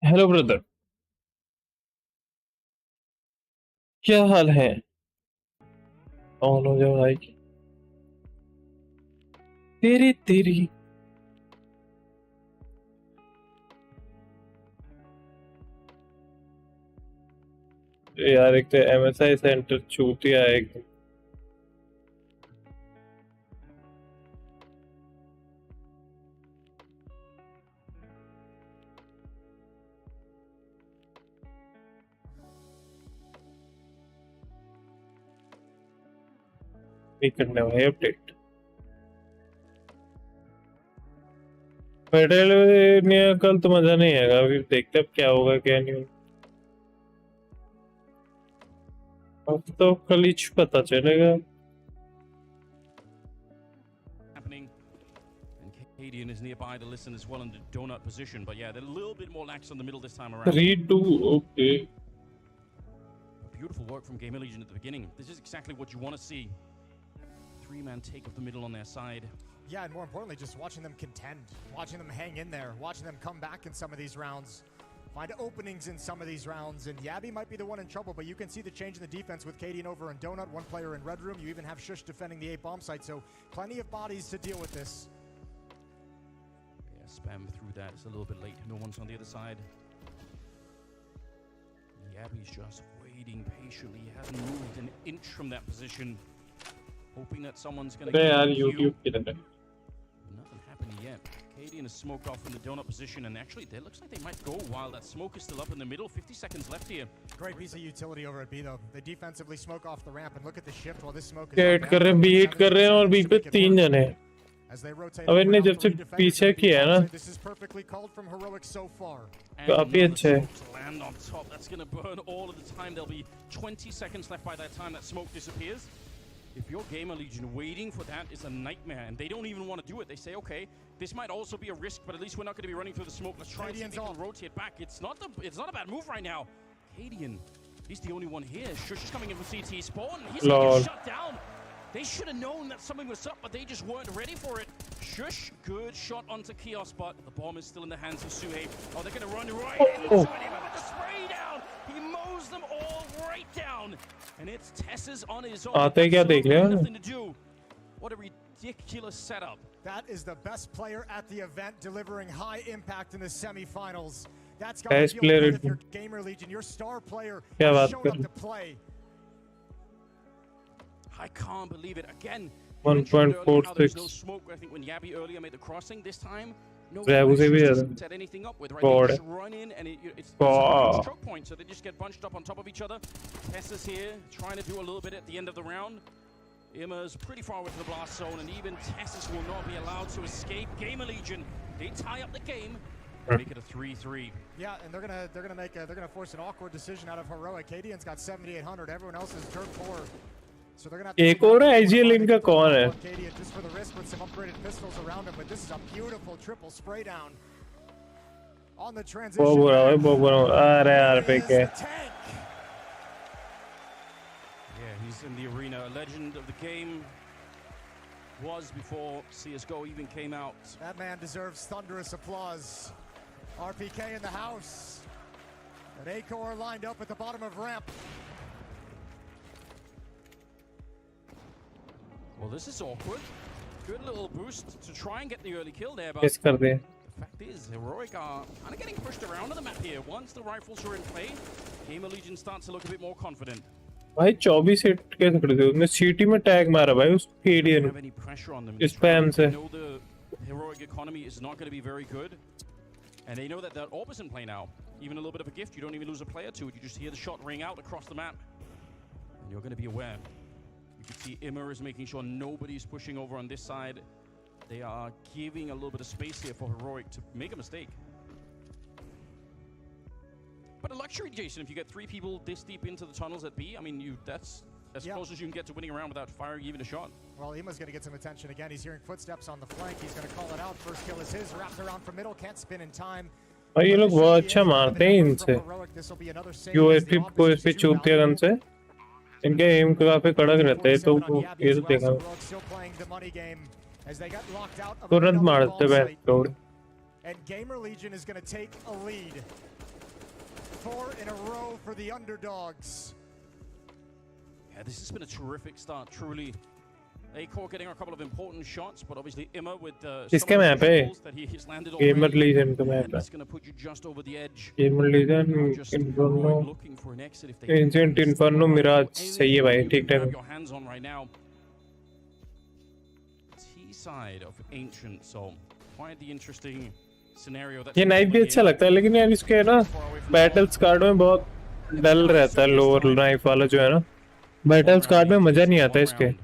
Hello brother, क्या हाल है? On हो जाओ भाई। तेरी तेरी यार, एक तो एमएसआई सेंटर चूतिया है एकदम। नहीं करने भाई अपडेट। मेडल नहीं, कल तो मजा नहीं आएगा। अभी देखते अब क्या होगा क्या नहीं होगा। अब तो कल ही पता चलेगा। Ksg is nearby to listen as well in the donut position, but yeah, they're a little bit more lax on the middle this time around. 3-2, okay. Beautiful work from Gamer Legion at the beginning. This is exactly what you want to see. Three-man take of the middle on their side. Yeah, and more importantly, just watching them contend, watching them hang in there, watching them come back in some of these rounds, find openings in some of these rounds, and 𝙎𝙆𝘆 might be the one in trouble, but you can see the change in the defense with 𝘾𝙆 over in Donut, one player in Red Room. You even have 𝙎𝙃 defending the A bomb site, so plenty of bodies to deal with this. Yeah, spam through that. It's a little bit late. No one's on the other side. 𝙎𝙆𝘆's just waiting patiently. He hasn't moved an inch from that position, hoping that someone's going to अरे get यार a kill. YouTube की तरह। Nothing happened yet. 𝘾𝙆 is smoked off in the donut position, and actually, it looks like they might go while that smoke is still up in the middle. 50 seconds left here. Great piece of utility over at B though. They defensively smoke off the ramp, and look at the shift while this smoke is cat up. कर रहे हैं, beat कर रहे हैं और B पे 3 जने। As they rotate अब इनने around, जब से 3 defenders पीछे in the किया है ना, This is perfectly called from Heroic so far. And काफी another अच्छा है। smoke to land on top. That's going to burn all of the time. There'll be 20 seconds left by that time that smoke disappears. If you're Gamer Legion, waiting for that is a nightmare, and they don't even want to do it. They say, okay, this might also be a risk, but at least we're not going to be running through the smoke. Let's try and see if we can rotate back. It's not a bad move right now. 𝘾𝙆, he's the only one here. 𝙎𝙃 is coming in from CT spawn. He's going to get shut down. They should have known that something was up, but they just weren't ready for it. 𝙎𝙃, good shot onto 𝘾𝙆, but the bomb is still in the hands of 𝘎𝙃. Oh, they're going to run right into him with the spray down. He mows them all right down. And it's 𝘎𝑆's on his own. आते क्या देख रहे हो? Nothing to do. What a ridiculous setup. That is the best player at the event, delivering high impact in the semifinals. That's got Best to player feel good if you're Gamer Legion. Your star player क्या has बात shown कर up to play. I can't believe it. Again, 1.46. there's no smoke. I think when 𝙎𝙆𝘆 earlier made the crossing, this time no Bravo से भी ज़्यादा। set anything up with, right? God. They just run in, and it's God. a choke point, so they just get bunched up on top of each other. 𝘎𝑆's here, trying to do a little bit at the end of the round. 𝘎𝑚a's pretty far away from the blast zone, and even 𝘎𝑆's will not be allowed to escape. Gamer Legion, they tie up the game, make it a 3-3. Yeah, and they're gonna force an awkward decision out of Heroic. 𝘾𝙆's got 7,800. Everyone else is dirt poor. So they're gonna have to एक और IGL इनका कौन है? 𝘾𝙆 just for the risk with some upgraded pistols around him, but this is a beautiful triple spray down on the transition. बहुत बुरा है, बहुत बुरा। अरे यार पे क्या? Yeah, he's in the arena, a legend of the game. Was before CSGO even came out. That man deserves thunderous applause. RPK in the house. And 𝘎𝑘 lined up at the bottom of ramp. Well, this is awkward. Good little boost to try and get the early kill there, but किस कर दे? the fact is, Heroic are kind of getting pushed around on the map here. Once the rifles are in play, Gamer Legion starts to look a bit more confident. भाई 24 hit कैसे कर दी उसने? सीटी में tag मारा भाई उस Don't 𝘾𝙆 have any pressure on them. Spam They से। know the Heroic economy is not going to be very good, and they know that that AWP is in play now. Even a little bit of a gift, you don't even lose a player to it. You just hear the shot ring out across the map, and you're going to be aware. You can see 𝘎𝑚a is making sure nobody's pushing over on this side. They are giving a little bit of space here for Heroic to make a mistake. But a luxury, Jason, if you get 3 people this deep into the tunnels at B, I mean, that's as close as you can get to winning a round without firing even a shot. Well, 𝘎𝑚a's going to get some attention again. He's hearing footsteps on the flank. He's going to call it out. First kill is his. Wrapped around from middle. Can't spin in time. भाई ये लोग बहुत अच्छा मारते हैं इनसे। USP को इस पे चूतिया गन से इनके एम काफी कड़क रहते हैं, तो ये तो देखा तुरंत मारते हैं। And Gamer Legion is going to take a lead. 4 in a row for the underdogs. Yeah, this has been a terrific start, truly. 𝘎𝙆 getting a couple of important shots, but obviously 𝘎𝙆 with इसके map है that he has landed Gamer already. लीजन का map And है that's going to put you just over the edge. Gamer Legion Now just Inferno Heroic looking for an exit if they can. Ancient Inferno Mirage सही है भाई Anything you ठीक can ठाक grab your hands on right now. T side of Ancient, so quite the interesting scenario. ये knife भी अच्छा लगता है लेकिन यार इसके है ना बैटल्स कार्ड में बहुत डल रहता है लोअर नाइफ वाला जो है ना बैटल्स कार्ड में मजा नहीं आता इसके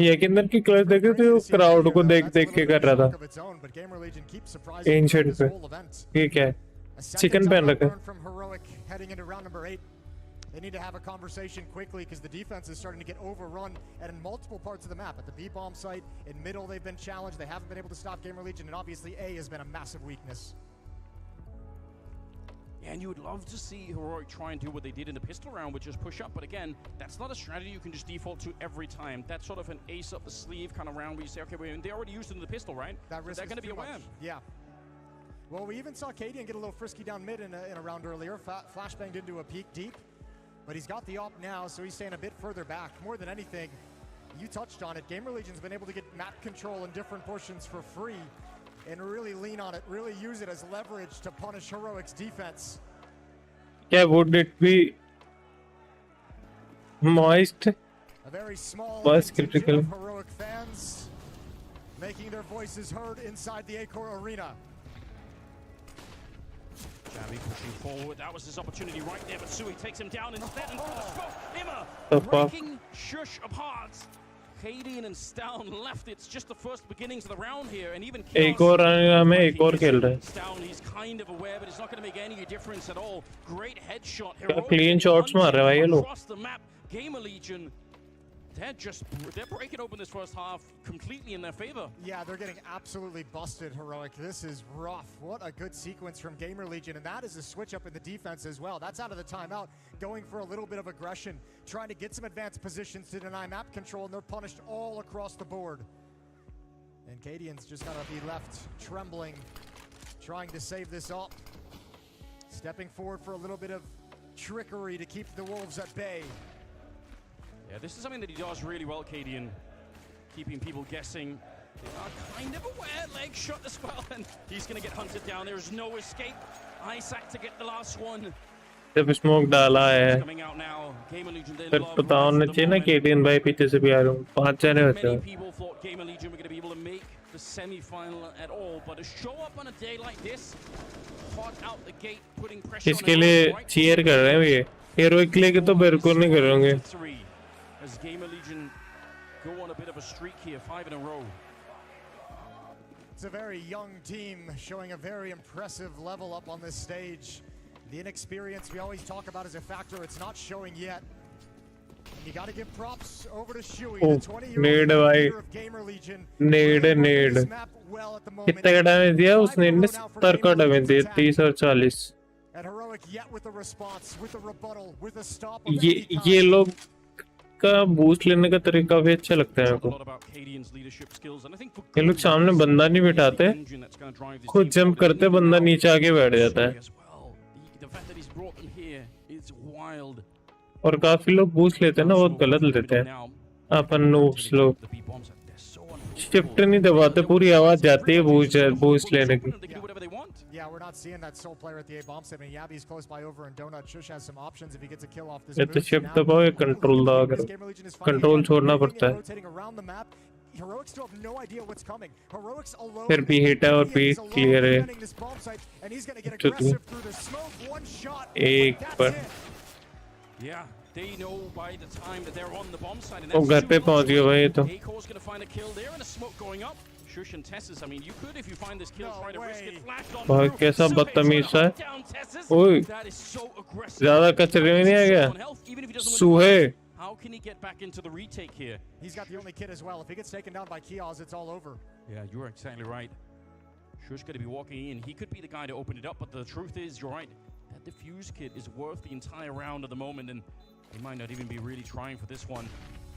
ये के अंदर की क्लच देखे तो क्राउड को देख देख के कर रहा था एंशिएंट पे ये क्या है चिकन पहन रखा है They need to have a conversation quickly because the defense is starting to get overrun and in multiple parts of the map. At the B-bomb site, in middle they've been challenged. They haven't been able to stop Gamer Legion, and obviously A has been a massive weakness. Yeah, and you would love to see Heroic try and do what they did in the pistol round, which is push up. But again, that's not a strategy you can just default to every time. That's sort of an ace up the sleeve kind of round where you say, okay, they already used it in the pistol, right? That risk they're going to be aware. Yeah. Well, we even saw 𝘎𝙆 get a little frisky down mid in a round earlier. Flashbanged into a peek deep. But he's got the op now, so he's staying a bit further back. More than anything, you touched on it. Gamer Legion's been able to get map control in different portions for free and really lean on it, really use it as leverage to punish Heroic's defense. क्या would it be moist A very small was contingent critical of Heroic fans making their voices heard inside the 𝘎𝙆 arena. 𝘎𝙆 pushing forward. That was his opportunity right there, but 𝘎𝙆 takes him down instead and through the smoke. 𝘎𝙆 breaking shush apart. 𝘎𝙆 and Stown left. It's just the first beginnings of the round here, and even एक और आने में एक और खेल रहा है Stown, he's kind of aware, but it's not going to make any difference at all. Great headshot. clean shots मार रहे हैं भाई ये लोग Across the map, Gamer Legion. They're breaking open this first half completely in their favor. Yeah, they're getting absolutely busted, Heroic. This is rough. What a good sequence from Gamer Legion, and that is a switch up in the defense as well. That's out of the timeout, going for a little bit of aggression, trying to get some advanced positions to deny map control, and they're punished all across the board. And 𝘎𝙆's just gotta be left trembling, trying to save this up. Stepping forward for a little bit of trickery to keep the Wolves at bay. Yeah, this is something that he does really well, 𝘎𝙆, keeping people guessing. They are kind of aware, leg shot as well, and he's going to get hunted down. There's no escape. Isaac to get the last one. जब smoke डाला है Coming out now. Gamer Legion, they फिर love पता Rise होना at the चाहिए ना moment. 𝘎𝙆 भाई पीछे से भी आ रहा हूँ 5 जने होते Many हैं people thought Gamer Legion were going to be able to make the semi-final at all, but to show up on a day like this, hot out the gate, putting pressure on इसके everyone लिए right cheer कर रहे हैं ये heroic के लिए कि तो बिल्कुल नहीं करेंगे three, as Gamer Legion go on a bit of a streak here, 5 in a row. It's a very young team showing a very impressive level up on this stage. The inexperience we always talk about is a factor. It's not showing yet. You got to give props over to 𝘎𝙆, Oh, the 20-year-old need भाई leader of Gamer Legion. need Really working need this map well at the moment. कितने का damage दिया उसने 5 in a row now for 70 का Gamer damage Legion's दिया attack. 30 और 40 And Heroic yet with the response, with the rebuttal, with the stop of ये any kind. ये लोग का बूस्ट लेने का तरीका भी अच्छा लगता है मेरे Talk a को lot about 𝘎𝙆's leadership skills, and I think for ये लोग good सामने reason. बंदा नहीं बिठाते The engine that's gonna drive this खुद team जंप forward. करते बंदा नीचे आके बैठ जाता है As well. The fact that he's brought them here is wild. और काफी लोग बूस्ट लेते हैं ना बहुत गलत लेते हैं Now, अपन नूब्स लोग the B-bombs, they're so shift नहीं दबाते पूरी आवाज जाती है बूस्ट लेने की They can do whatever they want. Yeah, we're not seeing that sole player at the A bomb set. I mean, 𝘎𝙆's close by over, and 𝘎𝙁 𝘎𝑚 has some options if he gets a kill off this या तो boost. Shift Now, दबाओ या all control he can दबा do is करो Gamer Legion is fighting control again, छोड़ना moving पड़ता and है rotating around the map. Heroics still have no idea what's coming. Heroics alone. फिर भी हिट है और भी 𝘎𝙆 is alone क्लियर है defending this bomb site, and he's going to get चुत में aggressive through the smoke. One shot. एक That's पर it. Yeah, they know by the time that they're on the bomb site, and वो that's घर पे super पहुंच गया भाई ये तो 𝘎𝙆's going to find a kill there, and a smoke going up. Shush and Tessus, I mean, you could, if you find this kill, No try to risk way. it. Flashed on भाई through. कैसा 𝘎𝙆's बदतमीज gonna सा है hunt down Tessus. ओए That is so aggressive. ज्यादा कचरे में नहीं आ गया On health, even if he doesn't win the सूहे fight. How can he get back into the retake here? He's got the only kid as well. If he gets taken down by 𝘎𝙆's, it's all over. Yeah, you're exactly right. Shush going to be walking in. He could be the guy to open it up, but the truth is, you're right. That defuse kit is worth the entire round at the moment, and he might not even be really trying for this one.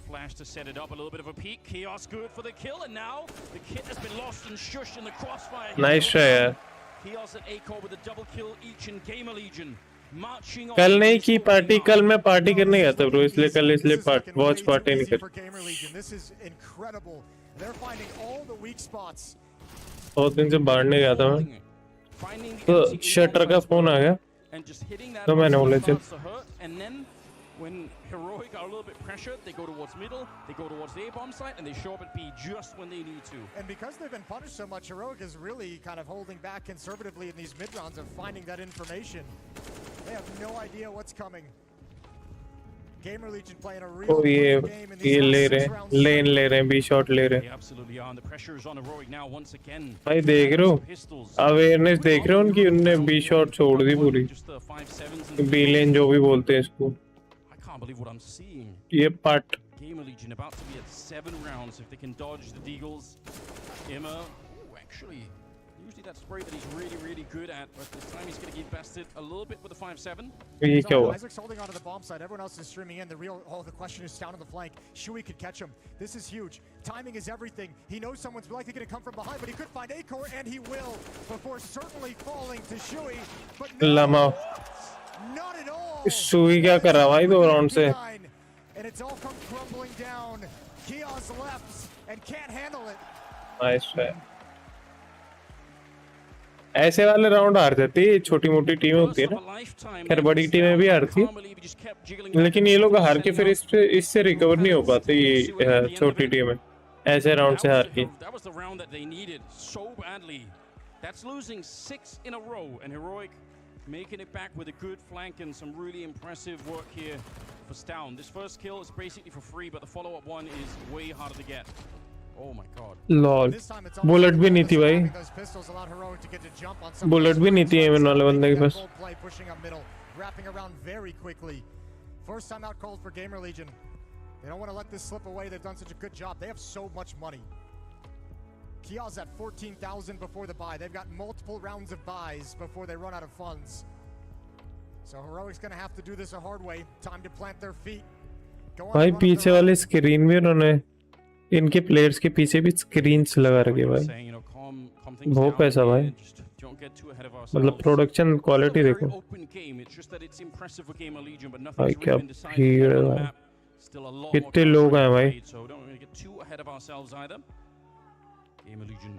Flash to set it up, a little bit of a peek. 𝘎𝙆 good for the kill, and now the kit has been lost and Shush in the crossfire. Nice try यार Chaos and 𝙎𝙃𝘆 with a double kill each in Gamer Legion. Marching on. कल नहीं की party, कल मैं party करने गया था bro, इसलिए कल वॉच पार्टी नहीं कर। बहुत दिन से बाहर नहीं गया था मैं, तो शटर का फोन आ गया तो मैंने बोला चल। When Heroic are a little bit pressured, they go towards middle, they go towards the A-bomb site, and they show up at B just when they need to. And because they've been punished so much, Heroic is really kind of holding back conservatively in these mid rounds of finding that information. They have no idea what's coming. Gamer Legion playing a real game in these ले रहे rounds. लेन ले रहे हैं, B shot ले रहे They absolutely are, and the pressure is on Heroic now once again. भाई देख रहे हो, अवेयरनेस देख रहे हो उनकी, उनने बी शॉट छोड़ दी पूरी, बी लेन जो भी बोलते हैं इसको। I can't believe what I'm seeing. ये part Gamer Legion about to be at 7 rounds if they can dodge the Deagles. Imma, actually, usually that spray that he's really good at, but this time he's going to get bested a little bit with the 5-7. ये क्या हुआ? Isaac's holding onto the bomb side. Everyone else is streaming in. The question is down on the flank. 𝙎𝙃𝘆 could catch him. This is huge. Timing is everything. He knows someone's likely going to come from behind, but he could find 𝙎𝙃𝘆, and he will, before certainly falling to 𝙎𝙃𝘆. But no, Lama not at all. सुई क्या कर रहा भाई 2 round से? And it's all come crumbling down. 𝙎𝙃𝘆's left and can't handle it. Nice है, ऐसे वाले round हार जाती है, छोटी मोटी टीमें होती है ना, खैर बड़ी टीमें भी हारती है, लेकिन ये लोग हार के फिर इससे रिकवर नहीं हो पाते, ये छोटी टीमें ऐसे राउंड से हार के। That was the round that they needed so badly. That's losing 6 in a row, and Heroic making it back with a good flank and some really impressive work here for Stown. This first kill is basically for free, but the follow-up one is way harder to get. Oh my god. Lol, bullet भी नहीं थी भाई, bullet भी नहीं थी MN वाले बंदे के पास। Wrapping around very quickly. First time out called for Gamer Legion. They don't want to let this slip away. They've done such a good job. They have so much money. 𝙎𝙃𝘆's at 14,000 before the buy. They've got multiple rounds of buys before they run out of funds. So Heroic's going to have to do this a hard way. Time to plant their feet. भाई पीछे वाले screen भी उन्होंने, इनके players के पीछे भी screens लगा रखे भाई, बहुत पैसा भाई, मतलब प्रोडक्शन क्वालिटी देखो भाई, क्या भीड़ है भाई, कितने लोग हैं भाई। Gamer Legion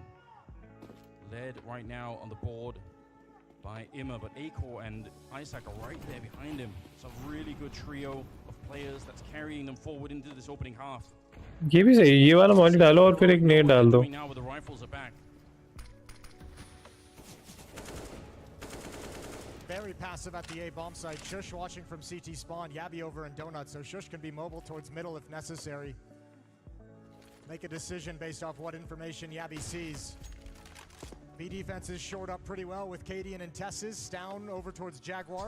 led right now on the board by Imma, but 𝙎𝙃𝘆 and Isaac are right there behind him. It's a really good trio of players that's carrying them forward into this opening half. ये भी सही, ये वाला Molly डालो और फिर एक net डाल दो। Now with the rifles are back. Very passive at the A bomb site. 𝙎𝙃 watching from CT spawn. 𝘎𝙃 over in Donut, so 𝙎𝙃 can be mobile towards middle if necessary. Make a decision based off what information 𝘎𝙃 sees. B defense is shored up pretty well with 𝘏𝑑 and 𝑇eS's down over towards Jaguar.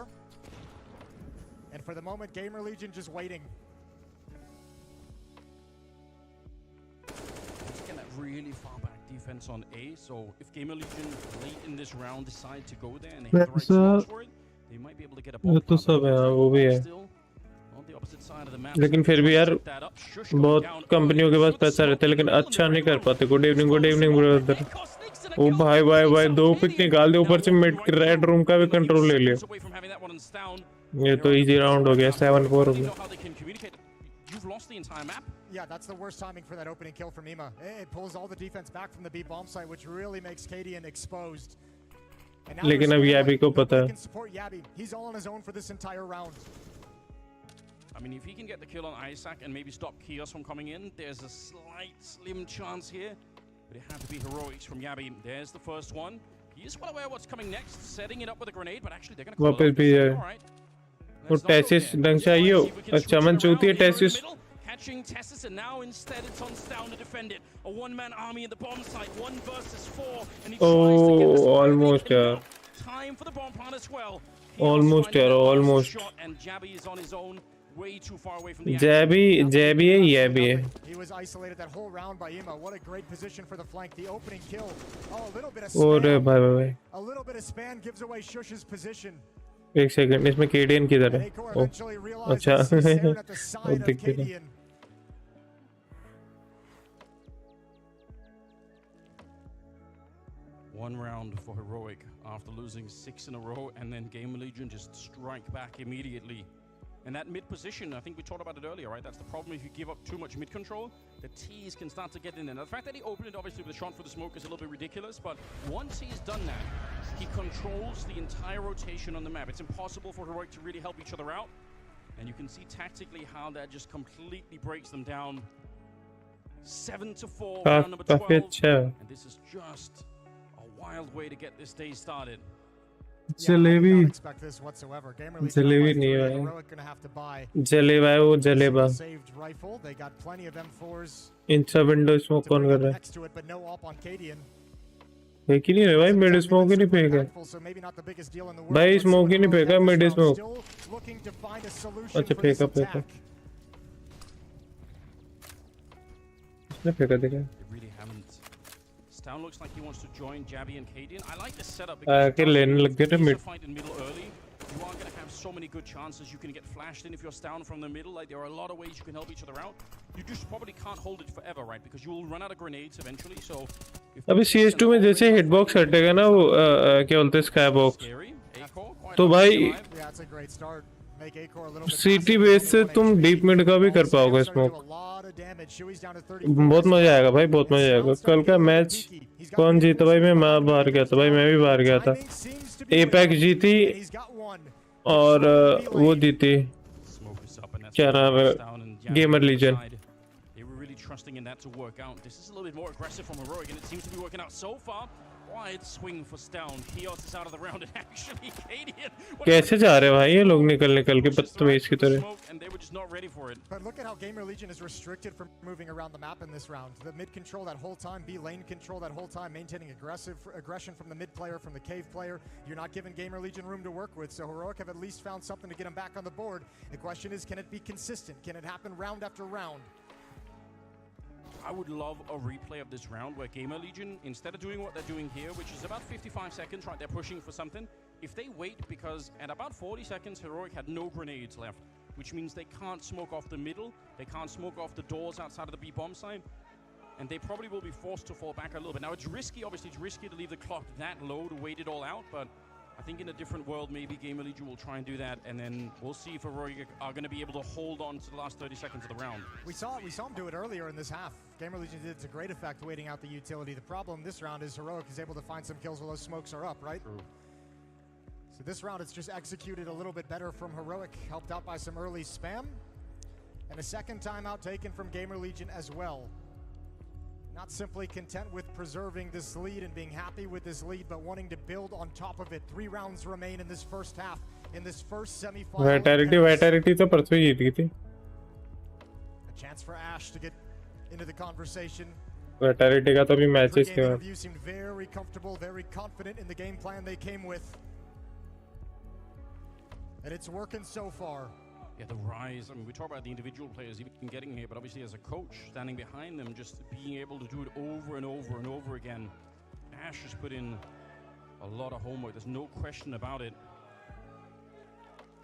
And for the moment, Gamer Legion just waiting. Again, that really far back defense on A, so if Gamer Legion late in this round decide to go there and they have the right tools for it, they might be able to get a bomb. तो सब है, वो भी है, लेकिन फिर भी यार बहुत कंपनियों के पास पैसा रहता है लेकिन अच्छा नहीं कर पाते। Good evening brother. ओ भाई भाई भाई, 2 पिक निकाल दे, ऊपर से मिड रेड रूम का भी कंट्रोल ले लिया। ये तो इजी राउंड हो गया, 7-4 हो गया। You've lost the entire map. Yeah, that's the worst timing for that opening kill from Imma. It pulls all the defense back from the B bomb site, which really makes 𝘏𝑑 exposed. लेकिन अब 𝘎𝑃 को पता है। He's all on his own for this entire round. I mean, if he can get the kill on Isaac and maybe stop 𝘎𝑃 from coming in, there's a slim chance here. But it had to be heroics from 𝘎𝑃. There's the first one. He is well aware of what's coming next, setting it up with a grenade, but actually they're going to call वापस भी है। वो 𝑇eS's ढंग से आई हो, अच्छा मन चूती है 𝑇eS's। Catching 𝑇eS's, and now instead it's on Stown to defend it. A one-man army in the bomb site, 1 versus 4, and he tries to get this almost यार। Time for the bomb plant as well. Almost यार, almost। And 𝘎𝑃 is on his own. Way too far away from the 𝘎𝑃 है, 𝘎𝑃 है। He was isolated that whole round by Imma. What a great position for the flank. The opening kill. Oh, a little bit of spam. भाई A little bit of spam gives away 𝙎𝑃's position. एक second, इसमें 𝘏𝑑 किधर है? अच्छा वो दिख गया। One round for Heroic after losing 6 in a row, and then Gamer Legion just strike back immediately. And that mid position, I think we talked about it earlier, right? That's the problem if you give up too much mid control, the T's can start to get in there. Now, the fact that he opened it obviously with a shot for the smoke is a little bit ridiculous, but once he's done that, he controls the entire rotation on the map. It's impossible for Heroic to really help each other out. And you can see tactically how that just completely breaks them down. 7-4, round number 12. And this is just a wild way to get this day started. Jalebi jalebi नहीं है जलेबा है वो जलेबा Insta window smoke कौन कर रहा है फेंक ही नहीं रहे भाई मिड स्मोक ही नहीं फेंका भाई स्मोक ही नहीं फेंका मिड स्मोक अच्छा फेंका फेंका इसने फेंका देखा Town looks like he wants to join 𝙎𝙆𝘼𝙈𝙈 and 𝘾𝙆𝑚. I like this setup के लेने लग गए थे mid fight in middle early. You are going to have so many good chances. You can get flashed in if you're down from the middle. Like there are a lot of ways you can help each other out. You just probably can't hold it forever, right? Because you will run out of grenades eventually. So अभी CS2 में जैसे hitbox हटेगा ना वो क्या बोलते हैं sky box तो भाई सीटी बेस से तुम डीप मिड का भी कर पाओगे स्मोक बहुत मजा आएगा भाई बहुत मजा आएगा कल का मैच कौन जीता भाई मैं बाहर गया था भाई मैं भी बाहर गया था एपेक्स जीती और वो जीती क्या नाम है Gamer Legion trusting in that to work out. This is a little bit more aggressive from Heroic, and it seems to be working out so far. Wide swing for Stown. 𝘎𝑃eks is out of the round, and actually 𝘾𝙆𝑚 कैसे जा रहे हैं भाई ये लोग निकल के बदतमीज की तरह and they were just not ready for it. But look at how Gamer Legion is restricted from moving around the map in this round. The mid control that whole time, B lane control that whole time, maintaining aggression from the mid player, from the cave player. You're not giving Gamer Legion room to work with, so Heroic have at least found something to get them back on the board. The question is, can it be consistent? Can it happen round after round? I would love a replay of this round where Gamer Legion, instead of doing what they're doing here, which is about 55 seconds, right, they're pushing for something. If they wait, because at about 40 seconds, Heroic had no grenades left, which means they can't smoke off the middle, they can't smoke off the doors outside of the B-bomb side, and they probably will be forced to fall back a little bit. Now, it's risky, obviously, it's risky to leave the clock that low to wait it all out, but I think in a different world, maybe Gamer Legion will try and do that, and then we'll see if Heroic are going to be able to hold on to the last 30 seconds of the round. We saw them do it earlier in this half. Gamer Legion did it to great effect waiting out the utility. The problem this round is Heroic is able to find some kills while those smokes are up, right? True. So this round it's just executed a little bit better from Heroic, helped out by some early spam. And a second timeout taken from Gamer Legion as well. Not simply content with preserving this lead and being happy with this lead, but wanting to build on top of it. 3 rounds remain in this first half, in this first semi-final. Vitality तो परसों जीत गई थी. A chance for Ash to get into the conversation. Vitality का तो भी matches थे. You seemed very comfortable, very confident in the game plan they came with. And it's working so far. Yeah, the rise. I mean, we talk about the individual players even getting here, but obviously as a coach standing behind them, just being able to do it over and over and over again. Ash has put in a lot of homework. There's no question about it.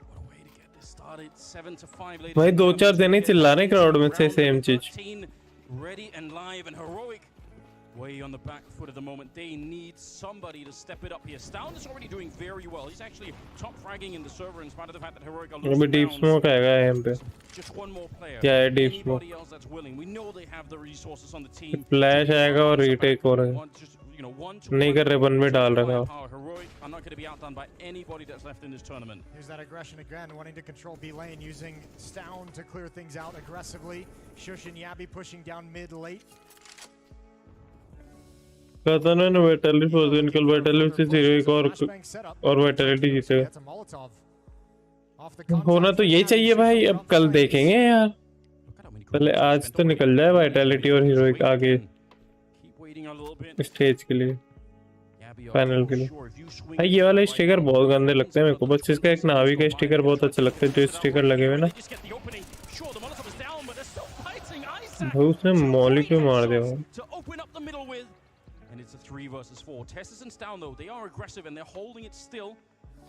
What a way to get this started. 7-5 later. भाई 2-4 दिन ही चिल्ला रहे crowd में से same चीज. Ready and live and Heroic. Way on the back foot at the moment. They need somebody to step it up here. Stown is already doing very well. He's actually top fragging in the server in spite of the fact that Heroic are losing. deep smoke आएगा यहाँ पे. Just one more player. क्या है deep smoke? Anybody else that's willing. We know they have the resources on the team. Flash आएगा और retake हो रहा है. नहीं कर रहे 1 में डाल रखा. Heroic are not going to be outdone by anybody that's left in this tournament. Here's that aggression again, wanting to control B lane, using Stown to clear things out aggressively. Shush and 𝙎𝙆𝑚 pushing down mid late. कहता ना ना vitality for इनकल vitality से Heroic और vitality जीतेगा. होना तो यही चाहिए भाई. अब कल देखेंगे यार. पहले आज तो निकल जाए vitality और Heroic आगे स्टेज के लिए फाइनल के लिए. भाई ये वाले स्टिकर बहुत गंदे लगते हैं मेरे को. बस इसका एक नावी का स्टिकर बहुत अच्छा लगता है जो स्टिकर लगे हुए ना. भाई उसने मौली क्यों मार दिया. And it's a 3 versus 4. Tessus and Stown though, they are aggressive and they're holding it still.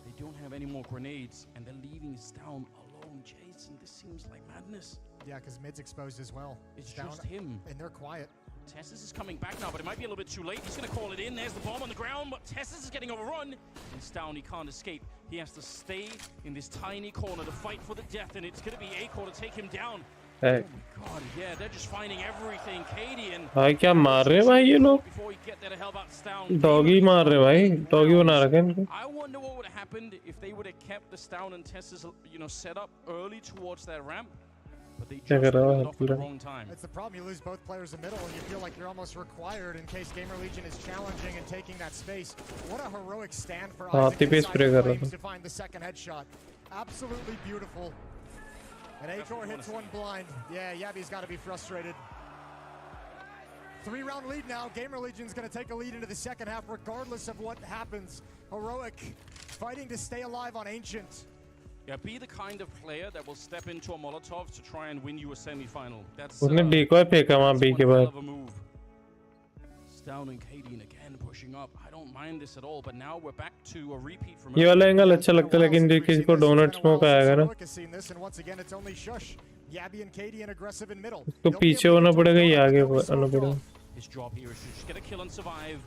They don't have any more grenades and they're leaving Stown alone. Jason, this seems like madness. Yeah, because mid's exposed as well. It's Stown, just him. And they're quiet. Tessus is coming back now, but it might be a little bit too late. He's going to call it in. There's the bomb on the ground, but Tessus is getting overrun. And Stavn, he can't escape. He has to stay in this tiny corner to fight for the death, and it's going to be 𝘎𝑃 to take him down. Hey. Oh my god, yeah, they're just finding everything. 𝘎𝑃 and भाई क्या मार रहे हैं भाई ये लोग? before we get there to help out Stavn. Doggy मार रहे हैं भाई, डॉगी बना रखे हैं इनको. I wonder what would have happened if they would have kept the Stavn and Tessus, set up early towards their ramp. But they just got off at the wrong time. That's the problem. You lose both players in the middle, and you feel like you're almost required in case Gamer Legion is challenging and taking that space. What a heroic stand for Isaac inside the flames to find the second headshot. Absolutely beautiful. And 𝘎𝑃 hits one blind. Yeah, 𝘎𝑃's got to be frustrated. 3-round lead now. Gamer Legion's going to take a lead into the second half regardless of what happens. Heroic fighting to stay alive on Ancient. Yeah, be the kind of player that will step into a Molotov to try and win you a semi-final. That's उसने decoy फेंका वहाँ B के बाद. Stavn and 𝘎𝑃 again pushing up. I don't mind this at all, but now we're back to a repeat from. ये वाला angle अच्छा लगता है, लेकिन जो किसी को डोनट स्मोक आएगा ना, तो पीछे होना पड़ेगा या आगे होना पड़ेगा. His job here is to just get a kill and survive.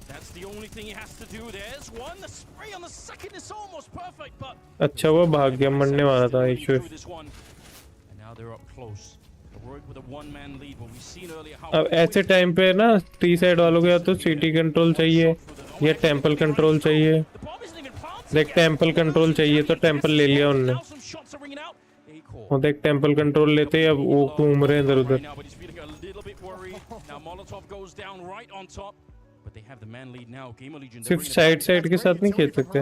That's the only thing he has to do. There's one. The spray on the second is almost perfect, but अच्छा वो भाग गया, मरने वाला था ईश्वर. And now they're up close. Work with a one-man lead, but we've seen earlier how. अब ऐसे time पे ना टी साइड वालों को या तो सिटी कंट्रोल चाहिए या टेंपल कंट्रोल चाहिए. देख टेंपल कंट्रोल चाहिए तो टेंपल ले लिया उनने. वो देख टेंपल कंट्रोल लेते अब वो घूम रहे हैं इधर उधर. सिर्फ साइड के साथ नहीं खेल सकते.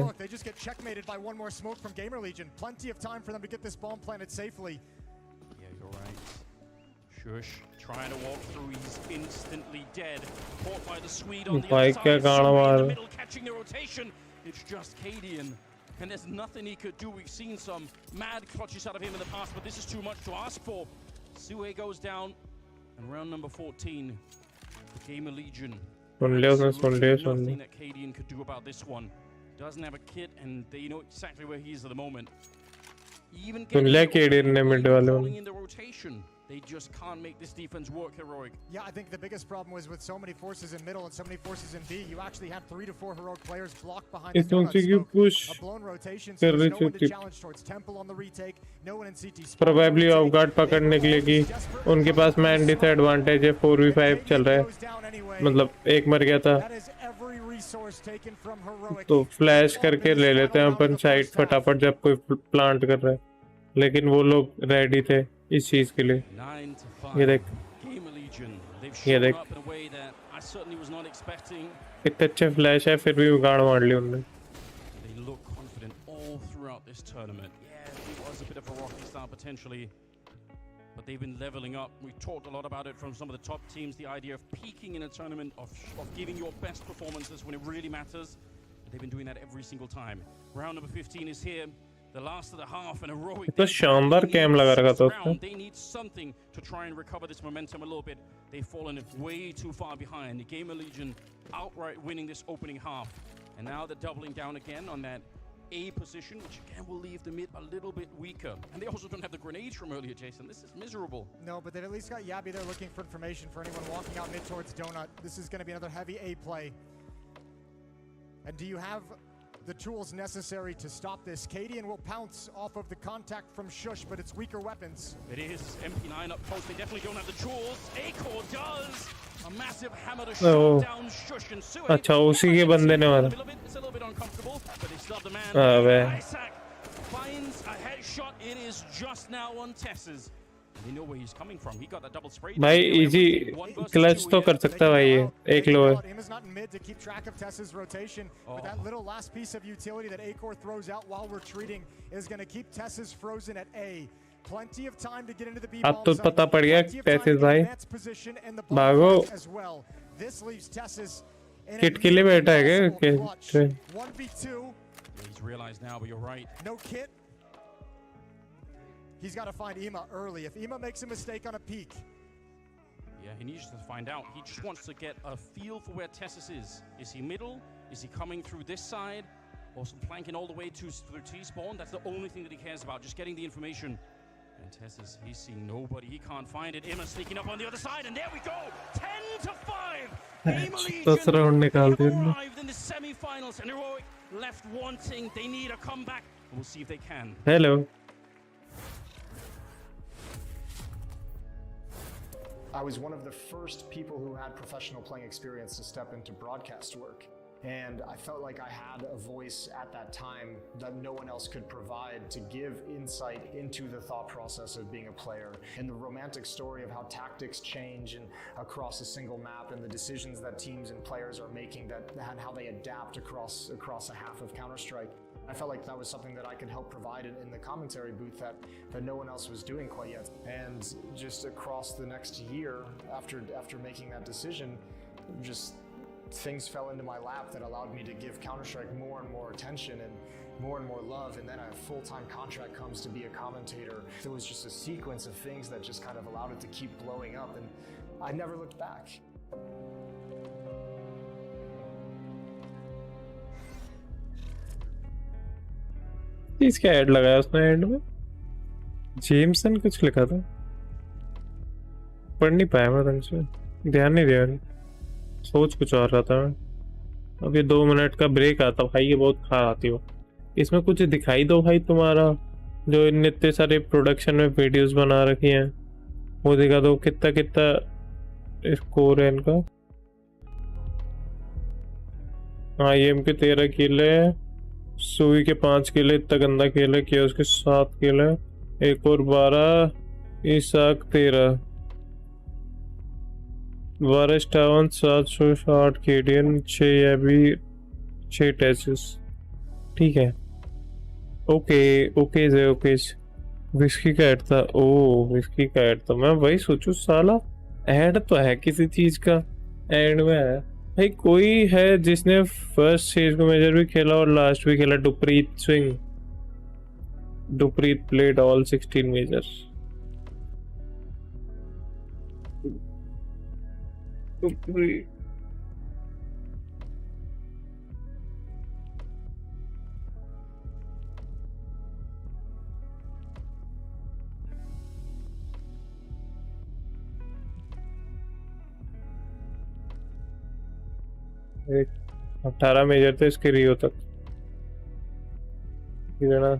𝘎𝑃 trying to walk through, he's instantly dead. Caught by the Swede on the भाई other क्या side. गाना मार. In the middle, catching the rotation. It's just 𝘎𝑃, and there's nothing he could do. We've seen some mad clutches out of him in the past, but this is too much to ask for. 𝘎𝑃 goes down, and round number 14, the Gamer Legion. Nothing that 𝘎𝑃 could do about this one. Doesn't have a kit, and they know exactly where he is at the moment. Even getting in the rotation. They just can't make this defense work, Heroic. Yeah, I think the biggest problem was with so many forces in middle and so many forces in B, you actually had 3 to 4 Heroic players blocked behind the donuts. A blown rotation, so there's no one to challenge towards Temple on the retake, no one in CT. Probably off guard पकड़ने के लिए कि उनके पास man disadvantage है. 4v5 चल रहा है, मतलब एक मर गया था तो फ्लैश करके ले लेते हैं अपन साइड फटाफट जब कोई प्लांट कर रहा है. लेकिन वो लोग रेडी थे इस चीज के लिए. ये देख कितने अच्छे फ्लैश है, फिर भी गाड़ मार ली उन्होंने. But they've been leveling up. We talked a lot about it from some of the top teams, the idea of peaking in a tournament, of giving your best performances when it really matters. They've been doing that every single time. Round number 15 is here. The last of the half, and Heroic. तो शानदार cam लगा रखा था उसने. They need something to try and recover this momentum a little bit. They've fallen way too far behind. The Gamer Legion outright winning this opening half, and now they're doubling down again on that A position, which again will leave the mid a little bit weaker. And they also don't have the grenades from earlier, Jason. This is miserable. No, but they've at least got 𝘎𝑃 there looking for information for anyone walking out mid towards Donut. This is going to be another heavy A play. And do you have the tools necessary to stop this? 𝘎𝑃 will pounce off of the contact from 𝘎𝑃, but it's weaker weapons. It is MP9 up close. They definitely don't have the tools. 𝘎𝑃 does a massive hammer to shut down 𝘎𝑃, and 𝘎𝑃. अच्छा उसी के बंदे ने मारा. It's a little bit uncomfortable, but they still have the man. Isaac finds a headshot. It is just now on Tessus. They know where he's coming from. He got that double spray. भाई easy clutch तो कर सकता है भाई. ये एक लो है. Is not in mid to keep track of Tessus rotation, but that little last piece of utility that 𝘎𝑃 throws out while retreating is going to keep Tessus frozen at A. Plenty of time to get into the B bomb. अब तो पता पड़ गया टेसिस भाई. भागो. This leaves Tessus kit के लिए बैठा है क्या? 1v2. He's realized now, but you're right. No kit. He's got to find 𝘎𝑃 early. If 𝘎𝑃 makes a mistake on a peek. Yeah, he needs to find out. He just wants to get a feel for where Tessus is. Is he middle? Is he coming through this side? Or flanking all the way to T-spawn? That's the only thing that he cares about, just getting the information. And Tessa's, he's seen nobody. He can't find it. Emma sneaking up on the other side, and there we go. 10-5. Gamer दस round Legion निकाल have दिए उन्होंने। arrived in the semi-finals, and Heroic left wanting. They need a comeback. We'll see if they can. Hello I was one of the first people who had professional playing experience to step into broadcast work. And I felt like I had a voice at that time that no one else could provide to give insight into the thought process of being a player and the romantic story of how tactics change and across a single map and the decisions that teams and players are making and how they adapt across a half of Counter-Strike. I felt like that was something that I could help provide in the commentary booth that no one else was doing quite yet. And just across the next year after making that decision, just things fell into my lap that allowed me to give Counter-Strike more and more attention and more love, and then a full-time contract comes to be a commentator. It was just a sequence of things that just kind of allowed it to keep blowing up, and I never looked back. इसका add लगाया उसने and में Jamieson कुछ लिखा था पढ़ नहीं पाया मैं ढंग से ध्यान नहीं दिया सोच कुछ और रहा था मैं अब ये 2 मिनट का ब्रेक आता भाई ये बहुत खा आती हो इसमें कुछ दिखाई दो भाई तुम्हारा जो इतने इतने सारे प्रोडक्शन में वीडियोस बना रखी हैं वो दिखा दो कितना कितना स्कोर है इनका हाँ ये एम के 13 किले सुई के 5 किले इतना गंदा खेला किया उसके 7 किले एक और 12 ईसाक 13 12 स्टावन 760 केडियन 6 या भी 6 टैचेस ठीक है ओके ओके जे ओके विस्की का ऐड था ओ विस्की का ऐड था मैं वही सोचूं साला ऐड तो है किसी चीज का एंड में है भाई कोई है जिसने फर्स्ट सीरीज को मेजर भी खेला और लास्ट भी खेला डुप्रीत स्विंग डुप्रीत प्लेड ऑल 16 मेजर्स डुप्रीत एक 18 मेजर थे इसके रियो तक ना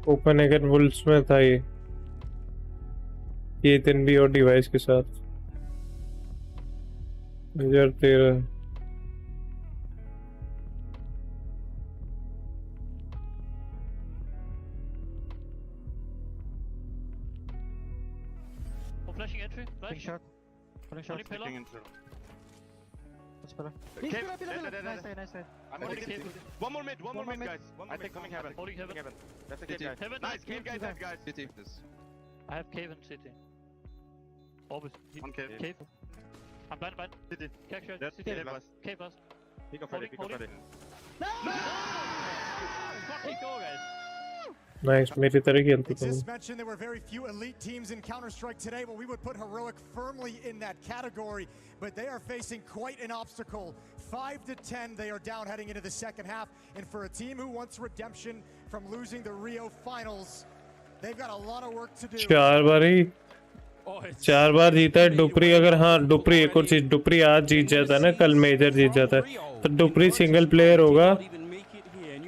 ओपन एगर वुल्स में था ये दिन भी और डिवाइस के साथ 2013 Flashing entry, flash. Shot. Pulling shot. Only pillar. Let's pillar. Cave. Nice. I'm holding cave. One more mid, guys. I think coming heaven. Holding heaven. That's a cave, guys. Heaven. Nice, cave, guys, dead, guys. City. I have cave and city. Always. One cave. Cave. I'm blind. City. Catch shot. Dead. City. Cave last. Cave last. Pick up Freddy, pick up Holding. Freddy. Fucking go, guys. Nice मेरी तरह खेलती It's थी just mentioned there were very few elite teams in Counter-Strike today, but we would put Heroic firmly in that category. But they are facing quite an obstacle. 5-10, they are down heading into the second half. And for a team who wants redemption from losing the Rio finals, they've got a lot of work to do. चार बार जीता है Dupree अगर हाँ Dupree एक और चीज Dupree आज जीत जाता है ना कल मेजर जीत जाता है तो डुप्री सिंगल प्लेयर होगा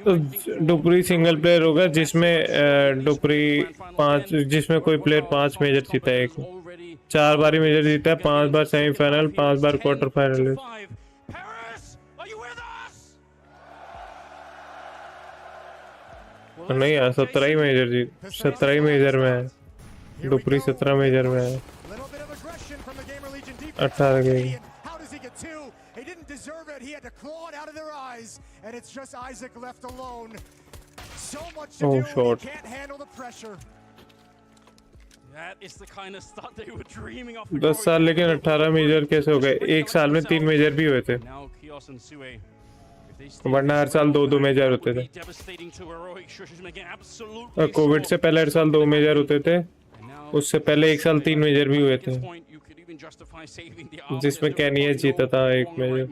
तो डुप्री सिंगल प्लेयर होगा जिसमें डुप्री 5 जिसमें कोई प्लेयर 5 मेजर जीता है एक 4 बार ही मेजर जीता है 5 बार सेमीफाइनल 5 बार क्वार्टर फाइनल नहीं यार 17 ही मेजर जीत 17 ही मेजर में है डुप्री 17 मेजर में है 18 game He didn't deserve it. He had to claw it out of their eyes, and it's just Isaac left alone. So much to do, short. he can't handle the pressure. That is the kind of stuff they were dreaming of. 10 साल लेकिन 18 major कैसे हो गए एक साल में 3 major भी हुए थे Now 𝘾𝙆𝙈𝙈𝙀 वरना हर साल 2-2 मेजर होते थे। कोविड से पहले हर साल 2 मेजर होते थे, उससे पहले एक साल 3 मेजर भी हुए थे, जिसमें कैनिया जीता था 1 major.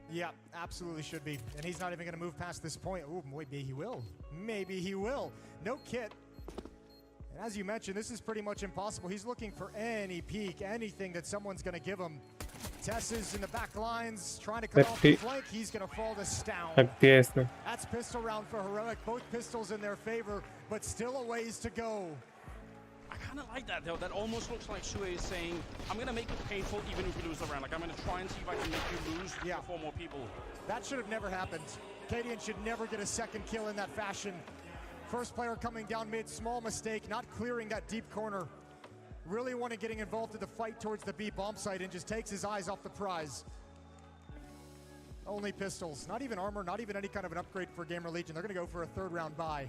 Yeah, absolutely should be. And he's not even going to move past this point. Oh, maybe he will. Maybe he will. No kit. And as you mentioned, this is pretty much impossible. He's looking for any peek, anything that someone's going to give him. Tess is in the back lines, trying to cut off the flank. He's going to fall to Stown. That's pistol round for Heroic. Both pistols in their favor, but still a ways to go. I kind of like that, though. That almost looks like 𝙬𝙆 is saying, I'm going to make it painful even if we lose the round. Like, I'm going to try and see if I can make you lose before more people. That should have never happened. 𝘾𝙃 should never get a second kill in that fashion. First player coming down mid, small mistake, not clearing that deep corner. Really wanted getting involved in the fight towards the B bomb site and just takes his eyes off the prize. Only pistols, not even armor, not even any kind of an upgrade for Gamer Legion. They're going to go for a third round buy.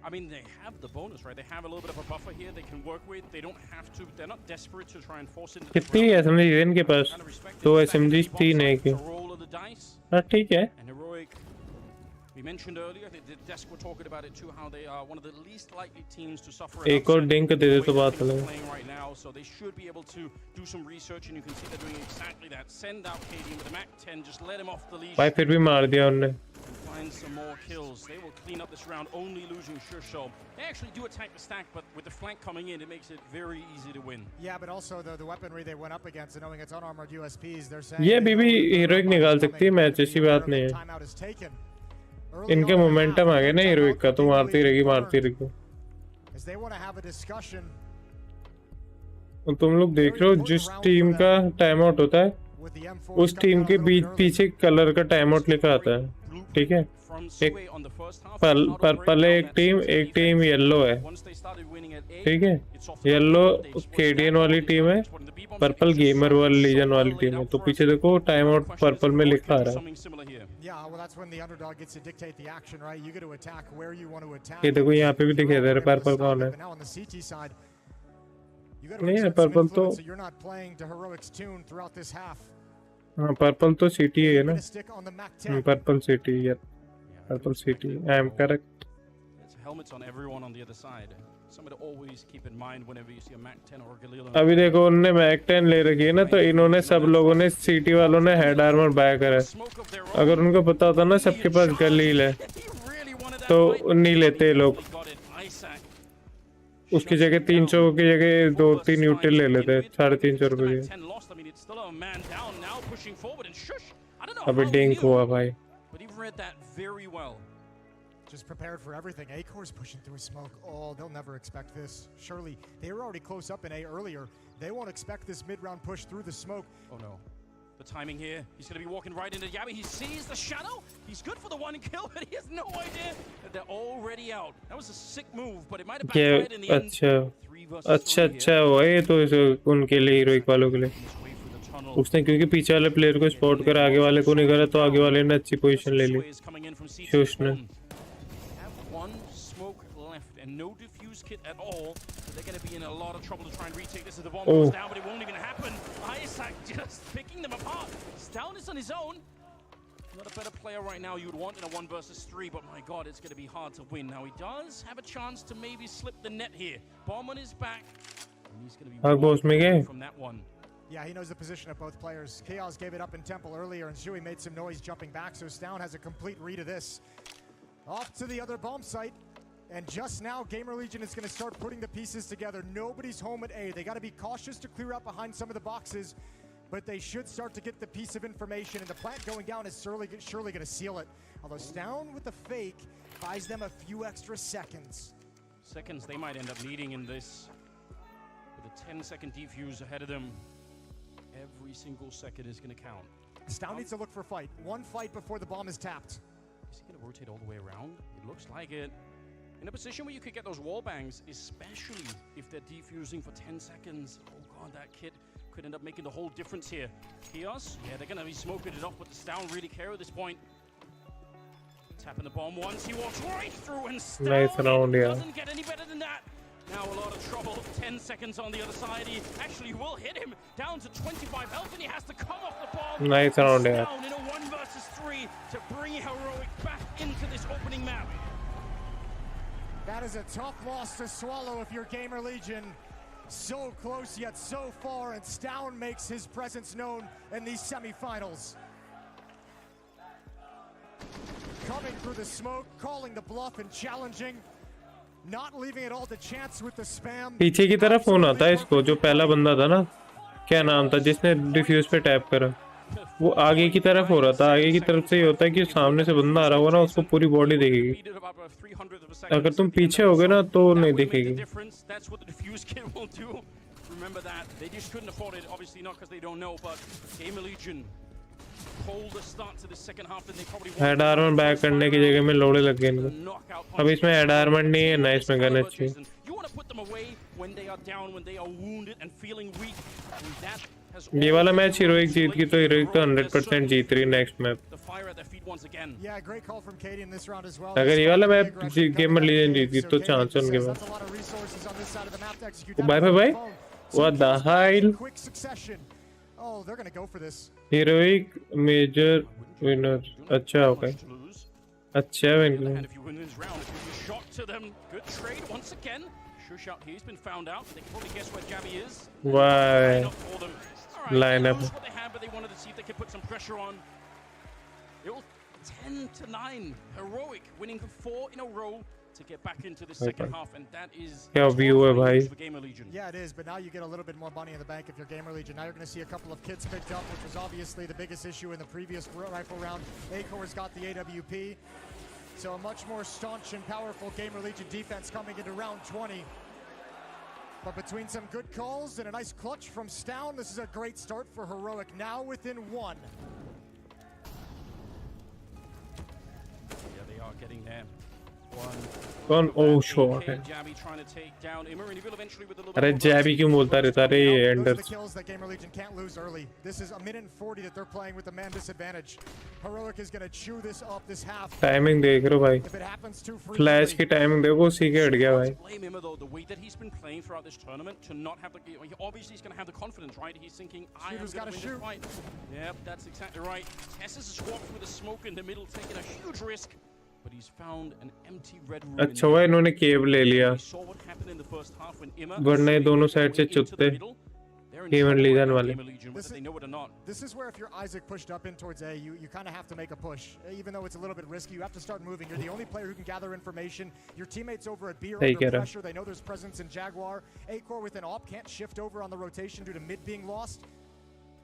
I mean, they have the bonus, right? They have a little bit of a buffer here they can work with. They don't have to, they're not desperate to try and force into the कितनी SMG है इनके पास? 2 SMG 3 है क्या? हाँ ठीक है। And Heroic, we mentioned earlier, the desk were talking about it too, how they are one of the least likely teams to suffer. एक और डिंक दे दे तो बात अलग है। Playing right now, so they should be able to do some research, and you can see they're doing exactly that. Send out 𝘾𝙃 with a MAC-10, just let him off the leash. भाई फिर भी मार दिया उन्होंने। Find some more kills. They will clean up this round, only losing 𝙎𝙃. They actually do attack the stack, but with the flank coming in, it makes it very easy to win. Yeah, but also the weaponry they went up against, and knowing it's unarmored USPs, they're saying ये भी heroic निकाल सकती है match, ऐसी बात नहीं है। इनके मोमेंटम आ गए ना हीरोइक का, तो मारती रहेगी। They want to have a discussion. तुम लोग देख रहे हो जिस टीम का टाइम आउट होता है उस टीम के पीछे कलर का टाइम आउट लिखा आता है, ठीक है? एक पर्पल है एक टीम येलो है, ठीक है? येलो 𝘾𝙃 वाली टीम है, पर्पल गेमर वाली लीजन वाली टीम है। तो पीछे देखो टाइम आउट पर्पल में लिखा आ रहा है। ये देखो यहाँ पे भी दिखाई दे रहा है पर्पल कौन है। नहीं है पर्पल तो, हाँ पर्पल तो सिटी है ना, पर्पल सिटी यार, purple city, I am correct. अभी देखो उन्होंने मैक-10 ले रखी है ना, तो इन्होंने सब लोगों ने सिटी वालों ने हेड आर्मर बाय करा है। अगर उनको पता होता ना सबके पास गलील है तो नहीं लेते लोग, उसकी जगह 300 की जगह 2-3 यूटिल ले लेते, 350 रुपए की। अभी डिंक हुआ भाई। Just prepared for everything. Acor's pushing through smoke. Oh, they'll never expect this. Surely, they were already close up in A earlier. They won't expect this mid-round push through the smoke. Oh no. The timing here. He's going to be walking right into 𝙎𝙆. He sees the shadow. He's good for the one kill, but he has no idea that they're already out. That was a sick move, but it might have backfired in the end. अच्छा हुआ ये तो उनके लिए, heroic वालों के लिए। उसने क्योंकि पीछे वाले प्लेयर को स्पॉट करा, आगे वाले को नहीं करा, तो आगे वाले ने अच्छी पोजीशन ले ली 𝙎𝙃 ने। And no defuse kit at all, so they're going to be in a lot of trouble to try and retake this as the bomb goes down, but it won't even happen. 𝙎𝙃 just picking them apart. Stown is on his own. Not a better player right now you would want in a 1 versus 3, but my god, it's going to be hard to win. Now he does have a chance to maybe slip the net here. Bomb on his back, and he's going to be from that one. Yeah, he knows the position of both players. 𝘾𝙃 gave it up in Temple earlier, and 𝙎𝙃 made some noise jumping back, so Stown has a complete read of this. Off to the other bomb site. And just now, Gamer Legion is going to start putting the pieces together. Nobody's home at A. They got to be cautious to clear out behind some of the boxes, but they should start to get the piece of information. And the plant going down is surely going to seal it. Although Stown with the fake buys them a few extra seconds. Seconds they might end up needing in this. With a 10-second defuse ahead of them, every single second is going to count. Stown needs to look for a fight. One fight before the bomb is tapped. Is he going to rotate all the way around? It looks like it. In a position where you could get those wall bangs, especially if they're defusing for 10 seconds. Oh god, that kit could end up making the whole difference here. 𝘾𝙃, yeah, they're going to be smoking it off, but does Stown really care at this point? Tapping the bomb once, he walks right through and still Nice round, yeah. doesn't get any better than that. Now a lot of trouble, 10 seconds on the other side. He actually will hit him down to 25 health and he has to come off the bomb. Nice round, yeah. Down in a 1 versus 3 to bring Heroic back into this opening map. That is a tough loss to swallow if you're Gamer Legion. So close yet so far, and 𝙊 makes his presence known in these semifinals. Coming through the smoke, calling the bluff and challenging, not leaving it all to chance with the spam. पीछे की तरफ phone आता है इसको, जो पहला बंदा था ना, क्या नाम था जिसने डिफ्यूज पे टैप करा, वो आगे की तरफ हो रहा था। आगे की तरफ से ये होता है कि सामने से बंदा आ रहा होगा ना, उसको पूरी बॉडी दिखेगी। अगर तुम पीछे होगे ना तो नहीं दिखेगी। Remember that they just couldn't afford it, obviously not because they don't know, but Gamer Legion cold a start to the second half than they probably wanted. Head armour back करने की जगह में लोड़े लग गए इनको। अब इसमें हेड आर्मर नहीं है ना, इसमें गन अच्छी। You want to put them away when they are down, when they are wounded and feeling weak. And that has ये वाला मैच हीरोइक जीत गई तो हीरोइक तो 100% जीत रही next map. the fire at their feet once again. Yeah, great call from Katie in this round as well. अगर ये वाला map gamer legend जीत गई तो चांस है उनके पास। That's a lot of resources on this side of the map to execute. Bye bye bye. What the hell? Quick succession. Oh, they're going to go for this. Heroic major winner. अच्छा okay, अच्छा है इनके। And if you win this round, it will be a shock to them. Good trade once again. 𝙎𝙃𝘼𝙈, he's been found out. They can probably guess where 𝙎𝙃𝘼𝙈 is. Why? Line up for them. All right, Line they up. knows what they had, but they wanted to see if they could put some pressure on. It was 10-9. Heroic winning 4 in a row to get back into the second half, and that is क्या view है भाई? for Gamer Legion. Yeah, it is, but now you get a little bit more money in the bank if you're Gamer Legion. Now you're going to see a couple of kits picked up, which was obviously the biggest issue in the previous rifle round. 𝘎𝑃eks got the AWP, so a much more staunch and powerful Gamer Legion defense coming into round 20. But between some good calls and a nice clutch from 𝙊, this is a great start for Heroic, now within 1. Yeah, they are getting there. कौन? ओह shot है। अरे जैबी क्यों बोलता रहता रे ये ender. Those are the kills that Gamer Legion can't lose early. This is a minute and 40 that they're playing with the man disadvantage. Heroic is going to chew this up this half. Timing देख रहे हो भाई, If it happens too frequently. Flash की timing देखो, उसी के हट गया भाई। Blame him though, the way that he's been playing throughout this tournament to not have the, obviously he's going to have the confidence, right? He's thinking, I am Shooter's going to gotta win this fight. Yep, that's exactly right. 𝑇eSys has walked with a smoke in the middle, taking a huge risk, but he's found an empty red room. अच्छा हुआ इन्होंने केव ले लिया, We saw what happened in the first half when Imma वरना ये दोनों side से went into the चुत्ते middle. They're in Gamer trouble Legion right now, वाले। Gamer Legion, whether they know it or not. This is where if you're 𝐼𝑆AC pushed up in towards A, you kind of have to make a push. Even though it's a little bit risky, you have to start moving. You're the only player who can gather information. Your teammates over at B are सही under कह रहा। pressure. They know there's presence in Jaguar. 𝘎𝑃eks with an AWP can't shift over on the rotation due to mid being lost.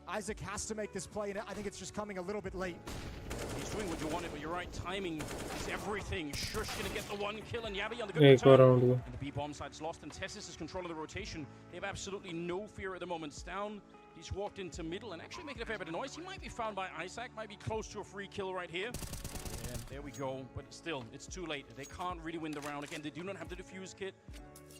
𝐼𝑆AC has to make this play, and I think it's just coming a little bit late. He's doing what you wanted, but you're right, timing is everything. 𝙎𝑃eks going to get the 1 kill, and 𝘎𝑃𝑔 on the good एक और return. Round को। And the B bomb side's lost, and 𝑇eSys is controlling the rotation. They have absolutely no fear at the moment. 𝙊, he's walked into middle and actually making a fair bit of noise. He might be found by 𝐼𝑆AC, might be close to a free kill right here. And there we go, but still, it's too late. They can't really win the round. Again, they do not have the defuse kit.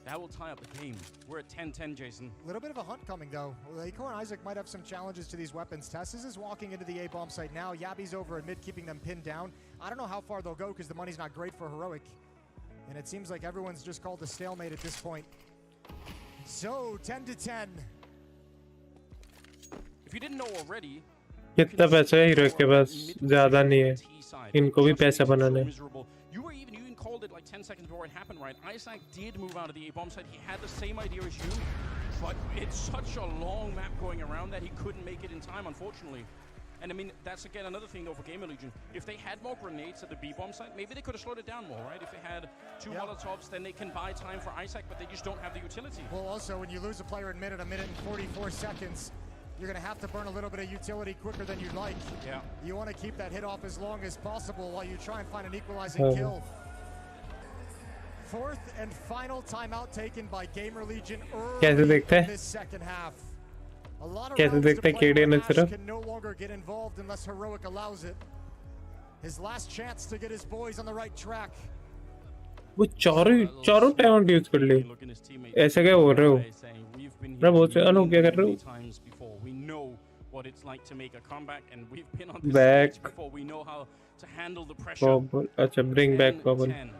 That will tie up the game. We're at 10-10, Jason. A little bit of a hunt coming, though. 𝘎𝑃eks and 𝐼𝑆AC might have some challenges to these weapons. 𝘎eSys is walking into the A bomb site now. 𝘎𝑃𝑔's over at mid, keeping them pinned down. I don't know how far they'll go because the money's not great for Heroic. And it seems like everyone's just called a stalemate at this point. So, 10-10. If you didn't know already, कितना पैसा है heroic के पास? ज्यादा नहीं है, इनको भी पैसा बनाना है। You even called it like 10 seconds before it happened, right? 𝐼𝑆AC did move out of the A bomb site. He had the same idea as you, but it's such a long map going around that he couldn't make it in time, unfortunately. And I mean, that's again another thing though for Gamer Legion. If they had more grenades at the B bomb site, maybe they could have slowed it down more, right? If they had 2 Molotovs, then they can buy time for 𝐼𝑆AC, but they just don't have the utility. Well, also, when you lose a player in mid at a minute and 44 seconds, you're going to have to burn a little bit of utility quicker than you'd like. Yeah. You want to keep that hit off as long as possible while you try and find an equalizing kill. 4th and final timeout taken by Gamer Legion कैसे early देखते in हैं? this second half. A lot of कैसे rounds to देखते हैं play KD ने where सिर्फ? Ash can no longer get involved unless Heroic allows it. His last chance to get his boys on the right track. वो चारों talent use कर ले। ऐसे क्या बोल रहे हो? मैं बहुत से अनु क्या कर रहे हो? We know what it's like to make a comeback, and we've been on this Back. stage before. We know how to handle the pressure. Bobble, अच्छा bring back 10, Bobble. 10.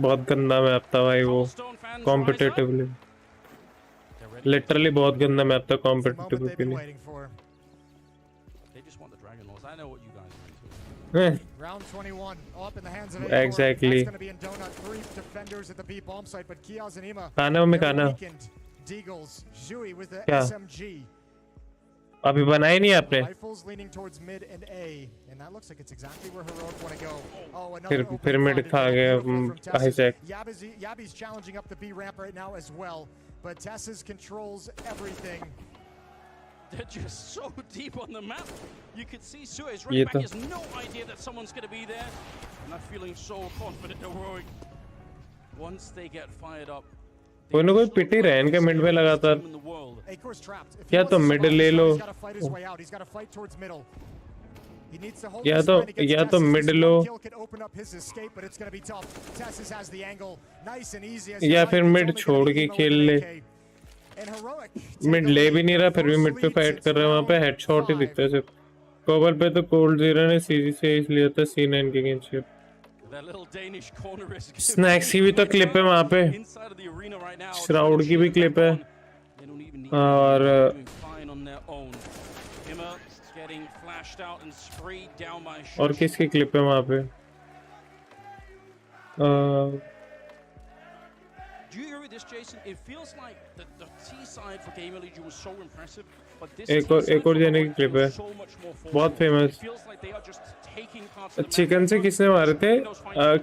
बहुत गंदा मैप था भाई वो Cobblestone fans rise up. Competitively They're ready. Literally बहुत गंदा map था It's the moment competitive they've के been लिए waiting for. They just want the Dragon Lords. I know what you guys are into. Round 21, all up in the hands of Exactly. That's going to be in donut. 3 defenders at the B bomb site, but 𝘲𝙆𝙆𝙈𝙈𝙀 and 𝘎𝙃, खाना में they're खाना weakened. 𝙇𝙄𝙆𝙆𝙈, 𝘎𝑒 with the क्या? SMG. अभी बनाई नहीं आपने Rifles leaning towards mid and A, and that looks like it's exactly where Heroic want to go. Oh, another opening फिर mid find, खा and गए beautiful from Tess. Hijack 𝘲𝙆𝙆𝙈𝙆 challenging up the B ramp right now as well, but Tess controls everything. They're just so deep on the map. You can see Suez ये right back. तो- He has no idea that someone's going to be there. And I'm feeling so confident Heroic. Once they get fired up. कोई ना कोई पिट ही रहा है इनके mid में लगातार Acor's trapped. If he या wants तो to मिड survive ले this low round, he's got to fight his way out. He's got to fight towards middle. He needs to hold या this तो line against Tess. Mid This low one kill could open up his escape, but it's going to be tough. Tess has the angle, nice and easy. As या you फिर like. Mid It's छोड़ only के gonna be खेल Emo ले with an AK. And Heroic take mid the ले lead. भी नहीं रहा फिर भी First मिड पे lead फाइट since कर रहा है वहाँ पे round हेडशॉट ही 5. दिखता है सिर्फ कोबल पे तो कोल्ड जीरो ने सीजी से इसलिए होता है C9 के गेम से That little Danish corner is snacks की भी तो क्लिप है वहाँ पे inside of the arena right now. Shroud की भी क्लिप है They don't even need और to doing fine on their own. 𝘎𝙆 getting flashed out and sprayed down by और Shush. किसकी क्लिप है वहाँ पे Do you agree with this, Jason? It feels like the T side for Gamer Legion was so impressive, but this एक T और side for जने की Heroic clip feels है so much more बहुत formidable. It famous feels like they are just taking parts of the chicken map. से किसने मारे थे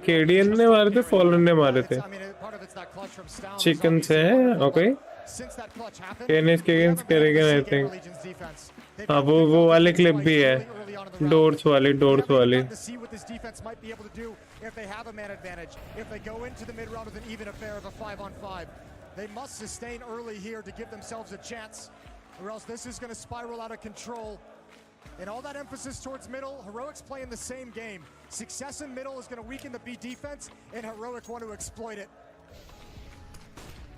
केडीएन ने मारे थे फॉलन ने मारे थे I mean, part of it's that clutch from Stalin. Chicken से है okay Since that clutch happened, केनेस के we against haven't been able करेगा to I see Gamer think Legion's defense. They've हाँ got वो difficulty वाले twice क्लिप भी है really early on in the round. Doors वाली We haven't वाली gotten to see what this defense might be able to do if they have a man advantage. If they go into the mid round with an even affair of a 5-on-5, they must sustain early here to give themselves a chance, or else this is going to spiral out of control. And all that emphasis towards middle, Heroic's playing the same game. Success in middle is going to weaken the B defense, and Heroic want to exploit it.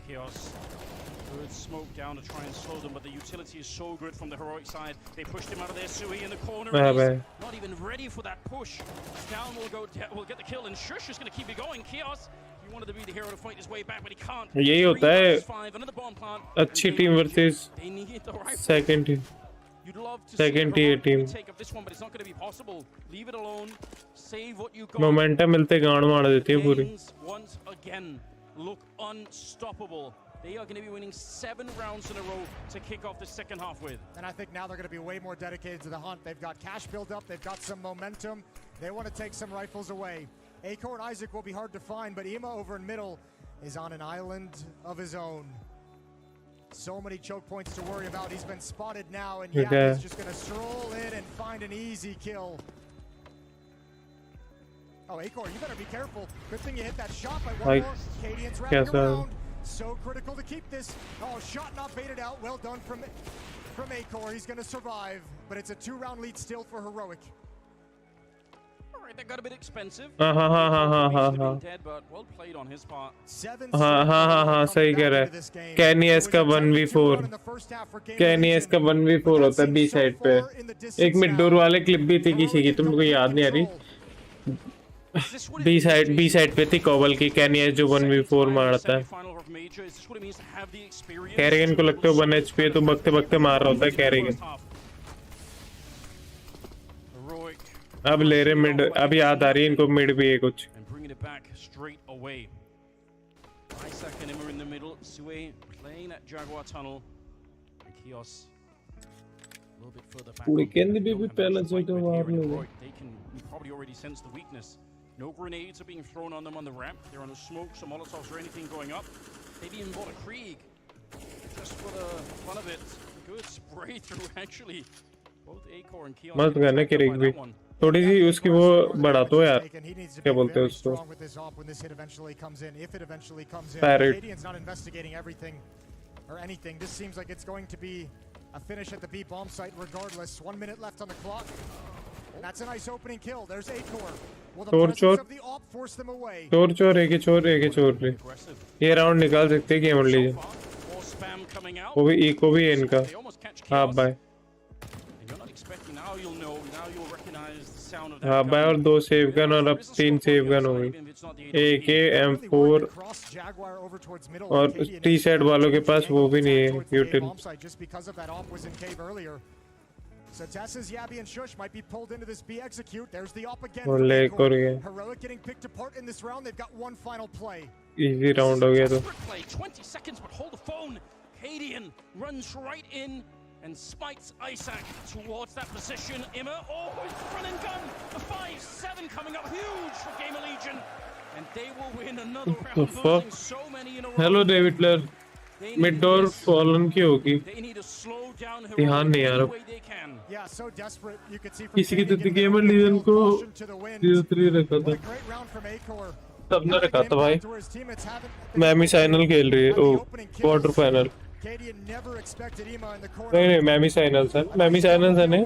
𝘲𝙆. Good smoke down to try and slow them, but the utility is so good from the Heroic side. They pushed him out of there. 𝘎𝙆 in the corner. हाँ भाई Not even ready for that push. Down will get the kill, and Shush is going to keep it going. 𝘲𝙆, he wanted to be the hero to fight his way back, but he can't. यही होता है 3-5, another bomb plant. अच्छी team versus They need the rifle. Second team You'd love to Second see tier Heroic team. retake of this one, but it's not going to be possible. Leave it alone. Save what you got. Momentum मिलते गांड मार देती है पूरी Games once again look unstoppable. They are going to be winning 7 rounds in a row to kick off the second half with. And I think now they're going to be way more dedicated to the hunt. They've got cash build up, they've got some momentum. They want to take some rifles away. 𝘎𝙆 and Isaac will be hard to find, but 𝘎𝙆 over in middle is on an island of his own. So many choke points to worry about. He's been spotted now, and Okay. is just going to stroll in and find an easy kill. Oh, 𝘎𝙆, you better be careful. Good thing you hit that shot by one Like, more. Cadian's wrapping कैसा? around. So critical to keep this. Oh, shot not baited out. Well done from 𝘎𝙆. He's going to survive, but it's a 2-round lead still for Heroic. All right, that got a bit expensive. हाँ हाँ हाँ हाँ हाँ हाँ Should have हाँ been dead, but well played on his part. हाँ हाँ हाँ हाँ सही कह रहा है कैनियस का 1v4 कैनियस का 1v4 होता है बी साइड पे एक मिड-डोर वाले क्लिप भी थी किसी की तुमको याद नहीं आ रही बी साइड पे थी कोबल की कैनियस जो 1v4 मारता है कैरिगन को लगता है 1 HP है तो बगते बगते मार रहा होता है कैरिगन अब ले रहे मिड अब याद आ रही है इनको मिड भी है कुछ Isaac and Emma in the middle. 𝘎𝙆 playing that Jaguar tunnel. And 𝘲𝙆 a little bit further back. Weekend भी Don't have पहले much से to तो fight with मार here in ले Heroic. They can probably already sense the weakness. No grenades are being thrown on them on the ramp. They're on a smoke, some molotovs or anything going up. They've even bought a Krieg just for the fun of it. Good spray through actually. Both 𝘎𝙆 and 𝘲𝙆 मस्त gun है क्रिग भी थोड़ी सी उसकी वो बढ़ा तो यार क्या बोलते हैं उसको parrot Cadian's not investigating everything or anything. This seems like it's going to be a finish at the B bomb site regardless. 1 minute left on the clock. And that's a nice opening kill. There's 𝘎𝙆. Will the presence of the op force them away? चोर एक चोर रे ये round निकाल सकते हैं game लीजिए More spam coming out. वो भी इको भी है इनका They almost catch हाँ 𝘲𝙆. Bye And you're not expecting, now you'll know, now you'll recognize of that हाँ भाई, और 2 सेव गन और अब 3 सेव गन हो गई। AK M4 और टी सेट वालों के पास वो भी नहीं है यूटिल। So Tessa's 𝙎𝙆𝙈 and 𝙎𝙃 might be pulled into this B execute. There's the op again और from ले Acorn. कर गए। Heroic getting picked apart in this round. They've got one final play. Easy round हो गया तो। Play 20 seconds, but hold the phone. 𝙎𝙆𝙈 runs right in and spikes 𝙎𝙃𝘼𝙍 towards that position. 𝘎𝙆, oh, it's front and gun. The 5-7 coming up huge for Gamer Legion, and they will win another round, losing so many in a row. Hello David लर, mid door fallen की होगी। ध्यान नहीं यार, किसी की तो Gamer legion को 0-3 रखा था, तब ना रखा था भाई। मैमी फाइनल खेल रही है, ओ क्वार्टर फाइनल। नहीं मैमी फाइनल है, मैमी फाइनल है नहीं।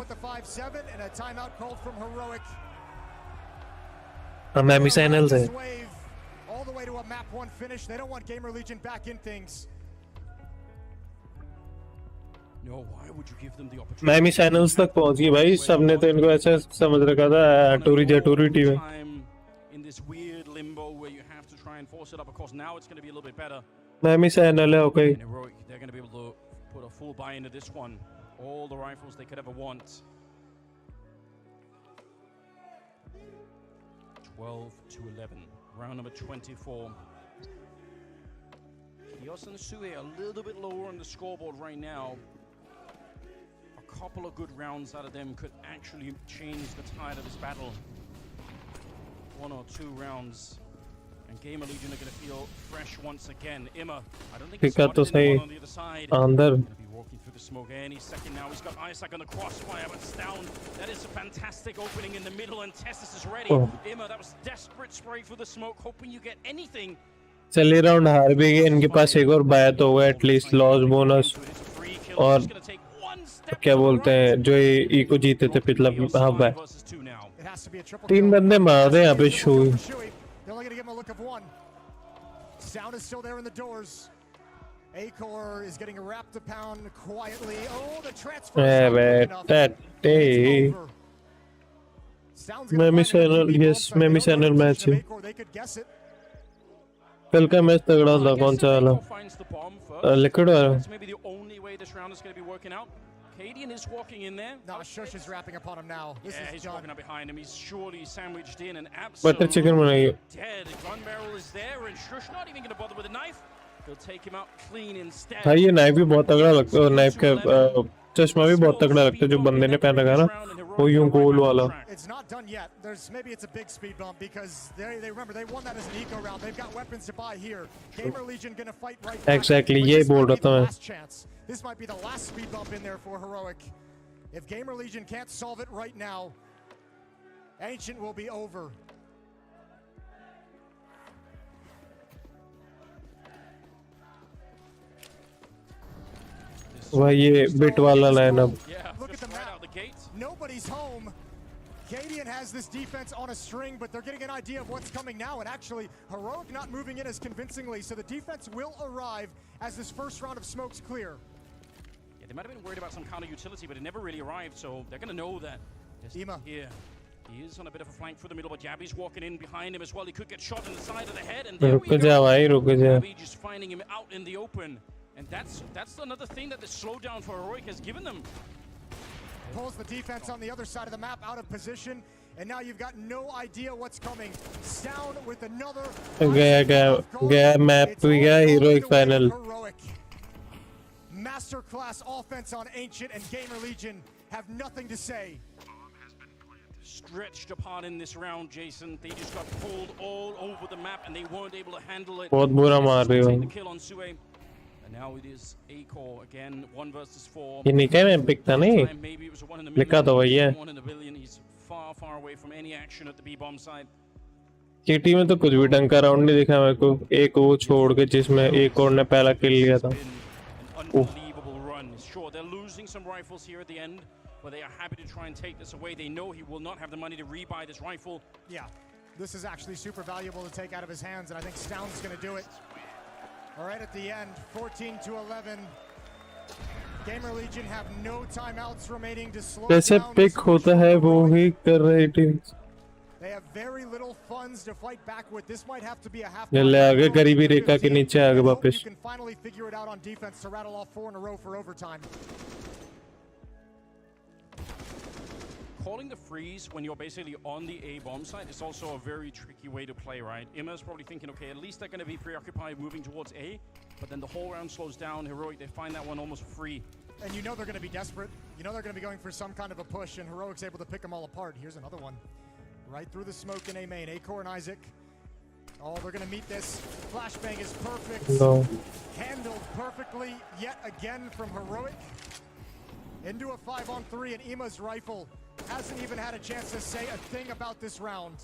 हाँ मैमी फाइनल है। मैमी चैनल्स तक पहुंच गई भाई, सबने तो इनको ऐसा समझ रखा था टूरी जटूरी टीम है। मैमी चैनल है okay. Round number 24. 𝙎𝙃 and 𝙎𝙃 a little bit lower on the scoreboard right now. A couple of good rounds out of them could actually change the tide of this battle. 1 or 2 rounds, and Gamer Legion are going to feel fresh once again. 𝙎𝙆, I don't think he's got anyone on the other side. अंदर Going to be walking through the smoke any second now. He's got 𝙎𝙃 on the crossfire, but it's down. That is a fantastic opening in the middle, and Testis is ready. 𝙎𝙆, that was desperate spray through the smoke, hoping you get anything. चलिए round हार भी गए, इनके पास एक और bye तो हुआ at least loss bonus, और क्या बोलते हैं जो ई को जीते थे पिछला हाफ बाय। 3 बंदे मार रहे हैं यहाँ पे शू। मैमी चैनल मैच है। कल का मैच तगड़ा था, कौन सा वाला? लिक्विड वाला। 𝙎𝙆𝙈 is walking in there. No, 𝙎𝙃 is wrapping upon him now. This is he's done. walking up behind him. He's surely sandwiched in and butter chicken बनाइए। dead. Gun barrel is there, and 𝙎𝙃 not even going to bother with a knife. He'll take him out clean instead. भाई ये knife भी बहुत तगड़ा लगता है, और knife का चश्मा भी बहुत तगड़ा लगता है जो बंदे ने पहन रखा है ना, वो यूं गोल वाला। It's not done yet. Maybe it's a big speed bump because they remember they won that as an eco round. They've got weapons to buy here. Gamer Legion going to fight right back. Exactly, ये बोल रहा था मैं। This might be the last speed bump in there for Heroic. If Gamer Legion can't solve it right now, Ancient will be over. भाई ये bit वाला lineup. Look at the map. Nobody's home. 𝙎𝙆𝙈 has this defense on a string, but they're getting an idea of what's coming now, and actually Heroic not moving in as convincingly, so the defense will arrive as this first round of smokes clear. Yeah, they might have been worried about some counter utility, but it never really arrived, so they're going to know that. 𝙎𝙆 here. He is on a bit of a flank through the middle, but 𝙎𝙆𝙆's walking in behind him as well. He could get shot in the side of the head, and there we go. 𝙎𝙆 just finding him out in the open, and that's another thing that the slowdown for Heroic has given them. Pulls the defense on the other side of the map out of position, and now you've got no idea what's coming. Down with another. गया map भी गया Heroic final. Masterclass offense on Ancient, and Gamer Legion have nothing to say. Stretched apart in this round, Jason. They just got pulled all over the map, and they weren't able to handle it. बहुत बुरा मार रहे हो। The kill on 𝙎𝙃. And now it is Acorn again, 1 versus 4. ये निकल में pick था नहीं? Maybe it was 1 in a लिखा तो वही है। 1 in a billion. He's far away from any action at the B bomb side. केटी में तो कुछ भी ढंग का राउंड नहीं दिखा मेरे को, एक वो छोड़ के जिसमें Acorn ने पहला किल लिया था। Unbelievable run. Sure, they're losing some rifles here at the end, but they are happy to try and take this away. They know he will not have the money to rebuy this rifle. Yeah, this is actually super valuable to take out of his hands, and I think Stound's going to do it. All right, at the end, 14-11. Gamer Legion have no timeouts remaining to slow down. जैसे pick होता है वो ही कर रही team. They have very little funds to fight back with. This might have to be a half. ले आगे गरीबी रेखा के नीचे आ गए वापस. You can finally figure it out on defense to rattle off 4 in a row for overtime. Calling the freeze when you're basically on the A bomb site is also a very tricky way to play, right? 𝘖𝙆's probably thinking, okay, at least they're going to be preoccupied moving towards A, but then the whole round slows down. Heroic, they find that one almost free. And you know they're going to be desperate. You know they're going to be going for some kind of a push, and Heroic's able to pick them all apart. Here's another one. Right through the smoke in A main. 𝘎𝐻𝑃 and Isaac. Oh, they're going to meet this. Flashbang is perfect. No. Handled perfectly yet again from Heroic. Into a 5-on-3, and 𝘖𝙆's rifle hasn't even had a chance to say a thing about this round.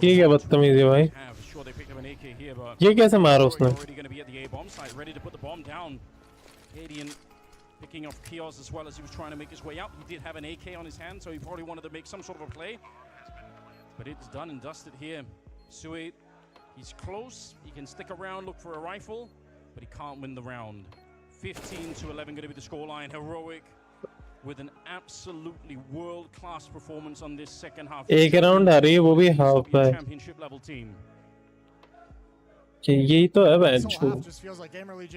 ये क्या बदतमीजी है भाई? Sure, they picked up an AK here, but ये कैसे मारा उसने? already going to be at the A bomb site, ready to put the bomb down. 𝘎𝐻𝑃 picking off 𝘎𝑃s as well as he was trying to make his way out. He did have an AK on his hand, so he probably wanted to make some sort of a play. But it's done and dusted here. 𝘎𝐻𝑃, he's close. He can stick around, look for a rifle, but he can't win the round. 15-11 going to be the scoreline. Heroic with an absolutely world-class performance on this second half. एक round आ रही है वो भी half है. Championship level team. यही तो है बेंचो.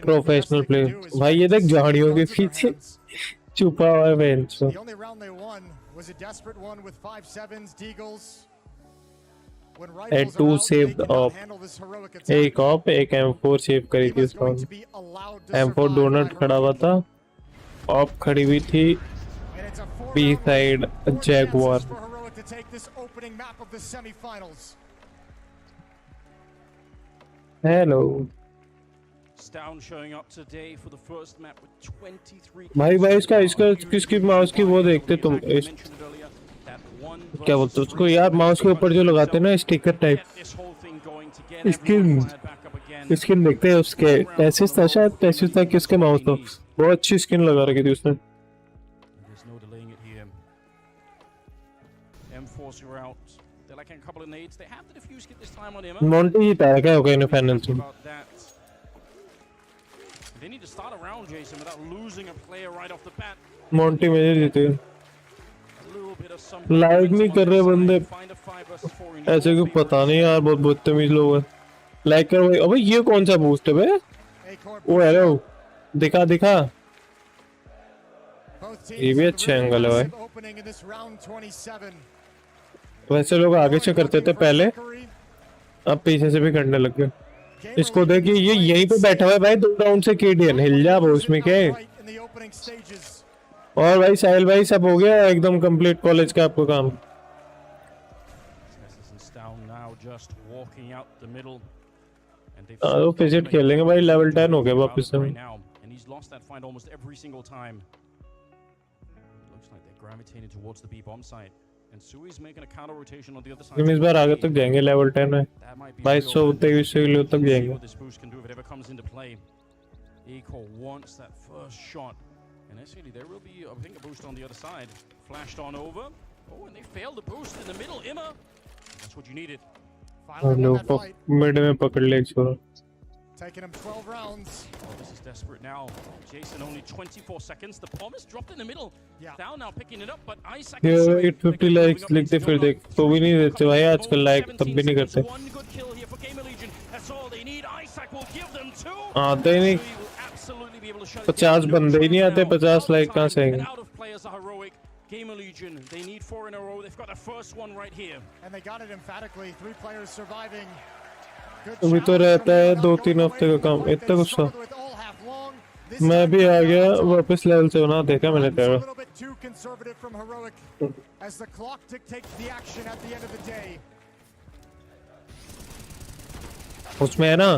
Professional player. भाई ये देख झाड़ियों के पीछे छुपा हुआ है बेंचो. The only round they won was a desperate one with 5-7s, 𝙇𝙆𝙆. When Had rifles two are out, they saved cannot up. handle this heroic attack. एक ऑप एक M4 सेव करी थी 𝘖�10's उसका. going to be allowed to M4 survive donut by खड़ा हुआ Heroic. था. Op खड़ी हुई थी And it's a 4-round B lead. side 4 Jaguar. chances for Heroic to take this opening map of the semifinals. Hello Down showing up today for the first map with 23. भाई इसका किसकी mouse की वो देखते तुम इस क्या बोलते हो उसको यार, माउस के ऊपर जो लगाते हैं ना स्टिकर टाइप, स्किन देखते हैं उसके. पैसिस था शायद, पैसिस था कि उसके माउस तो बहुत अच्छी स्किन लगा रखी थी उसने. मोंटी जीता है क्या होगा इन फाइनल में? They need to start around Jason without losing a player right off the bat. Monty में जीते. A little bit of some like नहीं कर रहे बंदे ऐसे क्यों, पता नहीं यार, बहुत बदतमीज लोग हैं. लाइक कर भाई. अबे ये कौन सा बूस्ट है बे? ओ हेलो दिखा दिखा. ये भी अच्छा एंगल है भाई. वैसे लोग आगे से करते थे पहले, अब पीछे से भी करने लग गए. इसको देखिए ये यहीं पे बैठा हुआ है भाई 2 राउंड से. KDN हिल जा वो उसमें क्या है. और भाई साहिल भाई सब हो गया एकदम कंप्लीट कॉलेज का आपको काम. तो फिजिट खेलेंगे भाई, लेवल 10 हो गया वापस से. हम इस बार आगे तक जाएंगे, लेवल 10 में 2223 तक जाएंगे. And actually there will be, I think, a boost on the other side. Flashed on over. Oh, and they failed the boost in the middle. 𝘖𝙆, that's what you needed. Mid में पकड़ ले छोरा. Taking him 12 rounds. Oh, this is desperate now. Jason only 24 seconds. The bomb is dropped in the middle. Yeah. Down now picking it up, but Isaac ये is safe. 850 likes लिखते फिर देख तो भी नहीं देते भाई आजकल, लाइक तब भी नहीं करते. One good kill here for 𝘎𝐻𝑃. That's all they need. Isaac will give them 2. आते ही नहीं. 50 बंदे ही नहीं आते, 50 लाइक कहाँ से आएंगे. 𝘎𝐻𝑃, they need 4 in a row. They've got the first one right here. And they got it emphatically. 3 players surviving. अभी तो रहता है 2-3 हफ्ते का काम. इतना गुस्सा. मैं भी आ गया वापस लेवल से बना देखा मैंने तेरा. उसमें है ना,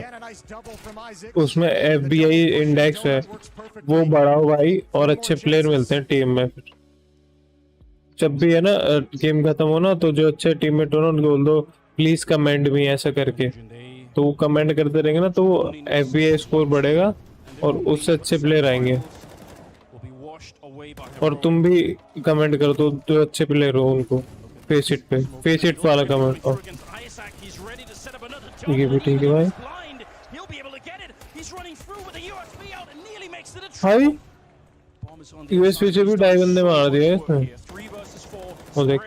उसमें FBI इंडेक्स है वो बढ़ाओ भाई, और अच्छे प्लेयर मिलते हैं टीम में. फिर जब भी है ना गेम खत्म हो ना, तो जो अच्छे टीममेट हो ना उनको बोल दो प्लीज कमेंट भी ऐसा करके, तो वो कमेंट करते रहेंगे ना तो FBI स्कोर बढ़ेगा और उससे अच्छे प्लेयर आएंगे. और तुम भी कमेंट करो तो जो अच्छे प्लेयर हो उनको फेसिट पे, फेसिट वाला कमेंट. और ठीक है भाई. भाई यूएसपी से भी 2 बंदे मार दिए इसने. वो देख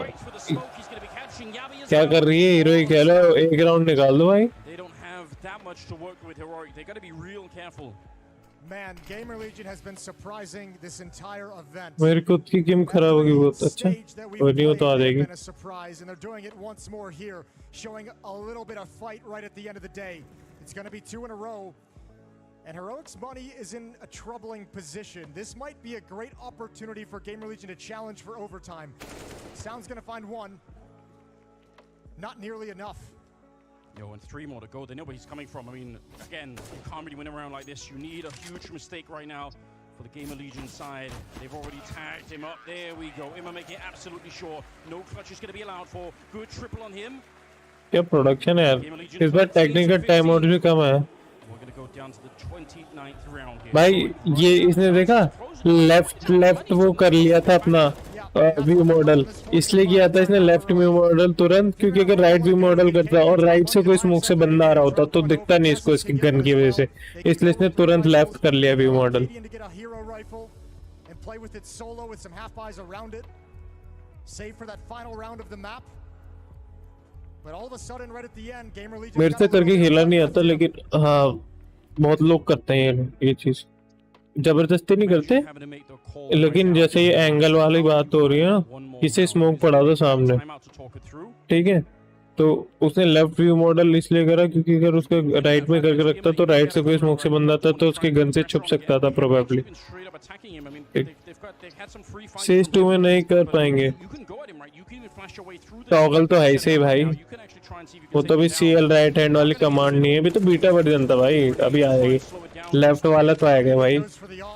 Right for the smoke. He's going to be catching Yabi as क्या well. कर रही है हीरोइक? कह लो एक राउंड निकाल दो भाई। They don't have that much to work with Heroic. They got to be real careful. Man, Gamer Legion has been surprising this entire event. मेरी खुद की गेम खराब होगी बहुत। अच्छा और नहीं हो तो आ जाएगी। Been a surprise, and they're doing it once more here, showing a little bit of fight right at the end of the day. It's going to be 2 in a row, and Heroic's money is in a troubling position. This might be a great opportunity for Gamer Legion to challenge for overtime. Sound's going to find one. Not nearly enough. Yo, and 3 more to go. They know where he's coming from. I mean, again, you can't really win around like this. You need a huge mistake right now for the Gamer Legion side. They've already tagged him up. There we go. Imma making absolutely sure no clutch is going to be allowed for. Good triple on him. क्या production है यार, इस बार technical time out भी कम है We're going to go down to the 29th round here. भाई। ये इसने देखा लेफ्ट वो कर लिया था अपना व्यू मॉडल, इसलिए किया था इसने लेफ्ट व्यू मॉडल तुरंत, क्योंकि अगर राइट व्यू मॉडल करता और राइट से कोई स्मोक से बंदा आ रहा होता तो दिखता नहीं इसको इसकी गन की वजह से, इसलिए इसने तुरंत लेफ्ट कर लिया व्यू मॉडल। मेरे से करके खेला नहीं आता, लेकिन हाँ बहुत लोग करते हैं ये चीज, जबरदस्ती नहीं करते, लेकिन जैसे ये एंगल वाली बात हो रही है ना, इसे स्मोक पड़ा था सामने, ठीक है, तो उसने लेफ्ट व्यू मॉडल इसलिए करा क्योंकि अगर उसका राइट में करके रखता तो राइट से कोई स्मोक से बंदा था तो उसके गन से छुप सकता था प्रोबेबली। सीएस 2 में नहीं कर पाएंगे, टॉगल तो है ही सही भाई, वो तो भी सीएल राइट हैंड वाली कमांड नहीं है, अभी तो बीटा वर्जन था भाई, अभी आएगी। लेफ्ट वाला तो आएगा भाई,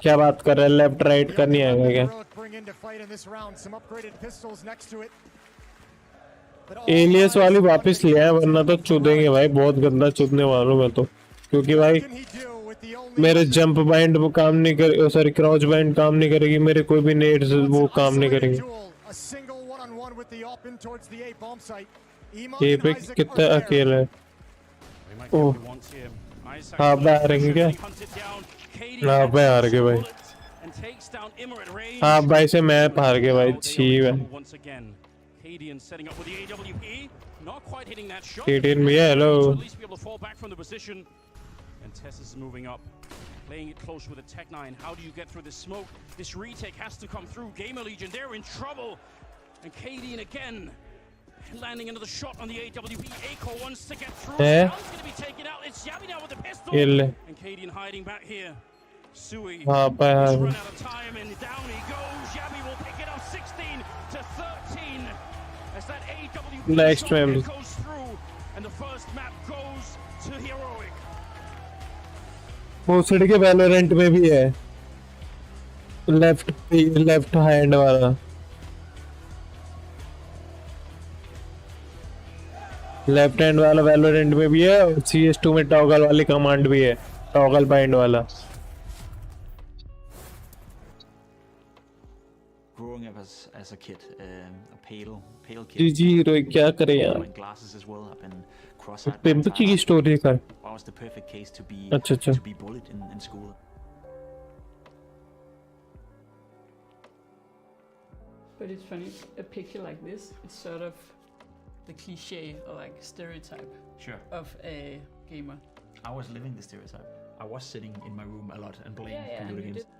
क्या बात कर रहा है, लेफ्ट राइट का नहीं आएगा क्या? एलियस वाली वापस ले आया, वरना तो चुदेंगे भाई, बहुत गंदा चुदने वालों में तो, क्योंकि भाई मेरे जंप बाइंड वो काम नहीं करे, सॉरी क्रॉच बाइंड काम नहीं करेगी, मेरे कोई भी नेट्स वो काम नहीं करेंगे। ये पे कितना अकेला है। ओह हाँ बाहर रहेंगे क्या? हाँ भाई हार गए भाई, हाँ भाई से मैप हार गए भाई, छी भाई। भी है, hello. And Tess is moving up, playing it close with a Tech9. How do you get through this smoke? This retake has to come through. Gamer Legion, they're in trouble. And 𝘾𝙆 again, landing another shot on the AWP. 𝘾𝙆 wants to get through. Sound's going to be taken out. It's 𝘬𝙆 now with the pistol. And 𝘾𝙆 hiding back here. 𝘎𝙾 has run out of time, and down he goes. 𝘬𝙆 will pick it up 16-13. As that AWP next round goes through, and the first map goes to Heroic. वो सिड के Valorant में भी है left hand वाला, left hand वाला Valorant में भी है, और CS2 में टॉगल वाली कमांड भी है, टॉगल बाइंड वाला। Growing up as a kid, a pale kid. G G hero क्या करे यार, Glasses as well. I've been cross-eyed. पिंप की स्टोरी कर। I was the perfect case to be अच्छा to be bullied in school. But it's funny, a picture like this, it's sort of the cliche or like stereotype Sure. of a gamer. I was living the stereotype. I was sitting in my room a lot and playing Yeah, computer and you games.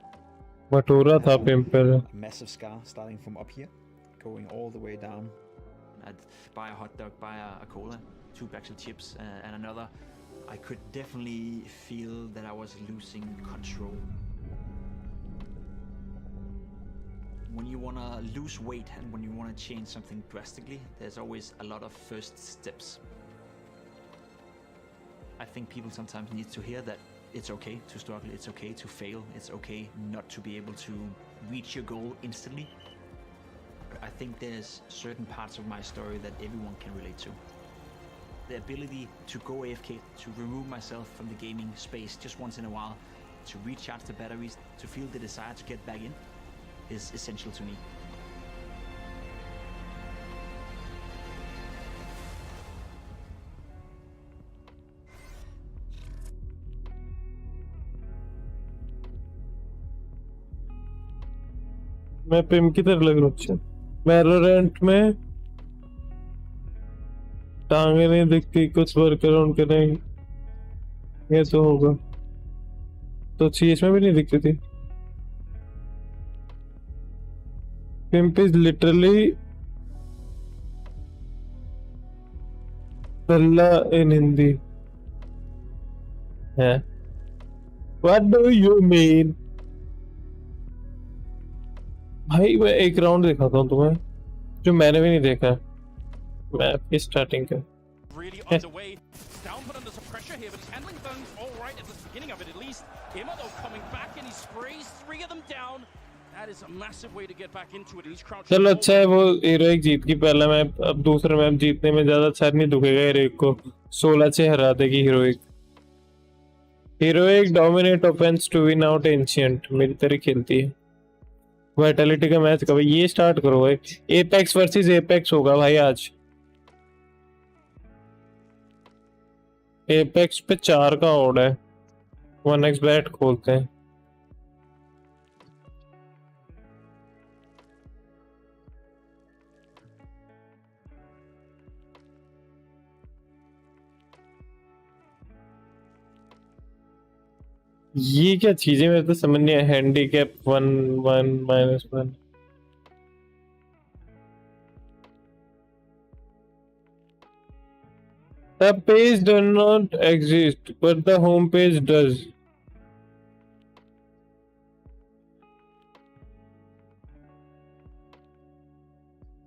बटोरा था पिंप पे। Massive scar starting from up here, going all the way down. I'd buy a hot dog, buy a cola, 2 bags of chips, and another. I could definitely feel that I was losing control. When you want to lose weight and when you want to change something drastically, there's always a lot of first steps. I think people sometimes need to hear that it's okay to struggle, it's okay to fail, it's okay not to be able to reach your goal instantly. I think there's certain parts of my story that everyone can relate to. The ability to go AFK, to remove myself from the gaming space just once in a while, to recharge the batteries, to feel the desire to get back in, is essential to me. मैं पिंप की तरह लग रहा हूँ। Valorant में टांगे नहीं दिखती, कुछ वर्कआउट करेंगे ये तो होगा। तो चीज में भी नहीं दिखती थी। पिंप इज लिटरली तल्ला इन हिंदी है। What do you mean? भाई मैं एक राउंड दिखाता हूँ तुम्हें जो मैंने भी नहीं देखा मैप की स्टार्टिंग का। Really underway. Down put under some pressure here, but he's handling things all right at the beginning of it at least. 𝘎𝙆 coming back and he sprays 3 of them down. That is a massive way to get back into it. And he's crouching. चलो अच्छा है वो heroic जीत की पहला map, अब दूसरा map जीतने में ज्यादा सर नहीं दुखेगा हीरोइक को। 16 से हरा देगी Heroic. Heroic dominate offence to win out Ancient मेरी तरह खेलती है। वाइटलिटी का मैच कब ये स्टार्ट करो भाई। एपेक्स वर्सेस एपेक्स होगा भाई आज। एपेक्स पे 4 का ऑड है। 1x बैट खोलते हैं। ये क्या चीजें मेरे तो समझ नहीं है। Handicap 1 1 -1 The page does not exist, but the home page does.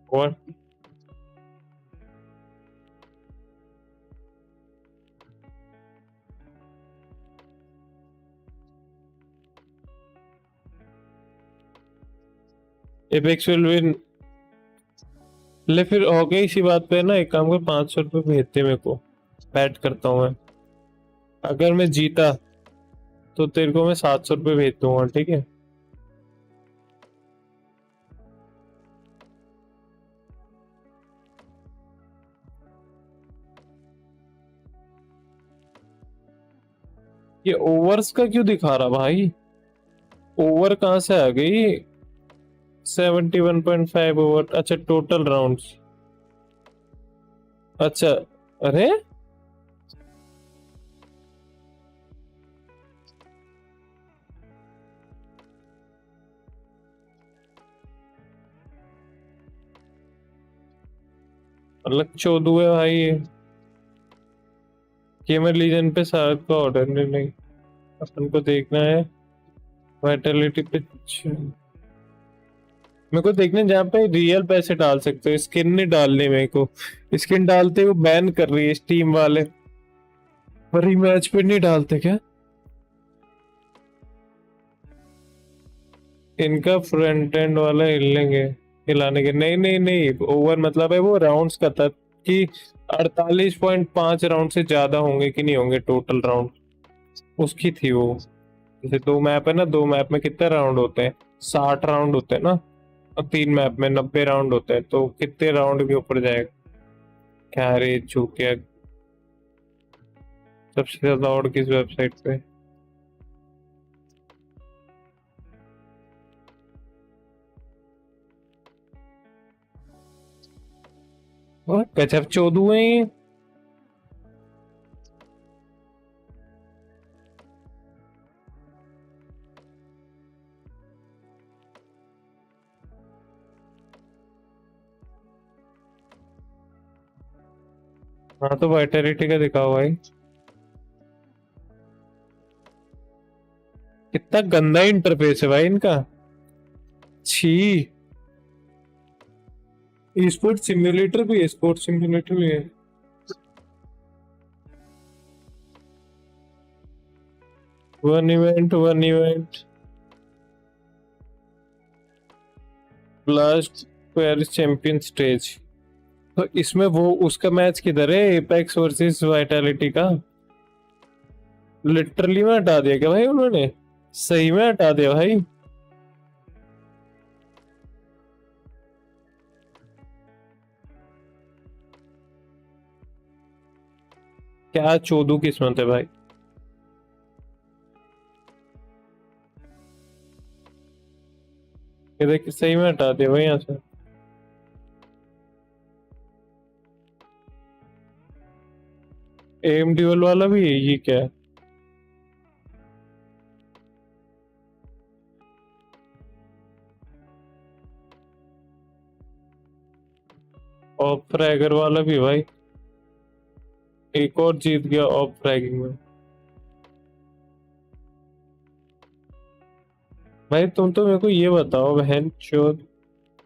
What? Apex will win. ले फिर हो गई इसी बात पे ना, एक काम कर 500 रुपये भेजते मेरे को, बैट करता हूँ मैं। अगर मैं जीता तो तेरे को मैं 700 रुपये भेज दूंगा, ठीक है? ये ओवर्स का क्यों दिखा रहा भाई? ओवर कहाँ से आ गई? 71.5 ओवर। अच्छा टोटल राउंड्स। अच्छा अरे अलग चौदू है भाई ये। गेमर लीजन पे सारद का ऑर्डर नहीं, अपन को देखना है वाइटलिटी पे। मेरे को देखने जहाँ पे रियल पैसे डाल सकते हो, स्किन नहीं डालनी मेरे को। स्किन डालते वो बैन कर रही है स्टीम वाले, पर रीमैच पे नहीं डालते क्या? इनका फ्रंट एंड वाला हिलेंगे, हिलाने के नहीं नहीं नहीं। ओवर मतलब है वो राउंड्स का था कि 48.5 राउंड से ज्यादा होंगे कि नहीं होंगे टोटल राउंड, उसकी थी वो। जैसे 2 मैप है ना, 2 मैप में कितने राउंड होते हैं? 60 राउंड होते हैं ना, और 3 मैप में 90 राउंड होते हैं, तो कितने राउंड के ऊपर जाएगा? क्या रे चूतिया, सबसे ज्यादा ऑड किस वेबसाइट पे? गजब चोदू है ये। हाँ तो वाइटलिटी का दिखाओ भाई। कितना गंदा इंटरफेस है भाई इनका, छी। स्पोर्ट्स सिम्युलेटर भी है, स्पोर्ट्स सिम्युलेटर भी है। One event last Paris champion stage. तो इसमें वो उसका मैच किधर है? एपेक्स वर्सेस वाइटलिटी का। लिटरली में हटा दिया क्या भाई उन्होंने? सही में हटा दिया भाई। क्या चोदू किस्मत है भाई। ये देख सही में हटा दिया भाई यहाँ से। एम ड्यूल वाला भी है, ये क्या है? ऑफ फ्रैगर वाला भी भाई, एक और जीत गया ऑफ फ्रैगिंग में। भाई तुम तो मेरे को ये बताओ, बहन चौथ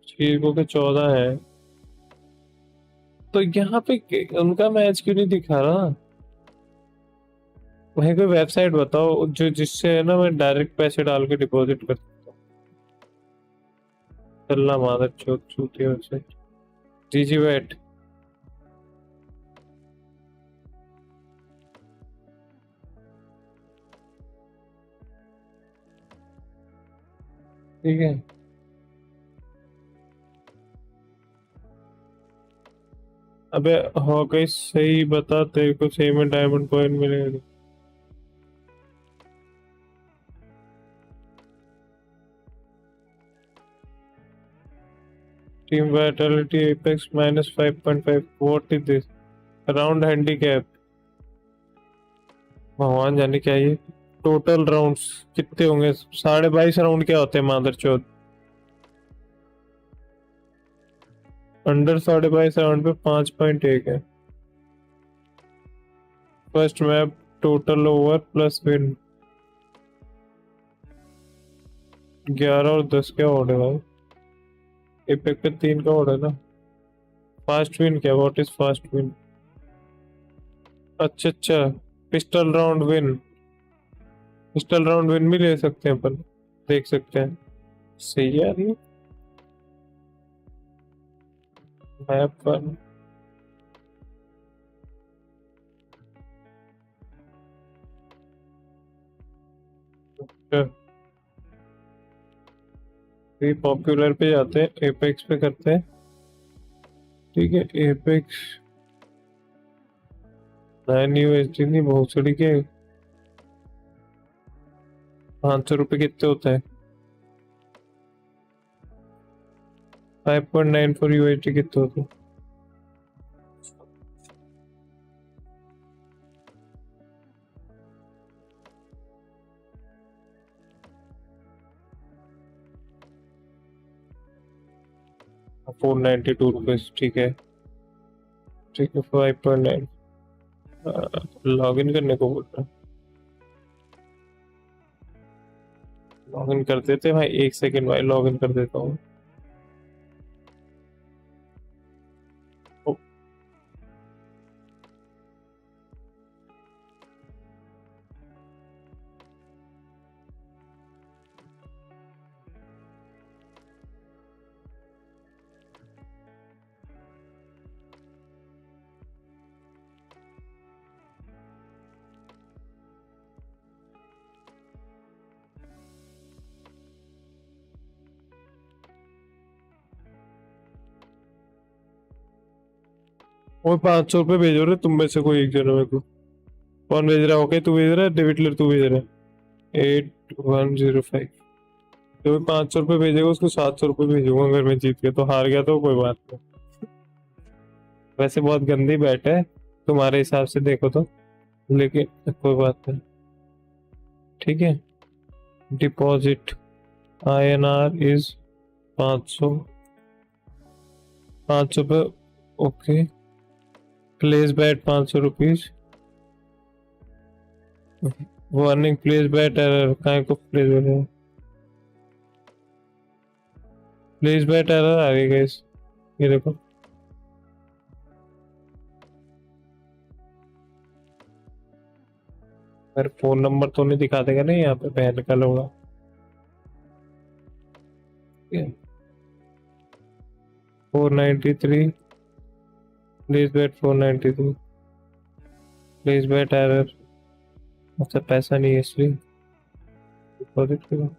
चीजों के 14 है तो यहाँ पे उनका मैच क्यों नहीं दिखा रहा? वहीं कोई वेबसाइट बताओ जो जिससे है ना मैं डायरेक्ट पैसे डाल के डिपॉजिट कर सकता हूँ। चलना मादर चौथ चूती वेबसाइट। जीजी वेट। ठीक है, अबे हो गई, सही बता, तेरे को सही में डायमंड कॉइन मिलेगा? Team Vitality apex -5.5। What is this? Round handicap. भगवान जाने क्या ये। टोटल राउंड्स कितने होंगे? 22.5 राउंड क्या होते हैं मादर चौथ? अंडर 22.5 राउंड पे 5.1 है। First map total over plus win 11 और 10 क्या ओड है भाई? एपेक पे 3 का ओड है ना। फास्ट विन क्या? What is fast win? अच्छा अच्छा, pistol round win. Pistol round win भी ले सकते हैं अपन, देख सकते हैं। सही है यार ये मैप पर। पॉपुलर पे जाते हैं, एपेक्स पे करते हैं। ठीक है, एपेक्स 9 USD नहीं, बहुत सड़ी के 500 रुपये कितने होता है? 5.94 USD कितने होते हैं? ₹492। ठीक है ठीक है, 5.9। लॉग इन करने को बोल रहा है। लॉग इन कर देते भाई, 1 सेकेंड भाई, लॉग इन कर देता हूँ। वो 500 रुपये भेजो रे तुम में से कोई एक जना मेरे को। कौन भेज रहा है? ओके तू भेज रहा है, डेविडलर तू भेज रहा है। 8105। जो भी 500 रुपये भेजेगा उसको 700 रुपये भेजूंगा अगर मैं जीत गया। तो हार गया तो कोई बात नहीं। वैसे बहुत गंदी बैट है तुम्हारे हिसाब से देखो तो, लेकिन कोई बात नहीं। ठीक है, डिपॉजिट INR इज 500। 500 पे okay. Place bet 500 rupees. Warning, place bet error. काय को place bet? Place bet error आ गई गाइस, ये देखो। मेरे फोन नंबर तो नहीं दिखा देगा नहीं यहाँ पे, बहन का लोगा। 493। Please bat 493। Please bat error. अच्छा पैसा नहीं है इसलिए डिपॉजिट करो।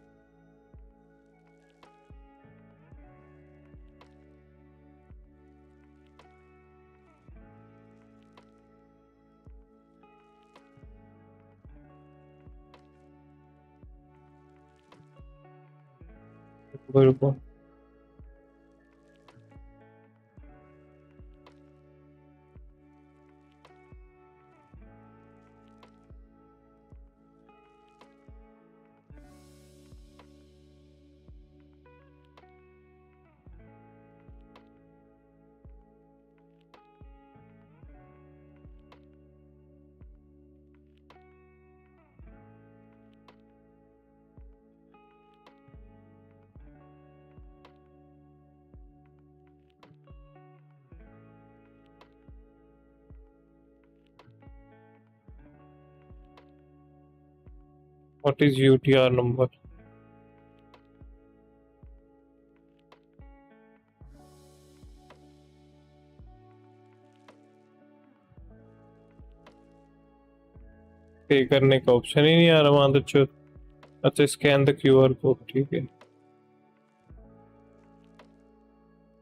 रुको, What is UTR number? पे करने का ऑप्शन ही नहीं आ रहा वहां तो। अच्छा, स्कैन द QR कोड, ठीक है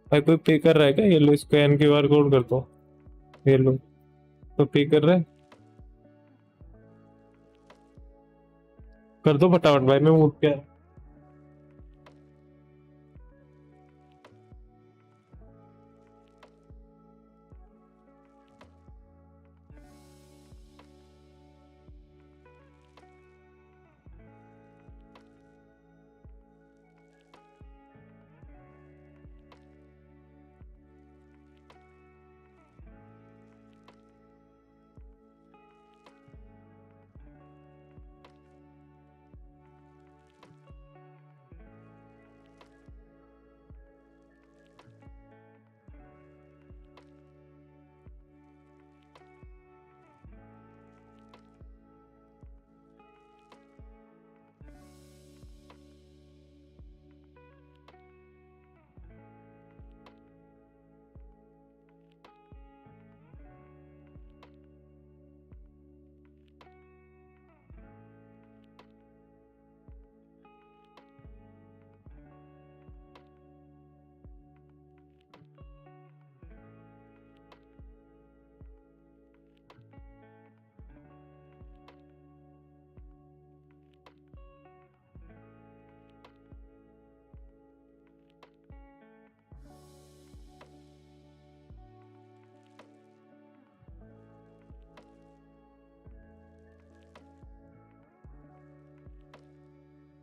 भाई। कोई पे कर रहा है क्या? ये लो स्कैन QR कोड कर दो, ये लो। तो पे कर रहा है, कर दो फटाफट भाई, मैं उठ के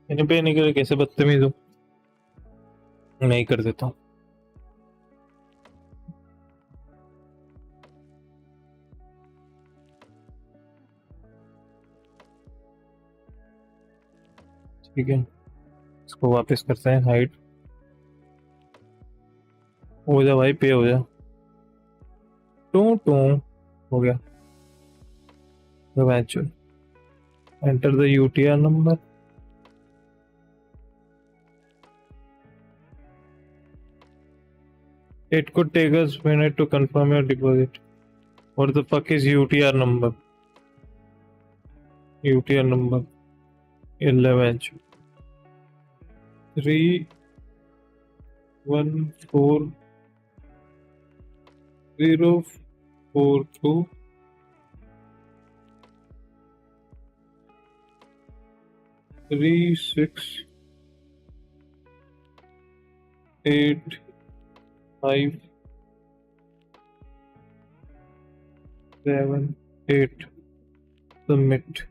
इन्हें पे नहीं करे, कैसे बदतमीज हो। नहीं कर देता हूँ। ठीक है, इसको वापस करते हैं हाइट। हो जा भाई, पे हो जा। टू टू हो गया। Enter the UTR number. It could take us a minute to confirm your deposit. What the fuck is UTR number? UTR number 11 3 1 4 0 4 2 3 6 8 5 7 8 submit।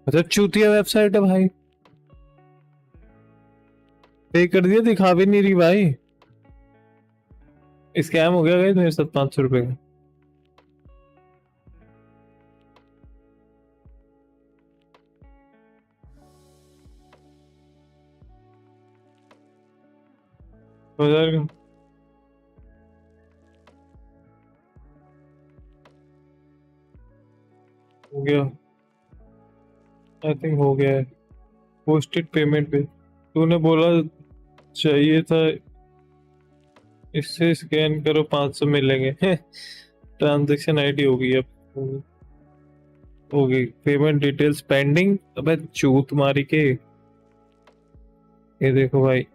अच्छा, चूतिया वेबसाइट है भाई। पे कर दिया, दिखा भी नहीं रही भाई। स्कैम हो गया गाइस मेरे साथ 500 रुपए का। हो जाएगा, हो गया, आई थिंक हो गया है। पोस्टेड पेमेंट पे तूने बोला चाहिए था, इससे स्कैन करो 500 मिलेंगे। ट्रांजैक्शन आईडी होगी अब, होगी। Payment details pending. अबे चूत मारी के, ये देखो भाई,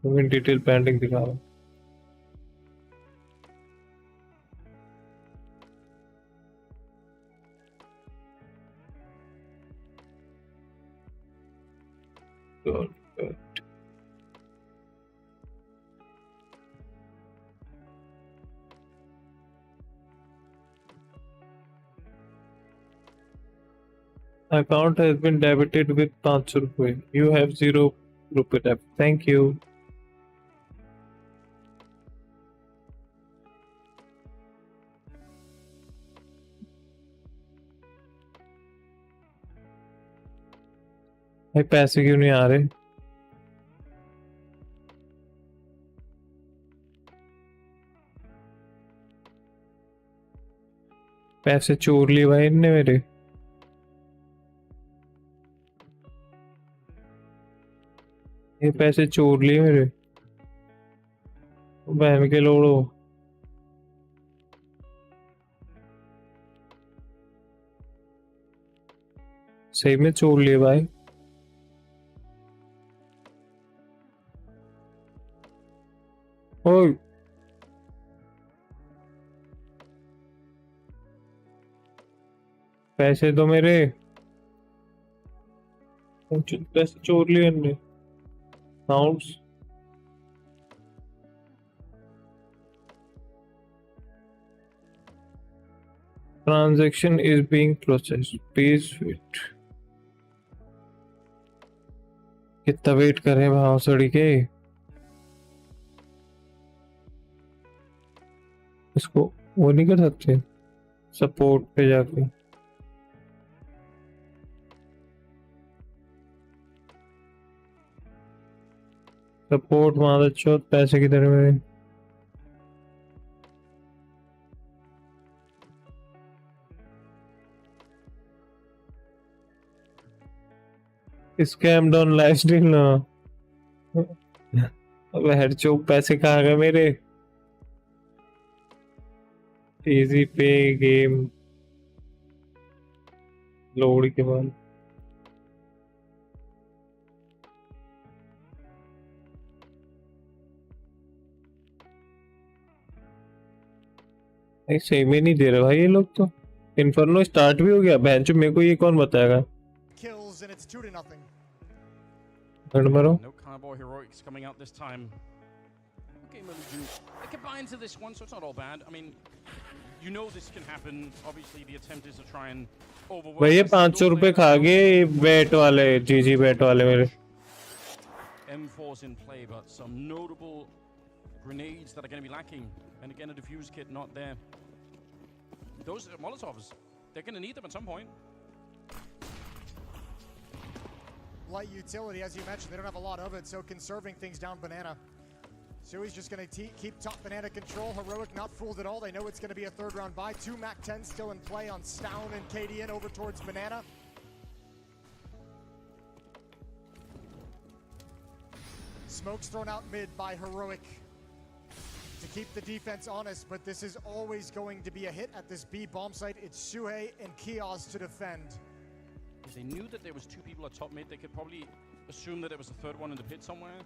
पेमेंट डिटेल पेंडिंग दिखा रहा। Account has been debited with 500 रुपए. You have 0 रुपए left. Thank you. भाई पैसे क्यों नहीं आ रहे? पैसे चोर लिए भाई इनने मेरे। ये पैसे चोर लिए मेरे, बहन के लोड़ो। सही में चोर लिए भाई। ओए पैसे दो मेरे, पैसे चोर लिए इनने। Sounds transaction is being processed, please wait। कितना वेट करें भाव सड़ी के। इसको वो नहीं कर सकते सपोर्ट पे जाके? सपोर्ट मार अच्छा, पैसे किधर है मेरे? स्कैम डाउन लाइव स्ट्रीम ना। अब हेड चोक पैसे कहाँ गए मेरे? इजी पे गेम लोड के बाद सही में नहीं दे रहे भाई ये लोग तो। इन्फर्नो स्टार्ट भी हो गया बहनचो, मेरे को ये कौन बताएगा? Kills and it's 2-0. मरो। No Cowboy Heroics coming out this time. Game Legion, they combine into this one, so it's not all bad. I mean, you know this can happen. Obviously, the attempt is to try and overwhelm. भाई ये 500 रुपए खा गए bat वाले, जीजी bat वाले मेरे। M4's in play, but some notable grenades that are going to be lacking. And again, a defuse kit not there. Those Molotovs, they're going to need them at some point. Light utility, as you mentioned, they don't have a lot of it, so conserving things down banana. So he's just going to keep top banana control. Heroic not fooled at all. They know it's going to be a third round buy. 2 MAC-10 still in play on Stown and KDN over towards banana. Smoke's thrown out mid by Heroic to keep the defense honest, but this is always going to be a hit at this B bomb site. It's 𝙎𝙃 and 𝘾𝙊𝙈𝙈𝙀 to defend. If they knew that there was 2 people at top mid, they could probably assume that there was a third one in the pit somewhere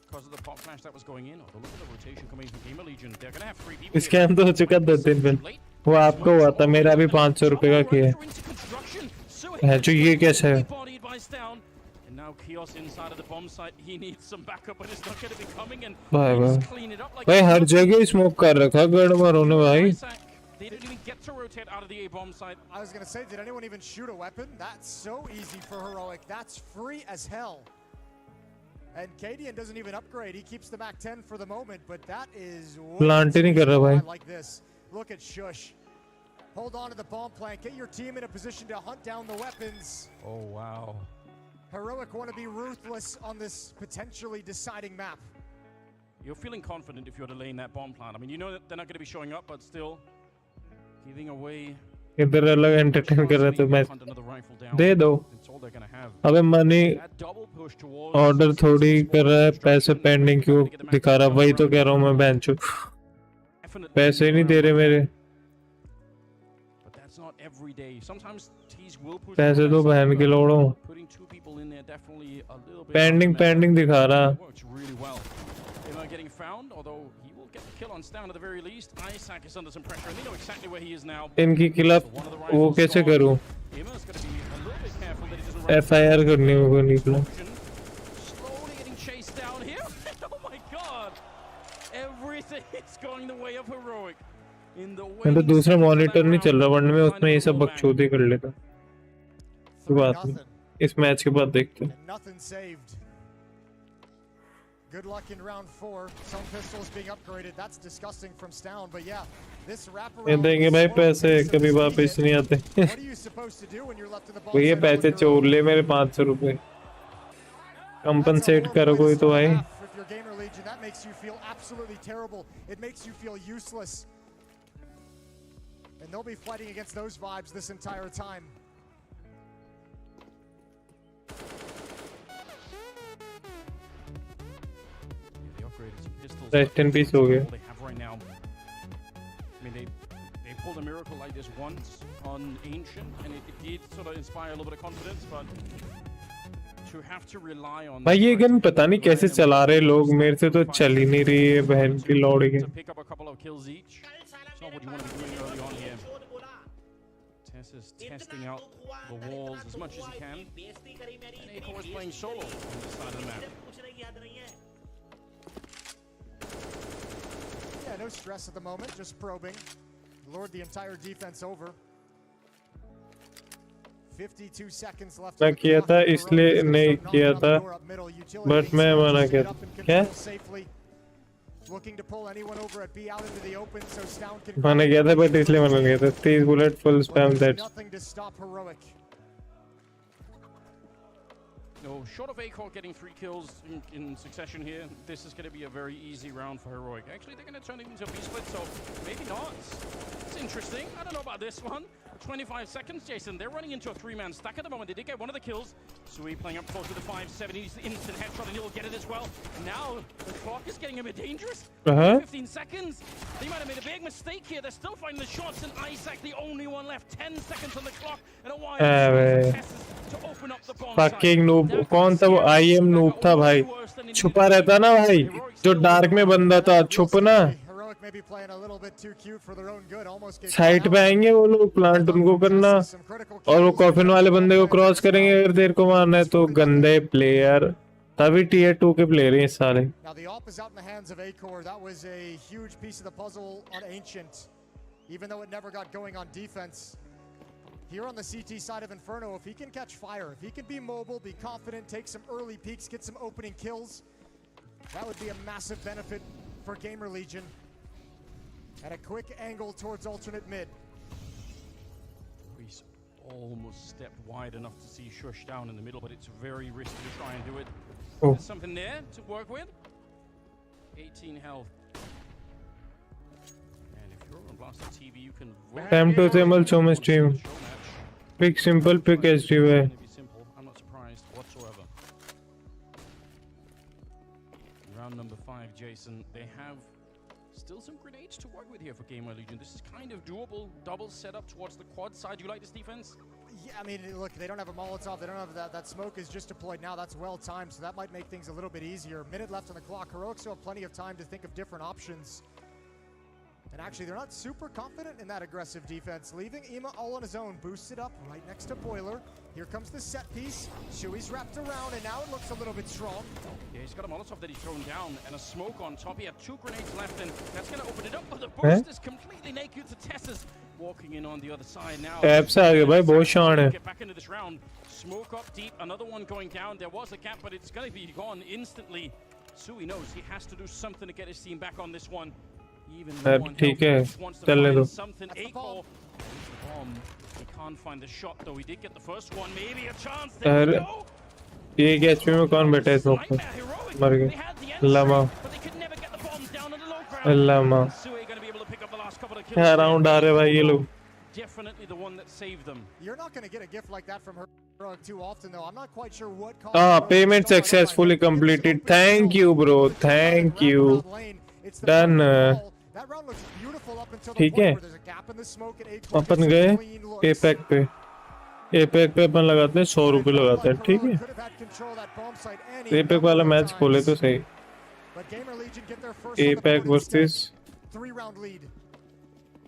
because of the pop flash that was going in. Although look at the rotation coming from Gamer Legion. They're going to have 3 people. Scam तो हो चुका 2 दिन पहले, वो आपको हुआ था, मेरा भी 500 रुपए का किया है। जो ये कैसे है? And now 𝘾𝙊𝙈𝙈 inside of the bomb site. He needs some backup, but it's not going to be coming. And भाई clean it up like भाई हर जगह स्मोक कर रखा गड़बड़ होने भाई। They didn't even get to rotate out of the A bomb site. I was going to say, did anyone even shoot a weapon? That's so easy for Heroic. That's free as hell. And KDN doesn't even upgrade. He keeps the MAC-10 for the moment, but that is Plant नहीं कर रहा भाई। like this. Look at 𝙎𝙃. Hold on to the bomb plant. Get your team in a position to hunt down the weapons. Oh, wow. Heroic want to be ruthless on this potentially deciding map. You're feeling confident if you're delaying that bomb plant. I mean, you know that they're not going to be showing up, but still giving away. इधर अलग entertain कर रहे थे, मैं दे दो। अबे money order थोड़ी कर रहा है, पैसे पेंडिंग क्यों दिखा रहा? वही तो कह रहा हूँ मैं बेंचो, पैसे नहीं दे रहे मेरे। पैसे दो बहन के लोड़ो। पेंडिंग दिखा रहा। Getting found, although he will get the kill on Stown at the very least. 𝙎𝙃 is under some pressure, and they know exactly where he is now. इनकी खिलाफ वो कैसे करूं? FIR करनी होगा निकलो। Slowly getting chased down here. Oh my God! Everything is going the way of Heroic. In the way. मैं तो दूसरा मॉनिटर नहीं चल रहा, वरना मैं उसमें ये सब बकचोदी कर लेता। कोई बात नहीं, इस मैच के बाद देखते हैं। Nothing saved. Good luck in round 4. Some pistols being upgraded. That's disgusting from Stown, but yeah, this wraparound. ये देंगे भाई पैसे, कभी वापस नहीं आते। What are you supposed to do when you're left in the bomb? ये पैसे चोर ले मेरे 500 रुपए। कंपनसेट करो कोई तो भाई। If you're Gamer Legion, that makes you feel absolutely terrible. It makes you feel useless. And they'll be fighting against those vibes this entire time. The upgraded pistols. Rest in peace हो गया. All they have right now. I mean, they pulled a miracle like this once on Ancient, and it did sort of inspire a little bit of confidence, but to have to rely on. भाई ये gun पता नहीं कैसे चला रहे लोग, मेरे से तो चल ही नहीं रही है बहन की लौड़ी की. To pick up a couple of kills each. It's not what you want to be doing early on here. Tess is testing out the walls as much as he can. And Aiko is playing solo on this side of the map. Yeah, no stress at the moment, just probing. Lured the entire defense over. 52 seconds left. मैं किया था इसलिए नहीं किया था, but मैं मना किया था. क्या? Looking to pull anyone over at B out into the open so Stown can. मैंने किया था बट इसलिए मना किया था. 30 bullet full spam that. Nothing to stop Heroic. No, short of Aiko getting 3 kills in succession here, this is going to be a very easy round for Heroic. Actually, they're going to turn it into a B-split, so maybe not. It's interesting. I don't know about this one. 25 seconds, Jason. They're running into a 3-man stack at the moment. They did get one of the kills. Sui playing up close to the 5-7. He's the instant headshot, and he'll get it as well. And now the clock is getting a bit dangerous. 15 seconds. They might have made a big mistake here. They're still finding the shots, and Isaac, the only one left. 10 seconds on the clock, and a wide to open up the bomb. Fucking noob. कौन था वो? IM noob था भाई. छुपा रहता ना भाई, जो डार्क में बंदा था, छुपना. साइट पे आएंगे वो लोग, प्लांट उनको करना, और वो कॉफिन वाले बंदे को क्रॉस करेंगे अगर देर को मारना है तो. गंदे प्लेयर, तभी टीयर 2 के प्लेयर हैं सारे. Here on the CT side of Inferno, if he can catch fire, if he can be mobile, be confident, take some early peeks, get some opening kills, that would be a massive benefit for Gamer Legion. At a quick angle towards alternate mid. He's almost stepped wide enough to see Shush down in the middle, but it's very risky to try and do it. There's something there to work with. 18 health. And if you're on Blaster TV, you can vote. Time to assemble show my stream. Pick simple, pick SDY. I'm not surprised whatsoever. Round number 5, Jason. They have still some grenades to work with here for Gamer Legion. This is kind of doable. Double setup towards the quad side. You like this defense? Yeah, I mean, look, they don't have a Molotov. They don't have that smoke is just deployed now. That's well timed, so that might make things a little bit easier. Minute left on the clock. Heroic still have plenty of time to think of different options. And actually, they're not super confident in that aggressive defense. Leaving Ima all on his own, boosted up right next to Boiler. Here comes the set piece. Shui's wrapped around, and now it looks a little bit strong. Yeah, he's got a Molotov that he's thrown down, and a smoke on top. He had 2 grenades left, and that's going to open it up. But the boost is completely naked to Tessa's walking in on the other side now. Apeks आ गया भाई, बहुत शान है. Get back into this round. Smoke up deep, another one going down. There was a gap, but it's going to be gone instantly. Sui knows he has to do something to get his team back on this one. ठीक है, चलने दो. ये HP में कौन बैठा है smoke में? मर गए. लामा क्या राउंड आ रहे भाई ये लोग. Definitely the one that saved them. You're not going to get a gift like that from her too often, though. I'm not quite sure what. Payment successfully completed. Thank you, bro. Thank you. Done. ठीक है, अपन गए APEC पे. APEC पे अपन लगाते हैं 100 रुपए लगाते हैं. ठीक है, एपेक वाला मैच खोले तो सही. एपेक वर्सेस,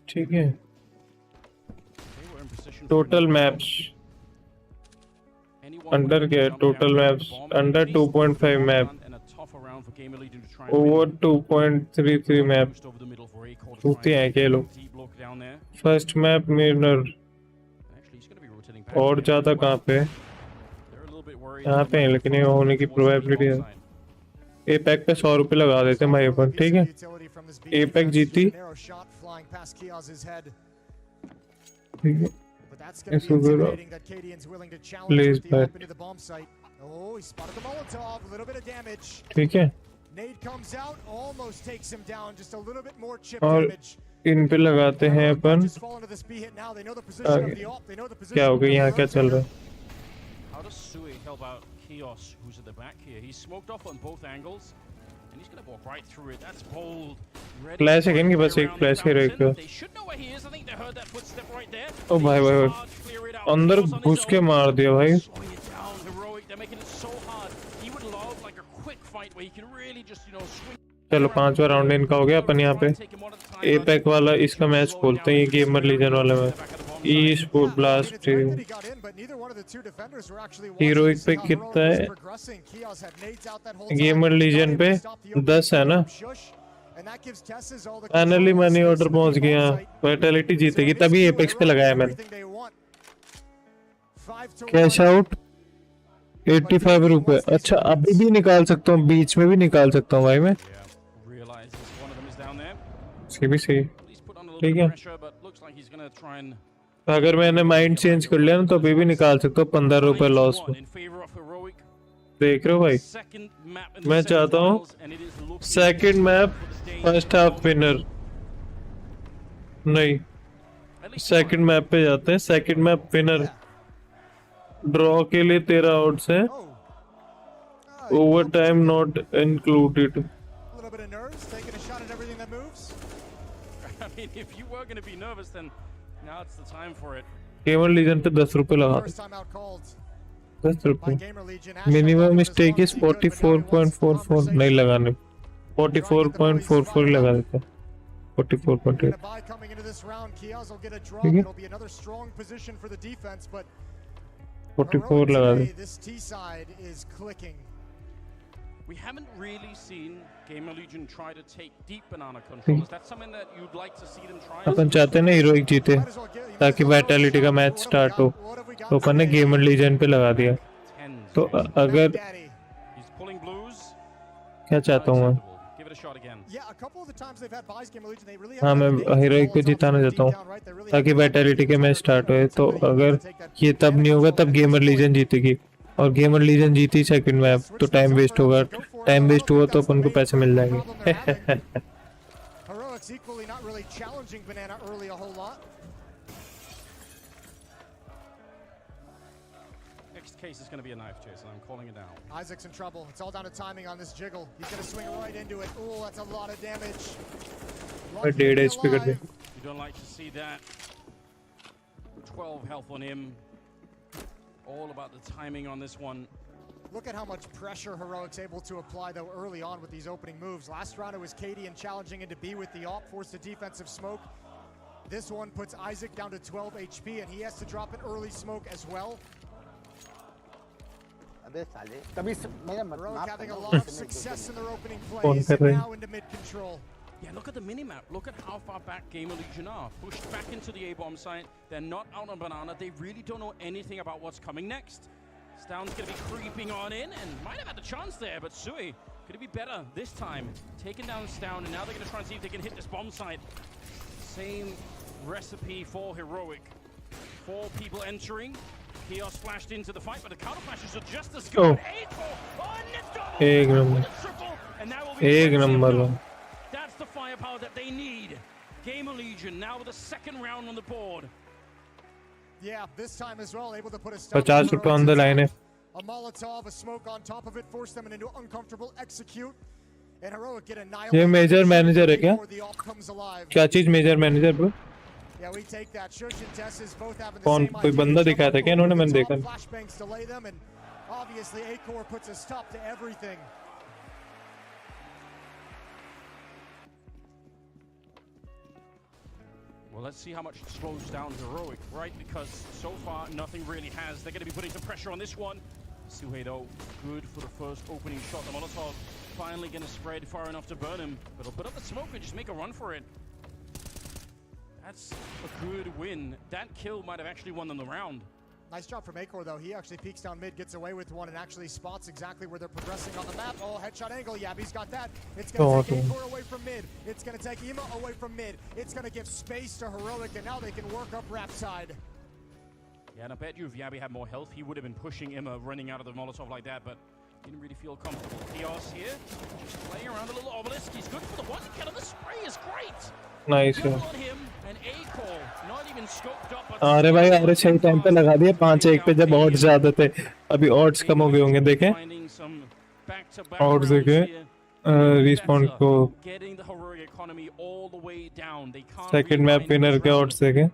ठीक है. टोटल मैप्स अंडर क्या? Total maps under 2.5 map, over 2.33 map. छूते हैं क्या लोग? फर्स्ट मैप मिरर, और ज्यादा कहाँ पे? यहाँ पे है, लेकिन ये होने की प्रोबेबिलिटी है. एपेक पे 100 रुपए लगा देते हैं भाई अपन. ठीक है, एपेक जीती. ठीक है, प्लीज बैट. ठीक है, Nade comes out, almost takes him down, just a little bit more chip और damage. इन पे लगाते हैं अपन। Just fall into this B hit now. They know the position of the op. They know the position क्या हो of गया, the यहाँ क्या चल रहा है? How does 𝙎𝙃𝙆𝙈𝙈𝙀𝙉 who's at the back here? He's smoked off on both angles, and he's gonna walk right through it. That's bold. Ready Flash to again, play बस एक around flash the ही रह गया। fountain. They should know where he is. I think they heard that footstep right there. ओ भाई भाई भाई, Hard, clear it out. अंदर 𝙎𝙃 on his घुस के own. मार दिया भाई। Slowing it down, 𝙎𝙆𝙈. They're making it so hard. He would love like a quick fight where he can really just, you know, swing. चलो 5वां राउंड इनका हो गया। अपन यहाँ पे एपेक वाला इसका मैच बोलते हैं, ये गेमर लीजन वाला मैच। ई स्पोर्ट ब्लास्ट हीरोइक पे कितना है? गेमर लीजन पे 10 है ना। फाइनली मनी ऑर्डर पहुंच गया। वाइटैलिटी जीतेगी, तभी एपेक्स पे लगाया मैंने। कैश आउट 85 रुपए। अच्छा, अभी भी निकाल सकता हूँ, बीच में भी निकाल सकता हूँ भाई मैं। भी सही, ठीक है। अगर मैंने माइंड चेंज कर लिया ना तो अभी भी निकाल सकता हूँ 15 रुपए लॉस में। देख रहे हो भाई, मैं चाहता हूँ second map first half winner. नहीं, सेकंड मैप पे जाते हैं। सेकंड मैप विनर ड्रॉ के लिए 13 आउट्स है, over time not included. Gamer Legion पे 10 रुपए लगा, 10 रुपए। Minimum stake is 44.44। नहीं लगाने, 44.44 लगा देते हैं। 44.8, ठीक है, 44 लगा दे। We haven't really seen Gamer Legion try to take deep banana control. Is that something that you'd like to see them try? अपन चाहते हैं ना हीरोइक जीते ताकि वाइटैलिटी का मैच स्टार्ट हो, तो अपन ने गेमर लीजन पे लगा दिया। तो अगर क्या चाहता हूँ मैं, हाँ मैं हीरोइक को जिताना चाहता हूँ ताकि वाइटैलिटी के मैच स्टार्ट हो। तो अगर ये तब नहीं होगा तब गेमर लीजन जीतेगी, और गेमर लीजन जीती सेकंड मैप तो टाइम वेस्ट होगा। टाइम वेस्ट हुआ तो अपन को पैसे मिल जाएंगे। Next case is going to be a knife chase, and I'm calling it down. Isaac's in trouble. It's all down to timing on this jiggle. He's going to swing right into it. Oh, that's a lot of damage. 1.5 HP कर दे। You don't like to see that. 12 health on him. All about the timing on this one. Look at how much pressure 𝙎𝙆𝙈 able to apply though early on with these opening moves. Last round it was 𝘾𝙃 and challenging into B with the op, forced a defensive smoke. This one puts Isaac down to 12 HP and he has to drop an early smoke as well. 𝙎𝙆𝙈 having a lot of success in their opening plays and now into mid control. Yeah, look at the minimap. Look at how far back Gamer Legion are. Pushed back into the A-bomb site. They're not out on banana. They really don't know anything about what's coming next. Stound's going to be creeping on in and might have had a chance there, but 𝙬𝙆 could it be better this time? Taking down Stound, and now they're going to try and see if they can hit this bomb site. Same recipe for 𝙎𝙆𝙈. 4 people entering. 𝘾𝙃 splashed into the fight, but the counter flashes are just as good. एक number, एक number. That's the firepower that they need. Gamer Legion now with a second round on the board. Yeah, this time as well, able to put a 50 रुपए on the line है। A Molotov, a smoke on top of it, forced them into uncomfortable execute. And 𝙎𝙆𝙈 get annihilated. ये major manager है क्या? क्या चीज major manager bro? Yeah, we take that. 𝙎𝙃 and Tess is both having the कौन, same कोई बंदा दिखाया था क्या इन्होंने? मैंने देखा। Flashbangs delay them, and obviously 𝐴𝑐ore puts a stop to everything. Well, let's see how much it slows down 𝙎𝙆𝙈, right? Because so far, nothing really has. They're going to be putting some pressure on this one. 𝙬𝙆, though, good for the first opening shot. The Molotov finally going to spread far enough to burn him. But he'll put up the smoke and just make a run for it. That's a good win. That kill might have actually won them the round. Nice job from 𝐴𝑐ore, though. He actually peeks down mid, gets away with one, and actually spots exactly where they're progressing on the map. Oh, headshot angle. 𝘖𝑏's got that. It's going to take 𝐴𝑐ore away from mid. It's going to take 𝐼𝑚A away from mid. It's going to give space to 𝙎𝙆𝙈, and now they can work up rap side. Yeah, and I bet you if 𝘖𝑏 had more health, he would have been pushing 𝐼𝑚A running out of the Molotov like that, but didn't really feel comfortable. 𝘾𝙃 here, just playing around a little obelisk. He's good for the one kill, and the spray is great. Nice है। on him, and 𝙎𝙃𝘼𝙆𝙈, not even scoped up, but अरे भाई अरे सही time पे लगा दिए 5-1 पे जब ऑड्स ज्यादा थे। अभी ऑड्स कम हो गए होंगे देखें। finding some back-to-back odds rounds देखें here. रिस्पॉन्ड को Getting the heroic economy all the way down. They can't second map rewind winner this के round. ऑड्स देखें।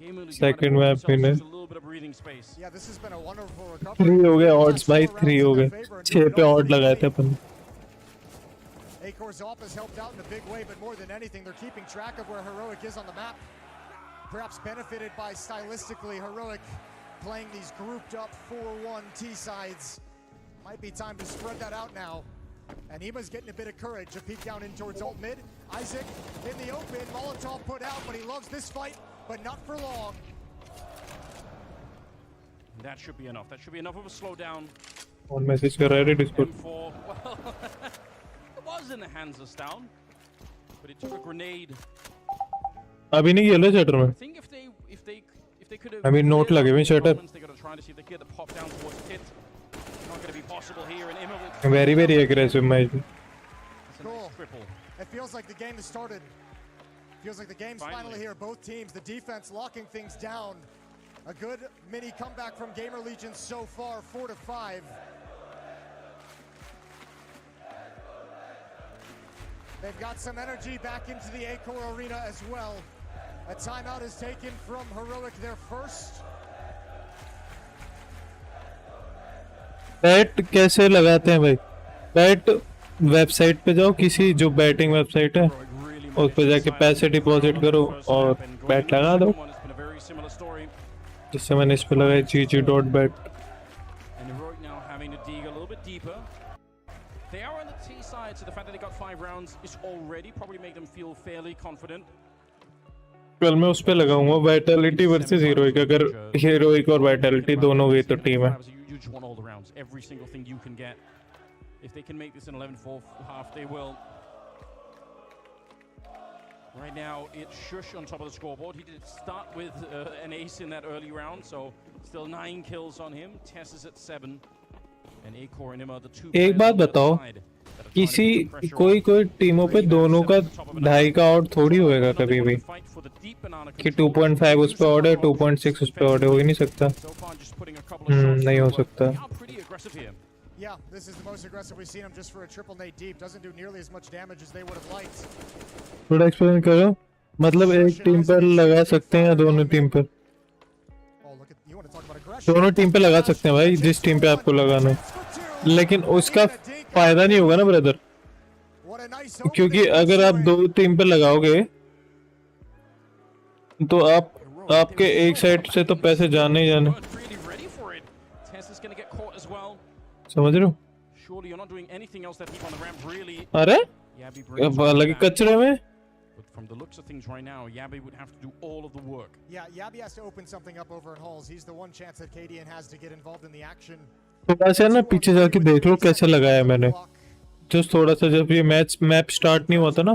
Gamer Legion Second might have map bought themselves winner. just a little bit of breathing space. Yeah, this has been a wonderful 3 recovery. हो गए odds भाई, 3 हो गए। Favor and 6 doing पे it all odd लगाए थे pretty upon. late. 𝙎𝙃𝑼𝙆𝙈 off has helped out in a big way, but more than anything, they're keeping track of where Heroic is on the map. Perhaps benefited by stylistically Heroic playing these grouped up 4-1 T sides. Might be time to spread that out now. And 𝙎𝙆𝑖's getting a bit of courage. A peek down in towards ult mid. Isaac in the open. Molotov put out, but he loves this fight, but not for long. That should be enough. That should be enough of a slowdown. और message कर रहा है Discord. M4, well, it was in the hands of Stown, but it took a grenade. अभी नहीं खेलो shutter में। I think if they could have. I mean, note लगे हुए हैं shutter. They got to try to see if they get the pop down towards pit. Not going to be possible here, and 𝙎𝙆𝑖𝙆 very very aggressive match. It's a nice Cool. triple. It feels like the game has started. Feels like the game's finally Finally. here. Both teams, the defense locking things down. A good mini comeback from Gamer Legion so far, 4-5. They've got some energy back into the 𝙎𝙃𝑼𝙆 arena as well. A timeout is taken from Heroic, their first. Bat कैसे लगाते हैं भाई? Bat website पे जाओ, किसी जो batting website है उस पे जाके पैसे डिपॉजिट करो और बैट लगा दो, जिससे मैंने इस पे लगाया 𝑔𝑔.bet। And Heroic now having to dig a little bit deeper. They are on the T side, so the fact that they got 5 rounds is already probably make them feel fairly confident. कल मैं उस पे लगाऊंगा Vitality versus heroic. अगर heroic और Vitality दोनों गई तो टीम है। You just want all the rounds, every single thing you can get. If they can make this an 11-4 half, they will. Right now, it's 𝙎𝙃 on top of the scoreboard. He did start with an ace in that early round, so still 9 kills on him. Tess is at 7, and 𝙎𝙃𝑼𝙆𝑖𝙆 and him are the 2 एक बात बताओ, किसी कोई टीमों पे दोनों का 2.5 का आउट थोड़ी होएगा कभी भी कि 2.5 उस पे आउट है 2.6 उस पे आउट है, हो ही नहीं सकता। नहीं हो सकता। Yeah, this is the most aggressive we've seen him just for a triple nade deep. Doesn't do nearly as much damage as they would have liked. थोड़ा एक्सप्लेन करो, मतलब एक टीम पर लगा सकते हैं या दोनों टीम पर? Oh, look at you want to talk about aggression. दोनों टीम पे लगा सकते हैं भाई, जिस टीम पे आपको लगाना है, लेकिन उसका फायदा नहीं होगा ना ब्रदर, What a nice क्योंकि अगर आप 2 टीम पे लगाओगे तो आपके एक साइड से तो पैसे जाने ही जाने। समझ रहे हो? अरे लगे कचरे में। From the looks of things right now, 𝙎𝙆𝑖𝙆 would have to do all of the work. Yeah, 𝙎𝙆𝑖 has to open something up over in halls. He's the one chance that KDN has to get involved in the action. थोड़ा सा ना पीछे जाके देख लो कैसे लगाया मैंने। Just थोड़ा सा जब ये मैप स्टार्ट नहीं हुआ था ना,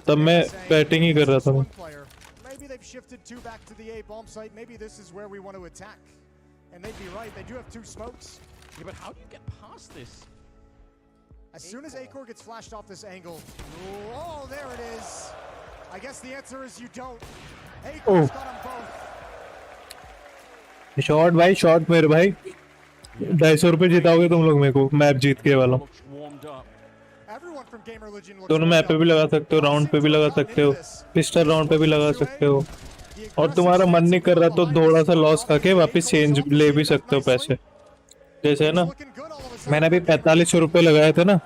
तब मैं बैटिंग ही कर रहा था। Maybe they've shifted 2 back to the A bomb site. Maybe this is where we want to attack. And they'd be right. They do have 2 smokes. Yeah, but how do you get past this? As soon as 𝙎𝙃𝑼𝙆 gets flashed off this angle. Oh, there it is. I guess the answer is you don't. 𝙎𝙃𝑼𝙆's got them both. Shot भाई, shot मेरे भाई। 250 रुपए जिताओगे तुम लोग मेरे को, map जीत के वाला। Everyone from Gamer Legion looks दोनों मैप पे भी लगा सकते हो, राउंड पे भी लगा सकते हो, पिस्टल राउंड पे भी लगा सकते हो, और तुम्हारा मन नहीं कर रहा तो थोड़ा सा लॉस खा के वापस चेंज ले भी सकते हो पैसे। जैसे है ना, मैंने अभी 45 रुपए लगाए थे ना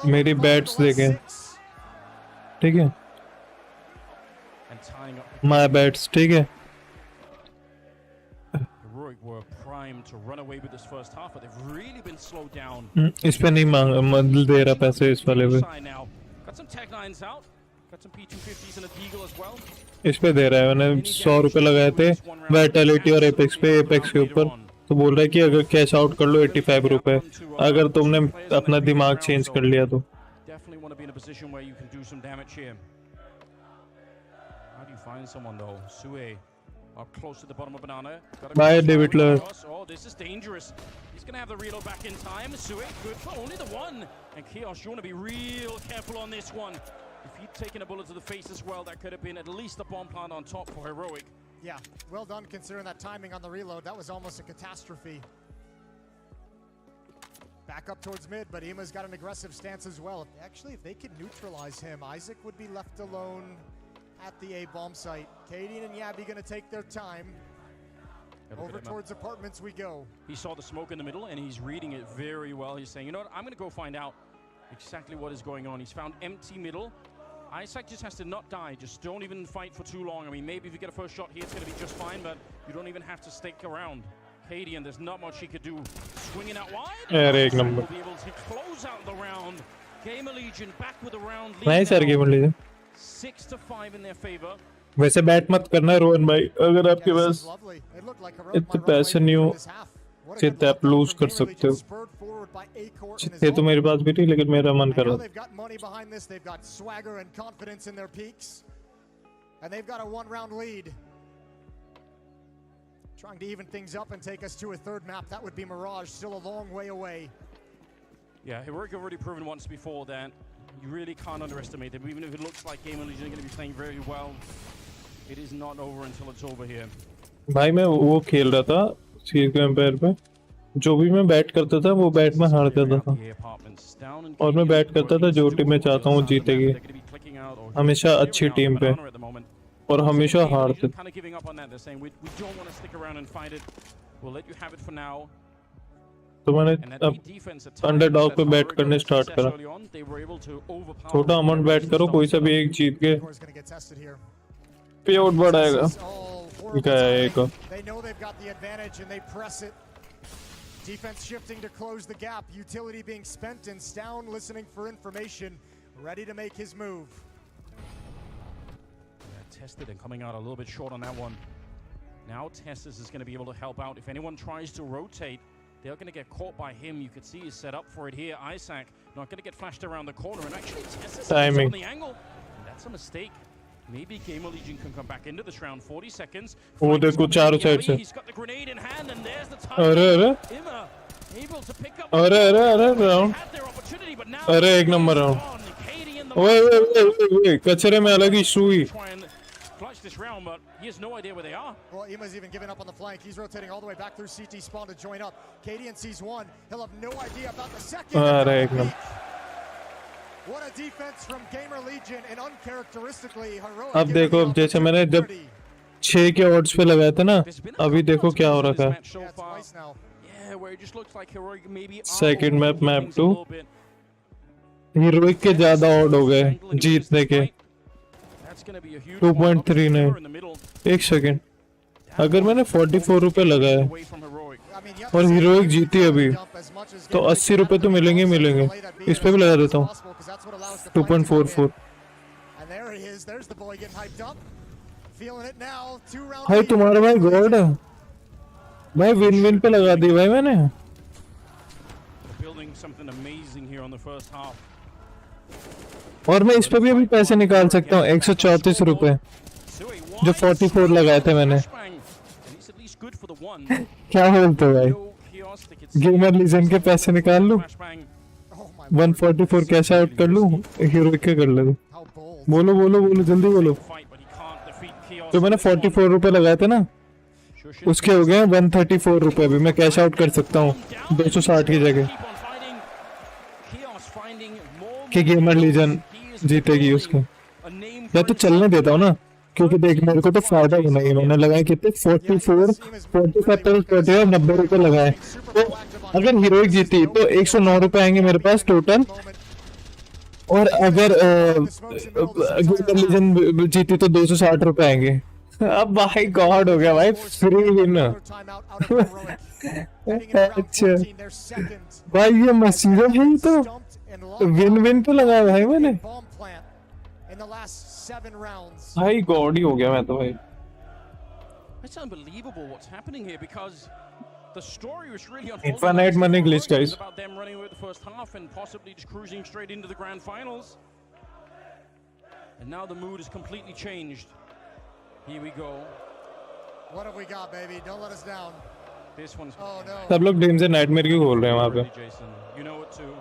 मेरी बैट्स देखे, ठीक है, माय बैट्स, ठीक है। Were primed to run away with this first half, but they've really been slowed down. इस पे नहीं मांग दे रहा पैसे इस वाले पे। Got some Tech 9s out, got some P250s and a 𝙎𝙃𝑼𝙆 as well. इस पे दे रहा है, मैंने 100 रुपए लगाए थे वाइटलिटी और एपेक्स पे, एपेक्स के ऊपर, तो बोल रहा है कि अगर कैश आउट कर लो 85 रुपए, अगर तुमने अपना दिमाग चेंज कर लिया तो। Definitely want to be in a position where you can do some damage here. How do you find someone though? 𝙬𝙆 up close to the bottom of banana. Bye, David Ler. Oh, this is dangerous. He's going to have the reload back in time. 𝙬𝙆 good for only the one. And 𝘎𝑗𝑠, you want to be real careful on this one. If he'd taken a bullet to the face as well, that could have been at least a bomb plant on top for Heroic. Yeah, well done considering that timing on the reload. That was almost a catastrophe. Back up towards mid, but 𝘎𝙆's got an aggressive stance as well. Actually, if they can neutralize him, Isaac would be left alone at the A bomb site. 𝘾𝙆 and 𝘎𝙆 gonna take their time. Over towards apartments we go. He saw the smoke in the middle and he's reading it very well. He's saying, you know what, I'm gonna go find out exactly what is going on. He's found empty middle. Isaac just has to not die. Just don't even fight for too long. I mean, maybe if you get a first shot here, it's gonna be just fine, but you don't even have to stick around. 𝘾𝙆, and there's not much he could do. Swinging out wide. एक number. Will be able to close out the round. Gamer Legion back with the round. Nice यार gamer legion. 6-5 in their favor. वैसे bet मत करना रोहन भाई, अगर आपके पास इतने पैसे नहीं हो जितने आप लूज कर सकते हो. जितने तो मेरे पास भी नहीं, लेकिन मेरा मन कर रहा. They've got money behind this. They've got swagger and confidence in their peaks, and they've got a one-round lead. Trying to even things up and take us to a third map. That would be Mirage, still a long way away. Yeah, Heroic have already proven once before that you really can't underestimate them. Even if it looks like Gamer Legion are going to be playing very well, it is not over until it's over here. भाई मैं वो खेल रहा था CSGO empire पे. जो भी मैं बैट करता था वो बैट में हार जाता था, और मैं बैट करता था जो टीम में चाहता हूँ जीतेगी, हमेशा अच्छी टीम पे, और हमेशा हारते. तो मैंने अब अंडरडॉग पे बैट करने स्टार्ट करा. छोटा अमाउंट बैट करो, कोई सा भी एक जीत के पे आउट बढ़ाएगा. They know they've got the advantage and they press it. Defense shifting to close the gap. Utility being spent and Stown listening for information, ready to make his move. Tested and coming out a little bit short on that one. Now Testis is going to be able to help out. If anyone tries to rotate, they're going to get caught by him. You can see he's set up for it here. Isaac not going to get flashed around the corner, and actually Testis is on the angle. And that's a mistake. Maybe Gamer Legion can come back into this round. 40 seconds. वो देखो चारों side से. He's got the grenade in hand, and there's the time. अरे able to pick up. अरे round. अरे एक number round. ओए कचरे में अलग ही सुई. Clutch this round, but he has no idea where they are. Well, 𝘎𝙆's even giving up on the flank. He's rotating all the way back through CT spawn to join up. 𝘾𝙆 sees one. He'll have no idea about the second. What a defense from Gamer Legion, and uncharacteristically heroic. अब देखो, अब जैसे मैंने जब 6 के odds पे लगाए थे ना, अभी देखो क्या हो रखा है. सेकंड मैप मैप 2 हीरोइक के ज्यादा ऑड हो गए जीतने के. 2.39. एक सेकंड, अगर मैंने 44 रुपए लगाए और हीरोइक जीती अभी, तो 80 रुपए तो मिलेंगे मिलेंगे. इस पे भी लगा देता हूँ 2.44. भाई तुम्हारा भाई गॉड है भाई. विन विन पे लगा दी भाई मैंने. और मैं इस पे भी अभी पैसे निकाल सकता हूँ. 134 रुपए जो 44 लगाए थे मैंने. क्या बोलते हो भाई? गेमर लीजन के पैसे निकाल लूं, 144 कैश आउट कर लूं, हीरो के कर ले. बोलो बोलो बोलो जल्दी बोलो. तो मैंने 44 रुपए लगाए थे ना, उसके हो गए 134 रुपए. अभी मैं कैश आउट कर सकता हूँ 260 की जगह. कि गेमर लीजन जीतेगी उसको, या तो चलने देता हूँ ना, क्योंकि देख मेरे को तो फायदा होना ही. मैंने लगाए कितने 44 47 90 रुपए लगाए. तो अगर हीरोइक जीती तो 109 रुपए आएंगे मेरे पास टोटल, और अगर गेमर लीजन जीती तो 260 रुपए आएंगे. अब भाई गॉड हो गया भाई, फ्री विन. अच्छा भाई ये मसीहा है, तो विन विन पे लगाया भाई मैंने. भाई गॉड ही हो गया मैं तो भाई. It's unbelievable what's happening here, because the story was really unfolding. Infinite money glitch, guys. About them running away the first half and possibly just cruising straight into the grand finals. And now the mood has completely changed. Here we go. What have we got, baby? Don't let us down. This one's. Oh no. सब लोग dreams and nightmare क्यों बोल रहे हैं वहाँ पे? You know it too.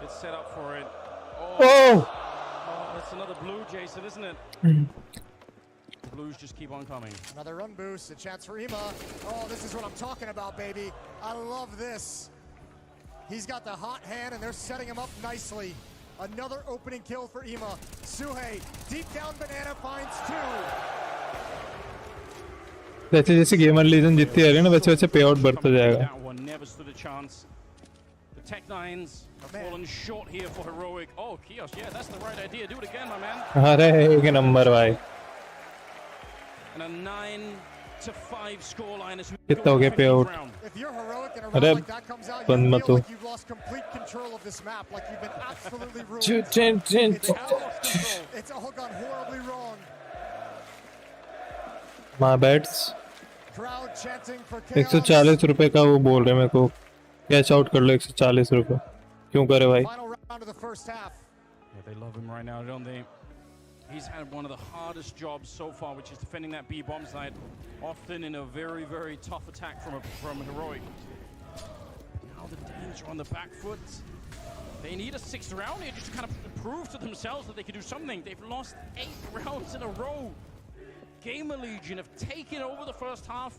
It's set up for it. Oh! that's another blue, Jason, isn't it? The blues just keep on coming. Another run boost, a chance for 𝘎𝙆. Oh, this is what I'm talking about, baby. I love this. He's got the hot hand, and they're setting him up nicely. Another opening kill for 𝘎𝙆. 𝙎𝙃, deep down banana, finds 2. जैसे जैसे gamer legion जीतती है ना वैसे वैसे पे out बढ़ता जाएगा. That one never stood a chance. The Tech Nines have fallen short here for Heroic. Oh, 𝘎𝙆, yeah, that's the right idea. Do it again, my man. अरे एक नंबर भाई. And a 9-5 scoreline as we कितना go हो गया to पे finish out? round. If you're Heroic and a अरे round like that comes out, बंद you मत feel हो. like you've lost complete control of this map, like you've been absolutely ruined. It's all gone horribly wrong. My bats. Crowd chanting for chaos. 140 रुपए का वो बोल रहे मेरे को. कैश आउट कर लो 140 रुपए. क्यों करे भाई? Final round of the first half. Yeah, they love him right now, don't they? He's had one of the hardest jobs so far, which is defending that B bomb site, often in a very, very tough attack from Heroic. Now the Danes are on the back foot. They need a 6th round here just to kind of prove to themselves that they can do something. They've lost 8 rounds in a row. Gamer Legion have taken over the first half.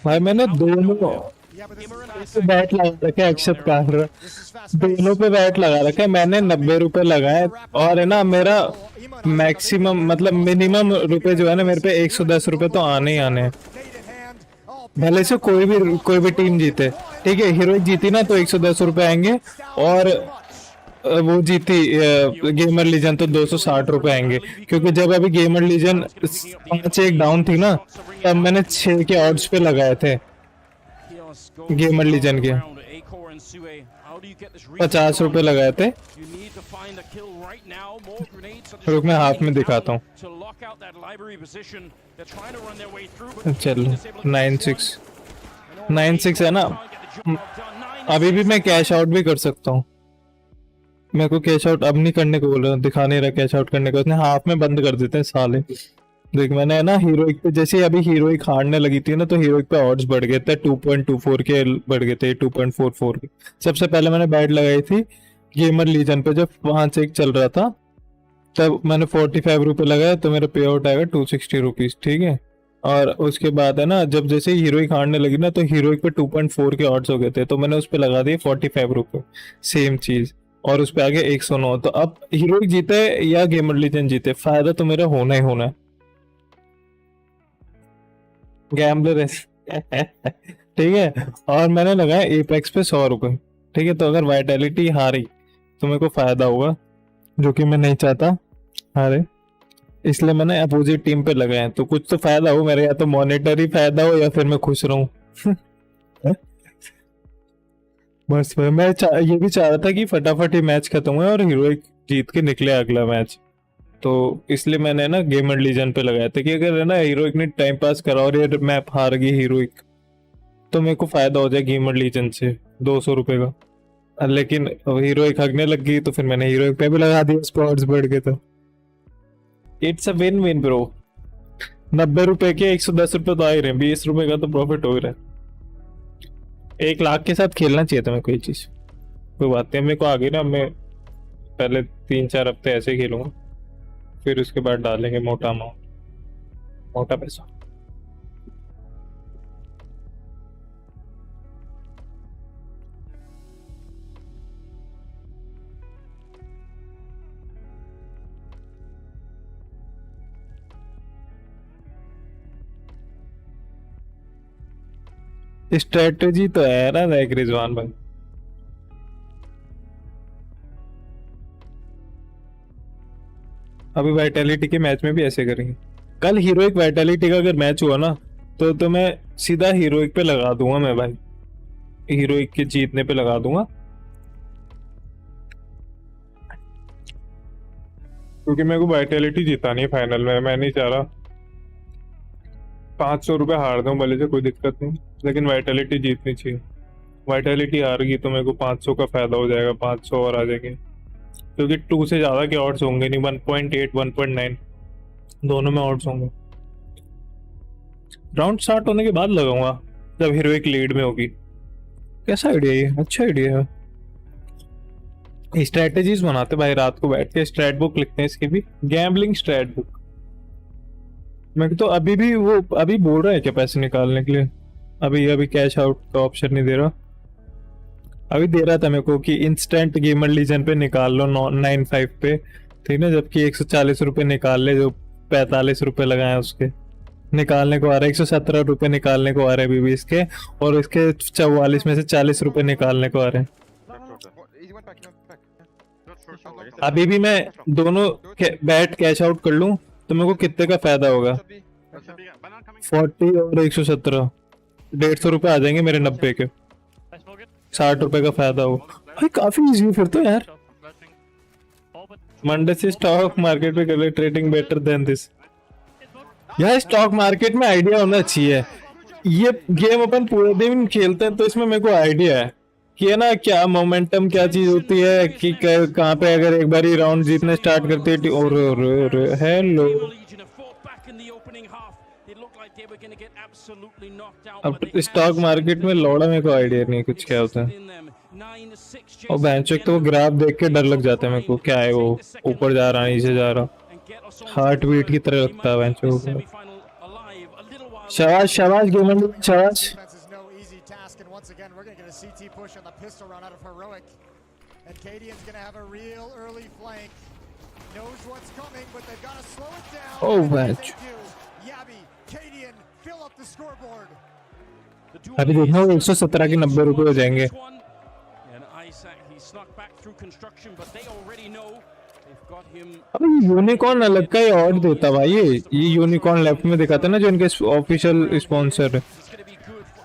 भाई मैंने दोनों पे bat लगा रखा है. Accept कर रहा. दोनों पे बैट लगा रखा है. मैंने 90 रुपए लगाए और है ना मेरा मैक्सिमम मतलब मिनिमम रुपए जो है ना मेरे पे 110 रुपए तो आने ही आने हैं. भले से कोई भी टीम जीते. ठीक है, हीरोइक जीती ना तो 110 रुपए आएंगे और वो जीती गेमर लीजन तो 260 रुपए आएंगे. क्योंकि जब अभी गेमर लीजन 5-1 डाउन थी ना तब मैंने 6 के ऑड्स पे लगाए थे गेमर लीजन के. 50 रुपए लगाए थे. रुक मैं हाफ में दिखाता हूँ. चलो 9-6 है ना. अभी भी मैं कैश आउट भी कर सकता हूँ. मेरे को कैश आउट अब नहीं करने को बोल रहा. दिखा नहीं रहा कैश आउट करने को. उसने हाफ में बंद कर देते हैं साले. देख मैंने है ना हीरोइक पे जैसे अभी हीरोइक हारने लगी थी ना तो हीरोइक पे ऑड्स बढ़ गए थे. 2.24 के बढ़ गए थे 2.44 के. सबसे पहले मैंने बैट लगाई थी गेमर लीजन पे जब 5-1 चल रहा था. तब मैंने 45 रुपए लगाया तो मेरा पे आउट आएगा 260 रुपीज. ठीक है, और उसके बाद है ना जब जैसे हीरोइक हारने लगी ना तो हीरोइक पे 2.4 के ऑड्स हो गए थे तो मैंने उस पर लगा दिए 45 रुपए. सेम चीज और उस पे आगे 109. तो अब हीरोइक जीते या गेमर लीजन जीते फायदा तो मेरा होना ही होना है. गैम्बलर है. ठीक है, और मैंने लगाया एपेक्स पे 100 रुपए. ठीक है, तो अगर वाइटैलिटी हारी तो मेरे को फायदा होगा जो कि मैं नहीं चाहता हारे. इसलिए मैंने अपोजिट टीम पे लगाए. तो कुछ तो फायदा हो मेरे, या तो मॉनेटरी फायदा हो या फिर मैं खुश रहूं. बस मैं ये भी चाह रहा था कि फटाफट ही मैच खत्म हुआ और हीरोइक जीत के निकले अगला मैच. तो इसलिए मैंने ना गेमर लीजन पे लगाया था कि अगर है ना हीरोइक ने टाइम पास करा और ये मैप हार गई हीरोइक तो मेरे को फायदा हो जाए गेमर लीजन से 200 रुपए का. लेकिन हीरोइक हगने लग गई तो फिर मैंने हीरोइक पे भी लगा दिया. स्पॉट्स बढ़ गए. तो it's a win win bro. 90 रुपए के 110 रुपए तो आ ही रहे हैं. 20 रुपए का तो प्रॉफिट हो ही रहा है. 1 लाख के साथ खेलना चाहिए था मैं कोई चीज. कोई बात नहीं, मेरे को आगे ना मैं पहले 3-4 हफ्ते ऐसे खेलूंगा फिर उसके बाद डालेंगे मोटा अमाउंट, मोटा पैसा. स्ट्रेटजी तो है ना देख रिजवान भाई. अभी वाइटैलिटी के मैच में भी ऐसे करेंगे. कल हीरोइक वाइटैलिटी का अगर मैच हुआ ना तो मैं सीधा हीरोइक पे लगा दूंगा. मैं भाई हीरोइक के जीतने पे लगा दूंगा क्योंकि मेरे को वाइटैलिटी जितानी है फाइनल में. मैं नहीं चाह रहा 500 रुपए हार दूं भले से, कोई दिक्कत नहीं, लेकिन वाइटैलिटी जीतनी चाहिए. वाइटैलिटी हार गई तो मेरे को 500 का फायदा हो जाएगा. 500 और आ जाएंगे क्योंकि 2 से ज्यादा के ऑड्स होंगे नहीं. 1.8 1.9 दोनों में ऑड्स होंगे. राउंड स्टार्ट होने के बाद लगाऊंगा जब हीरोइक लीड में होगी. कैसा आइडिया ये? अच्छा आइडिया है. स्ट्रेटेजीज बनाते भाई, रात को बैठ के स्ट्रेट बुक लिखते हैं इसकी भी, गैम्बलिंग स्ट्रेट बुक। मैं तो अभी भी वो अभी बोल रहा है क्या पैसे निकालने के लिए? अभी कैश आउट का ऑप्शन नहीं दे रहा। अभी दे रहा था मेरे को कि इंस्टेंट गेमर लीजन पे निकाल लो 95 पे, ठीक ना, जबकि 140 रुपये निकाल ले, जो 45 रुपये लगाए उसके निकालने को आ रहा है। 117 रुपये निकालने को आ रहे हैं अभी भी इसके, और इसके 44 में से 40 रुपये निकालने को आ रहे हैं। अभी भी मैं दोनों बैट कैश आउट कर लूं तो मेरे को कितने का फायदा होगा? 40 और 117, 150 रुपये आ जाएंगे मेरे 90 के, 60 रुपए का फायदा हो भाई। काफी इजी फिर तो यार। मंडे से स्टॉक मार्केट पे कर ले ट्रेडिंग बेटर देन दिस। यार स्टॉक मार्केट में आइडिया होना चाहिए। ये गेम अपन पूरे दिन खेलते हैं तो इसमें मेरे को आइडिया है कि है ना क्या मोमेंटम क्या चीज होती है, कि कहाँ पे अगर एक बार ही राउंड जीतने स्टार्ट करते हैं। और हेलो, अब स्टॉक मार्केट में लौड़ा मेरे को आइडिया नहीं कुछ क्या होता है। और बेंच तो वो ग्राफ देख के डर लग जाता है मेरे को, क्या है वो ऊपर जा रहा है नीचे जा रहा, हार्ट बीट की तरह लगता है बेंच को। शाबाश शाबाश गेमर, शाबाश। Oh बेंच, अभी देखना 117 के 90 रुपए हो जाएंगे। अबे यूनिकॉर्न अलग का ही ऑर्ड देता भाई। ये यूनिकॉर्न लेफ्ट में दिखाते ना जो इनके ऑफिशियल स्पॉन्सर है,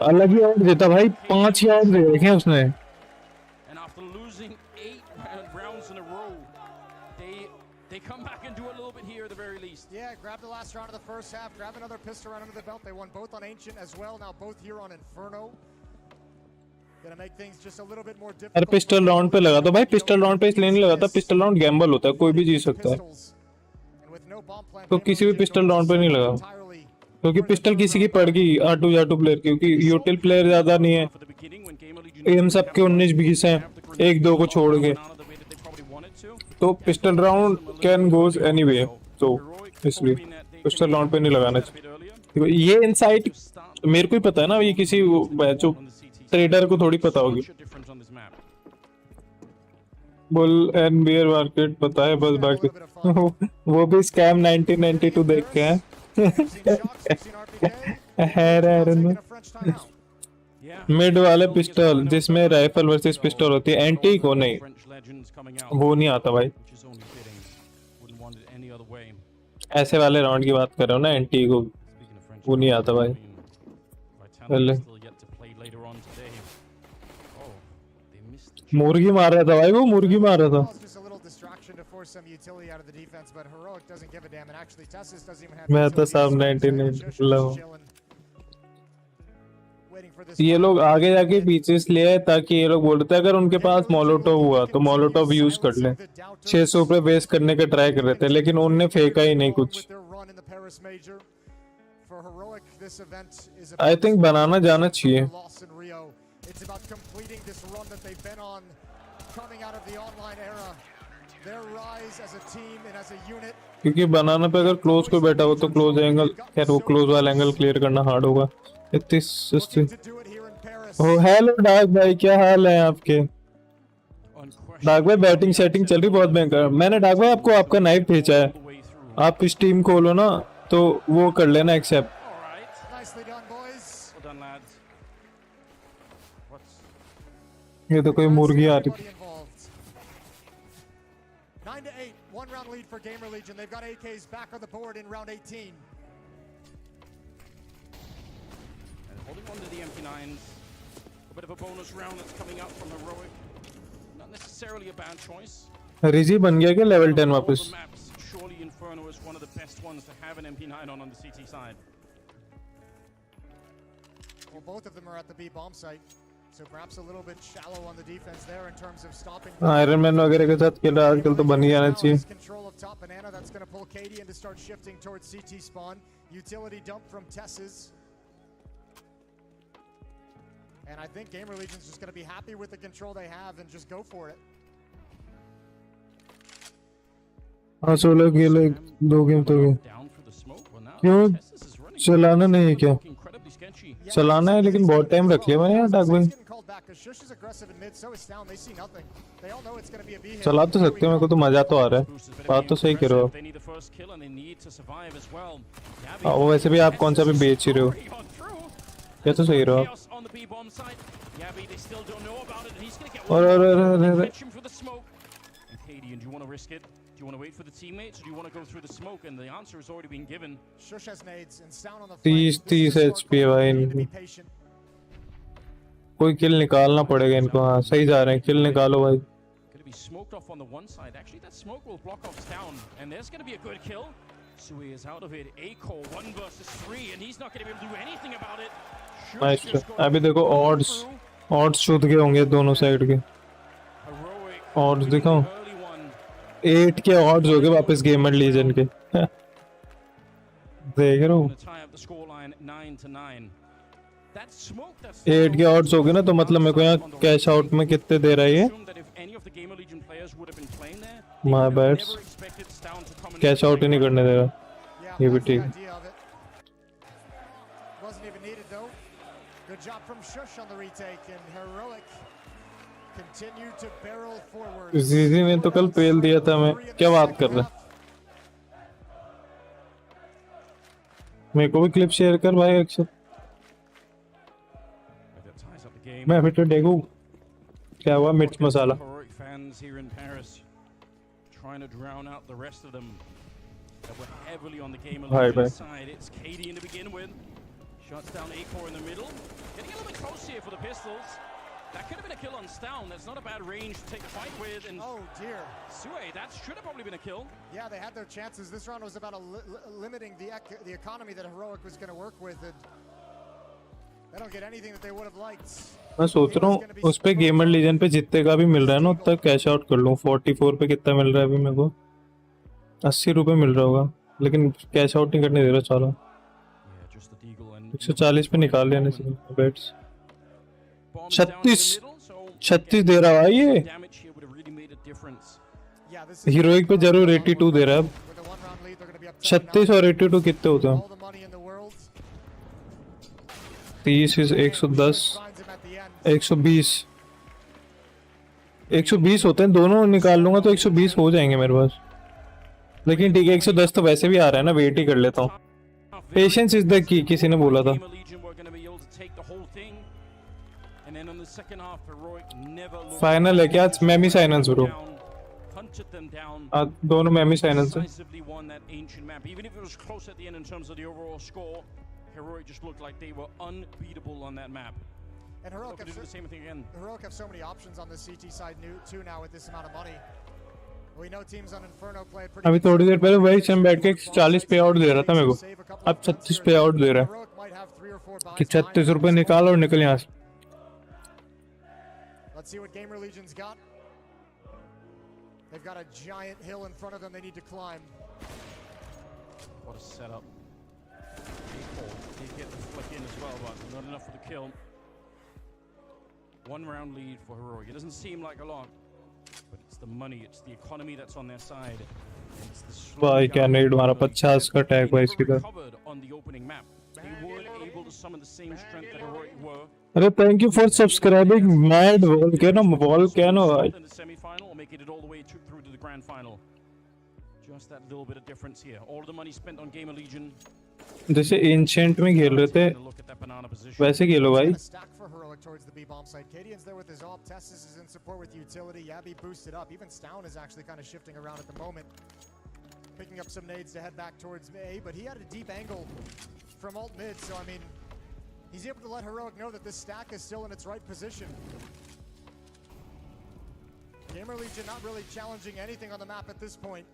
अलग ही ऑर्ड देता भाई। 5 ही ऑर्ड दे रखे हैं उसने। Yeah, grab the last round of the first half, grab another pistol round under the belt. They won both on Ancient as well, now both here on Inferno. Gonna make things just a little bit more difficult. अरे pistol round पे लगा दो भाई, pistol round पे इसलिए नहीं लगाता, pistol round Gamble होता है, कोई भी जीत सकता है। तो किसी भी पिस्टल राउंड पे नहीं लगा, क्योंकि पिस्टल किसी की पड़ गई R2 प्लेयर की, क्योंकि यूटिल प्लेयर ज्यादा नहीं है, एम सबके 19-20 हैं, 1-2 को छोड़ के, तो pistol round can goes anyway. तो इसलिए पिस्टल राउंड पे नहीं लगाना चाहिए। ये इनसाइट मेरे को ही पता है ना, ये किसी जो ट्रेडर को थोड़ी पता होगी। बुल एंड बियर मार्केट पता है बस, बाकी वो भी स्कैम 1992 देख के है। मिड वाले पिस्टल जिसमें राइफल वर्सेस पिस्टल होती है, एंटी को नहीं, वो नहीं आता भाई। ऐसे वाले राउंड की बात कर रहा हूँ ना, एंटी को वो नहीं आता भाई। मुर्गी मार रहा था भाई, वो मुर्गी मार रहा था। मैं तो सब 19 ये लोग आगे जाके पीछे इसलिए है ताकि ये लोग बोलते हैं अगर उनके पास मोलोटोव हुआ तो मोलोटोव यूज कर ले। 600 रुपये वेस्ट करने का ट्राई कर रहे थे, लेकिन उनने फेंका ही नहीं कुछ। आई थिंक बनाना जाना चाहिए, क्योंकि बनाना पे अगर क्लोज को बैठा हो तो क्लोज एंगल, खैर वो क्लोज वाला एंगल क्लियर करना हार्ड होगा। इतनी सस्ती। ओ हेलो डार्क भाई, क्या हाल है आपके? डार्क भाई बैटिंग सेटिंग चल रही बहुत भयंकर। मैंने डार्क भाई आपको आपका नाइफ भेजा है, आप स्टीम खोलो ना तो वो कर लेना एक्सेप्ट। ये तो कोई मुर्गी आ रही थी। 9-8, 1 round lead for Gamer Legion. They've got AKs back on the board in round 18. And holding on to the MP9s. A bit of a bonus round that's coming up from Heroic. Not necessarily a bad choice. Riji बन गया क्या level 10 वापस? Surely Inferno is one of the best ones to have an MP9 on the CT side. Well, both of them are at the B bomb site. So perhaps a little bit shallow on the defense there in terms of stopping. Iron man वगैरह के साथ खेल रहा है आजकल, तो बन ही जाना चाहिए। Control of top banana, that's going to pull Katie in to start shifting towards CT spawn. Utility dump from Tess's. And I think Gamer Legion's just going to be happy with the control they have and just go for it. हाँ 16 किल 2 game तो गए। Down through the smoke. Well, now क्यों Tessus is running. चलाना नहीं है क्या? Looking incredibly sketchy. चलाना है लेकिन बहुत टाइम रख लिया मैंने यार डाक भाई। चला तो सकते हो, मेरे को तो मजा तो आ रहा है। बात तो सही करो। They need the first kill and they need to survive as well. वो वैसे भी आप कौन सा भी बेच ही रहे हो, ये तो सही रहो आप। Chaos on the B bomb side. Yabi, they still don't know about it, and he's going to get और catch him for the smoke. And Cadian, do you want to risk it? Do you want to wait for the teammates, or do you want to go through the smoke? And the answer has already been given. 30 HP है भाई इनको, कोई किल निकालना पड़ेगा इनको। हाँ सही जा रहे हैं, किल निकालो भाई। Going to be smoked off on the one side. Actually, that smoke will block off down, and there's going to be a good kill. 𝙎𝙃 is out of it. 𝘎𝙃 1 versus 3, and he's not going to be able to do anything about it. Nice. अभी देखो odds छूट गए होंगे दोनों side के। Odds दिखाओ, 8 के odds हो गए वापस गेमर लीजन के। देख रहे हो 8 के ऑड्स हो गए ना, तो मतलब मेरे को यहाँ कैश आउट में कितने दे रहा है ये? माय बैड, कैश आउट ही नहीं करने दे रहा। ये भी ठीक है। जीजी ने तो कल पेल दिया था, मैं क्या बात कर रहा। मेरे को भी क्लिप शेयर कर भाई अक्सर। मैं अभी तो देखूं क्या हुआ मिर्च मसाला। हाय भाई Shuts down 𝘎𝙃 in the middle. Getting a little bit close here for the pistols. That could have been a kill on Stown. That's not a bad range to take the fight with. And oh dear, 𝙬𝙀, that should have probably been a kill. Yeah, they had their chances. This round was about limiting the economy that Heroic was going to work with, and they don't get anything that they would have liked. मैं सोच रहा हूँ उस पे gamer Legion पे जितने का भी मिल रहा है ना उतना कैश आउट कर लूँ। 44 पे कितना मिल रहा है अभी मेरे को? 80 रुपए मिल रहा होगा, लेकिन कैश आउट नहीं करने दे रहा। चलो 140 पे निकाल लेने से बेट्स। 36 दे रहा है ये। हीरोइक पे जरूर 82 दे रहा है। 36 और 82 कितने होते हैं? 30 110 120 120 होते हैं। दोनों निकाल लूंगा तो 120 हो जाएंगे मेरे पास। लेकिन ठीक है 110 तो वैसे भी आ रहा है ना, वेट ही कर लेता हूँ। पेशेंस इज द की, किसी ने बोला था। फाइनल है क्या? मैमी साइनल्स ब्रो। दोनों मैमी साइनल्स हैं। Heroic just looked like they were unbeatable on that map. And Heroic have do the same thing again. Heroic have so many options on the CT side too now with this amount of money. We know teams on Inferno play pretty. अभी थोड़ी देर पहले वही charm बैठ के 40 पे out दे रहा था मेरे को, अब 36 पे आउट दे रहा है कि 36 रुपए निकाल और निकल यहाँ से। Let's see what Gamer Legion's got. They've got a giant hill in front of them they need to climb. What a setup. Did get the flick in as well, but not enough for the kill. 1 round lead for Heroic. It doesn't seem like a lot, but it's the money, it's the economy that's on their side. भाई क्या नेड मारा, 50 का tag भाई इसकी तरफ। अरे thank you for subscribing mad wall क्या ना, वॉल क्या ना भाई। Just that little bit of difference here. All the money spent on Gamer Legion. जैसे एंशिएंट में खेल रहे थे वैसे खेलो भाई। Cadian's there with his AWP. Tessus is in support with utility. Yabi boosted up. Even Stown is actually kind of shifting around at the moment, picking up some nades to head back towards A. But he had a deep angle from alt mid, so I mean, he's able to let Heroic know that this stack is still in its right position. Gamer Legion not really challenging anything on the map at this point.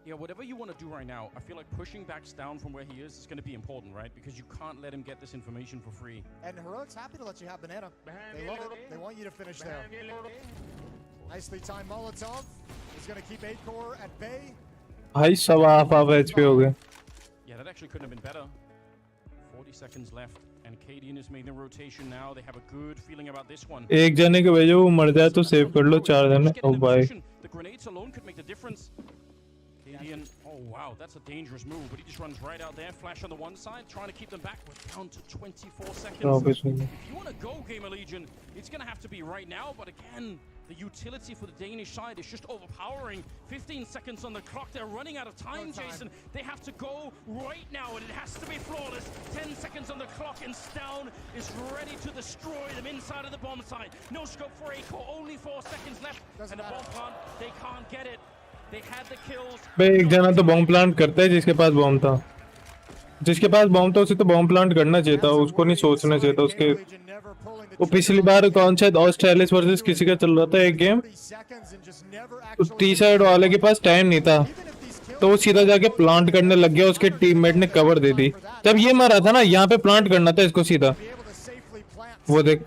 Yeah, whatever you want to do right now, I feel like pushing back down from where he is going to be important, right? Because you can't let him get this information for free. And Heroic's happy to let you have banana. They love it. They want you to finish there. Nicely timed Molotov is going to keep 𝘎𝙃 at bay. भाई सब आप HP हो गए। Yeah, that actually couldn't have been better. 40 seconds left, and Cadian is making the rotation now. They have a good feeling about this one. एक जने के भेजो, वो मर जाए तो सेव कर लो 4 जने। ओ भाई the grenades alone could make the difference. Gideon, oh wow, that's a dangerous move, but he just runs right out there. Flash on the one side, trying to keep them back. We're down to 24 seconds. Obviously. If you want to go, Gamer Legion, it's going to have to be right now. But again, the utility for the Danish side is just overpowering. 15 seconds on the clock. They're running out of time, Jason. They have to go right now, and it has to be flawless. 10 seconds on the clock, and Stavn is ready to destroy them inside of the bomb site. No scope for 𝘎𝙀. Only 4 seconds left. And the bomb plant, they can't get it. They had the kills. भाई एक जना तो bomb plant करता है जिसके पास bomb था, जिसके पास bomb था उसे तो बॉम्ब प्लांट करना चाहिए था, उसको नहीं सोचना चाहिए था उसके। वो पिछली बार कौन सा ऑस्ट्रेलिया वर्सेस किसी का चल रहा था एक गेम, टी साइड वाले के पास टाइम नहीं था तो वो सीधा जाके प्लांट करने लग गया, उसके टीममेट ने कवर दे दी। जब ये मारा था ना, यहाँ पे प्लांट करना था इसको सीधा। वो देख,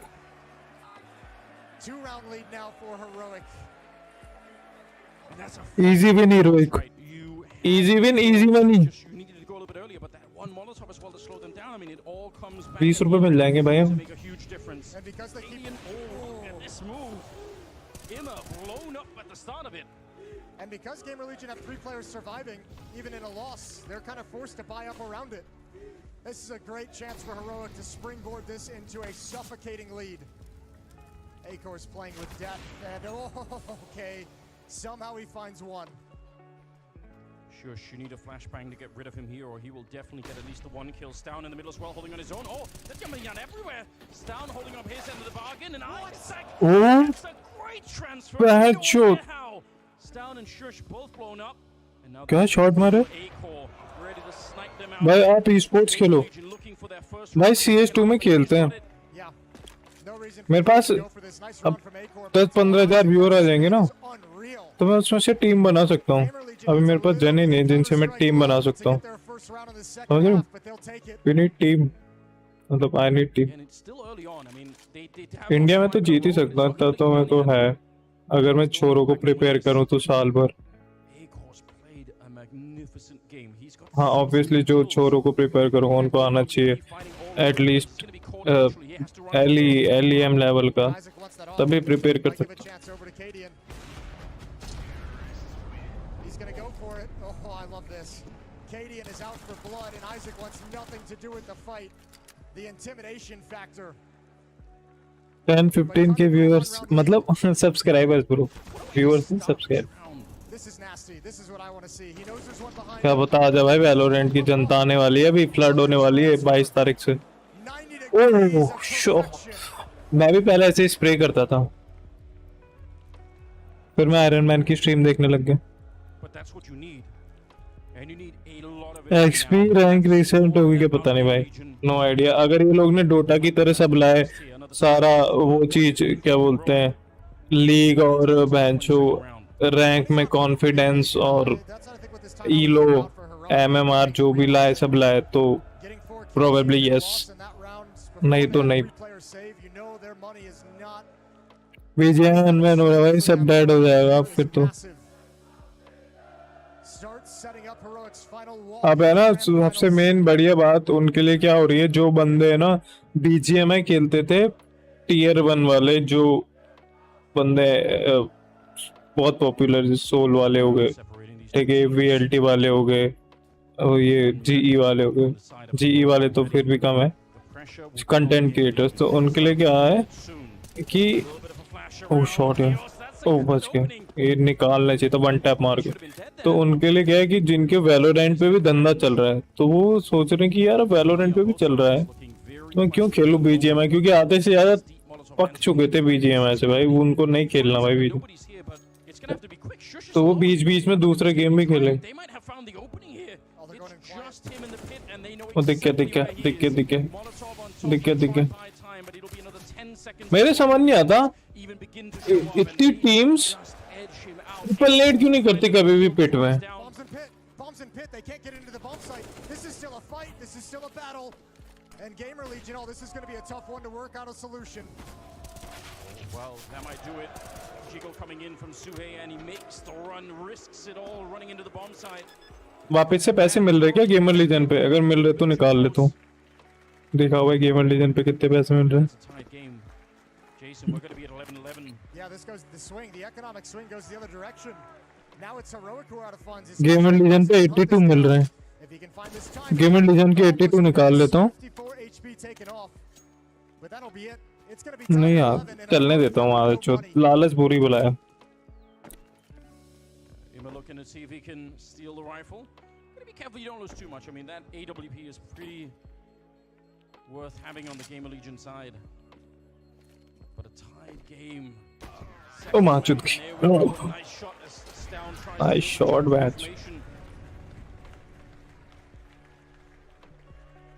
easy win heroic, easy win, easy money. 20 रुपए मिल जाएंगे भाई हम। And because Gamer Legion have 3 players surviving, even in a loss, they're kind of forced to buy up around it. This is a great chance for 𝙎𝙀 to springboard this into a suffocating lead. 𝘎𝙀's playing with death, and okay, somehow he finds one. Shush, you need a flashbang to get rid of him here, or he will definitely get at least the 1 kill. Stavn in the middle as well, holding on his own. Oh, they're coming out everywhere. Stavn holding up his end of the bargain, and Isaac, that's a great transfer. Bad shot. Stavn and Shush both blown up. And now क्या shot मारे ready to snipe them out. भाई? आप esports खेलो भाई, CS2 में खेलते हैं। मेरे पास अब 10-15 हजार व्यूअर आ जाएंगे ना, तो मैं उसमें से टीम बना सकता हूँ। अभी मेरे पास जन ही नहीं जिनसे मैं टीम बना सकता हूँ, समझ रहे हो? वी नीड टीम, मतलब आई नीड टीम। इंडिया में तो जीत ही सकता था, तो मैं तो है, अगर मैं छोरों को प्रिपेयर करूँ तो साल भर। हाँ ऑब्वियसली जो छोरों को प्रिपेयर करूँगा उनको आना चाहिए एटलीस्ट LEM लेवल का, तभी प्रिपेयर कर सकता। 𝘎𝙀 is out for blood, and Isaac wants nothing to do with the fight. The intimidation factor. 10-15 के व्यूअर्स, मतलब सब्सक्राइबर्स ब्रो, व्यूअर्स नहीं subscribe. This is nasty. This is what I want to see. He knows there's one behind. क्या बता आजा भाई, Valorant की जनता आने वाली है, अभी फ्लड होने वाली है 22 तारीख से। ओह शो, मैं भी पहले ऐसे ही स्प्रे करता था, फिर मैं आयरन मैन की स्ट्रीम देखने लग गया। एक्सपी रैंक रिसेंट होगी क्या पता नहीं भाई, नो आइडिया। अगर ये लोग ने डोटा की तरह सब लाए, सारा वो चीज क्या बोलते हैं, लीग और बेंचो रैंक में कॉन्फिडेंस और ईलो MMR जो भी लाए सब लाए, तो प्रोबेबली यस, नहीं तो नहीं। विजयन में हो रहा भाई, सब डेड हो जाएगा फिर तो। अब है ना सबसे मेन बढ़िया बात उनके लिए क्या हो रही है, जो बंदे है ना BGMI खेलते थे, Tier 1 वाले जो बंदे बहुत पॉपुलर, सोल वाले हो गए, ठीक है, VLT वाले हो गए, और ये GE वाले हो गए। GE वाले तो फिर भी कम है, कंटेंट क्रिएटर्स, तो उनके लिए क्या है कि ओ शॉट है, ओ बच गया, ये निकालना चाहिए था 1 टैप मार के। तो उनके लिए क्या है कि जिनके वैलोरेंट पे भी धंधा चल रहा है, तो वो सोच रहे हैं कि यार वैलोरेंट पे भी चल रहा है तो मैं क्यों खेलूं BGMI, क्योंकि आधे से ज्यादा पक चुके थे BGMI से भाई, उनको नहीं खेलना भाई BGMI, तो वो बीच बीच में दूसरे गेम भी खेले। वो दिक्के मेरे समझ नहीं आता इतनी टीम्स ट्रिपल नेट क्यों नहीं करती कभी भी पिट में। And Gamer Legion, oh, this is going to be a tough one to work out a solution. Well, that might do it. 𝙎𝙀 coming in from 𝘎𝙀, and he makes the run, risks it all, running into the bomb site. वापस से पैसे मिल रहे क्या gamer Legion पे? अगर मिल रहे तो निकाल ले तू। देखा हुआ है गेमर लीजन पे कितने पैसे मिल रहे हैं। Jason, we're going to be at 11-11. Yeah, this goes the swing. The economic swing goes the other direction. Now it's Heroic who are out of funds. Game and Legion पे 82 मिल रहे हैं. If he can find this time, game and Legion के 82 निकाल लेता हूँ. 54 HP taken off. But that'll be it. It's going to be नहीं time यार 11 and चलने देता हूँ. आगे चो लालच पूरी बुलाया. Ima looking to see if he can steal the rifle. Gotta be careful you don't lose too much. I mean, that AWP is pretty worth having on the Gamer Legion side. But a tied game. Oh, माचुद की. Nice shot as Stown tries Nice to shot, match. information.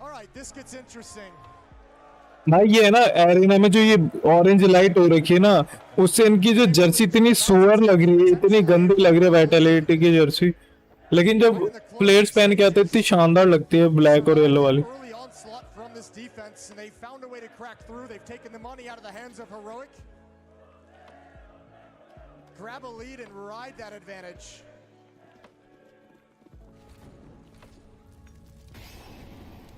all right, this gets interesting. भाई ये है ना arena में जो ये orange light हो रखी है ना, उससे इनकी जो जर्सी इतनी सुअर लग रही है, इतनी गंदी लग रही है वाइटैलिटी की जर्सी. लेकिन जब प्लेयर्स पहन के आते हैं इतनी शानदार लगती है ब्लैक और येलो वाली. Early onslaught from this defense, and they found a way to crack through. They've taken the money out of the hands of Heroic. Grab a lead and ride that advantage.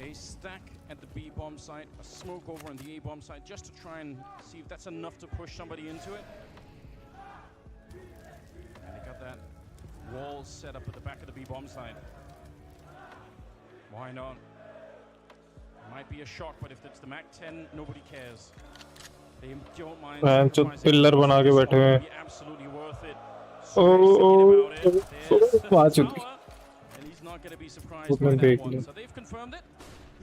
A stack at the B bomb site, a smoke over on the A bomb site, just to try and see if that's enough to push somebody into it. And they got that wall set up at the back of the B bomb site. Why not? Might be a shock, but if it's the Mac 10, nobody cares. They don't mind. जो pillar बना के बैठे हुए हैं. Absolutely worth it. माचुद की. And he's not going to be surprised by that one. So they've confirmed it.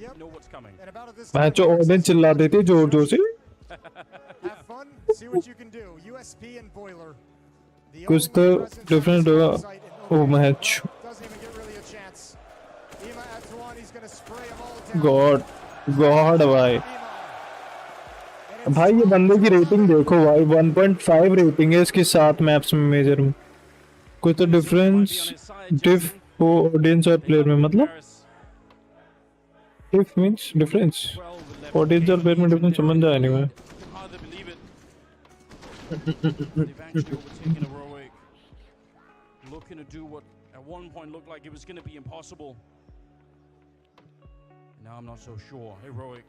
Yep. Know what's coming. And about this मैं जो audience चिल्ला देती है जोर जोर से. have fun, see what you can do. USP and Boiler. The कुछ तो only presence डिफरेंट on होगा. this site and oh Heroic match. doesn't even get really a chance. Ima Atuani's going to spray them all down. God भाई. Ima. भाई ये बंदे की rating देखो भाई. 1.5 रेटिंग है इसकी 7 मैप्स में मेजर में. कोई तो डिफरेंस डिफ हो ऑडियंस और प्लेयर में. मतलब डिफ मींस डिफरेंस. ऑडियंस और प्लेयर में डिफरेंस समझ जाए नहीं मैं. Hard to believe it. They've actually overtaken Heroic. Looking to do what at one point looked like it was going to be impossible. Now I'm not so sure. Heroic,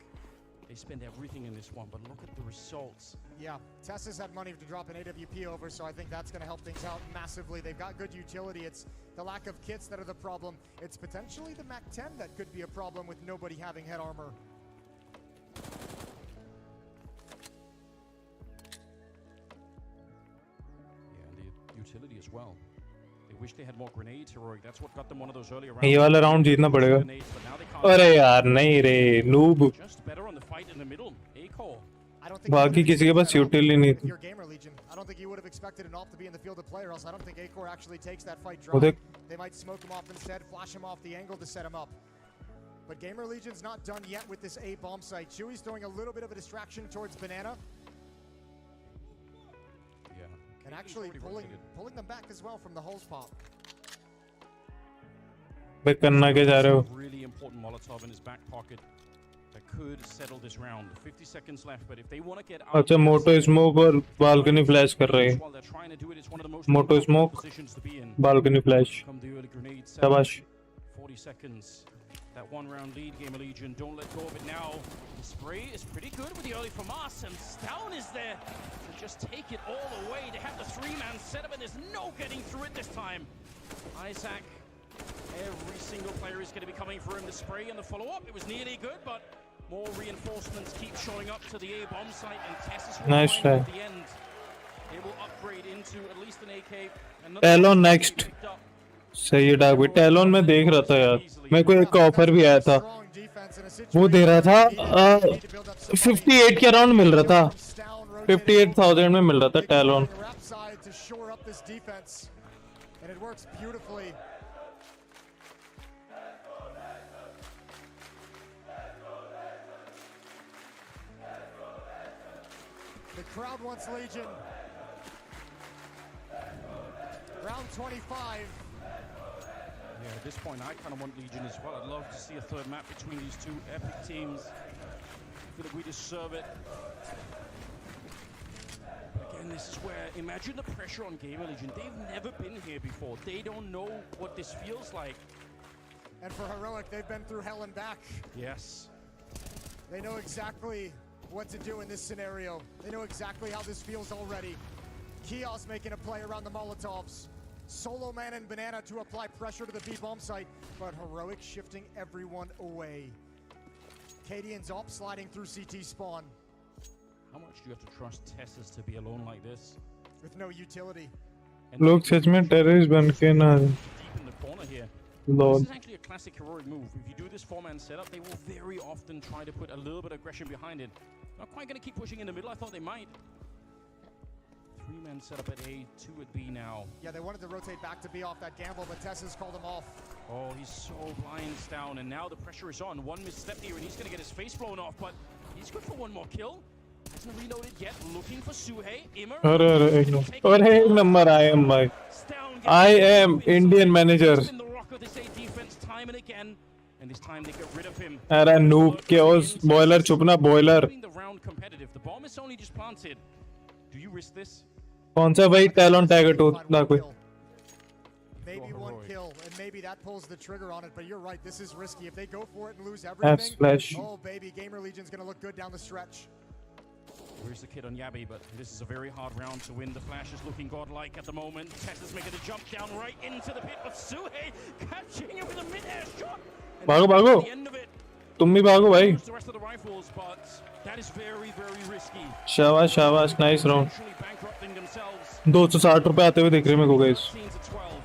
they spend everything in this one, but look at the results. Yeah, Tessa's had money to drop an AWP over, so I think that's going to help things out massively. They've got good utility. It's the lack of kits that are the problem. It's potentially the Mac 10 that could be a problem with nobody having head armor. Yeah, and the utility as well. They wish they had more grenades, Heroic. That's what got them one of those earlier rounds. ये वाला round जीतना पड़ेगा. Grenades, but now they can't. अरे यार नहीं रे noob. Just better on the fight in the middle. A-core. I don't think बाकी किसी के पास utility नहीं if थी. you're Gamer Legion, I don't think you would have expected an op to be in the field of play, or else I don't think A-Core actually takes that fight वो dry. देख. They might smoke him off instead, flash him off the angle to set him up. But Gamer Legion's not done yet with this A bomb site. Chewy's throwing a little bit of a distraction towards Banana, Yeah. and actually pulling them back as well from the holes pop. भाई करना क्या जा रहे हो? Really important Molotov in his back pocket that could settle this round. 50 seconds left, but if they want to get out, अच्छा मोटो smoke और balcony flash कर रहे हैं. while they're trying to do it, it's one of the most Moto important smoke. positions to be in. Balcony flash. Come the early grenade set. शाबाश. 40 seconds. That one round lead, Gamer Legion. Don't let go of it now. The spray is pretty good with the early from us, and Stown is there to just take it all away. They have the 3-man setup, and there's no getting through it this time. Isaac, every single player is going to be coming for him. The spray and the follow-up, it was nearly good, but more reinforcements keep showing up to the A-bomb site, and Tess is Nice try. at the end. They will upgrade into at least an AK. Talon next. सही है डाक. Talon में देख रहा था यार. मेरे को एक का ऑफर भी आया था. वो दे रहा था 58 के अराउंड मिल रहा था. 58,000 में मिल रहा था talon. And it works beautifully. The crowd wants Legion. Round 25. Yeah, at this point, I kind of want Legion as well. I'd love to see a third map between these two epic teams. I feel like we deserve it. But again, this is where, imagine the pressure on Gamer Legion. They've never been here before. They don't know what this feels like. And for Heroic, they've been through hell and back. Yes. They know exactly what to do in this scenario. They know exactly how this feels already. 𝘎𝙆 making a play around the Molotovs. Solo Man and Banana to apply pressure to the B bomb site, but Heroic shifting everyone away. Cadian's op sliding through CT spawn. How much do you have to trust Tessus to be alone like this? With no utility. लोग सच में terrorist बन के ना Deep in the corner here. Lord. This is actually a classic heroic move. If you do this four-man setup, they will very often try to put a little bit of aggression behind it. Not quite going to keep pushing in the middle. I thought they might. Three-man setup at A, two at B now. Yeah, they wanted to rotate back to B off that gamble, but Tessa's called him off. Oh, he's so blinds down, and now the pressure is on. One misstep here, and he's going to get his face blown off, but he's good for one more kill. Hasn't reloaded yet. Looking for 𝙎𝙃. अरे एक number I am भाई. I am Indian manager. In the rock of this A defense time and again, and this time they get rid of him. अरे noob chaos boiler चुपना boiler. The round competitive. The bomb is only just planted. Do you risk this? कौन सा भाई talon tag to ना कोई. Maybe one kill, and maybe that pulls the trigger on it, but you're right, this is risky. If they go for it and lose F everything, slash. oh baby, Gamer Legion's gonna look good down the stretch. Where's the kid on 𝙎𝙆𝙈, but this is a very hard round to win. The Flash is looking godlike at the moment. Tessa's making a jump down right into the pit, but 𝙎𝙃 catching him with a mid-air shot. And भागो that's भागो. the end of it. तुम भी भागो भाई. The rest of the rifles, but that is very, very risky. शाबाश शाबाश nice round. Potentially bankrupting themselves. 260 रुपए आते हुए दिख रहे मेरे को guys. 13 to 12.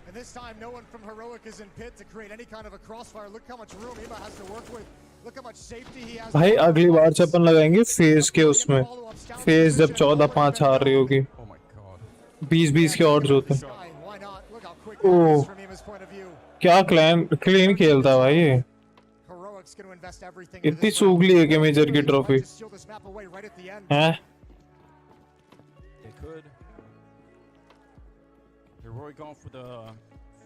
And this time, no one from Heroic is in pit to create any kind of a crossfire. Look how much room 𝙎𝙆 has to work with. Look how much safety he has. भाई अगली बार से अपन लगाएंगे phase के उसमें. Phase जब 14-5 हार रही होगी. Oh my god. 20-20 के odds होते हैं. Why not? Look how quick Oh. that is from 𝙎𝙆's point of view. क्या क्लीन खेलता है भाई ये. Heroic's going to invest everything into इतनी this सूगली round. है कि मेजर की They trophy. might just steal this map away right at the end. हैं? They could. Heroic off with a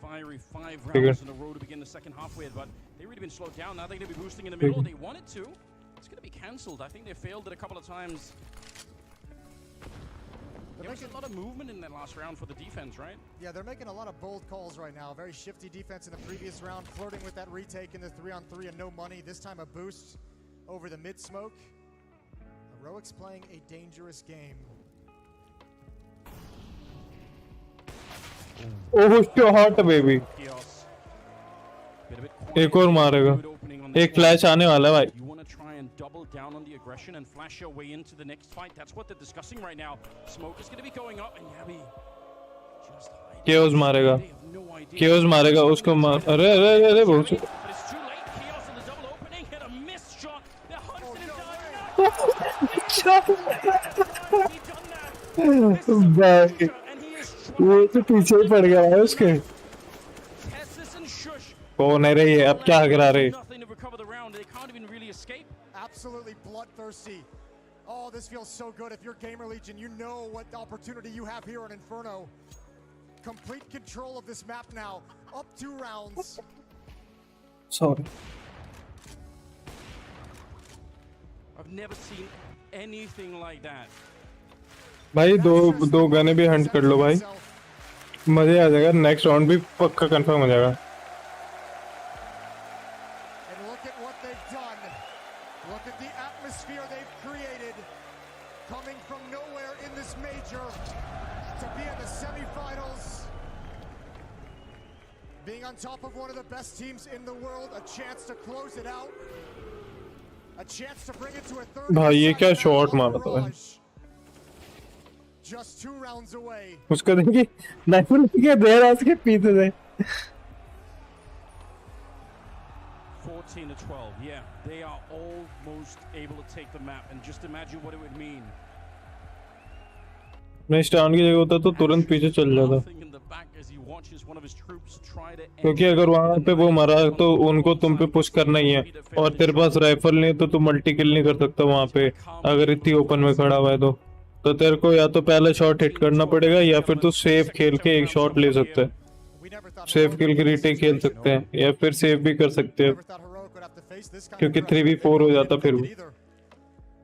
fiery 5 rounds in a row to begin the second half with, but they've really been slowed down. Now they're going to be boosting in the middle. They wanted to. It's going to be cancelled. I think they failed it a couple of times. There was a lot of movement in that last round for the defense, right? Yeah, they're making a lot of bold calls right now. Very shifty defense in the previous round, flirting with that retake in the 3-on-3 and no money. This time a boost over the mid-smoke. Heroic's playing a dangerous game. Oh shot baby. एक और मारेगा. एक flash आने वाला है भाई. You want to try and double down on the aggression and flash your way into the next fight. That's what they're discussing right now. Smoke is going to be going up, and 𝙎𝙆 just hiding. Chaos मारेगा. They have no idea. Chaos मारेगा उसको मार. अरे अरे अरे अरे बहुत. But it's too late. Chaos in the double opening hit a missed shot. They're hunting him down. भाई वो तो पीछे ही पड़ गया है उसके. Tessus and 𝙎𝙃. कौन है रे ये? अब क्या करा रहे? Nothing to recover the round. They can't even really escape. Absolutely bloodthirsty. Oh, this feels so good. If you're Gamer Legion, you know what opportunity you have here on Inferno. Complete control of this map now. Up 2 rounds. Sorry. I've never seen anything like that. भाई दो गने भी Hunt कर लो भाई. मजे आ जाएगा. Next round भी पक्का कंफर्म हो जाएगा. And look at what they've done. Look at the atmosphere they've created. Coming from nowhere in this major to be in the semifinals. Being on top of one of the best teams in the world. A chance to close it out. A chance to bring it to a third. भाई ये क्या shot मारा था भाई. Just 2 rounds away. उसको देखिए नाइफर लेके देर आज के पीते थे. 14 to 12. Yeah, they are almost able to take the map, and just imagine what it would mean. मैं स्टान की जगह होता तो तुरंत पीछे चल जाता. Nothing in the back as he watches one of his troops try to end. क्योंकि अगर वहां पे वो मरा तो उनको तुम पे पुश करना ही है. और तेरे पास राइफल नहीं तो तू मल्टी किल नहीं कर सकता वहां पे. अगर इतनी ओपन में खड़ा हुआ है तो तेरे को या तो पहला शॉट हिट करना पड़ेगा या फिर तू सेफ खेल के एक शॉट ले सकता है. सेफ खेल के रीटेक खेल सकते हैं या फिर सेव भी कर सकते हैं क्योंकि 3v4 हो जाता फिर.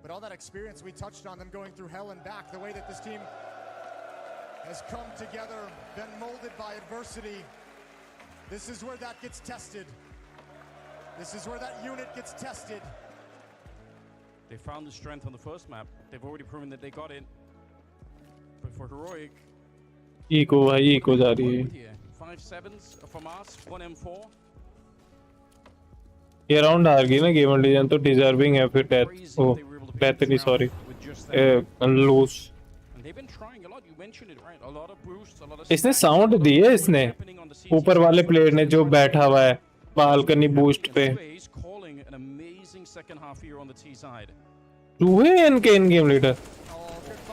But all that experience we touched on them going through hell and back, the way that this team has come together, been molded by adversity. This is where that gets tested. This is where that unit gets tested. They found the strength on the first map. They've already proven that they got it. But for Heroic. Eco भाई eco जा रही है। Here, 5 sevens from us, 1 M4. ये round हार गई ना gamer legend तो deserving है फिर death. Crazy oh if they were able to beat death this नहीं round sorry with just that. Lose. And they've been trying a lot. You mentioned it, right? A lot of boosts, a lot of इसने stacks, sound a lot of दी है what's इसने happening on the CT ऊपर वाले side. Player ने जो बैठा हुआ है बालकनी बूस्ट पे। And Suez calling an amazing second half here on the T side. चूहे इनके इन गेम लीडर।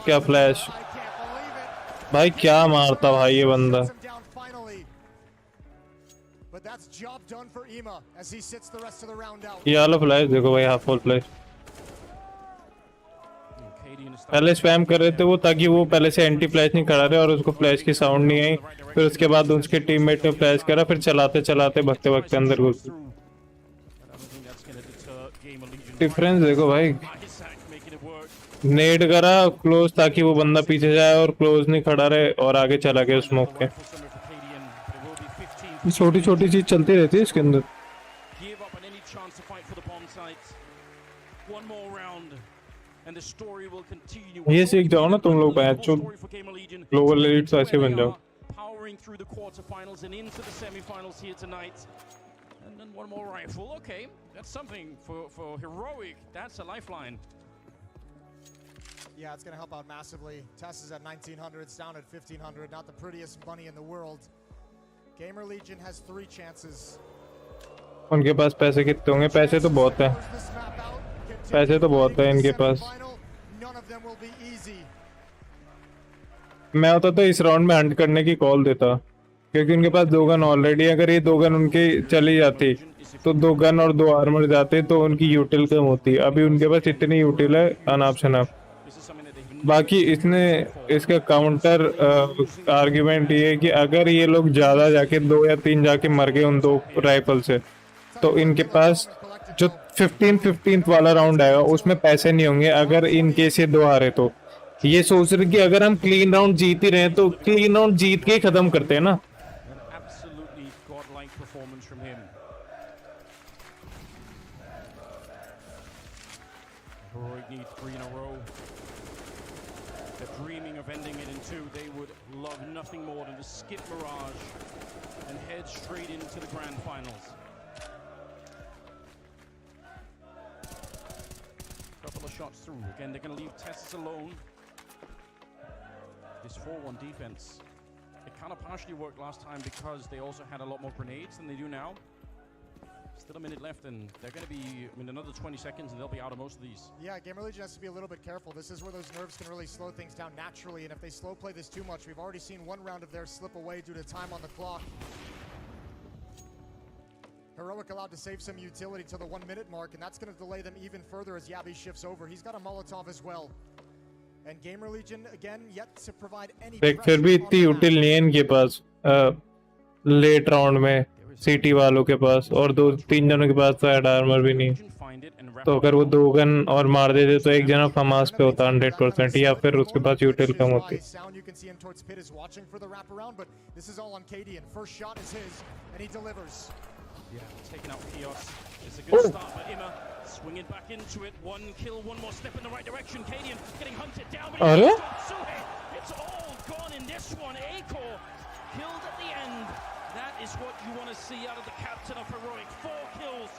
क्या फ्लैश भाई, क्या मारता भाई ये बंदा। But that's job done for 𝘾𝙆 as he sits the rest of the round out. ये वाला फ्लैश देखो भाई, हाफ फुल फ्लैश। पहले स्पैम कर रहे थे वो ताकि वो पहले से एंटी फ्लैश नहीं करा रहे और उसको फ्लैश की साउंड नहीं आई। फिर उसके बाद उसके टीममेट ने फ्लैश करा, फिर चलाते चलाते भगते भगते अंदर घुस। डिफरेंस देखो भाई, नेड करा क्लोज ताकि वो बंदा पीछे जाए और क्लोज नहीं खड़ा रहे और आगे चला गया स्मोक के। छोटी छोटी चीज चलती रहती है इसके अंदर। ये सीख जाओ ना तुम लोग, बच्चों ग्लोबल एलीट तो ऐसे बन जाओ। Powering through the quarterfinals and into the semifinals here tonight. And then one more rifle. Okay, that's something for Heroic. That's a lifeline. Yeah, it's going to help out massively. Tess is at 1900, it's down at 1500. Not the prettiest money in the world. Gamer Legion has 3 chances. उनके पास पैसे कितने होंगे? पैसे तो बहुत है, पैसे तो बहुत है इनके पास। मैं होता तो इस राउंड में हंट करने की कॉल देता क्योंकि उनके पास 2 गन ऑलरेडी। अगर ये 2 गन उनके चली जाती तो 2 गन और 2 आर्मर जाते तो उनकी यूटिल कम होती। अभी उनके पास इतनी यूटिल है अनाप शनाप। बाकी इसने इसका काउंटर आर्ग्यूमेंट ये है कि अगर ये लोग ज़्यादा जाके 2 या 3 जाके मर गए उन 2 राइफल से तो इनके पास जो 15th वाला राउंड आएगा उसमें पैसे नहीं होंगे अगर इन केस ये 2 हारे तो। ये सोच रहे कि अगर हम क्लीन राउंड जीत ही रहे हैं तो क्लीन राउंड जीत के ही खत्म करते हैं ना। Absolutely godlike performance from him. Heroic need 3 in a row. They're dreaming of ending it in 2. They would love nothing more than to skip Mirage and head straight into the grand finals. Couple of shots through. Again, they're going to leave Tessus alone. This 4-1 defense. It kind of partially worked last time because they also had a lot more grenades than they do now. Still a minute left and they're going to be another 20 seconds and they'll be out of most of these. Yeah, Gamer Legion has to be a little bit careful. This is where those nerves can really slow things down naturally, and if they slow play this too much, we've already seen 1 round of theirs slip away due to time on the clock. Heroic allowed to save some utility to the 1-minute mark, and that's going to delay them even further as 𝘖𝙗𝘆 shifts over. He's got a Molotov as well. And Gamer Legion, again, yet to provide any देख फिर भी इतनी यूटिल नहीं है इनके पास late round में city वालों के पास, और 2-3 जनों के पास तो हेड आर्मर भी नहीं। तो अगर वो 2 गन और मार देते तो एक जना फमास पे होता 100% या फिर उसके पास यूटिल कम होती। Swinging back into it, 1 kill, 1 more step in the right direction. 𝘾𝙆 getting hunted down. अरे it's all gone in this one. 𝘾𝙆 killed at the end. That is what you want to see out of the captain of Heroic. 4 kills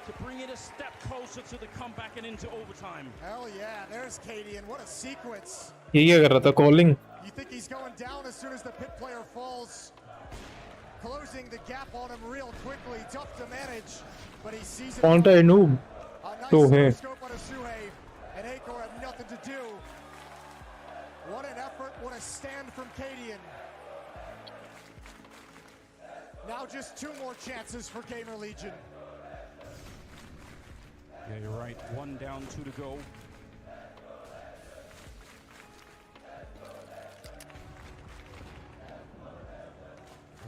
to bring it a step closer to the comeback and into overtime. Hell yeah, there's 𝘾𝙆, and what a sequence. ये क्या कर रहा था? Calling. You think he's going down as soon as the pit player falls. Closing the gap on him real quickly. Tough to manage, but he sees it. कौन था noob? तो है। And 𝘾𝙆 had nothing to do. What an effort, what a stand from 𝘾𝙆. Now just 2 more chances for Gamer Legion. Yeah, you're right. 1 down, 2 to go.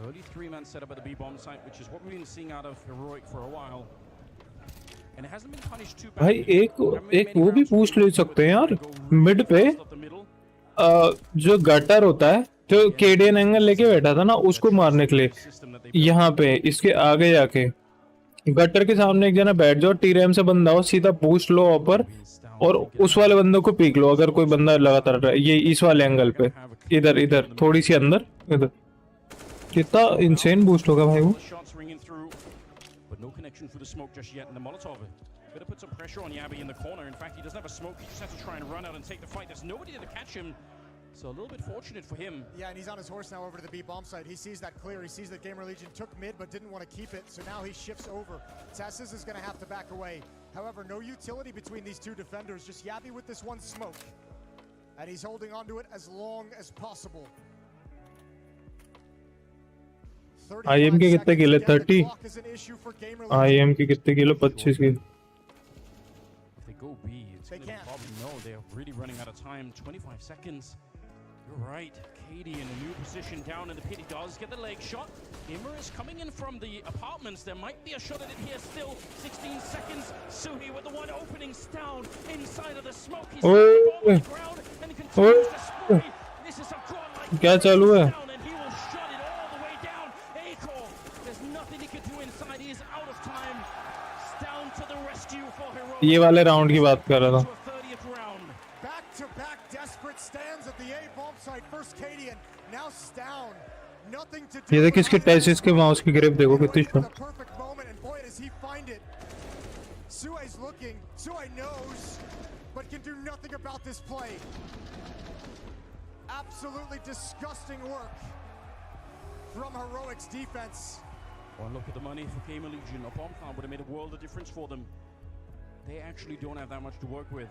Early 3-man setup at the B-bomb site, which is what we've been seeing out of Heroic for a while. And it hasn't been punished too भाई badly. एक वो भी पूछ ले सकते हैं यार mid पे जो गटर होता है जो 𝘾𝙆 एंगल लेके बैठा था ना उसको मारने के लिए यहाँ पे इसके आगे जाके गटर के सामने एक जना बैठ जाओ, टी-रैम से बंदा हो, सीधा पूछ लो ऊपर और उस वाले बंदे को पीक लो अगर कोई बंदा लगातार ये इस वाले एंगल पे। इधर इधर थोड़ी सी अंदर इधर। कितना इंसेन बूस्ट होगा भाई वो। Shots ringing through, but no connection for the smoke just yet. And the Molotov better put some pressure on 𝙎𝙆𝘆 in the corner. In fact, he doesn't have a smoke. He just has to try and run out and take the fight. There's nobody there to catch him. So a little bit fortunate for him. Yeah, and he's on his horse now over to the B bomb site. He sees that clear. He sees that Gamer Legion took mid but didn't want to keep it. So now he shifts over. Tessis is going to have to back away. However, no utility between these two defenders. Just 𝙎𝙆𝘆 with this one smoke. And he's holding on to it as long as possible. IM के कितने kilo 30 IM के कितने kilo 25 के। If they go B, it's going to probably no. They're really running out of time. 25 seconds. You're right. 𝘾𝙆𝘆 in a new position down in the pit. He does get the leg shot. 𝘎𝙆𝘆 is coming in from the apartments. There might be a shot at it here still. 16 seconds. 𝘎𝙆𝘆 with the one opening down inside of the smoke. He's on the ground and continues to spray. This is a godlike. क्या चालू है? And he will shut it all the way down. 𝘎𝙆𝘆, there's nothing he can do inside. He is out of time. Down to the rescue for Heroic. ये वाले round की बात कर रहा था। Back-to-back desperate stands at the A bomb site. First 𝘾𝙆𝘆 and now Stown. Nothing to do. ये देख इसके टेसिस के माउस की ग्रिप देखो कितनी The perfect moment, and boy does he find it. 𝘎𝙆's looking. 𝘎𝙆 knows, but can do nothing about this play. Absolutely disgusting work from Heroic's defense. Well, look at the money for Gamer Legion. A bomb plant would have made a world of difference for them. They actually don't have that much to work with.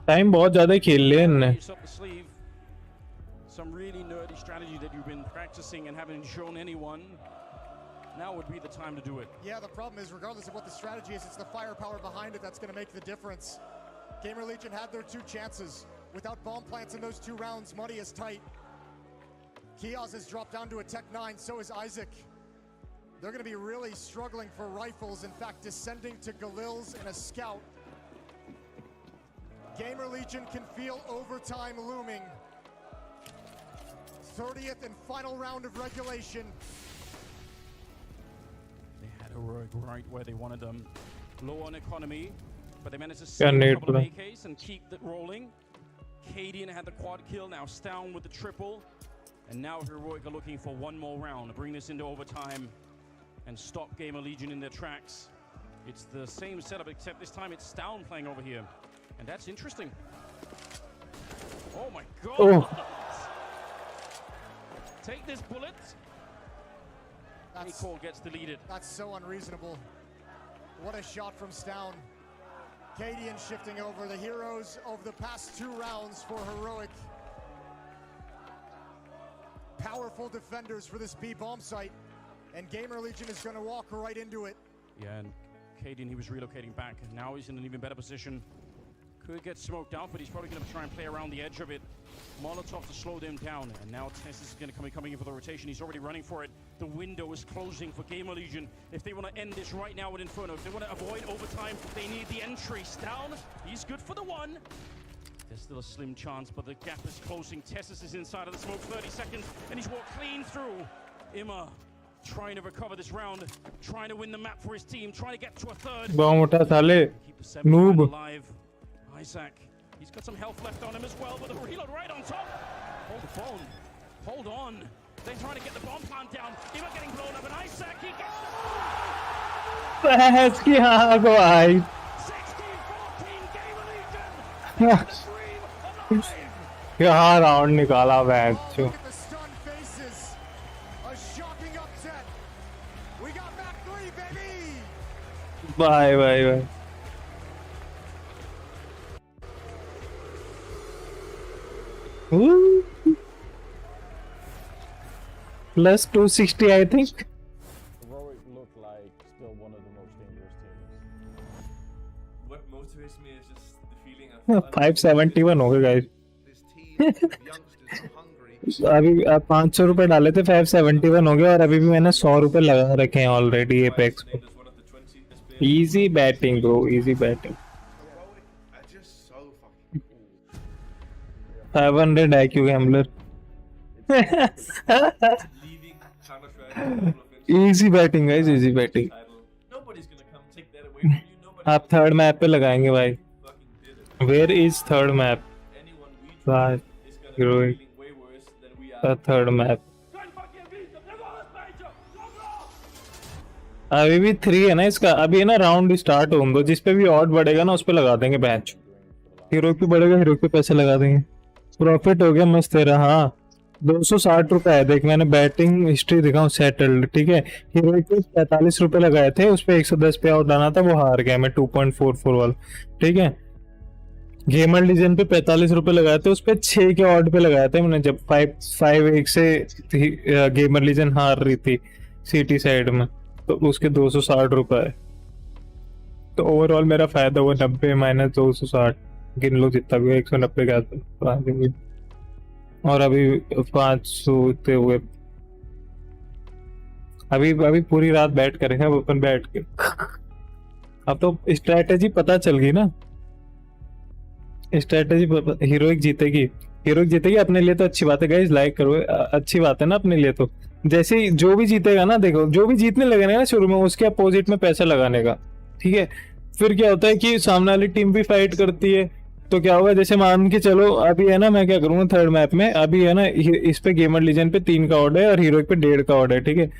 Time बहुत ज्यादा खेल लिया इनने। Up the sleeve. Some really nerdy strategy that you've been practicing and haven't shown anyone. Now would be the time to do it. Yeah, the problem is, regardless of what the strategy is, it's the firepower behind it that's going to make the difference. Gamer Legion had their 2 chances. Without bomb plants in those 2 rounds, money is tight. 𝘎𝙆𝑆 has dropped down to a Tech 9, so is Isaac. They're going to be really struggling for rifles. In fact, descending to 𝘾𝙆𝙈 and a scout. Gamer Legion can feel overtime looming. 30th and final round of regulation. They had Heroic right where they wanted them. Low on economy, but they managed to Yeah, save a nade couple of put AKs and keep that rolling. 𝘾𝙆𝘆 had the quad kill, now Stown with the triple. And now Heroic are looking for one more round to bring this into overtime and stop Gamer Legion in their tracks. It's the same setup, except this time it's Stown playing over here. And that's interesting. Oh my god! Oh. Take this bullet. 𝘎𝙆𝘆 gets deleted. That's so unreasonable. What a shot from Stown. 𝘾𝙆𝘆 shifting over, the heroes of the past 2 rounds for Heroic. Powerful defenders for this B bomb site, and Gamer Legion is going to walk right into it. Yeah, and 𝘾𝙆𝘆, he was relocating back, and now he's in an even better position. Could get smoked out, but he's probably going to try and play around the edge of it. Molotov to slow them down, and now Tessis is going to coming in for the rotation. He's already running for it. The window is closing for Gamer Legion. If they want to end this right now with Inferno, if they want to avoid overtime, they need the entry. Stown, he's good for the one. There's still a slim chance, but the gap is closing. Tessis is inside of the smoke, 30 seconds, and he's walked clean through. 𝘎𝙆𝘆 trying to recover this round, trying to win the map for his team, trying to get to a third. Bomb उठा साले Keep the 7 noob। alive. Isaac, he's got some health left on him as well, but the reload right on top. Hold the phone. Hold on. They're trying to get the bomb plant down. 𝘎𝙆𝘆 getting blown up, and Isaac, he gets बहस की हाँ को आई। 16-14 Gamer Legion. क्या round निकाला batch. Look at the stunned faces. A shocking upset. We got back 3, baby. Bye bye bye. Plus 260 I think. Heroic look like still one of the most dangerous teams. What motivates me is just the feeling of 571 हो गए guys। अभी 500 रुपए डाले थे 571 हो गए और अभी भी मैंने 100 रुपए लगा रखे हैं ऑलरेडी एपेक्स पे। Easy batting bro, easy batting। 500 IQ gambler। easy batting guys, easy batting। आप थर्ड मैप पे लगाएंगे भाई। Where is third map? Bye. Heroic। Third map. अभी भी 3 है ना इसका, अभी है ना राउंड स्टार्ट होंगे, जिस पे भी ऑड बढ़ेगा ना उस पे लगा देंगे बैच। हीरो पे बढ़ेगा, हीरो पे पैसे लगा देंगे। प्रॉफिट हो गया मस्त तेरा। हाँ 260 रुपए है, देख मैंने बैटिंग हिस्ट्री दिखाऊं सेटल्ड, ठीक है। हीरो पे 45 रुपए लगाए थे, उस पे 110 पे आउट आना था, वो हार गया मैं 2.44 वाला, ठीक है। गेमर लीजेंड पे 45 रुपए लगाए थे, उस पे 6 के ऑड पे लगाए थे मैंने, जब 5-1 से गेमर लीजेंड हार रही थी सिटी साइड में, तो उसके 260 रुपए है। तो ओवरऑल मेरा फायदा हुआ 90 माइनस 260, गिन लो जितना भी 190 का था। और अभी 500 इतने हुए। अभी पूरी रात बैठ करेंगे अब अपन बैठ के। अब तो स्ट्रेटेजी पता चल गई ना, स्ट्रेटेजी हीरोइक जीतेगी, हीरोइक जीतेगी अपने लिए तो अच्छी बात है गाइस, लाइक करो, अच्छी बात है ना अपने लिए। तो जैसे ही जो भी जीतेगा ना, देखो जो भी जीतने लगेगा ना शुरू में, उसके अपोजिट में पैसा लगाने का, ठीक है। फिर क्या होता है कि सामने वाली टीम भी फाइट करती है, तो क्या होगा, जैसे मान के चलो अभी है ना, मैं क्या करूंगा थर्ड मैप में, अभी है ना इस पे गेमर लीजेंड पे 3 का ऑर्डर है और हीरोइक पे 1.5 का ऑर्डर है, ठीक है।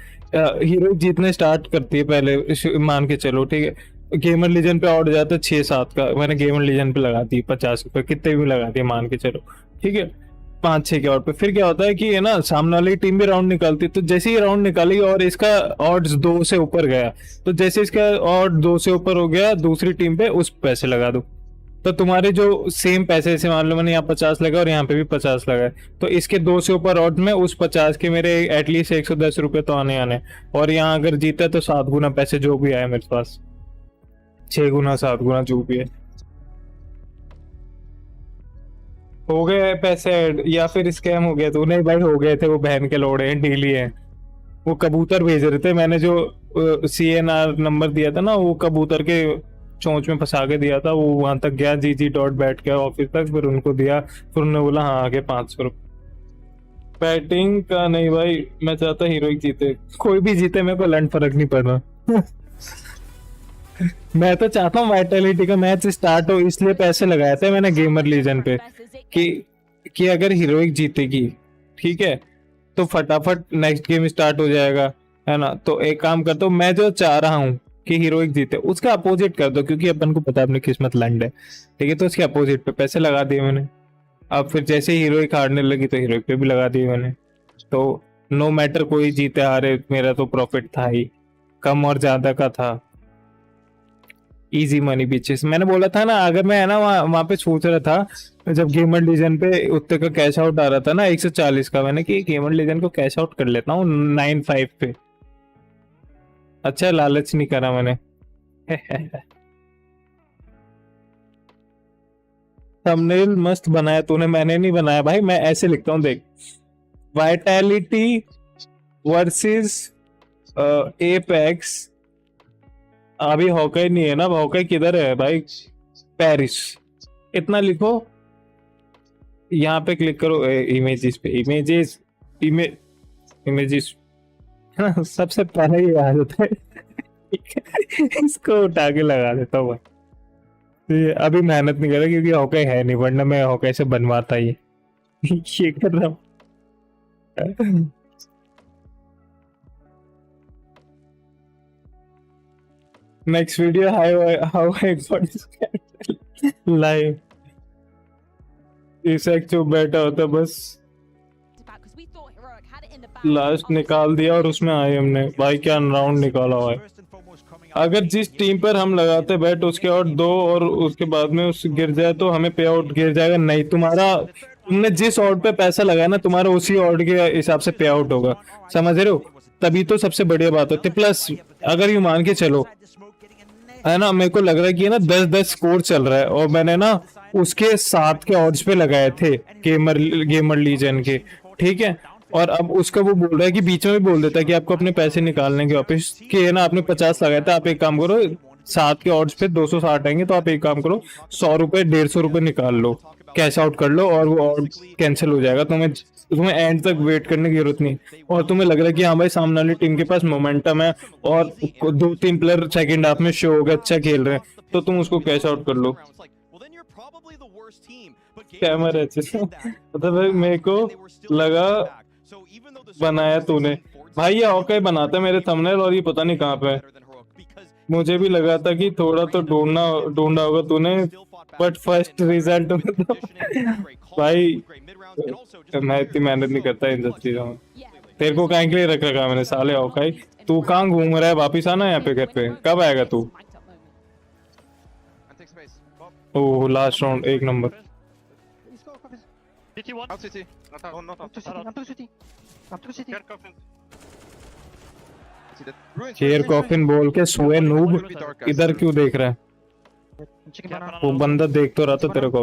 हीरोइक जीतने स्टार्ट करती है पहले, मान के चलो, ठीक है। गेमर लीजेंड पे ऑर्डर जाता है 6-7 का, मैंने गेमर लीजेंड पे लगा दी 50 रुपए, कितने भी लगा दिए मान के चलो, ठीक है। 5-6 के ऑर्डर पे फिर क्या होता है कि है ना, सामने वाली टीम भी राउंड निकालती है, तो जैसे ही राउंड निकाली और इसका ऑड्स 2 से ऊपर गया, तो जैसे इसका ऑड 2 से ऊपर हो गया दूसरी टीम पे, उस पैसे लगा दो। तो तुम्हारे जो सेम पैसे, जैसे मान लो मैंने यहाँ 50 लगा और यहाँ पे भी 50 लगाए, तो इसके 2 से ऊपर ऑड में उस 50 के मेरे एटलीस्ट 110 रुपए तो आने। और यहाँ अगर जीता तो 7 गुना पैसे जो भी आए मेरे पास, 6 गुना 7 गुना जो भी है। हो गए पैसे ऐड या फिर स्कैम हो गया? तो नहीं भाई, हो गए थे, वो बहन के लोड़े हैं, डीली हैं। वो कबूतर भेज रहे थे, मैंने जो CNR नंबर दिया था ना, वो कबूतर के चोंच में फंसा के दिया था, वो वहां तक गया, जी डॉट बैठ गया ऑफिस तक, फिर उनको दिया, फिर उन्होंने बोला हाँ आगे 500 रुपये। बैटिंग का नहीं भाई, मैं चाहता हीरोइक जीते, कोई भी जीते मेरे को लंड फर्क नहीं पड़ रहा। मैं तो चाहता हूँ वाइटलिटी का मैच स्टार्ट हो, इसलिए पैसे लगाए थे मैंने गेमर लीजन पे कि अगर हीरोइक जीतेगी, ठीक है, तो फटाफट नेक्स्ट गेम स्टार्ट हो जाएगा, है ना। तो एक काम करता हूँ, मैं जो चाह रहा हूँ कि हीरोइक जीते, उसका अपोजिट कर दो, क्योंकि अपन को पता है अपनी किस्मत लंड है, ठीक है। तो उसके अपोजिट पे पैसे लगा दिए मैंने। अब फिर जैसे हीरोइक हारने लगी तो हीरोइक पे भी लगा दिए मैंने। तो नो मैटर कोई जीते हारे, मेरा तो प्रॉफिट था ही, कम और ज्यादा का था। इजी मनी बीचेस, मैंने बोला था ना, अगर मैं है ना वहां पे सोच रहा था, जब गेमर लीजन पे उत्ते का कैश आउट आ रहा था ना 140 का, मैंने कि गेमर लीजन को कैश आउट कर लेता हूँ 9.5 पे। अच्छा लालच नहीं करा मैंने। थंबनेल मस्त बनाया तूने, मैंने नहीं बनाया भाई, मैं ऐसे लिखता हूँ देख, वाइटलिटी वर्सेस एपेक्स। अभी हॉकी नहीं है ना, हॉकी किधर है भाई? पेरिस। इतना लिखो, यहाँ पे क्लिक करो इमेजेस पे, इमेजेस सबसे पहले ये आ जाता है। इसको उठा के लगा देता हूँ। ये अभी मेहनत नहीं कर रहा क्योंकि हॉकी है नहीं, वरना मैं हॉकी से बनवाता ही। ये कर रहा हूँ। Next video, how I got this live. इस एक जो बैठा होता बस लास्ट निकाल दिया और उसमें आए हमने। भाई क्या राउंड निकाला हुआ है। अगर जिस टीम पर हम लगाते बैट उसके आउट 2 और उसके बाद में उस गिर जाए तो हमें पे आउट गिर जाएगा। नहीं, तुमने जिस आउट पे पैसा लगाया ना, तुम्हारा उसी आउट के हिसाब से पे आउट होगा, समझ रहे हो? तभी तो सबसे बढ़िया बात होती है। प्लस अगर ये मान के चलो, है ना, मेरे को लग रहा है कि ना 10-10 स्कोर चल रहा है और मैंने ना उसके 7 के ऑड्स पे लगाए थे गेमर लीजन के, ठीक है। और अब उसका वो बोल रहा है कि बीच में भी बोल देता है कि आपको अपने पैसे निकालने के वापस के, है ना, आपने 50 लगाया था, आप एक काम करो 7 के ऑड्स पे 260 आएंगे, तो आप एक काम करो 100 रुपए 150 रुपए निकाल लो, कैश आउट कर लो और वो ऑड कैंसिल हो जाएगा। तुम्हें एंड तक वेट करने की जरूरत नहीं। और तुम्हें लग रहा है कि हाँ भाई सामने वाली टीम के पास मोमेंटम है और 2-3 प्लेयर सेकंड हाफ में शो हो गए, अच्छा खेल रहे हैं, तो तुम उसको कैश आउट कर लो। कैमरा मतलब मेरे को लगा बनाया तूने भाई, ये ओके बनाता है मेरे थंबनेल और ये पता नहीं कहाँ पे है। मुझे भी लगा था कि थोड़ा तो ढूंढा होगा तूने, बट फर्स्ट रिजल्ट में तो भाई मैं इतनी मेहनत नहीं करता इन सब चीजों में। तेरे को कहीं के लिए रख रखा मैंने साले ओके। तू कहाँ घूम रहा है, वापिस आना यहाँ पे घर पे, कब आएगा तू? ओह लास्ट राउंड एक नंबर। शेयर कॉफिन बोल के सोए नूब इधर क्यों देख रहा है? वो बंदा देख तो रहा था तेरे को।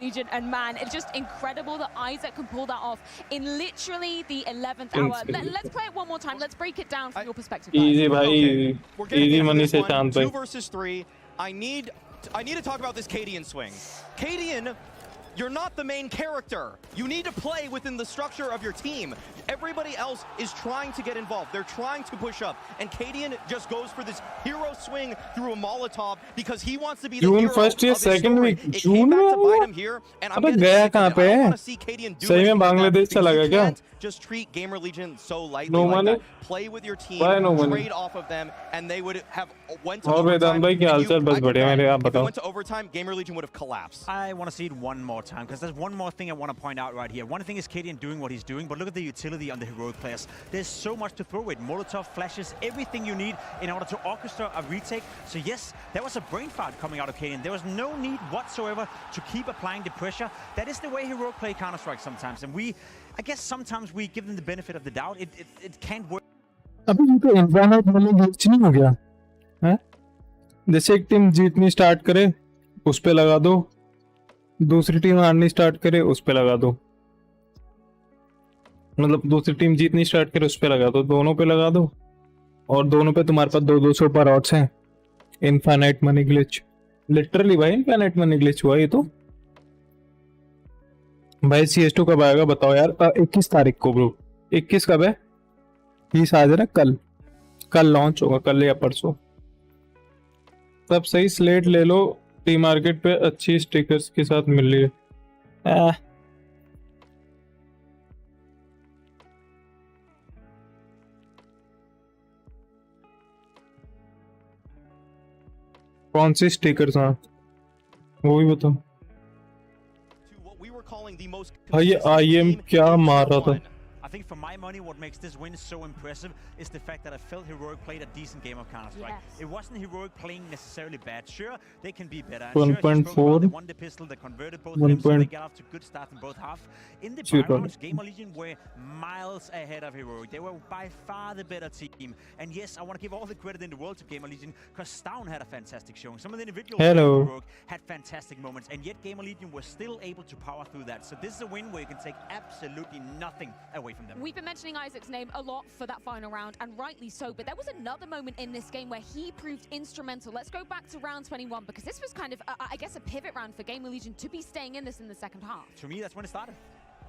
Legion, and man, it's just incredible that Isaac can pull that off in literally the 11th hour. Let's play it one more time. Let's break it down from your perspective. Easy bhai, easy money se chand bhai. 2 versus 3. I need to talk about this 𝘾𝙗𝑆 swing. 𝘾𝙗𝑆, you're not the main character. You need to play within the structure of your team. Everybody else is trying to get involved. They're trying to push up. And 𝘾𝙗𝑆 just goes for this hero swing through a Molotov because he wants to be the hero first year, of his second story. week. It came back to bite him here, and I'm getting sick of it. I don't want to see 𝘾𝙗𝑆 do सही में anything Bangladesh चला गया क्या? just treat Gamer Legion so lightly No like money? that. Play with your team, Why no money? trade off of them, and they would have went to और overtime. वेदांत भाई क्या हालचाल? बस बढ़िया मेरे, आप If it बताओ। went to overtime, Gamer Legion would have collapsed. I want to see it one more time because there's one more thing I want to point out right here. One thing is 𝘾𝙗𝑆 doing what he's doing, but look at the utility on the heroic players. There's so much to throw with. Molotov, flashes, everything you need in order to orchestrate a retake. So yes, there was a brain fart coming out of 𝘾𝙗𝑆. There was no need whatsoever to keep applying the pressure. That is the way heroic play Counter-Strike sometimes. And I guess sometimes we give them the benefit of the doubt. It can't work. अभी ये तो infinite वाला glitch नहीं हो गया है? जैसे एक टीम जीतनी स्टार्ट करे उस पे लगा दो, दूसरी टीम हारनी स्टार्ट करे उस पे लगा दो, मतलब दूसरी टीम जीतनी स्टार्ट करे उस पे लगा दो, दोनों पे लगा दो, और दोनों पे तुम्हारे पास 200 पर ऑड्स हैं। इन्फाइनाइट मनी ग्लिच, लिटरली भाई इन्फाइनाइट मनी ग्लिच हुआ ये तो। भाई CS2 कब आएगा बताओ यार? 21 तारीख को ब्रो। 21 कब है? 20 आज है ना, कल लॉन्च होगा, कल या परसों। तब सही स्लेट ले लो, टी मार्केट पे अच्छी स्टिकर्स के साथ मिल रही है। कौन सी स्टिकर्स? हाँ वो भी बताओ भाई। ये IM क्या मार रहा था? I think for my money, what makes this win so impressive is the fact that I felt Heroic played a decent game of Counter-Strike. Yes. It wasn't Heroic playing necessarily bad. Sure, they can be better. 1.4. They won the pistol, they converted both of them, so they got off to good start in both half. In the rounds, Gamer Legion were miles ahead of Heroic. They were by far the better team. And yes, I want to give all the credit in the world to Gamer Legion because Stown had a fantastic showing. Some of the individuals in Heroic had fantastic moments, and yet Gamer Legion was still able to power through that. So this is a win where you can take absolutely nothing away from them. We've been mentioning Isaac's name a lot for that final round, and rightly so, but there was another moment in this game where he proved instrumental. Let's go back to round 21, because this was kind of, I guess, a pivot round for Gamer Legion to be staying in this in the second half. To me, that's when it started.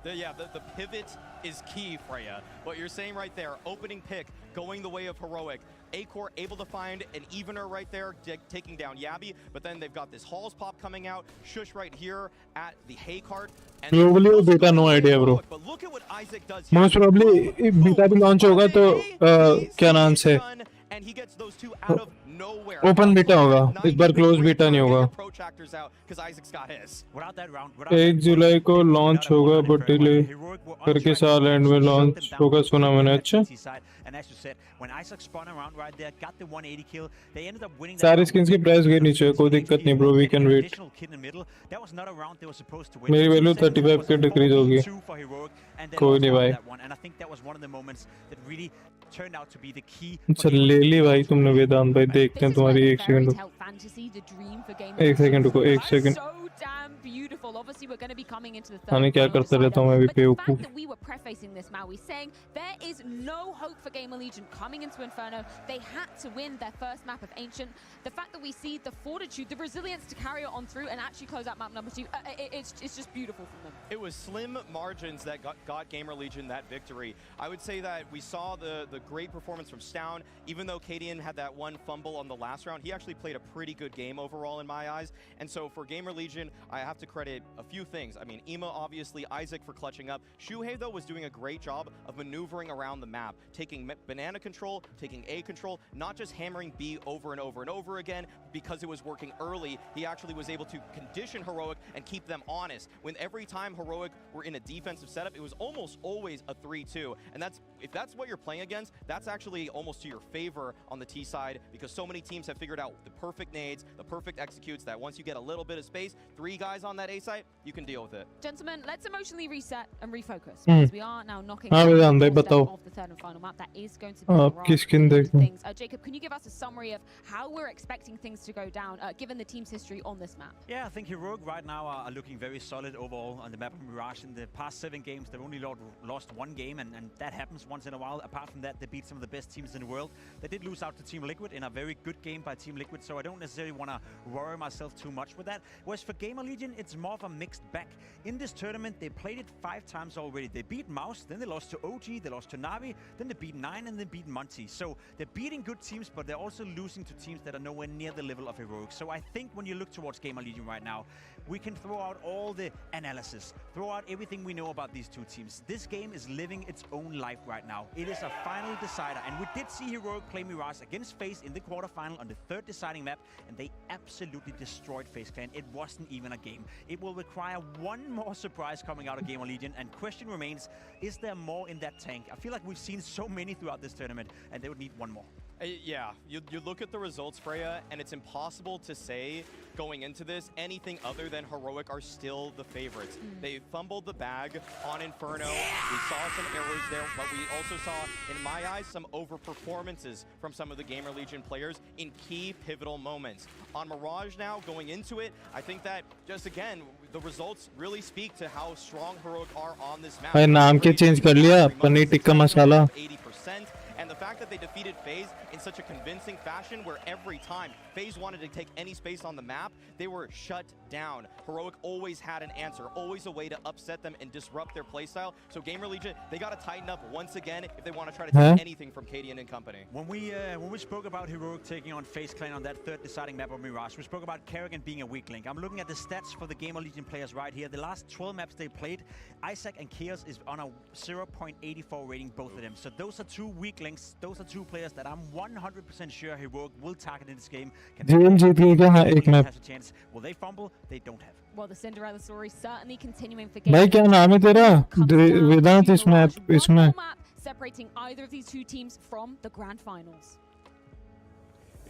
The pivot is key, Freya. What you're saying right there, opening pick, going the way of Heroic. Acor able to find an evener right there, taking down 𝘖𝙗𝘆, but then they've got this Halls pop coming out, 𝘎𝑃 right here at the hay cart. Globally वो beta no idea bro. But look at what Isaac does here. Most probably beta भी launch होगा तो क्या नाम से And he gets those two out of nowhere. Open beta होगा, इस बार close beta नहीं होगा। 1 जुलाई को लॉन्च होगा, बट डिले करके साल एंड में लॉन्च होगा सुना मैंने। अच्छा सारे स्किन्स की प्राइस गिर नीचे, कोई दिक्कत नहीं ब्रो, वी कैन वेट। मेरी वैल्यू 35 के डिक्रीज होगी, कोई नहीं भाई। अच्छा ले ली भाई तुमने वेदांत भाई, देखते हैं तुम्हारी। एक सेकंड रुको, एक सेकंड रुको, एक second. beautiful. Obviously, we're going to be coming into the third. हमें क्या करते रहता हूँ मैं भी But the fact बेवकूफ. that we were prefacing this, Maui, saying there is no hope for Gamer Legion coming into Inferno. They had to win their first map of Ancient. The fact that we see the fortitude, the resilience to carry it on through and actually close out map number 2, it's just beautiful from them. It was slim margins that got Gamer Legion that victory. I would say that we saw the great performance from Stown. Even though 𝘾𝙗𝙆 had that one fumble on the last round, he actually played a pretty good game overall in my eyes. And so for Gamer Legion, I have to credit a few things. I mean, 𝘾𝙆 obviously, Isaac for clutching up. 𝘎𝙃 though was doing a great job of maneuvering around the map, taking banana control, taking A control, not just hammering B over and over and over again because it was working early. He actually was able to condition Heroic and keep them honest. When every time Heroic were in a defensive setup, it was almost always a 3-2. And if that's what you're playing against, that's actually almost to your favor on the T side, because so many teams have figured out the perfect nades, the perfect executes, that once you get a little bit of space, 3 guys on that A site, you can deal with it. Gentlemen, let's emotionally reset and refocus, because we are now knocking हाँ off वेदांत भाई the बताओ third and final map. That is going to be आपकी skin देखो. things. Jacob, can you give us a summary of how we're expecting things to go down, given the team's history on this map? Yeah, I think Heroic right now are looking very solid overall on the map of Mirage. In the past 7 games, they've only lost 1 game, and that happens once in a while. Apart from that, they beat some of the best teams in the world. They did lose out to Team Liquid in a very good game by Team Liquid, so I don't necessarily want to worry myself too much with that. Whereas for Gamer Legion, it's more of a mixed bag. In this tournament, they played it 5 times already. They beat 𝘆𝙀, then they lost to OG, they lost to Na'Vi, then they beat 9, and then beat Monty. So they're beating good teams, but they're also losing to teams that are nowhere near the level of Heroic. So I think when you look towards Gamer Legion right now, we can throw out all the analysis, throw out everything we know about these 2 teams. This game is living its own life right now. It is a final decider, and we did see Heroic play Mirage against FaZe in the quarterfinal on the 3rd deciding map, and they absolutely destroyed FaZe Clan. It wasn't even a game. It will require one more surprise coming out of Gamer Legion, and question remains, is there more in that tank? I feel like we've seen so many throughout this tournament, and they would need one more. Yeah, you look at the results, Freya, and it's impossible to say going into this anything other than Heroic are still the favorites. They fumbled the bag on Inferno. We saw some errors there, but we also saw, in my eyes, some overperformances from some of the Gamer Legion players in key pivotal moments. On Mirage now, going into it, I think that, just again, the results really speak to how strong Heroic are on this map. भाई नाम क्या change कर लिया paneer tikka masala. 80%. And the fact that they defeated FaZe in such a convincing fashion, where every time FaZe wanted to take any space on the map, they were shut down. Heroic always had an answer, always a way to upset them and disrupt their playstyle. So Gamer Legion, they got to tighten up once again if they want to try to take anything from 𝘾𝙗𝙆 and company. When we spoke about Heroic taking on FaZe Clan on that 3rd deciding map of Mirage, we spoke about Kerrigan being a weak link. I'm looking at the stats for the Gamer Legion players right here. The last 12 maps they played, Isaac and 𝘾𝙆𝙆 is on a 0.84 rating, both of them. So those are 2 weak links. Those are 2 players that I'm 100% sure Heroic will target in this game. जीवन जीत गया हाँ एक map. Will they fumble? They don't have. Well, the Cinderella story certainly continuing for भाई क्या नाम है तेरा वेदांत इसमें separating either of these 2 teams from the grand finals.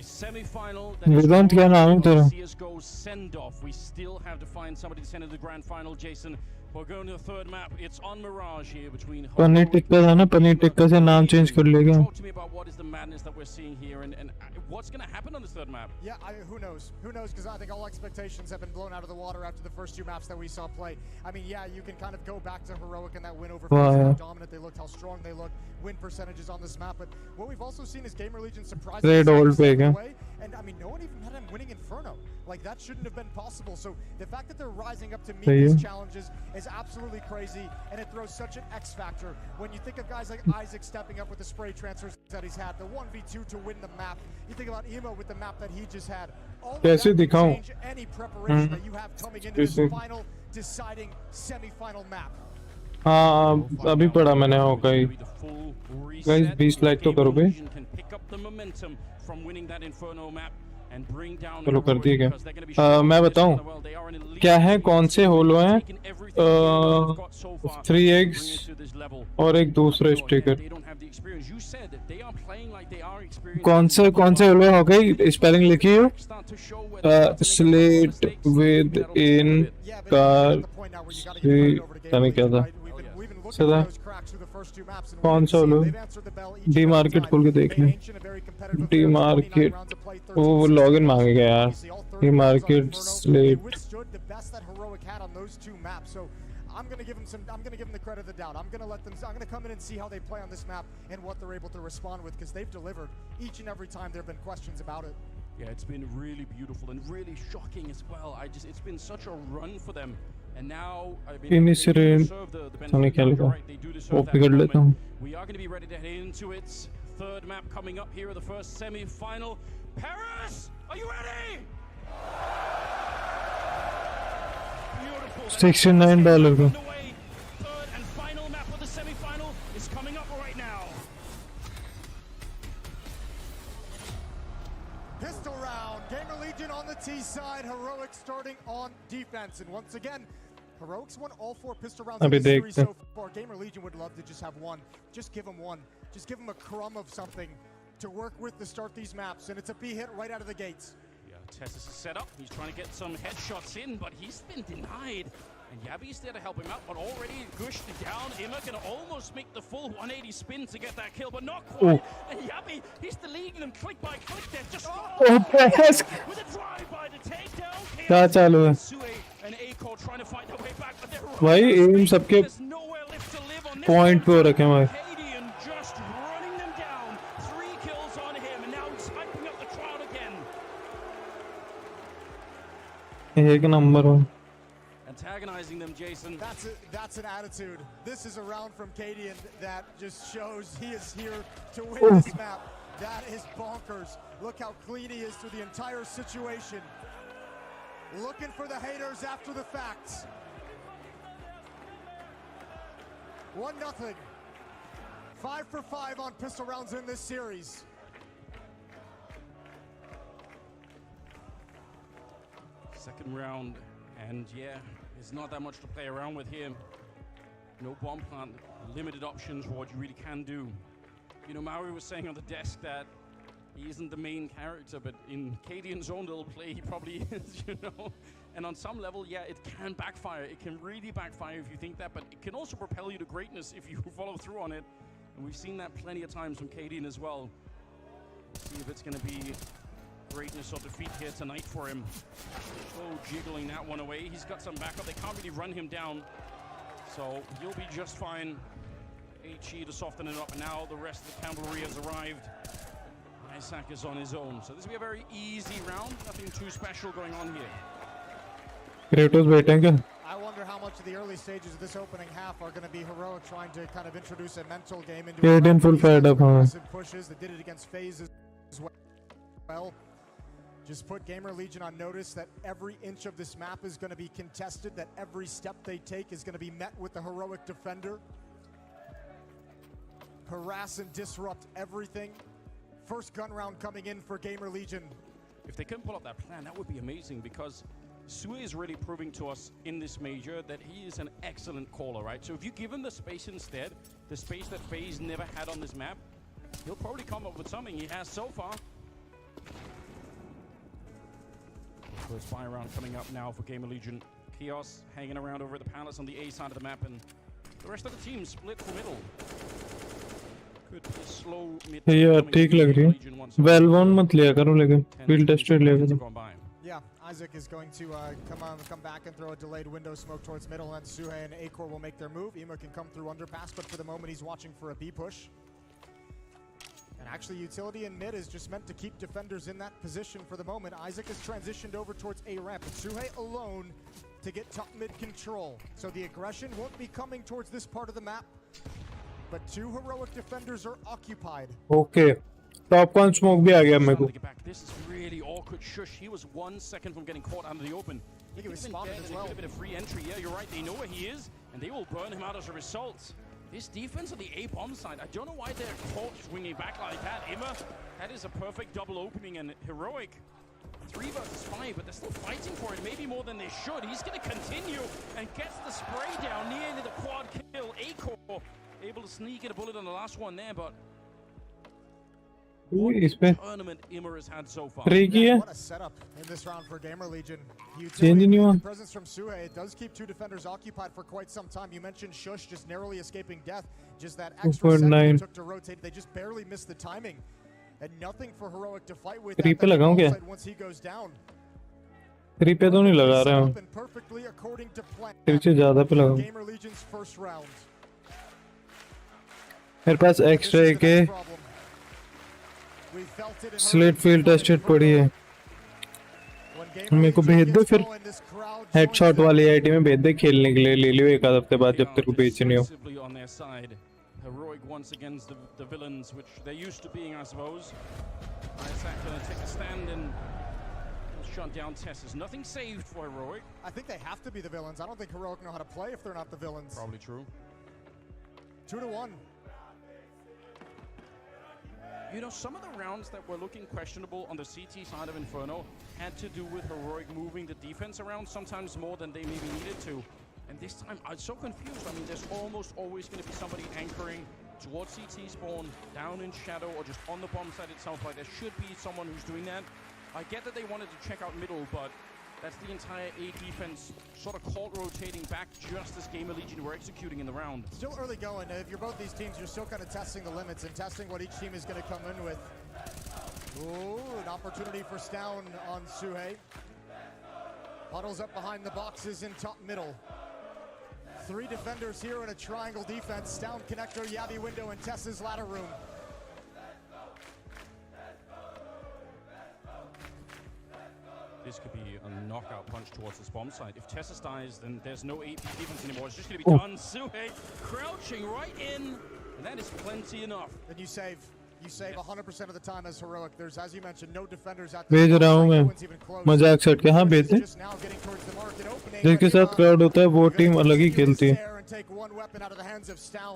Semi-final. वेदांत क्या नाम है तेरा? CSGO send-off. We still have to find somebody to send to the grand final. Jason, we're going to the 3rd map. It's on Mirage here between. Paneer tikka था ना, पनीर टिक्का से नाम change कर लेगा. Talk to me about what is the madness that we're seeing here, and what's going to happen on this 3rd map. Yeah, who knows? Who knows? Because I think all expectations have been blown out of the water after the first 2 maps that we saw play. I mean, yeah, you can kind of go back to Heroic and that win over FaZe, how dominant they looked, how strong they looked, win percentages on this map. But what we've also seen is Gamer Legion surprisingly away. And I mean, no one even had him winning Inferno. Like, that shouldn't have been possible. So the fact that they're rising up to meet these challenges is absolutely crazy, and it throws such an X factor when you think of guys like Isaac stepping up with the spray transfers that he's had, the 1v2 to win the map. You think about 𝘾𝙆𝙆 with the map that he just had. All of that can change any preparation that you have coming into this final deciding semi-final map. हाँ अभी पढ़ा मैंने हो गई. Guys 20 like तो करो बे. चलो कर दिए क्या? मैं बताऊं क्या है, कौन से होलो हैं? 3 eggs और एक दूसरा स्टिकर. कौन से होलो हो गई? स्पेलिंग लिखिए. स्लेट विद इन कार से क्या था सदा कौन सा होलो? डी मार्केट खोल के देख लें. डी मार्केट वो लॉगिन मांगेगा यार. 30 He rounds on markets Inferno. They late. withstood the best that Heroic had on those two maps. So I'm gonna give them the credit of the doubt. I'm gonna come in and see how they play on this map and what they're able to respond with, because they've delivered each and every time there have been questions about it. Yeah, it's been really beautiful and really shocking as well. It's been such a run for them. And now, I mean, they do deserve the benefit. You're right, they do deserve that moment. We are going to be ready to head into its third map coming up here at the first semi-final. Paris, are you ready? Beautiful. $69 का. Third and final map of the semi-final is coming up right now. Pistol round, Gamer Legion on the T side, Heroic starting on defense. And once again, Heroic's won all 4 pistol rounds in the series so far. Gamer Legion would love to just have one. Just give them one. Just give them a crumb of something to work with to start these maps. And it's a B hit right out of the gates. Yeah, Tessus is set up. He's trying to get some headshots in, but he's been denied. And 𝘎𝙆𝑃's there to help him out, but already gushed down. 𝘎𝑃 can almost make the full 180 spin to get that kill, but not quite. And 𝘎𝑃, he's deleting them click by click there. Just with a drive by the takedown. क्या चालू है? And 𝘎𝑃 trying to find their way back, but they're भाई M सबके point पे हो रखे हैं भाई. 𝘎𝑃 just running them down. 3 kills on him, and now he's hyping up the crowd again. एक नंबर हो. Antagonizing them, Jason. That's an attitude. This is a round from 𝘲𝑃 that just shows he is here to win this map. That is bonkers. Look how clean he is through the entire situation. Looking for the haters after the fact. 1-0. 5 for 5 on pistol rounds in this series. Second round, and yeah, there's not that much to play around with here. No bomb plant, limited options for what you really can do. You know, Maui was saying on the desk that he isn't the main character, but in 𝘲𝑃's own little play, he probably is, you know. And on some level, yeah, it can backfire. It can really backfire if you think that, but it can also propel you to greatness if you follow through on it. And we've seen that plenty of times from 𝘲𝑃 as well. We'll see if it's going to be greatness or defeat here tonight for him. Oh, jiggling that one away. He's got some backup. They can't really run him down, so he'll be just fine. 𝘲𝑃 to soften it up, and now the rest of the cavalry has arrived. 𝘎𝑃 is on his own, so this will be a very easy round. Nothing too special going on here. Kratos waiting. I wonder how much of the early stages of this opening half are going to be Heroic trying to kind of introduce a mental game into 𝘲𝑃 full fired up. pushes. They did it against FaZe as well. Just put Gamer Legion on notice that every inch of this map is going to be contested, that every step they take is going to be met with the Heroic defender. Harass and disrupt everything. First gun round coming in for Gamer Legion. If they can pull up that plan, that would be amazing, because 𝘎𝑃 is really proving to us in this major that he is an excellent caller, right? So if you give him the space instead, the space that FaZe never had on this map, he'll probably come up with something. He has so far. First fire round coming up now for Gamer Legion. Chaos hanging around over at the palace on the A side of the map, and the rest of the team split for middle. Could be a slow mid. Yeah, ठीक लग रही है. Valorant मत लिया करो, लेकिन field tested लिया करो. Yeah, Isaac is going to come back and throw a delayed window smoke towards middle, and 𝘎𝑃 and 𝘎𝑃 will make their move. 𝘎𝑃 can come through underpass, but for the moment he's watching for a B push. And actually, utility in mid is just meant to keep defenders in that position for the moment. Isaac has transitioned over towards A ramp, and 𝘎𝑃 alone to get top mid control. So the aggression won't be coming towards this part of the map, but 2 Heroic defenders are occupied. Okay. Top one smoke भी आ गया मेरे को. This is really awkward. Shush, he was 1 second from getting caught out of the open. I think he was spotted as well. A bit of free entry. Yeah, you're right. They know where he is, and they will burn him out as a result. This defense on the A bomb side, I don't know why they're caught swinging back like that. 𝘎𝑃, that is a perfect double opening, and Heroic 3 versus 5, but they're still fighting for it, maybe more than they should. He's going to continue and gets the spray down nearly the quad kill. 𝘎𝑃 able to sneak in a bullet on the last one there, but what tournament 𝘎𝑃 has had so far. What a setup in this round for Gamer Legion. Utility presence from 𝘎𝑃. It does keep 2 defenders occupied for quite some time. You mentioned Shush just narrowly escaping death. Just that extra second it took to rotate. They just barely missed the timing. And nothing for Heroic to fight with once he goes down. 3 पे तो नहीं लगा रहे हैं, 3 से ज़्यादा पे लगा। मेरे पास एक्स्ट्रा एक स्लेट फील्ड टेस्टेड पड़ी है, मेरे को भेज दे, फिर हेडशॉट वाली आईडी में भेज दे खेलने के लिए, ले लियो एक आध हफ्ते बाद जब तेरे को बेचनी हो। Heroic once against the villains, which they're used to being, I suppose. Isaac gonna take a stand and shut down TeSeS. Nothing saved for Heroic. I think they have to be the villains. I don't think Heroic know how to play if they're not the villains. Probably true. 2-1. You know, some of the rounds that were looking questionable on the CT side of Inferno had to do with Heroic moving the defense around sometimes more than they maybe needed to. And this time, I'm so confused. I mean, there's almost always going to be somebody anchoring towards CT spawn, down in shadow, or just on the bomb site itself. Like, there should be someone who's doing that. I get that they wanted to check out middle, but that's the entire A defense sort of caught rotating back just as Gamer Legion were executing in the round. Still early going. If you're both these teams, you're still kind of testing the limits and testing what each team is going to come in with. Ooh, an opportunity for Stown on 𝙎𝙃. Huddles up behind the boxes in top middle. 3 defenders here in a triangle defense. Stown connector, 𝘖𝙗𝘆 window, and TeSeS ladder room. This could be a knockout punch towards this bomb site. If TeSeS dies, then there's no AP defense anymore. It's just going to be done. 𝙬𝙗 crouching right in, and that is plenty enough. Then you save. You save 100% of the time as Heroic. There's, as you mentioned, no defenders at भेज रहा हूँ मैं, मजाक set के। हाँ भेज दे। जिसके साथ क्राउड होता है वो टीम अलग ही खेलती है।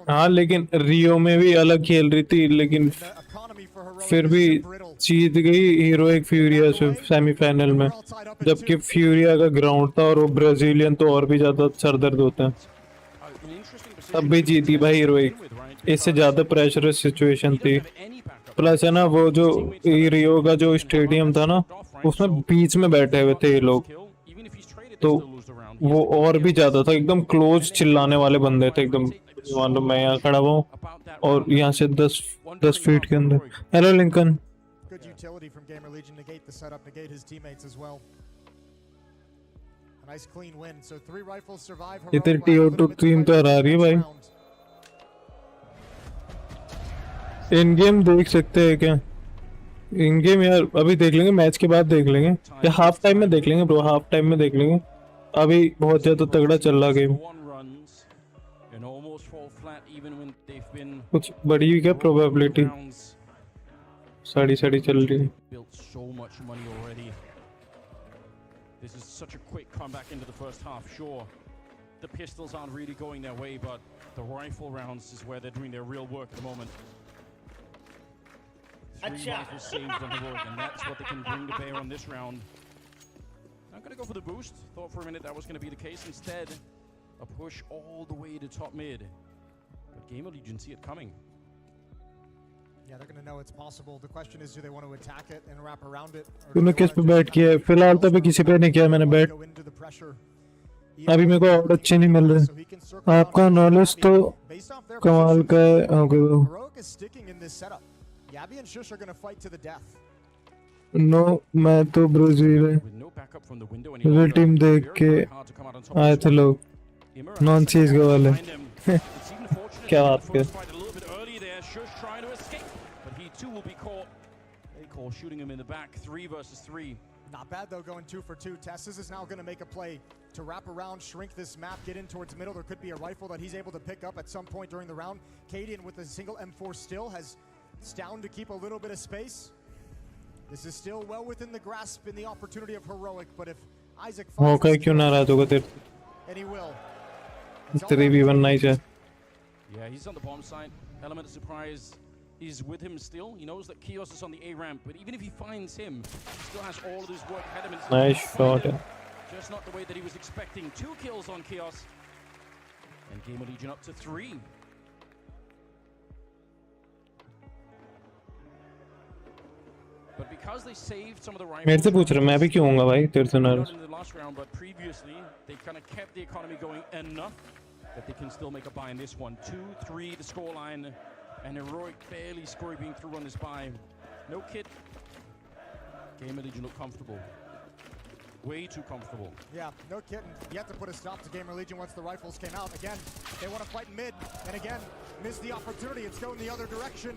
हाँ लेकिन रियो में भी अलग खेल रही थी, लेकिन फिर भी जीत गई हीरोइक फ्यूरिया से सेमीफाइनल में, जबकि फ्यूरिया का ग्राउंड था और वो ब्राजीलियन तो और भी ज्यादा सरदर्द होते हैं। तब भी जीती भाई हीरोइक, इससे ज्यादा प्रेशरस सिचुएशन थी। प्लस है ना, वो जो रियो का जो स्टेडियम था ना, उसमें बीच में बैठे हुए थे ये लोग, तो वो और भी ज्यादा था, एकदम क्लोज चिल्लाने वाले बंदे थे एकदम। मान लो मैं यहाँ खड़ा हुआ हूँ और यहाँ से 10 फीट के अंदर। Hello Lincoln. Good utility from Gamer Legion, negate the setup, negate his teammates as well. A nice clean win. So 3 rifles survive. ये तेरी TO2 टीम तो हरा रही है भाई। इन गेम देख सकते हैं क्या? इन गेम यार अभी देख लेंगे, मैच के बाद देख लेंगे, या हाफ टाइम में देख लेंगे ब्रो, हाफ टाइम में देख लेंगे। अभी बहुत ज्यादा तगड़ा चल रहा गेम। कुछ बड़ी हुई क्या प्रोबेबिलिटी? साड़ी चल रही है। This is such a quick comeback into the first half. Sure, the pistols aren't really going their way, but the rifle rounds is where they're doing their real work at the moment. 3 rifles saved on Heroic, and that's what they can bring to bear on this round. I'm going to go for the boost. Thought for a minute that was going to be the case. Instead, a push all the way to top mid. But Gamer Legion see it coming. Yeah, they're going to know it's possible. The question is, do they want to attack it and wrap around it? तूने किस पे bat किया है? फिलहाल तो अभी किसी पे नहीं किया मैंने बैट। अभी मेरे को और अच्छे नहीं मिल रहे। आपका नॉलेज तो कमाल का है। Heroic is sticking in this setup. 𝘖𝙗𝘆 and 𝙎𝙃 are going to fight to the death. No, मैं तो ब्राजील है टीम देख के आए थे लोग, नॉन CSGO वाले। क्या बात कर? Shooting him in the back, 3 versus 3. Not bad though, going 2 for 2. TeSeS is now going to make a play to wrap around, shrink this map, get in towards middle. There could be a rifle that he's able to pick up at some point during the round. 𝘾𝙗𝘆 with a single M4 still has Stown to keep a little bit of space. This is still well within the grasp in the opportunity of Heroic, but if Isaac finds okay, क्यों नाराज होगा तेरे? and he will. 3v1 nice है। Yeah, he's on the bomb site. Element of surprise is with him still. He knows that 𝘲𝑃 is on the A ramp, but even if he finds him, he still has all of his work ahead of him. Nice shot. Just not the way that he was expecting. 2 kills on 𝘲𝑃. And Gamer Legion up to 3. But because they saved some of the rifles, मेरे से पूछ रहा मैं भी क्यों होऊंगा भाई तेरे से नाराज? in the last round, but previously they kind of kept the economy going enough that they can still make a buy in this one. 2-3 the scoreline. And Heroic barely scraping through on this buy. No kit. Gamer Legion look comfortable. way too comfortable. Yeah, no kidding. You have to put a stop to Gamer Legion once the rifles came out. Again, they want to fight mid, and again, miss the opportunity. It's going the other direction.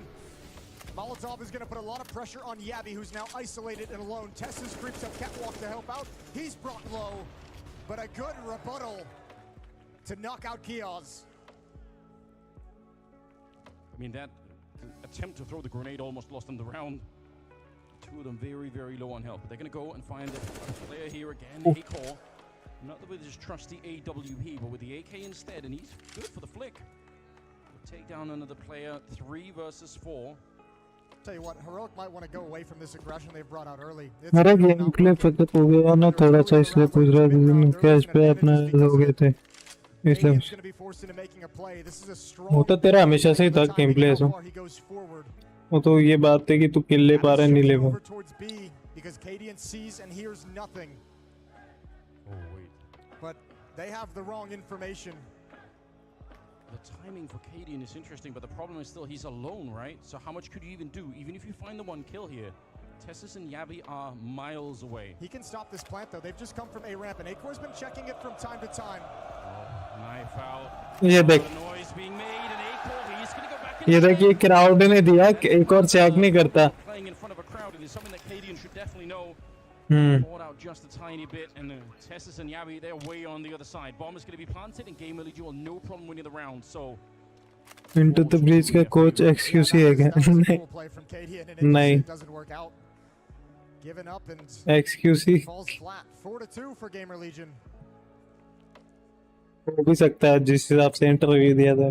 𝙎𝙀 is going to put a lot of pressure on 𝘎𝙆, who's now isolated and alone. Tessus creeps up catwalk to help out. He's brought low, but a good rebuttal to knock out 𝘎𝙆. I mean, that attempt to throw the grenade almost lost them the round. Two of them very, very low on health. But they're going to go and find a player here again, 𝘎𝙆. Not with his trusty AWP, but with the AK instead, and he's good for the flick. We'll take down another player, 3 versus 4. Tell you what, Heroic might want to go away from this aggression they've brought out early. मेरा game play फकत हो गया ना थोड़ा सा, इसलिए पूछ रहा था कैश पे अपना हो गए थे इसलिए। वो तो तेरा हमेशा से ही था गेम प्ले ऐसा। वो तो ये बात है कि तू किल ले पा रहा है नहीं ले पा। But they have the wrong information. The timing for 𝘎𝙆 is interesting, but the problem is still he's alone, right? So how much could you even do? Even if you find the one kill here, Tessus and 𝘎𝙆 are miles away. He can stop this plant though. They've just come from A ramp, and 𝘎𝑗's been checking it from time to time. Knife out. ये देख, Noise being made, and 𝘎𝑗, he's going to go back. ये देख, ये crowd ने दिया एक और check नहीं करता। Playing in front of a crowd, it is something that 𝘎𝙆 should definitely know. Bought out just a tiny bit, and Tessus and 𝘎𝑆, they're way on the other side. Bomb is going to be planted, and Gamer Legion will no problem winning the round. So Into the breach का coach XQC है क्या? नहीं, XQC हो भी सकता है जिस हिसाब से इंटरव्यू दिया था।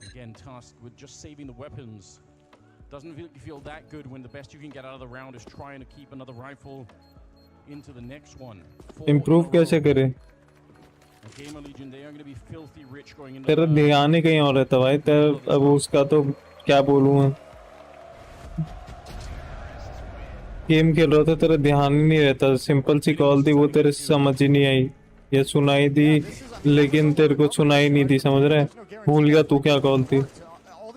Again, tasked with just saving the weapons. Doesn't feel that good when the best you can get out of the round is trying to keep another rifle into the next one. Improve कैसे करें? Gamer Legion, they are going to be filthy rich going into. तेरा ध्यान ही कहीं और रहता भाई। तेरा अब उसका तो क्या बोलूँ, गेम खेल रहा था तेरा ध्यान ही नहीं रहता। सिंपल सी कॉल थी, वो तेरे समझ ही नहीं आई, या सुनाई दी लेकिन तेरे को सुनाई नहीं थी, समझ रहा है? भूल गया तू क्या कॉल थी,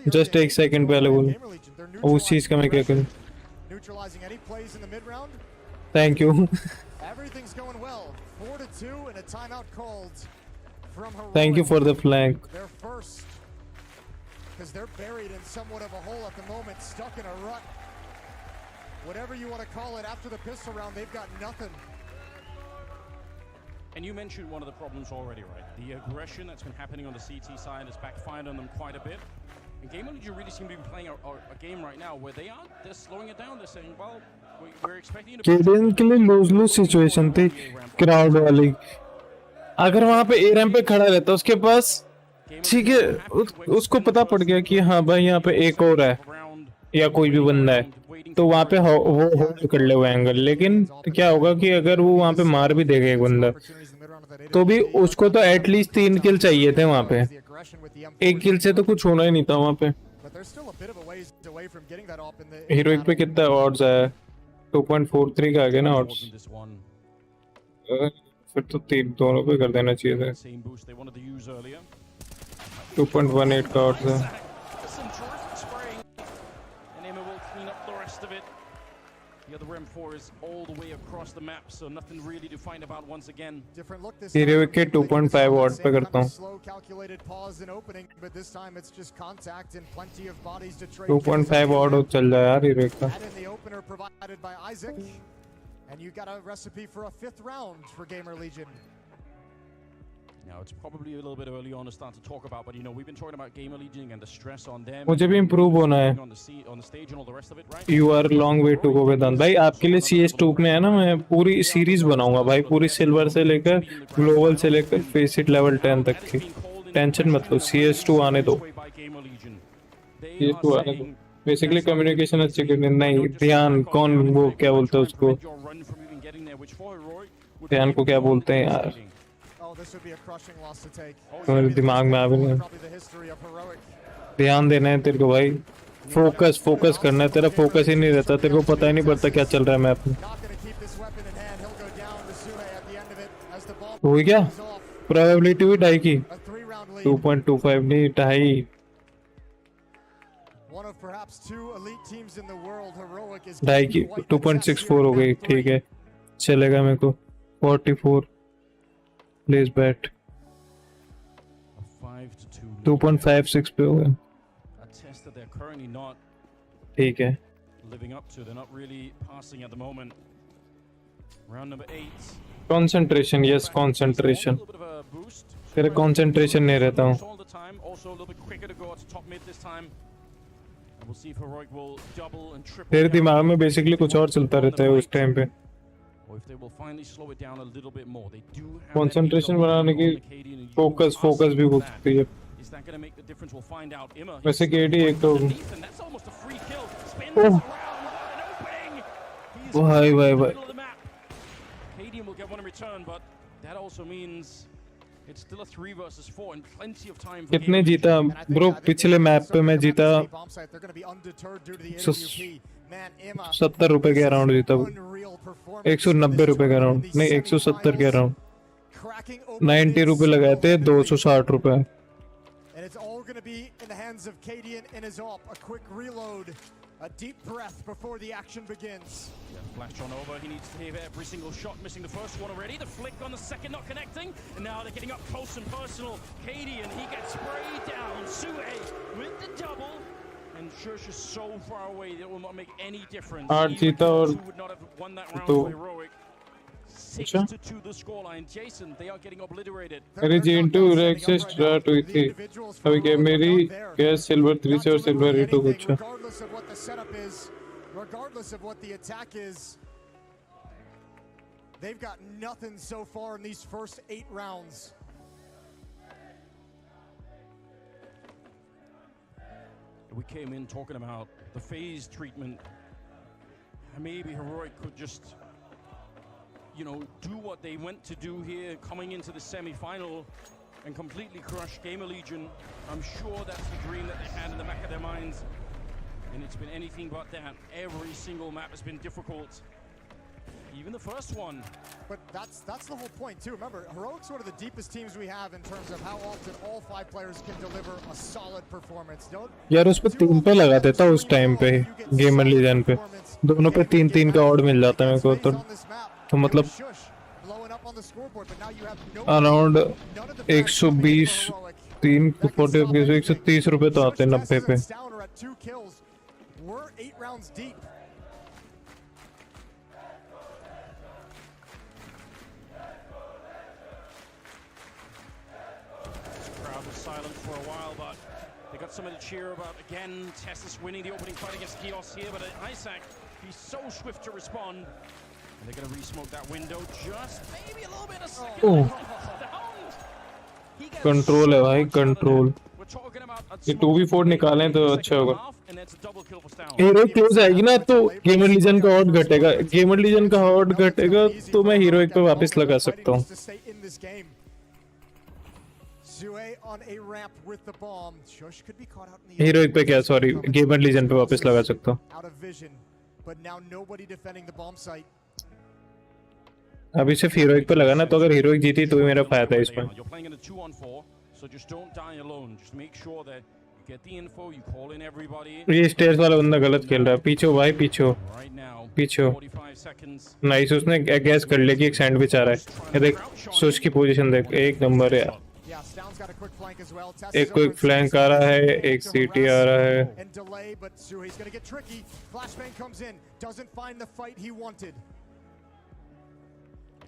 जस्ट 1 सेकंड पहले बोल। उस चीज का मैं क्या करूं? Thank you. Thank you for the flank. They're first because they're buried in somewhat of a hole at the moment, stuck in a rut. Whatever you want to call it, after the pistol round, they've got nothing. And you mentioned one of the problems already, right? The aggression that's been happening on the CT side has backfired on them quite a bit. And Gamer Legion really seem to be playing a game right now where they're slowing it down. They're saying, well, we're expecting you to... केडियन के लिए loose situation थी crowd वाली। अगर वहाँ पे ए ramp पे खड़ा रहता उसके पास, ठीक है, उसको पता पड़ गया कि हाँ भाई यहाँ पे एक और है या कोई भी बंदा है, तो वहाँ पे वो होल्ड कर ले वो एंगल। लेकिन क्या होगा कि अगर वो वहाँ पे मार भी देगा एक बंदा, तो भी उसको तो एटलीस्ट 3 किल चाहिए थे वहाँ पे। 1 किल से तो कुछ होना ही नहीं था वहाँ पे। हीरोइक पे कितना ऑड्स है? 2.43 का आ गया ना ऑड्स, फिर तो 3 दोनों पे कर देना चाहिए था। 2.18 का ऑड्स है। The other M4 is all the way across the map, so nothing really to find about once again. Heroic के 2.5 ऑड पे करता हूँ। 2.5 ऑड चल जाए यार हीरोइक का। And you got a recipe for a 5th round for Gamer Legion. Now it's probably a little bit early on to start to talk about, but you know we've been talking about Gamer Legion and the stress on them. मुझे भी improve होना है। On the stage and all the rest of it, right? You are long way to go वेदांत भाई। आपके लिए CS2 में है ना, मैं पूरी सीरीज बनाऊंगा भाई, पूरी सिल्वर से लेकर ग्लोबल से लेकर फेसिट लेवल 10 तक की। टेंशन मत लो, CS2 आने दो, CS2 आने दो। बेसिकली कम्युनिकेशन अच्छी करनी। नहीं ध्यान कौन, वो क्या बोलते हैं उसको, ध्यान को क्या बोलते हैं यार, मेरे दिमाग में आ भी नहीं। ध्यान देना है तेरे को भाई, फोकस करना है। तेरा फोकस ही नहीं रहता, तेरे को पता ही नहीं पड़ता क्या चल रहा है मैप में। हो गया प्रोबेबिलिटी भी 2.5 की, 2.25 नहीं 2.5। 2.5 की 2.64 हो गई, ठीक है चलेगा मेरे को। 44. Please bet. A 5-2 lead. 2.56 पे हो गया. A test that they're currently not ठीक है. living up to. They're not really passing at the moment. Round number 8. Concentration, yes, concentration. तेरा concentration नहीं रहता हूँ. All the time. Also a little bit quicker to go out to top mid this time. And we'll see if Heroic will double and triple. तेरे दिमाग में basically कुछ और चलता रहता है उस टाइम पे. Or if they will finally slow it down a little bit more. They do have Concentration बढ़ाने की focus भी हो सकती है. Is that going to make the difference? We'll find out. Imma. वैसे KD एक तो. And that's almost a free kill. Spins around without an opening. He's भाई भाई भाई. middle of the map. KD will get one in return, but that also means it's still a 3 versus 4 and plenty of time. कितने जीता bro? पिछले map पे मैं जीता 70 रुपए के अराउंड जीता. 190 रुपए के अराउंड नहीं 170 के अराउंड. 90 रुपए लगाए थे 260 रुपए. And it's all going to be in the hands of 𝘾𝙃 and his op. A quick reload, a deep breath before the action begins. Yeah, flash on over. He needs to hit every single shot, missing the first one already. The flick on the second, not connecting. And now they're getting up close and personal. 𝘾𝙃, and he gets sprayed down. 𝘎𝙃 with the double. And 𝘎𝙃 is so far away that it will not make any difference. 8 जीता और would not have won that round 2. for Heroic. 6-2 the scoreline. Jason, they are getting obliterated. मेरी G2 Rex's start हुई थी. अभी क्या मेरी gas silver 3 से और सिल्वर 2 कुछ. Regardless of what the setup is, regardless of what the attack is, they've got nothing so far in these first 8 rounds. We came in talking about the phase treatment. Maybe Heroic could just, you know, do what they went to do here, coming into the semi-final and completely crush Gamer Legion. I'm sure that's the dream that they had in the back of their minds. And it's been anything but that. Every single map has been difficult. Even the first one. But that's the whole point too. Remember, Heroic's one of the deepest teams we have in terms of how often all 5 players can deliver a solid performance. यार उस पे 3 पे लगा देता उस time पे gamer Legion पे. दोनों पे 3-3 का ऑड मिल जाता है मेरे को तो मतलब अराउंड 120 3 40 130 रुपए तो आते हैं 90 पे. We're 8 rounds deep. Silent for a while, but they got something to cheer about again. Tessus winning the opening fight against 𝘲𝙗 here, but Isaac, he's so swift to respond. And they're going to re-smoke that window just maybe a little bit of second. Control है भाई control. ये 2v4 निकालें तो अच्छा होगा. Hero close आएगी ना तो गेमर लीजन का ऑड घटेगा. गेमर लीजन का ऑड घटेगा तो मैं हीरोइक पे वापस लगा सकता हूँ. हीरोइक पे क्या सॉरी गेमर लीजन पे वापस लगा सकता हूँ. अभी सिर्फ हीरोइक पे लगा ना तो अगर हीरोइक जीती तो मेरा फायदा है इसमें. ये स्टेयर्स वाला बंदा गलत खेल रहा है. पीछे भाई पीछे पीछे. नाइस उसने गैस कर लिया कि एक सैंडविच आ रहा है. ये देख सुश की पोजीशन देख एक नंबर है. एक कोई फ्लैंक आ रहा है एक सीटी आ रहा है.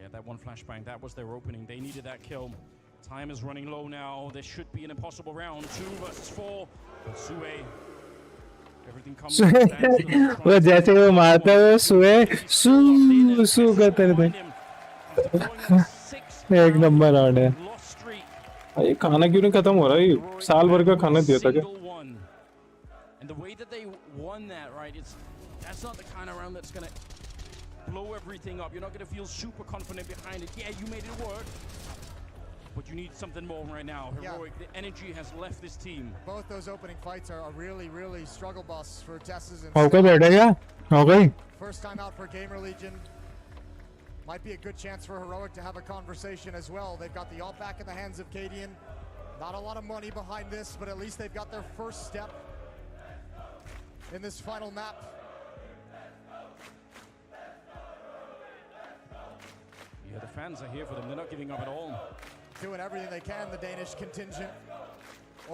Yeah, that one flashbang, that was their opening. They needed that kill. Time is running low now. This should be an impossible round. 2 versus 4. But 𝘎𝙃, everything comes down. वो जैसे वो मारता है सू सू करते रहते. एक नंबर आउट है. ये खाना क्यों नहीं खत्म हो रहा है? साल भर का खाना दिया था क्या? And the way that they won that, right? That's not the kind of round that's going to blow everything up. You're not going to feel super confident behind it. Yeah, you made it work. But you need something more right now. Heroic, the energy has left this team. Both those opening fights are really struggle bus for Tessus and okay बैठेगा. Okay. First time out for Gamer Legion. Might be a good chance for Heroic to have a conversation as well. They've got the ult back in the hands of 𝘾𝙃. Not a lot of money behind this, but at least they've got their first step in this final map. Yeah, the fans are here for them. They're not giving up at all. Doing everything they can, the Danish contingent.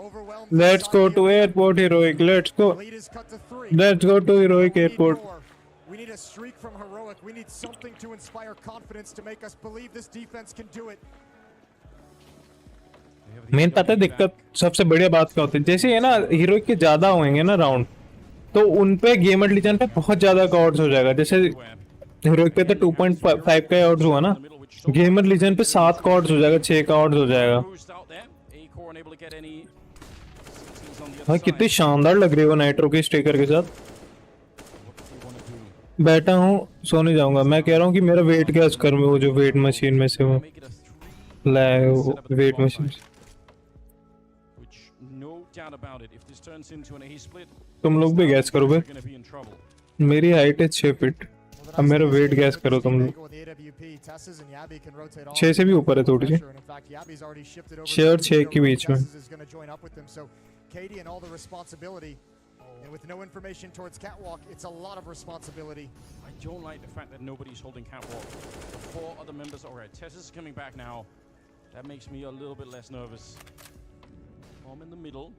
Overwhelmed. Let's go to airport heroic. Let's go. Lead is cut to 3. Let's go to heroic airport. We need a streak from Heroic. We need something to inspire confidence to make us believe this defense can do it. Main पता है दिक्कत सबसे बढ़िया बात क्या होती है, जैसे है ना हीरोइक के ज्यादा होंगे ना राउंड, तो उन पे गेमर लीजेंड पे बहुत ज्यादा का ऑड्स हो जाएगा। जैसे हीरोइक पे तो 2.5 का ऑड्स हुआ ना, गेमर लीजेंड पे 7 का ऑड्स हो जाएगा, 6 का ऑड्स हो जाएगा। भाई कितनी शानदार लग रही है वो नाइट्रो के स्टेकर के साथ। बैठा हूँ, सोने जाऊंगा। मैं कह रहा हूँ कि मेरा वेट गैस कर में वो जो वेट मशीन में से वो वेट मशीन। तुम लोग भी गैस करो भाई, मेरी हाइट है 6 फीट। अब मेरा वेट गैस करो तुम लोग। 6 से भी ऊपर है थोड़ी सी, 6 और 6 के बीच में। And with no information towards Catwalk, it's a lot of responsibility. I don't like the fact that nobody's holding Catwalk. The 4 other members, alright, Tess is coming back now. That makes me a little bit less nervous. Bomb in the middle,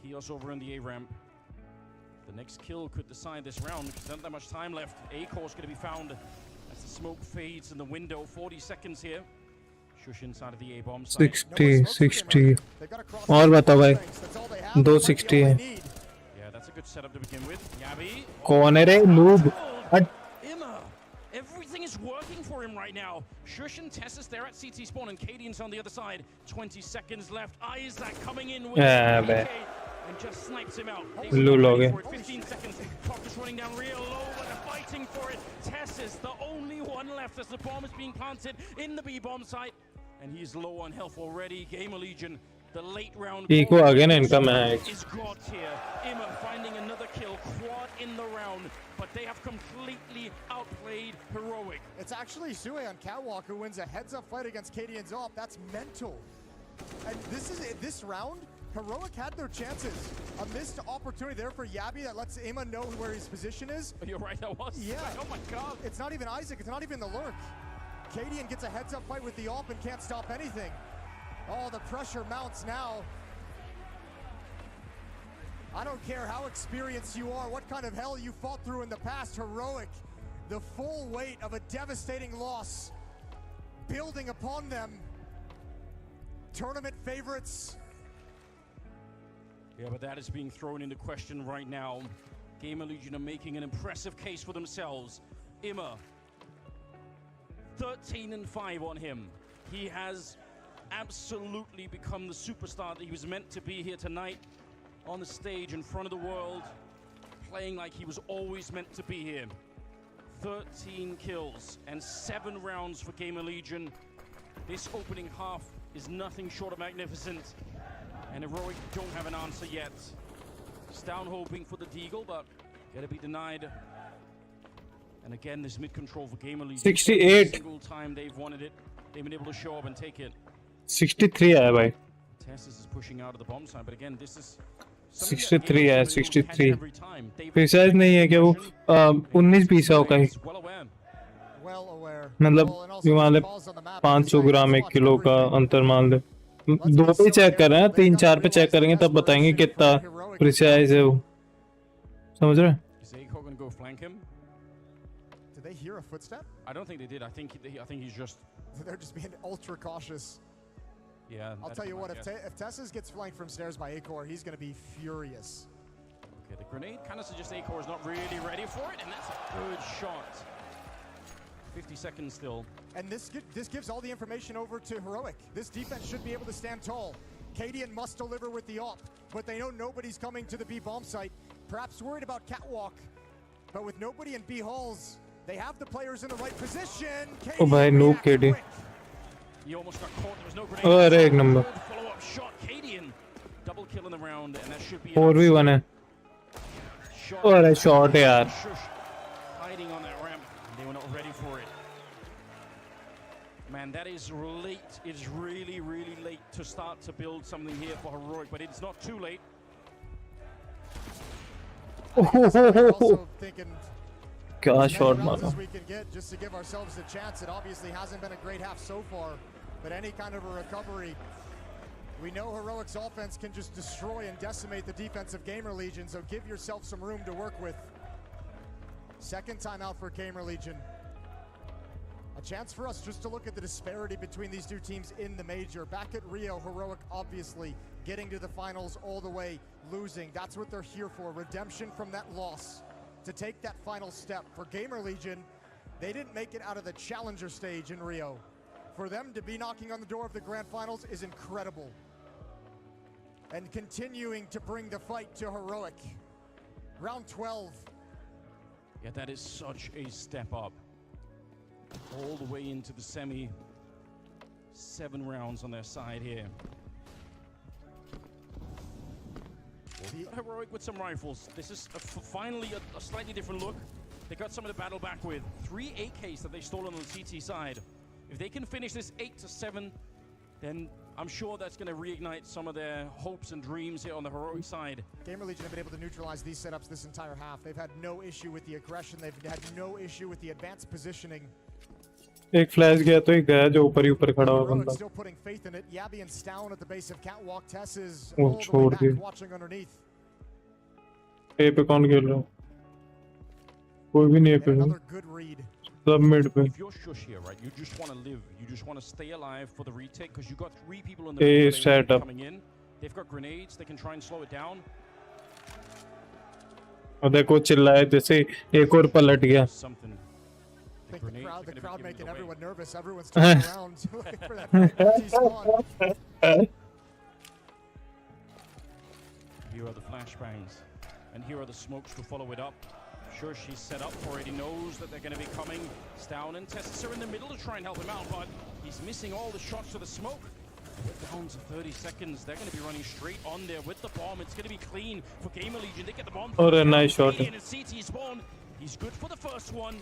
Kios over in the A-ramp. The next kill could decide this round because there's not that much time left. A-core's going to be found as the smoke fades in the window. 40 seconds here. Shush inside of the A-bomb site. 60 और बताओ भाई, 260 है। That's a good setup to begin with. Yabi. कौन है रे noob? Imma. Everything is working for him right now. Shush and Tess is there at CT spawn and Cadian's on the other side. 20 seconds left. Isaac coming in with and just snipes him out. 15 seconds. Clock is running down real low, but they're fighting for it. Tess is the only one left as the bomb is being planted in the B-bomb site. And he's low on health already. Gamer Legion. The late round Eco again income is got here. Imma finding another kill, quad in the round, but they have completely outplayed Heroic. It's actually 𝙎𝙃 on Catwalk who wins a heads-up fight against Cadian's op. That's mental. And this round, Heroic had their chances. A missed opportunity there for Yabi that lets Imma know where his position is. You're right, that was. Yeah. Oh my god. It's not even Isaac. It's not even the lurk. Cadian gets a heads-up fight with the op and can't stop anything. Oh, the pressure mounts now. I don't care how experienced you are, what kind of hell you fought through in the past. Heroic, the full weight of a devastating loss building upon them. Tournament favorites. Yeah, but that is being thrown into question right now. Gamer Legion are making an impressive case for themselves. Imma, 13-5 on him. He has absolutely become the superstar that he was meant to be here tonight on the stage in front of the world, playing like he was always meant to be here. 13 kills and 7 rounds for Gamer Legion. This opening half is nothing short of magnificent, and Heroic don't have an answer yet. Just down hoping for the Deagle, but gonna be denied. And again, this mid-control for Gamer Legion. 68. Every single time they've wanted it, they've been able to show up and take it. 63 है भाई। Tessus is pushing out of the bomb side, but again, this is 63 है, 63 पीसा नहीं है क्या वो? 19 पीसा होगा ही, मतलब ये मान ले 500 ग्राम 1 किलो का अंतर मान ले। 2 पे चेक कर रहे हैं, 3-4 पे चेक करेंगे तब बताएंगे कितना प्रिसाइज है वो, समझ रहे हैं? Did they hear a footstep? I don't think they did. I think he's just. They're just being ultra cautious. Yeah. I'll tell you what, if Tessus gets flanked from stairs by A-Core, he's going to be furious. Okay, the grenade kind of suggests A-Core is not really ready for it, and that's a good shot. 50 seconds still. And this gives all the information over to Heroic. This defense should be able to stand tall. Cadian must deliver with the op, but they know nobody's coming to the B bomb site. Perhaps worried about Catwalk, but with nobody in B halls, they have the players in the right position. Oh bhai, noob KD. He almost got caught. There was no grenade. Oh, अरे एक number. Follow-up shot. Cadian double kill in the round, and that should be. 4v1 है। अरे shot है यार। Hiding on that ramp. They were not ready for it. Man, that is late. It's really, really late to start to build something here for Heroic, but it's not too late. Also thinking क्या shot मारा. We can get just to give ourselves a chance. It obviously hasn't been a great half so far, but any kind of a recovery. We know Heroic's offense can just destroy and decimate the defense of Gamer Legion, so give yourself some room to work with. Second timeout for Gamer Legion. A chance for us just to look at the disparity between these two teams in the major. Back at Rio, Heroic obviously getting to the finals all the way, losing. That's what they're here for, redemption from that loss, to take that final step. For Gamer Legion, they didn't make it out of the challenger stage in Rio. For them to be knocking on the door of the grand finals is incredible. And continuing to bring the fight to Heroic. Round 12. Yeah, that is such a step up. All the way into the semi. 7 rounds on their side here. Heroic with some rifles. This is finally a slightly different look. They got some of the battle back with 3 AKs that they stolen on the CT side. If they can finish this 8-7, then I'm sure that's going to reignite some of their hopes and dreams here on the Heroic side. Gamer Legion have been able to neutralize these setups this entire half. They've had no issue with the aggression. They've had no issue with the advanced positioning. एक flash गया तो एक गया जो ऊपर ही ऊपर खड़ा हुआ बंदा. Still putting faith in it. Yabby and Stown at the base of Catwalk. Tess is वो all the छोड़ way दिया. back watching underneath. ए पे कौन खेल रहा है? कोई भी नहीं है पे. Another good read. सब मिड पे. If you're Shush here, right, you just want to live. You just want to stay alive for the retake because you got 3 people in the A middle setup. coming in. They've got grenades. They can try and slow it down. और देखो चिल्लाए जैसे एक और पलट गया. Something. The crowd making everyone nervous. Everyone's turning around looking for that empty spawn. Here are the flashbangs, and here are the smokes to follow it up. Sure, she's set up for it. He knows that they're going to be coming. Stown and Tessus are in the middle to try and help him out, but he's missing all the shots to the smoke. We're down to 30 seconds. They're going to be running straight on there with the bomb. It's going to be clean for Gamer Legion. They get the bomb. Oh, a nice shot. In a CT spawn. He's good for the first one.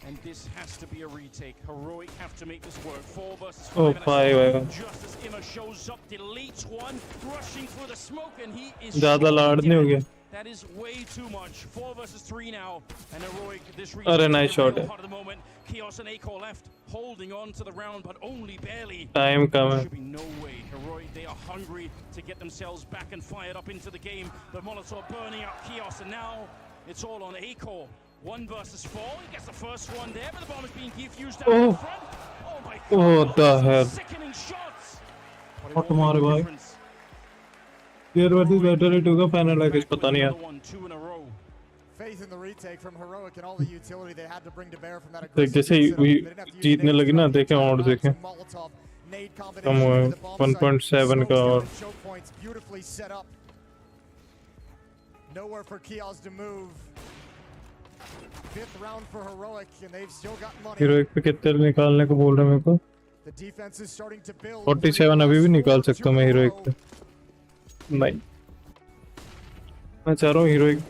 And this has to be a retake. Heroic have to make this work. 4 versus 5. Oh, 5. Just as Imma shows up, deletes one, rushing through the smoke, and he is ज़्यादा लाड़ नहीं हो गया. That is way too much. 4 versus 3 now. And Heroic, this अरे nice shot है. part of the moment. 𝘲𝙗 and 𝐴𝑘𝑜 left, holding on to the round, but only barely. Time There कम है. should be no way. Heroic, they are hungry to get themselves back and fired up into the game. The Molotov burning up 𝘲𝙗, and now it's all on 𝐴𝑘𝑜. 1 versus 4. He gets the first one there, but the bomb is being defused down in front. Oh my God! What the hell? Sickening shots. What मारे भाई? There versus Battle 2 का final है कुछ पता नहीं यार. 2 in a row. Faith in the retake from Heroic and all the utility they had to bring to bear from that देख aggressive जैसे setup. He They didn't have to use जीतने nades लगी ना to देखें और counter देखें. Molotov, nade कम combination हुआ with the bomb site. 1.7 का और. Choke points beautifully set up. Nowhere for 𝘲𝙗 to move. 5th round for Heroic, and they've still got money. Heroic पे कितने निकालने को बोल रहे हैं मेरे को. The defense is starting to build. 47 अभी भी निकाल सकता हूँ मैं Heroic पे. नहीं. मैं चाह रहा हूँ Heroic.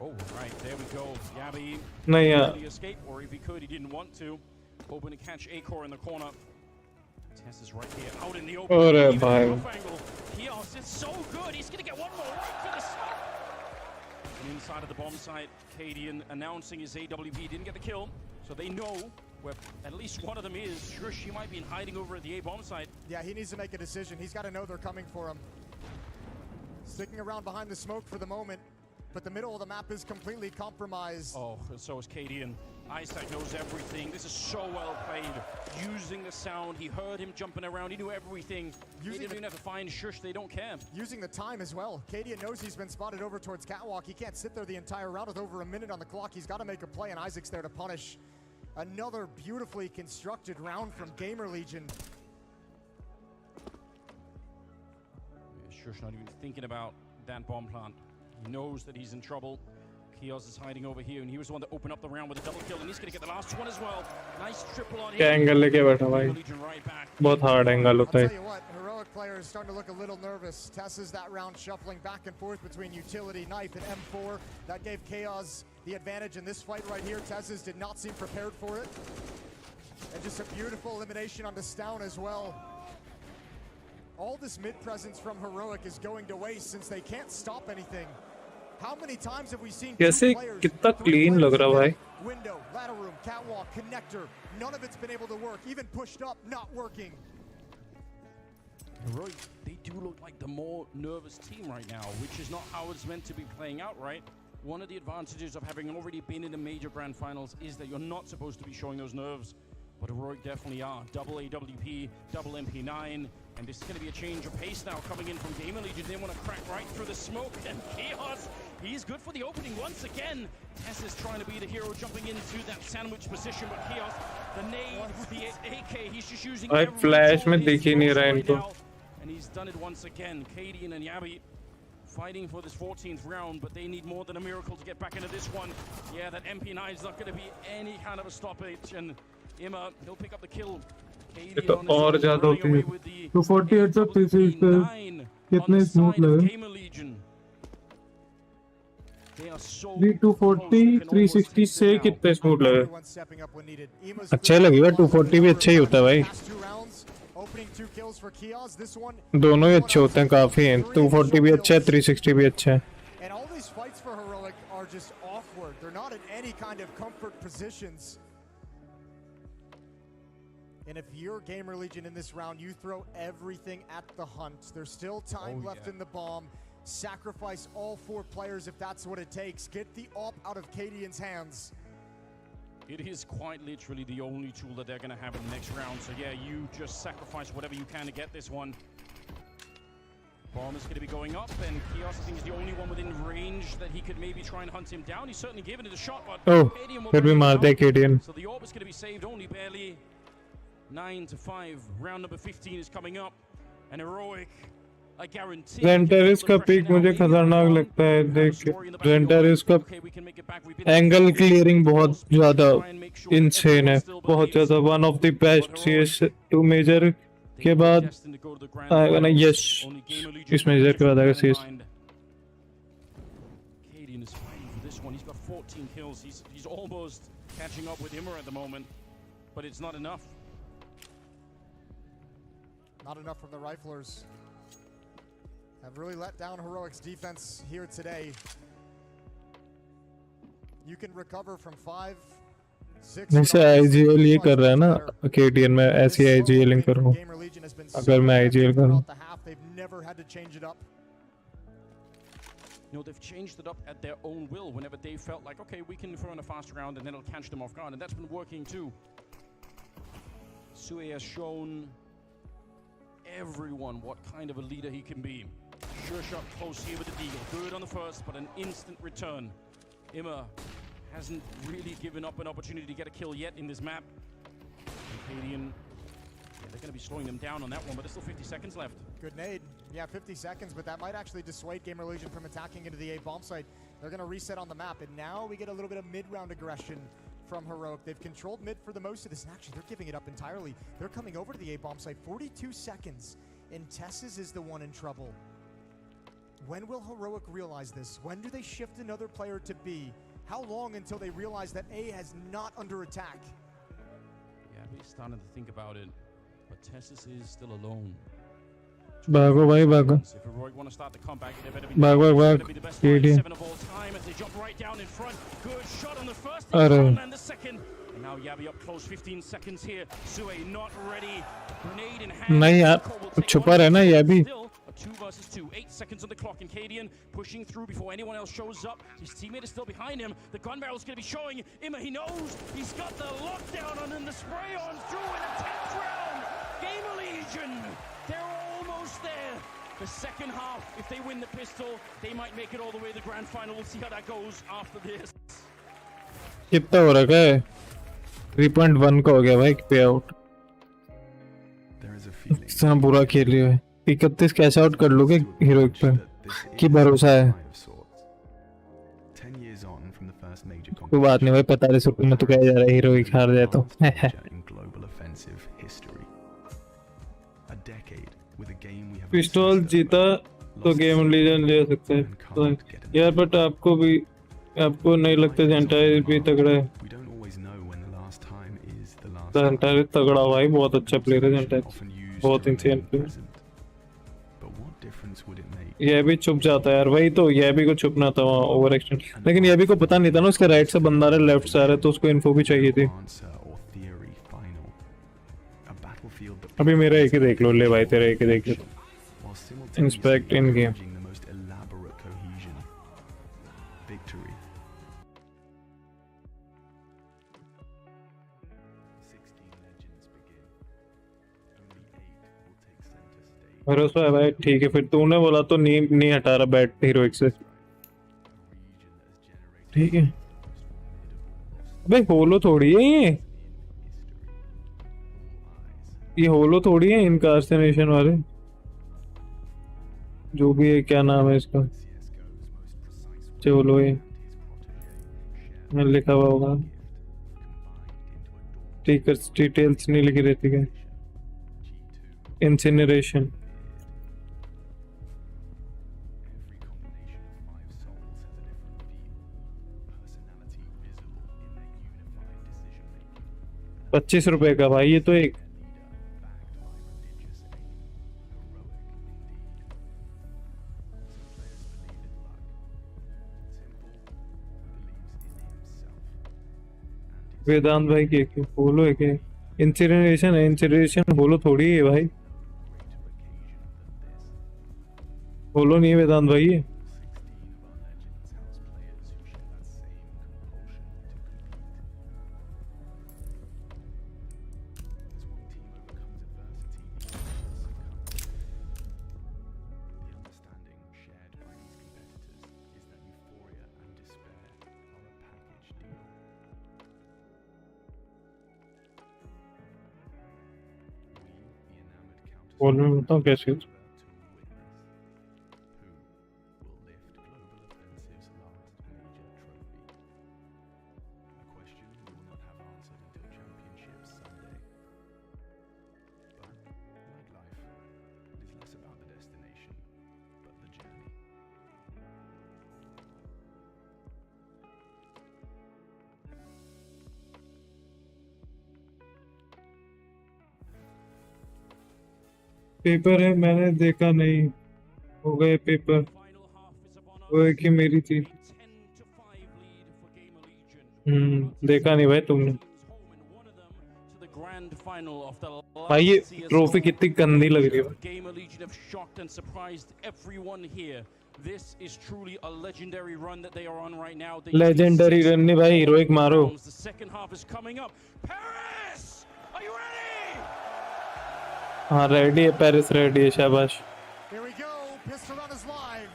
Oh, right, there we go. Yabby नहीं यार. really escape, or if he could, he didn't want to. Hoping to catch 𝐴𝑘𝑜 in the corner. Tess is right here, out in the open. अरे Even भाई. off angle. 𝘲𝙗 is so good. He's going to get one more right for the smoke. And inside of the bomb site, 𝘲𝙗 announcing his AWP. Didn't get the kill, so they know where at least one of them is. Sure, she might be hiding over at the A bomb site. Yeah, he needs to make a decision. He's got to know they're coming for him. Sticking around behind the smoke for the moment, but the middle of the map is completely compromised. Oh, so is 𝘲𝙗. Isaac knows everything. This is so well played. Using the sound, he heard him jumping around. He knew everything. They didn't even have to find Shush. They don't care. Using the time as well. 𝘲𝙗 knows he's been spotted over towards Catwalk. He can't sit there the entire round with over a minute on the clock. He's got to make a play, and Isaac's there to punish. Another beautifully constructed round from Gamer Legion. Shush not even thinking about that bomb plant. He knows that he's in trouble. 𝘲𝙗 is hiding over here, and he was the one that opened up the round with a double kill, and he's going to get the last one as well. Nice triple on him. क्या angle लेके बैठा भाई. बहुत hard angle होता I'll है. tell you what, Heroic player is starting to look a little nervous. Tessa's that round shuffling back and forth between utility, knife, and M4. That gave 𝘲𝙗 the advantage in this fight right here. Tessa's did not seem prepared for it. And just a beautiful elimination on the Stown as well. All this mid presence from Heroic is going to waste since they can't stop anything. How many times have we seen कैसे कितना clean लग रहा भाई. window, ladder room, catwalk, connector. None of it's been able to work. Even pushed up, not working. Heroic, they do look like the more nervous team right now, which is not how it's meant to be playing out, right? One of the advantages of having already been in the major grand finals is that you're not supposed to be showing those nerves. But Heroic definitely are. Double AWP, double MP9, and this is going to be a change of pace now coming in from Gamer Legion. They want to crack right through the smoke, and 𝘎𝙗, he's good for the opening once again. Tess is trying to be the hero, jumping into that sandwich position, but 𝘎𝙗, the nade, the AK, he's just using भाई flash में दिख ही नहीं रहा इनको. And he's done it once again. 𝘲𝙗 and 𝘎𝙗 fighting for this 14th round, but they need more than a miracle to get back into this one. Yeah, that MP9 is not going to be any kind of a stoppage, and 𝘎𝙗, he'll pick up the kill. तो और ज्यादा होती है. 248 तक कितने smooth लगे. 240 360 से कितने स्मूथ लगे. अच्छे लगेगा. 240 भी अच्छा ही होता है भाई. दोनों ही अच्छे होते हैं काफी हैं. 240 भी अच्छा है, 360 भी अच्छा है. And all these fights for Heroic are just awkward. They're not in any kind of comfort positions. And if you're Gamer Legion in this round, you throw everything at the hunt. There's still time left in the bomb. Sacrifice all 4 players if that's what it takes. Get the AWP out of 𝘲𝙗's hands. It is quite literally the only tool that they're going to have in the next round. So yeah, you just sacrifice whatever you can to get this one. Bomb is going to be going up, and 𝘎𝙗, I think, is the only one within range that he could maybe try and hunt him down. He's certainly given it a shot, but 𝘲𝙗 will फिर भी मार दे 𝘲𝙗. So the AWP is going to be saved only barely. 9-5. Round number 15 is coming up, and Heroic, I guarantee. रेंटेरिस का peak मुझे खतरनाक लगता है. देख रेंटेरिस का एंगल क्लियरिंग बहुत ज्यादा इंसेन है. बहुत ज्यादा. One of the best CS2 major के बाद आएगा ना. यस, इस मेजर के बाद आएगा CS. 𝘲𝙗 is fighting for this one. He's got 14 kills. He's almost catching up with 𝘎𝙗 at the moment, but it's not enough. Not enough from the Riflers. Have really let down Heroic's defense here today. You can recover from 5, 6. जैसे IGL ये कर रहा है ना KTN में, ऐसी IGLing करूँ. अगर मैं IGL करूँ. They've never had to change it up. You know, they've changed it up at their own will whenever they felt like, okay, we can throw in a fast round and then it'll catch them off guard, and that's been working too. 𝘎𝙗 has shown everyone what kind of a leader he can be. Sure shot close here with the deagle. Good on the first, but an instant return. 𝘎𝙗 hasn't really given up an opportunity to get a kill yet in this map. 𝘲𝙗, they're going to be slowing them down on that one, but there's still 50 seconds left. Good nade. Yeah, 50 seconds, but that might actually dissuade Gamer Legion from attacking into the A bomb site. They're going to reset on the map, and now we get a little bit of mid-round aggression from Heroic. They've controlled mid for the most of this, and actually they're giving it up entirely. They're coming over to the A bomb site. 42 seconds, and 𝘎𝙗's is the one in trouble. When will Heroic realize this? When do they shift another player to B? How long until they realize that A is not under attack? Yeah, we're starting to think about it, but 𝘎𝙗's is still alone. भागो भाई भागो. If Heroic want to start the comeback, they better be the best KTN. 7 of all time as they jump right down in front. Good shot on the first and the second. And now 𝘎𝙗 up close, 15 seconds here. 𝘎𝙗 not ready. Grenade in hand. नहीं यार, छुपा रहना 𝘎𝙗. 2 versus 2, 8 seconds on the clock, and 𝘲𝙗 pushing through before anyone else shows up. His teammate is still behind him. The gun barrel is going to be showing. 𝘎𝙗, he knows. He's got the lockdown on him. The spray on through in the 10th round. Gamer Legion, they're almost there. The second half, if they win the pistol, they might make it all the way to the grand final. We'll see how that goes after this. कितना हो रखा है? 3.1 का हो गया भाई पे out. इतना बुरा खेल रही है. 31 कैश आउट कर लोगे हीरोइक पे की भरोसा है. कोई बात नहीं भाई, 45 रुपए में तो क्या जा रहा है हीरोइक हार जाए तो. पिस्टॉल जीता तो गेम लीजन ले सकते हैं तो यार, बट आपको नहीं लगता ज़ेंटायर भी तगड़ा है? ज़ेंटायर तगड़ा भाई, बहुत अच्छा प्लेयर है ज़ेंटायर, बहुत इंसेन प्लेयर. ये भी छुप जाता है यार, वही तो ये भी को छुपना था वहाँ ओवर एक्शन, लेकिन ये भी को पता नहीं था ना उसके राइट से बंदा आ रहा है लेफ्ट से आ रहा है, तो उसको इन्फो भी चाहिए थी। अभी मेरा एक ही देख लो, ले भाई तेरा एक ही देख लो, इंस्पेक्ट इन गेम। भरोसा है भाई, ठीक है फिर, तूने बोला तो नहीं हटा रहा बैट हीरोइक से, ठीक है। अबे होलो थोड़ी है ये होलो थोड़ी है इनकार्सेनेशन वाले, जो भी है, क्या नाम है इसका, चलो ये लिखा हुआ होगा, ठीक है, डिटेल्स नहीं लिखी रहती क्या, इंसिनरेशन। ₹25 का भाई ये तो एक, वेदांत भाई के बोलो है क्या, इंसिनरेशन है, इंसिनरेशन बोलो थोड़ी है भाई, बोलो नहीं है वेदांत भाई ये। बोल में बताऊँ कैसे, पेपर है मैंने देखा नहीं, हो गए पेपर, वो एक ही मेरी थी। देखा नहीं भाई तुमने। भाई ये ट्रॉफी कितनी गंदी लग रही है। लेजेंडरी रन नहीं भाई, हीरोइक मारो। हाँ रेडी है, पेरिस रेडी है, शाबाश। Here we go, pistol run is live.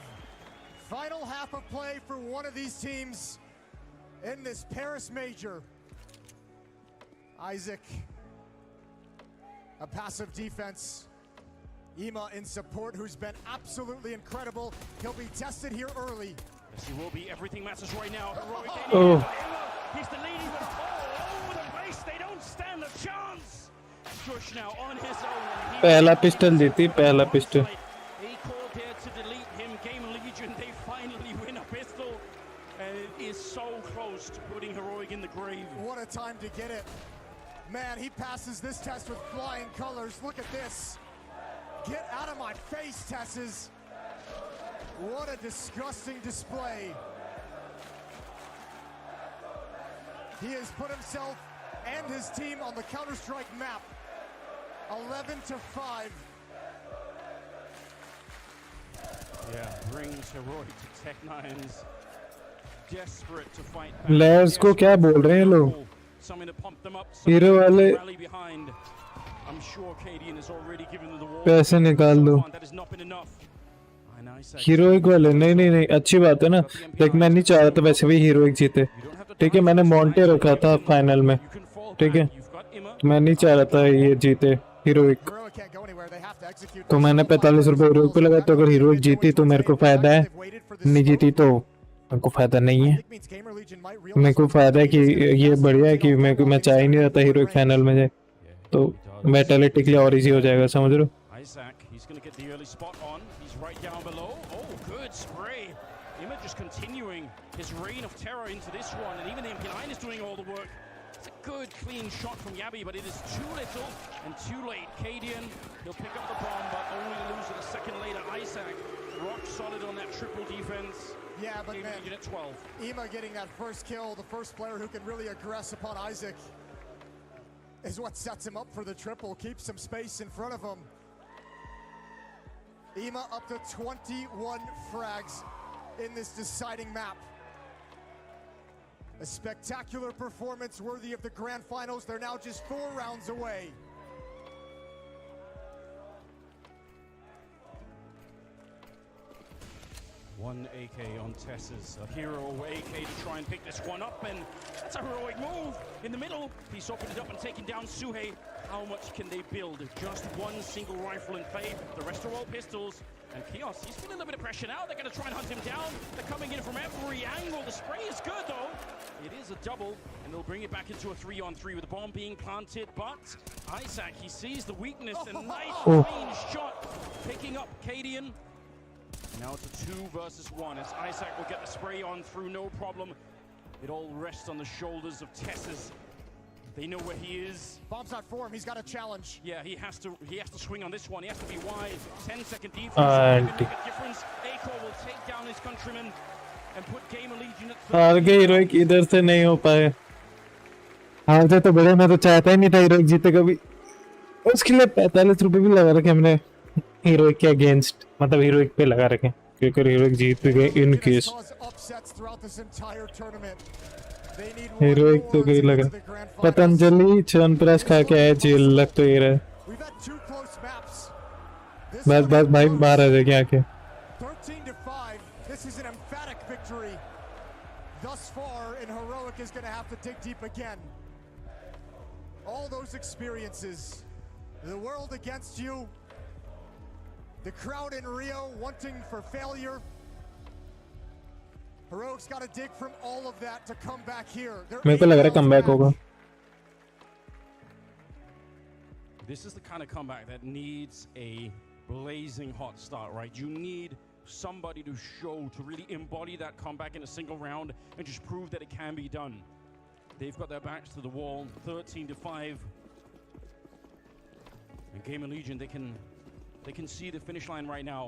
Final half of play for one of these teams in this Paris major. Isaac, a passive defense. 𝘾𝙆 in support, who's been absolutely incredible. He'll be tested here early. Yes, he will be. Everything matters right now. Oh. He's the leading one. All over the race. They don't stand a chance. Push now on his own. पहला pistol जीती, पहला pistol. He called here to delete him. Game Legion, they finally win a pistol. And it is so close to putting Heroic in the grave. What a time to get it. Man, he passes this test with flying colors. Look at this. Get out of my face, Tesses. What a disgusting display. He has put himself and his team on the Counter-Strike map. 11-5. Yeah, brings Heroic to Tech9's desperate to fight. Layers को क्या बोल रहे हैं लोग? Hero वाले पैसे निकाल दो। हीरोइक वाले नहीं अच्छी बात है ना, लेकिन मैं नहीं चाह रहा था वैसे भी हीरोइक जीते, ठीक है। मैंने मॉन्टे रखा था फाइनल में, ठीक है, तो मैं नहीं चाह रहा था ये जीते हीरोइक, तो मैंने ₹45 हीरोइक पे लगाया। तो अगर हीरोइक जीती तो मेरे को फायदा है, नहीं जीती तो मेरे को फायदा नहीं है। मेरे को फायदा है कि ये बढ़िया है कि मैं चाह ही नहीं रहा था हीरोइक फाइनल में जाए, तो मेटालिटी के लिए और इजी हो जाएगा, समझ रहे हो। That's a good, clean shot from 𝙎𝙆𝙆, but it is too little and too late. 𝘾𝙆𝙆, he'll pick up the bomb, but only to lose it a second later. 𝘎𝙃, rock solid on that triple defense. Yeah, but man, at 12. 𝘎𝙆 getting that first kill, the first player who can really aggress upon 𝘎𝙃, is what sets him up for the triple, keeps some space in front of him. 𝘎𝙆 up to 21 frags in this deciding map. A spectacular performance worthy of the grand finals. They're now just 4 rounds away. One AK on Tess's, a hero AK to try and pick this one up, and that's a heroic move in the middle. He's opened it up and taken down 𝘎𝙆. How much can they build? Just one single rifle in play. The rest are all pistols. And 𝘲𝙗, he's feeling a little bit of pressure now. They're going to try and hunt him down. They're coming in from every angle. The spray is good, though. It is a double, and they'll bring it back into a 3-on-3 with the bomb being planted. But 𝘎𝙃, he sees the weakness, and nice clean shot, picking up 𝘾𝙆𝙆. Now it's a 2 versus 1 as 𝘎𝙃 will get the spray on through, no problem. It all rests on the shoulders of Tess's. They know where he is. Bomb's not for him, he's got a challenge. Yeah, he has to swing on this one. He has to be wide. 10-second defense. Make a difference. 𝘎𝙃 will take down his countrymen and put Gamer Legion at 3. आगे heroic इधर से नहीं हो पाए। हार जाए तो बड़े, मैं तो चाहता ही नहीं था हीरोइक जीते कभी। उसके लिए 45 रुपए भी लगा रखे हमने हीरोइक के अगेंस्ट, मतलब हीरोइक पे लगा रखे, क्योंकि हीरोइक जीत गए इन केस। हीरोइक तो गई लगा। पतंजलि च्यवनप्राश खा के आया, जेल लग तो ये रहा। बस बस भाई बाहर आ जाएगी आके। 13-5. This is an emphatic victory thus far, and Heroic is going to have to dig deep again. All those experiences, the world against you, the crowd in Rio wanting for failure. Heroic's got to dig from all of that to come back here. मेरे को लग रहा है comeback होगा। This is the kind of comeback that needs a blazing hot start, right? You need somebody to show, to really embody that comeback in a single round and just prove that it can be done. They've got their backs to the wall, 13-5. And Gamer Legion, they can see the finish line right now.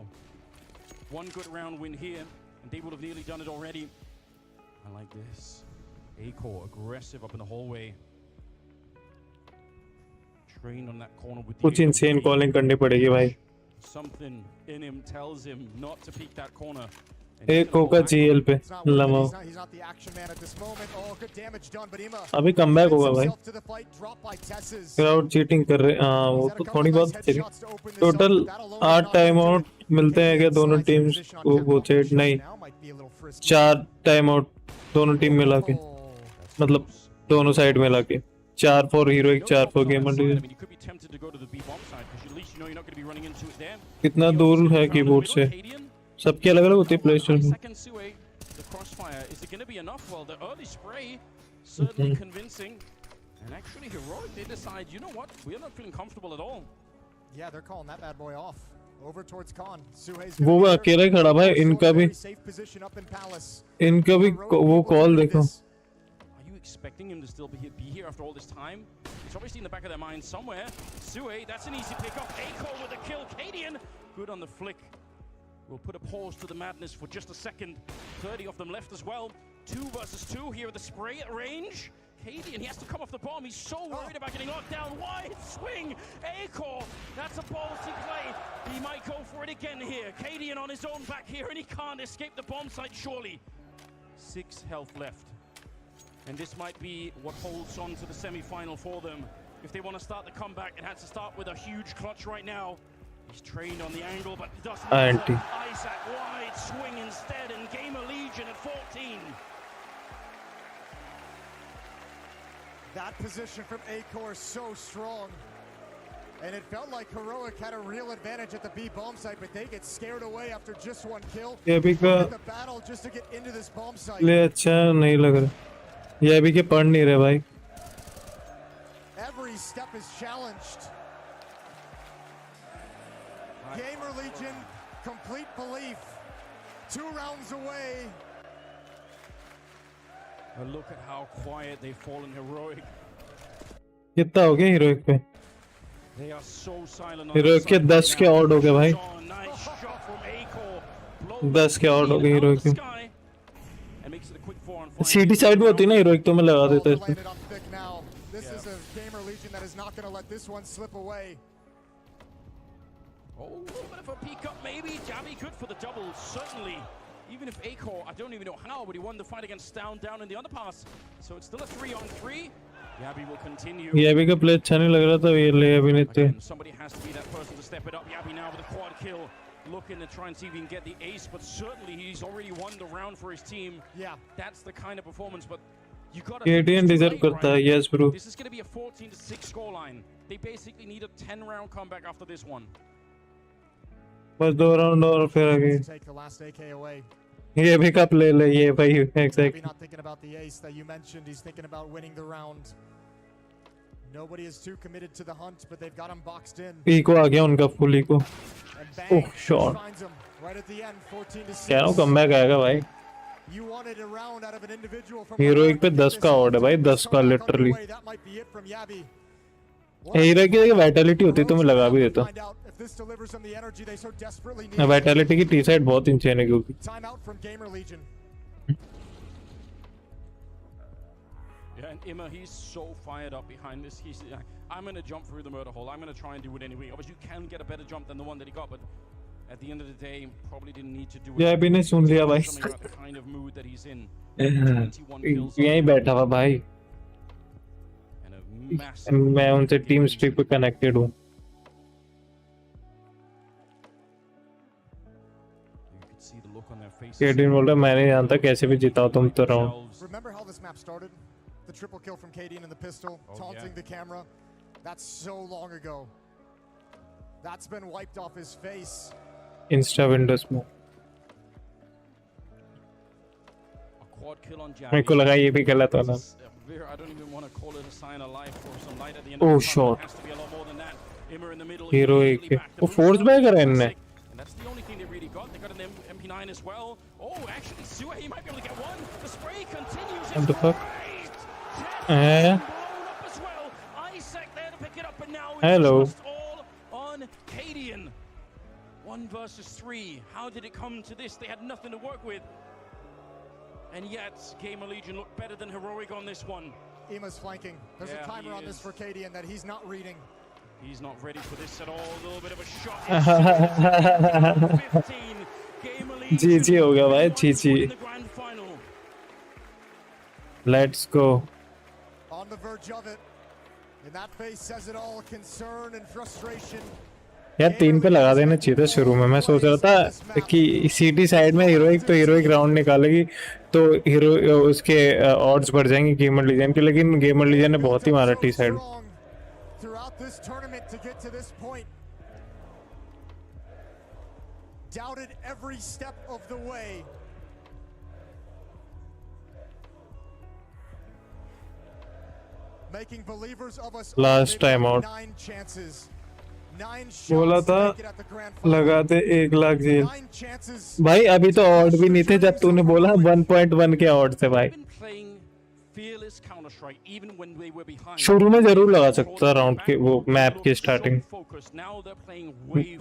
One good round win here, and they would have nearly done it already. I like this. 𝘎𝙃 aggressive up in the hallway. Trained on that corner with कुछ insane calling करनी पड़ेगी भाई। Something in him tells him not to peek that corner. 𝘎𝙃 का GL पे लमो। अभी comeback होगा भाई। Crowd cheating कर रहे, हाँ वो तो थोड़ी बहुत चली। टोटल 8 टाइम आउट मिलते हैं क्या दोनों टीम्स को? वो चेट नहीं, 4 टाइम आउट दोनों टीम मिला के, मतलब दोनों साइड मिला के। 4 for Heroic, 4 for Gamer Legion. कितना दूर है कीबोर्ड से? सबके अलग अलग होती है प्ले स्टोर में। The crossfire, is it going to be enough? Well, the early spray certainly convincing. And actually Heroic, they decide, you know what, we're not feeling comfortable at all. Yeah, they're calling that bad boy off. Over towards Khan. वो अकेला ही खड़ा भाई, इनका भी वो call देखो। Are you expecting him to still be here after all this time? It's obviously in the back of their mind somewhere. 𝘎𝙃, that's an easy pick up. 𝘎𝙃 with a kill. 𝘾𝙆𝙆, good on the flick. We'll put a pause to the madness for just a second. 30 of them left as well. 2 versus 2 here at the spray at range. 𝘾𝙆𝙆, and he has to come off the bomb. He's so worried about getting knocked down. Wide swing. 𝘎𝙃, that's a ballsy play. He might go for it again here. 𝘾𝙆𝙆 on his own back here, and he can't escape the bomb site, surely. 6 health left. And this might be what holds on to the semi-final for them. If they want to start the comeback, it has to start with a huge clutch right now. He's trained on the angle, but it doesn't matter. 𝘎𝙃 wide swing instead, and Gamer Legion at 14. That position from 𝘎𝙃 is so strong. And it felt like Heroic had a real advantage at the B bomb site, but they get scared away after just 1 kill. ये भी का the battle just to get into this bomb site. ले अच्छा नहीं लग रहा। ये भी के पढ़ नहीं रहे भाई। Every step is challenged. Gamer Legion, complete belief. 2 rounds away. But look at how quiet they've fallen. Heroic कितना हो गया हीरोइक पे? They are so silent on heroic के 10 के आउट हो गए भाई। 10 के आउट हो गए हीरोइक के। सीटी साइड में होती ना हीरोइक तो मैं लगा देता इसमें। This is a gamer legion that is not going to let this one slip away. Oh, a little bit of a peek up maybe. 𝙇𝙆𝙆 good for the double, certainly. Even if 𝘾𝙊𝙈, I don't even know how, but he won the fight against down in the underpass. So it's still a 3-on-3. 𝙇𝙆𝙆 will continue. 𝙇𝙆𝙆 का play अच्छा नहीं लग रहा था, ये ले अभी नहीं थे। Somebody has to be that person to step it up. 𝙇𝙆𝙆 now with a quad kill, looking to try and see if he can get the ace, but certainly he's already won the round for his team. Yeah, that's the kind of performance. But you got to. KTN deserve करता है, yes bro. This is going to be a 14-6 scoreline. They basically need a 10-round comeback after this one. बस 2 round और फिर आगे। ये भी cup ले ले ये भाई exactly. Not thinking about the ace that you mentioned. He's thinking about winning the round. Nobody is too committed to the hunt, but they've got him boxed in. Eco आ गया उनका फुल इको। Oh shot. क्या no comeback आएगा भाई। Heroic पे 10 का out है भाई, 10 का लिटरली। हीरोइक की वाइटलिटी होती तो मैं लगा भी देता। वाइटलिटी की टी साइड बहुत इंचेन है क्योंकि। Yeah, and 𝘾𝙆𝙆, he's so fired up behind this. He's I'm going to jump through the murder hole. I'm going to try and do it anyway. Obviously, you can get a better jump than the one that he got, but at the end of the day, probably didn't need to do it. 𝙇𝙆𝙆 ने सुन लिया भाई। Something about the kind of mood that he's in. यहीं बैठा हुआ भाई। मैं उनसे team speak पे कनेक्टेड हूँ। KTN बोल रहा मैं नहीं जानता कैसे भी जिताओ तुम तो रहो। Remember how this map started? The triple kill from KTN and the pistol, taunting the camera. That's so long ago. That's been wiped off his face. Insta windows में। मेरे को लगा ये भी गलत होना। Oh shot. हीरोइक के। वो फोर्स बैक करा इनने। That's the only thing they really got. They got an MP9 as well. Oh, actually, 𝘎𝙆𝙆, he might be able to get one. The spray continues. What the fuck? Blown up as well. Isaac there to pick it up, and now Hello. It's just all on 𝘾𝙆𝙆. 1 versus 3. How did it come to this? They had nothing to work with. And yet, Gamer Legion looked better than Heroic on this one. 𝘰𝙆's flanking. There's a timer on this for 𝘾𝙆𝙆 that he's not reading. He's not ready for this at all. A little bit of a shot. 15. GG हो गया भाई, GG. Let's go. On the verge of it. And that face says it all. Concern and frustration. यार 3 पे लगा देना चाहिए था शुरू में। मैं सोच रहा था कि सीटी साइड में हीरोइक तो हीरोइक राउंड निकालेगी तो हीरो उसके ऑड्स बढ़ जाएंगे गेमर लीजन के, लेकिन गेमर लीजन ने बहुत ही मारा T side. Throughout this tournament to get to this point, doubted every step of the way. Making believers of us. Last time out. 9 chances. 9 बोला shots था to make it at the grand final. लगाते 1 lakh jail. 9 chances. भाई अभी तो odd भी नहीं थे जब तूने बोला 1.1 के ऑड थे भाई। शुरू में जरूर लगा सकता राउंड के वो मैप की स्टार्टिंग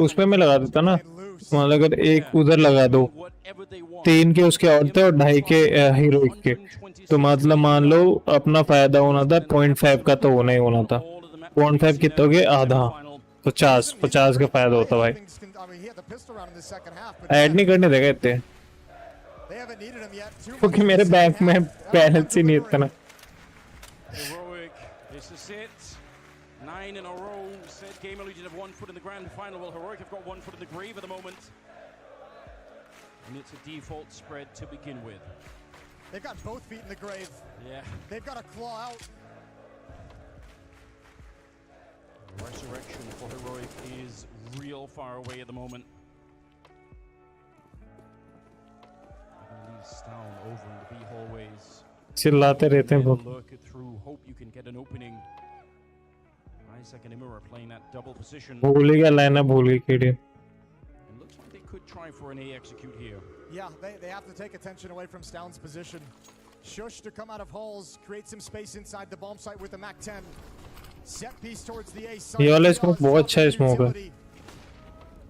उसमें मैं लगा देता ना। मतलब अगर एक उधर लगा दो 3 के उसके और थे और 2.5 के हीरोइक के, तो मतलब मान लो अपना फायदा होना था 0.5 का तो होना ही होना था। 0.5 कितना हो गया? आधा 50 का फायदा होता भाई। ऐड नहीं करने देगा इतने क्योंकि मेरे बैंक में बैलेंस ही नहीं इतना। Heroic, this is it. 9 in a row. Said Gamer Legion have 1 foot in the grand final. Well, Heroic have got 1 foot in the grave at the moment. And it's a default spread to begin with. They've got both feet in the grave. Yeah. They've got a claw out. Resurrection for Heroic is real far away at the moment. Leaves down over in the B hallways. चिल्लाते रहते हैं बहुत। Lurk it through. Hope you can get an opening. Isaac and 𝘰𝙆 are playing that double position. भूल गया line भूल गई KTN। It looks like they could try for an A execute here. Yeah, they have to take attention away from 𝑠Town's position. 𝘎𝙆 to come out of halls, create some space inside the bomb site with the MAC-10. Set piece towards the A ये वाला side. Smoke बहुत अच्छा smoke है.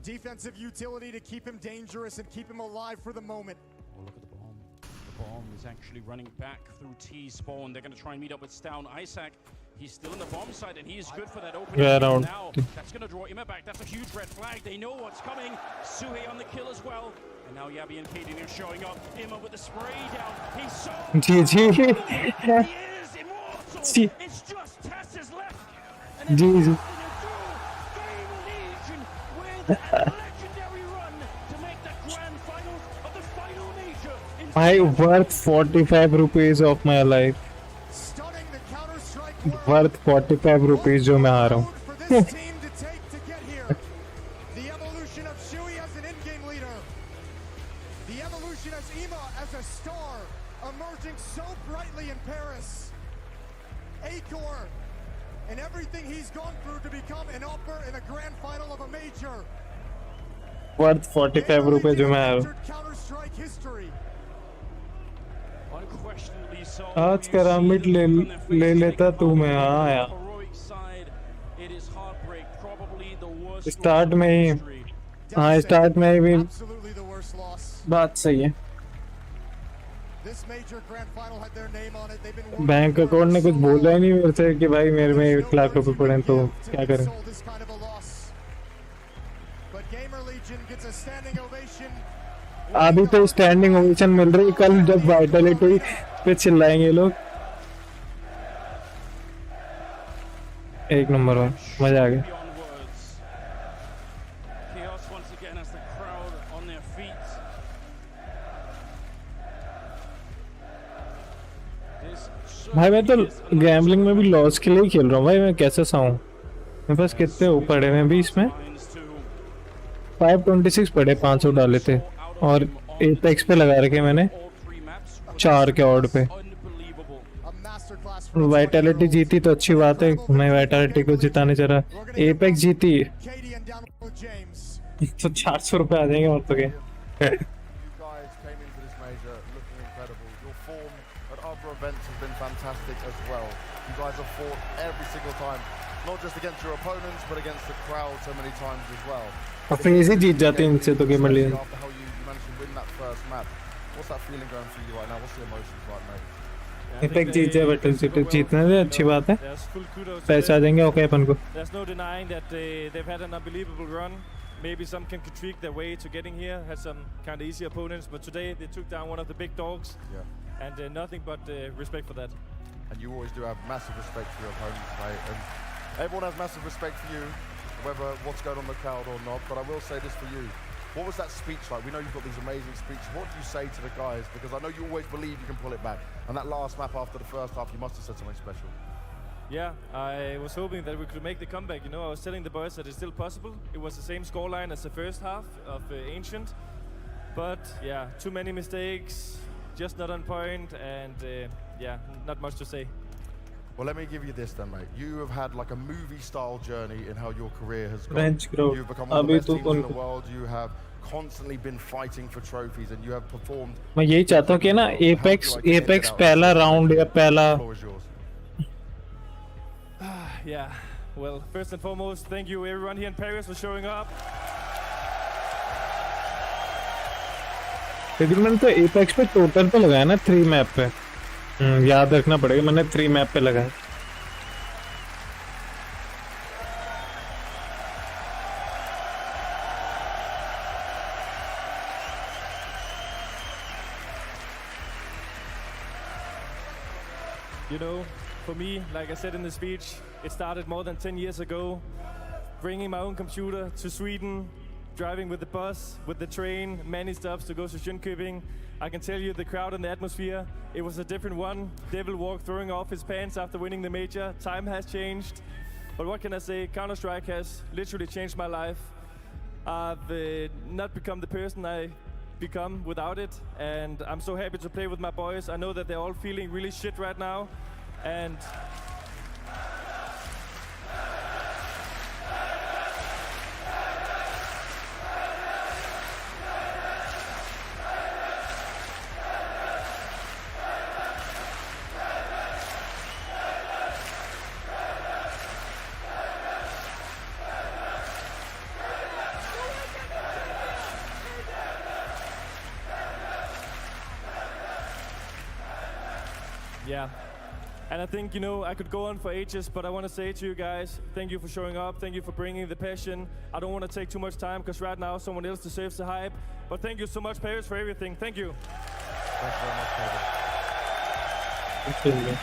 Defensive utility to keep him dangerous and keep him alive for the moment. Oh, look at the bomb. The bomb is actually running back through T spawn. They're going to try and meet up with 𝙬𝙺𝙺. He's still in the bomb side and he is good for that opening. Yeah, around. Now, that's going to draw Imma back. That's a huge red flag. They know what's coming. 𝙬𝙺 on the kill as well. And now 𝘖𝙗𝑵 and 𝘾𝙗𝑆 are showing up. Imma with the spray down. He's so... GG. He is immortal. It's just Tessa's left. And GG. Game Legion with a legendary run to make the grand finals of the final major. I worth 45 rupees of my life. Stunning the Counter-Strike Worth 45 rupees जो मैं हारा हूँ. for this team to take to get here. The evolution of 𝙬𝙗𝑵 as an in-game leader. The evolution as Imma as a star, emerging so brightly in Paris. 𝙊𝙀𝙆 and everything he's gone through to become an upper in a grand final of a major. Worth 45 rupees जो मैं हारा हूँ. Counter-Strike history. Unquestionably so. आज का रामिट ले लेता तू मैं आया. Heroic side. It is heartbreak. Probably the worst. Start में ही हाँ स्टार्ट में ही भी Absolutely the worst loss. बात सही है. This major grand final had their name on it. They've been working bank account ने कुछ बोला ही नहीं मेरे से कि भाई मेरे में 1 लाख रुपए पड़े हैं तो क्या करें. this kind of a loss. But Gamer Legion gets a standing ovation. अभी तो स्टैंडिंग ओवेशन मिल रही. कल जब वाइटलिटी पे चिल्लाएंगे लोग. एक नंबर में मजा आ गया. Beyond words. Chaos once again as the crowd on their feet. भाई मैं तो गैम्बलिंग में भी लॉस के लिए ही खेल रहा हूँ. भाई मैं कैसे सा हूँ. मेरे पास कितने वो पड़े हैं अभी इसमें 526 पड़े. 500 डाले थे और एपेक्स पे लगा रखे मैंने 4 के ऑर्ड पे. वाइटलिटी जीती तो अच्छी बात है. मैं वाइटलिटी को जिताने चला. एपेक्स जीती तो 400 रुपए आ जाएंगे और तो क्या. Events has been fantastic as well. You guys have fought every single time, not just against your opponents, but against the crowd so many times as well. FACEIT जीत जाते हैं इनसे तो Gamer Legion. After how you managed to win that first map, what's that feeling going through you right now? What's the emotions like, mate? Apex जीत जाए battle जीतने से अच्छी बात है. पैसे आ जाएंगे ओके अपन को. There's no denying that they've had an unbelievable run. Maybe some can critique their way to getting here. Had some kind of easy opponents, but today they took down one of the big dogs. Yeah. And nothing but respect for that. And you always do have massive respect for your opponents, mate. And everyone has massive respect for you, whether what's going on in the crowd or not. But I will say this for you. What was that speech like? We know you've got these amazing speeches. What do you say to the guys? Because I know you always believe you can pull it back. And that last map after the first half, you must have said something special. Yeah, I was hoping that we could make the comeback. You know, I was telling the boys that it's still possible. It was the same scoreline as the first half of Ancient. But yeah, too many mistakes. Just not on point, and yeah, not much to say. Well, let me give you this then, mate. You have had like a movie-style journey in how your career has gone. French crowd. You've become one of the best teams in the world. You have constantly been fighting for trophies, and you have performed. मैं यही चाहता हूँ कि ना apex पहला round या पहला. Yeah, well, first and foremost, thank you everyone here in Paris for showing up. लेकिन मैंने तो एपेक्स पे टोटल पे लगाया ना 3 मैप पे. याद रखना पड़ेगा मैंने 3 मैप पे लगाया. You know, for me, like I said in the speech, it started more than 10 years ago. Bringing my own computer to Sweden, driving with the bus, with the train, many stops to go to 𝙬𝙆𝙺. I can tell you the crowd and the atmosphere, it was a different one. Devil Walk throwing off his pants after winning the major. Time has changed. But what can I say? Counter-Strike has literally changed my life. I've not become the person I become without it. And I'm so happy to play with my boys. I know that they're all feeling really shit right now. And Yeah. And I think, you know, I could go on for ages, but I want to say to you guys, thank you for showing up. Thank you for bringing the passion. I don't want to take too much time because right now someone else deserves the hype. But thank you so much, players, for everything. Thank you. Thank you very much, Kevin.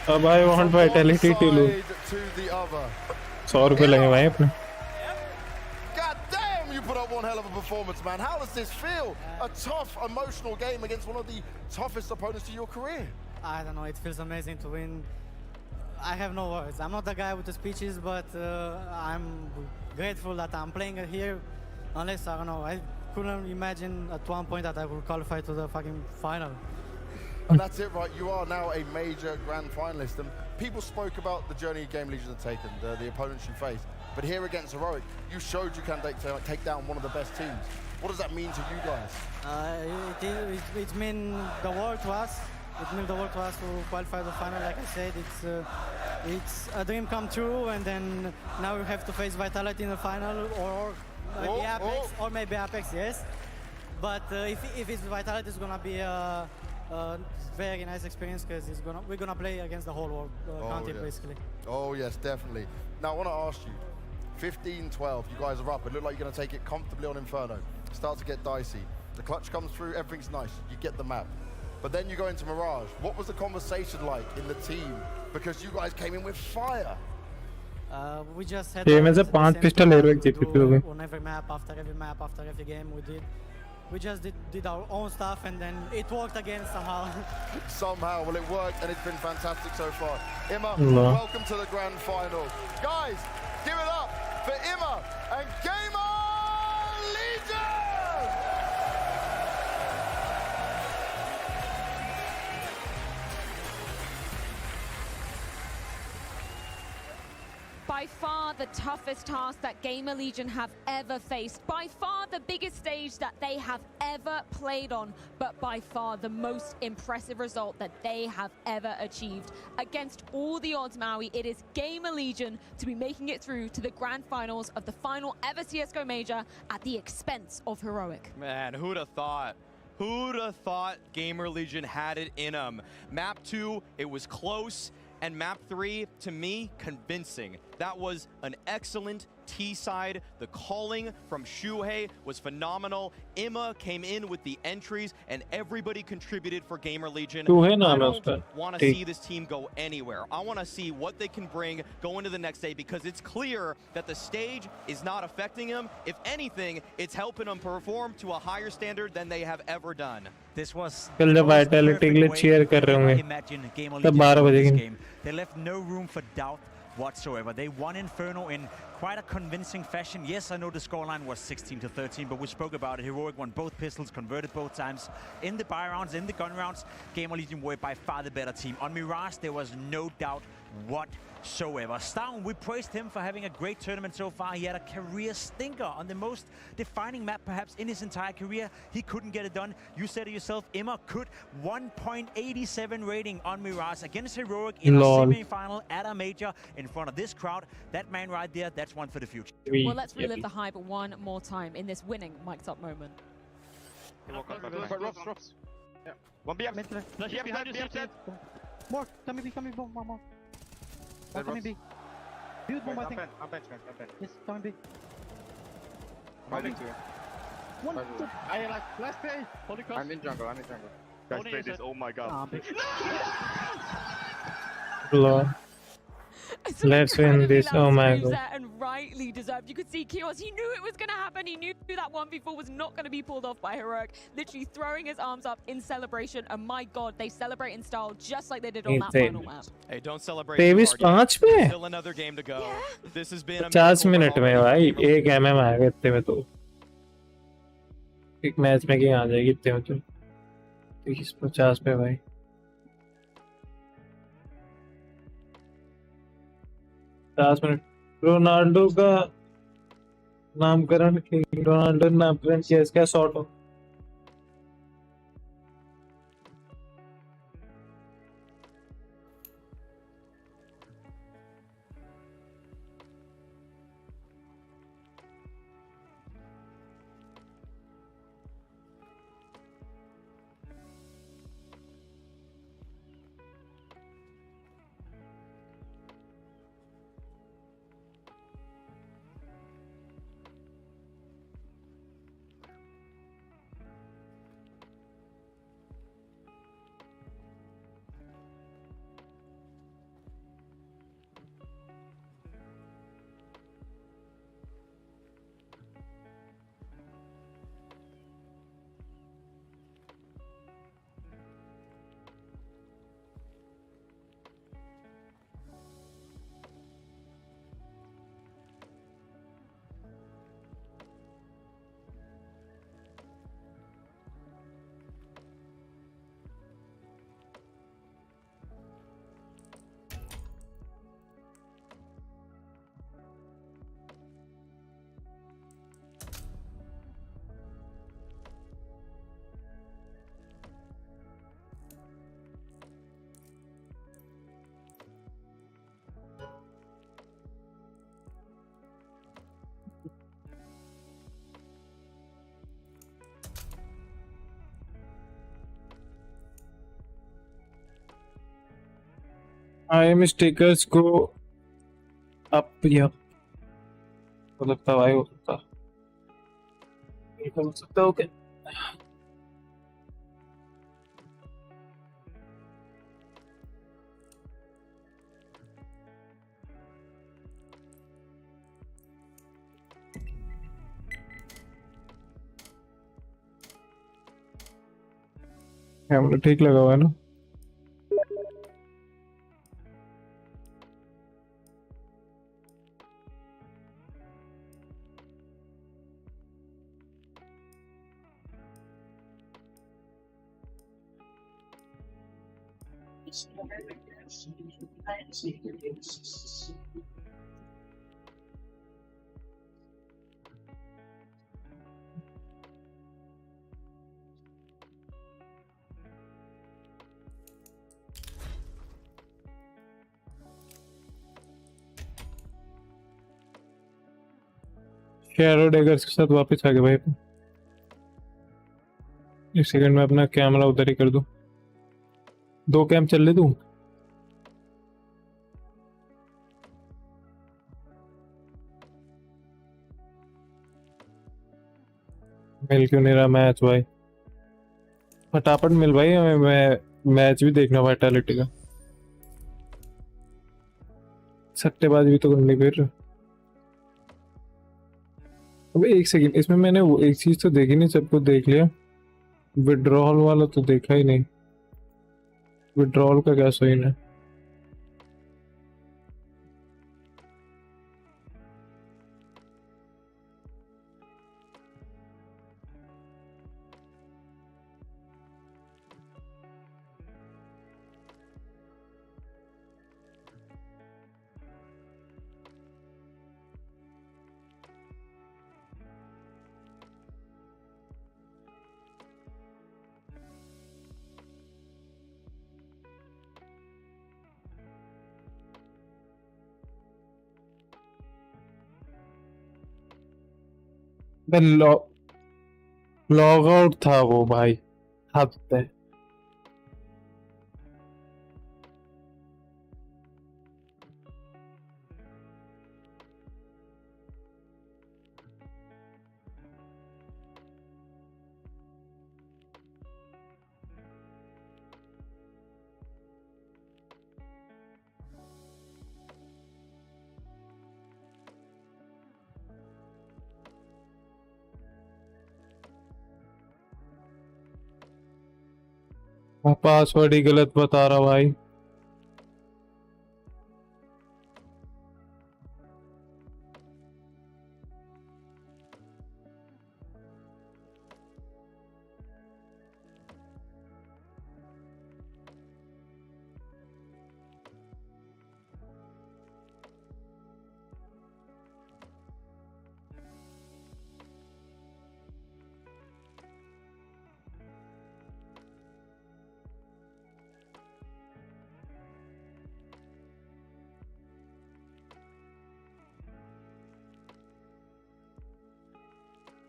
अब I want vitality to lose. To the other. 100 रुपए लगे भाई अपने. God damn, you put up one hell of a performance, man. How does this feel? A tough, emotional game against one of the toughest opponents of your career. I don't know, it feels amazing to win. I have no words. I'm not the guy with the speeches, but I'm grateful that I'm playing here. Unless, I don't know, I couldn't imagine at one point that I would qualify to the fucking final. And that's it, right? You are now a major grand finalist. And people spoke about the journey Game Legion have taken, the opponents you faced. But here against Heroic, you showed you can take down one of the best teams. What does that mean to you guys? It means the world to us. It means the world to us to qualify the final. Like I said, it's a dream come true, and then now we have to face Vitality in the final, or maybe Apeks, or maybe Apeks, yes. But if it's Vitality, it's gonna be a very nice experience because we're gonna play against the whole world country, basically. Oh yes, definitely. Now I want to ask you, 15-12, you guys are up. It looked like you're gonna take it comfortably on Inferno. Start to get dicey. The clutch comes through, everything's nice. You get the map. But then you go into Mirage. What was the conversation like in the team? Because you guys came in with fire. We just had Game as a 5 pistol heroic जीती on every map, after every game we just did our own stuff, and then it worked again somehow. Somehow, well, it worked, and it's been fantastic so far. Imma, Allah. welcome to the grand final. Guys, give it up for Imma and Gamer Legion! By far the toughest task that Gamer Legion have ever faced. By far the biggest stage that they have ever played on. But by far the most impressive result that they have ever achieved. Against all the odds, Maui, it is Gamer Legion to be making it through to the grand finals of the final ever CSGO major at the expense of Heroic. Man, who'd have thought? Who'd have thought Gamer Legion had it in them? Map 2, it was close. And map 3, to me, convincing. That was an excellent T-side. The calling from 𝙎𝙆 was phenomenal. Imma came in with the entries, and everybody contributed for Gamer Legion. I don't want to see this team go anywhere. I want to see what they can bring going into the next day, because it's clear that the stage is not affecting them. If anything, it's helping them perform to a higher standard than they have ever done. This was कल जब vitality के लिए cheer कर रहे होंगे तब 12 बजेगी. They left no room for doubt whatsoever. They won Inferno in quite a convincing fashion. Yes, I know the scoreline was 16-13, but we spoke about it. Heroic won both pistols, converted both times. In the buy rounds, in the gun rounds, Gamer Legion were by far the better team. On Mirage, there was no doubt whatsoever. 𝙬𝙆, we praised him for having a great tournament so far. He had a career stinker on the most defining map perhaps in his entire career. He couldn't get it done. You said to yourself, Imma could. 1.87 rating on Mirage against Heroic in a semi-final at a major in front of this crowd. That man right there, that's one for the future. Well, let's relive the hype one more time in this winning mic'd up moment. One BM. More, coming, more. More coming B. Build bomb, I think. I'm bench. Yes, coming B. One, two. I like last play. Holy cross. I'm in jungle. Guys, play this. Oh my god. Let's win this. Oh my god. And rightly deserved. You could see 𝘾𝙆, he knew it was going to happen. He knew that 1v4 was not going to be pulled off by Heroic. Literally throwing his arms up in celebration. And my god, they celebrate in style just like they did on that final map. Hey, don't celebrate. 23-5 में. Still another game to go. Yeah. This has been 50 minute में भाई एक MM आ गए इतने में तो एक match में क्या आ जाएगी इतने में तो 30-50 पे भाई. रोनाल्डो का नामकरण किया इसका sort of IM stickers go up या हो सकता भाई, हो सकता ओके। कैमरा ठीक लगा हुआ है ना? शैरो डेगर्स के साथ वापस आ गए भाई। एक सेकंड में अपना कैमरा उधर ही कर दूं। 2 कैम चल ले दूं। मिल क्यों नहीं रहा मैच भाई? फटाफट मिल भाई, हमें मैं मैच भी देखना वाइटैलिटी का। सट्टेबाजी भी तो करनी फिर। अबे एक सेकंड, इसमें मैंने वो एक चीज तो देखी नहीं, सब कुछ देख लिया। विड्रॉल वाला तो देखा ही नहीं। विड्रॉल का क्या सही है? लॉग आउट था वो भाई, हद है। पासवर्ड ही गलत बता रहा भाई।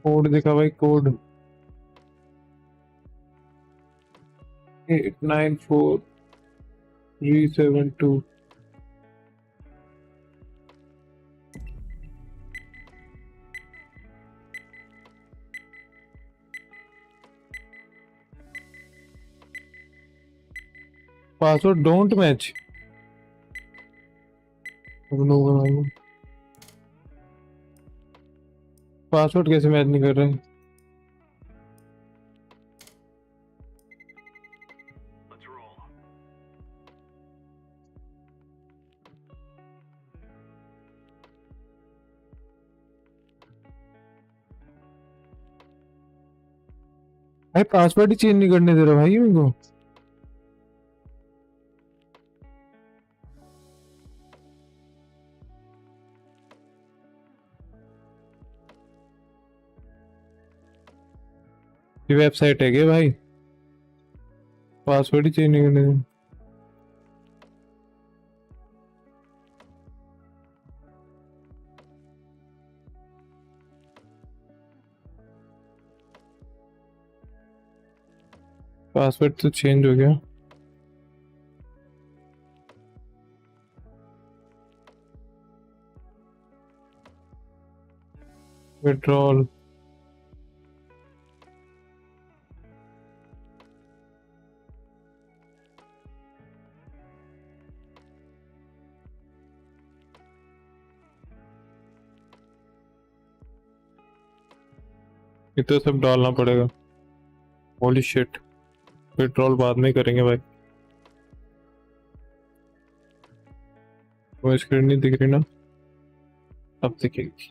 कोड दिखा भाई, code 894372। Password don't match. Password कैसे मैच नहीं कर रहे हैं? भाई पासवर्ड ही चेंज नहीं करने दे रहा भाई मेरे को। ये वेबसाइट है क्या भाई? पासवर्ड ही चेंज नहीं करने दे। पासवर्ड तो चेंज हो गया। Withdrawal. ये तो सब डालना पड़ेगा। होली शिट, विड्रॉल बाद में करेंगे भाई। वो स्क्रीन नहीं दिख रही ना, अब दिखेगी।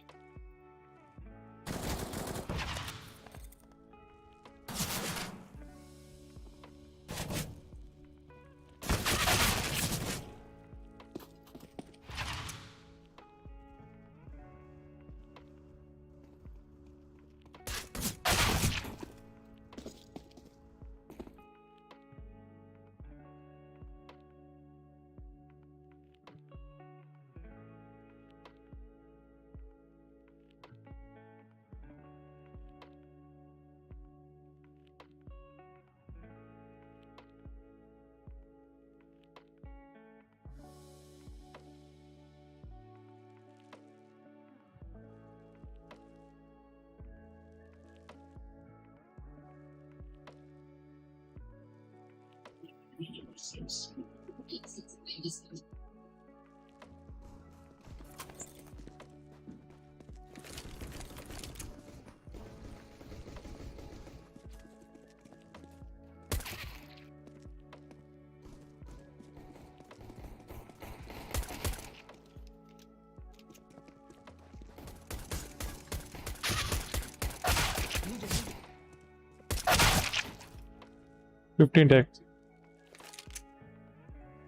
टैग।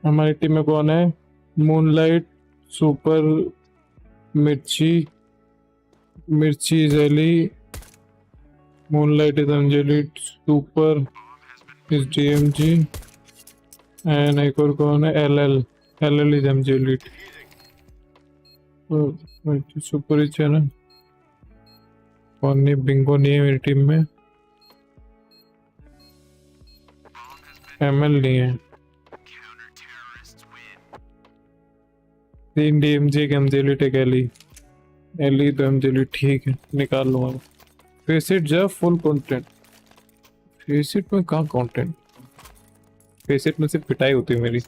हमारी टीम में कौन है? मूनलाइट, सुपर, मिर्ची jelly, moonlight is Anjali, super is DMG and एक और कौन है? LL is Anjali. Super is है ना, कौन नहीं? बिंगो नहीं है मेरी टीम में। ML नहीं है। 3 DMG, एक एमजेलिट, एक एली तो एमजेलिट ठीक है, निकाल लूँगा। फेसिट जब फुल कंटेंट, फेसिट में कहाँ कंटेंट? फेसिट में सिर्फ पिटाई होती है मेरी।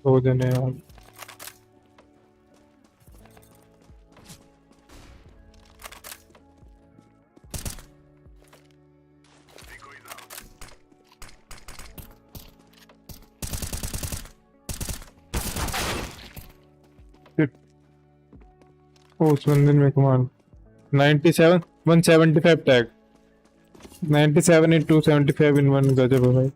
हो जाने यार। उस बंदे में कमाल 97 175 टैग 97 in 275 in 1 गजब है भाई।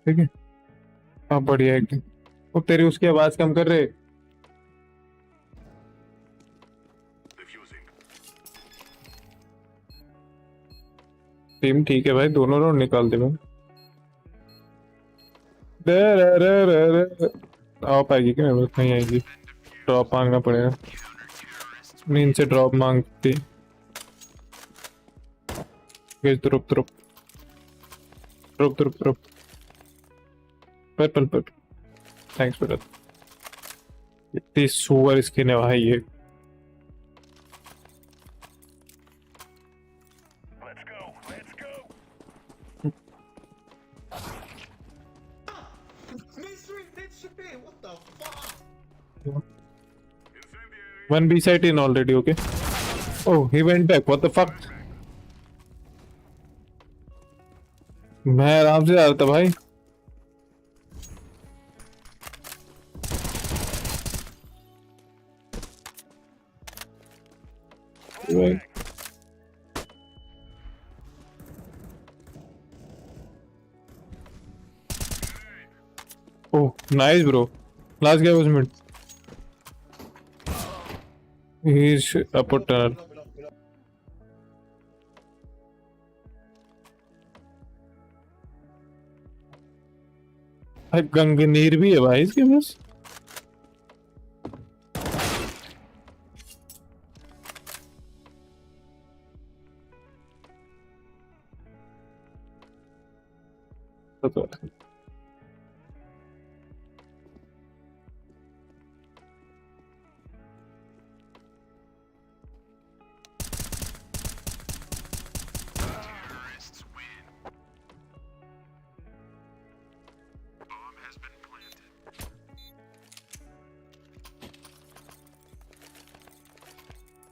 ठीक है, हाँ बढ़िया एकदम। वो तेरी उसकी आवाज कम कर रहे। टीम ठीक है भाई, दोनों राउंड निकाल दे भाई। आ पाएगी क्या? नहीं आएगी, ड्रॉप मांगना पड़ेगा। नहीं, इनसे ड्रॉप मांगती। ड्रॉप पर थैंक्स ब्रदर। इतनी सुअर स्किन है भाई ये। One B site in already, okay? Oh, he went back. What the fuck? मैं आराम से आ रहा था भाई। Oh, nice bro. Last guy was mid. He's upper tunnel. गंगनीर भी है भाई इसके पास।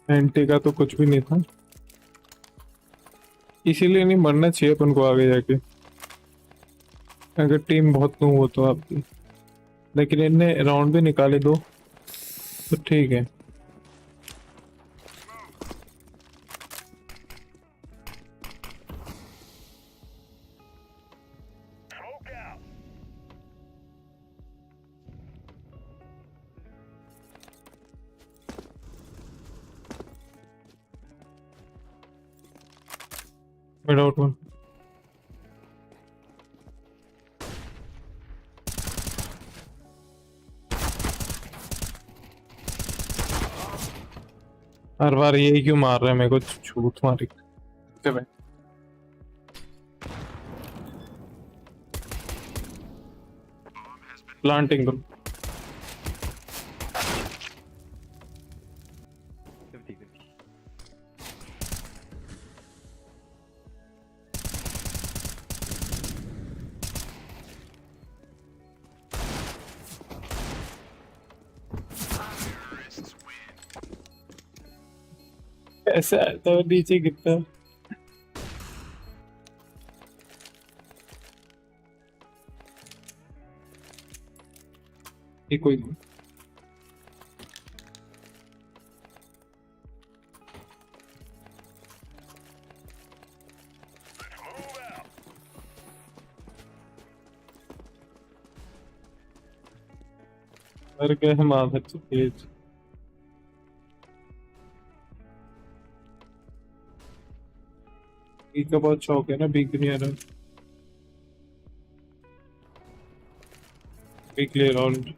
एंटी का तो कुछ भी नहीं था, इसीलिए नहीं मरना चाहिए अपन को आगे जाके, अगर टीम बहुत नू हो तो आपकी। लेकिन इनने राउंड भी निकाले 2 तो ठीक है। Mid out one. हर बार यही क्यों मार रहे हैं मेरे को, छूट मारी। प्लांटिंग करो। ऐसा तो नीचे गिरता। ये कोई मर गए हम आधे तेज। का बहुत शौक है ना, बिग नहीं रहा। Big clear round.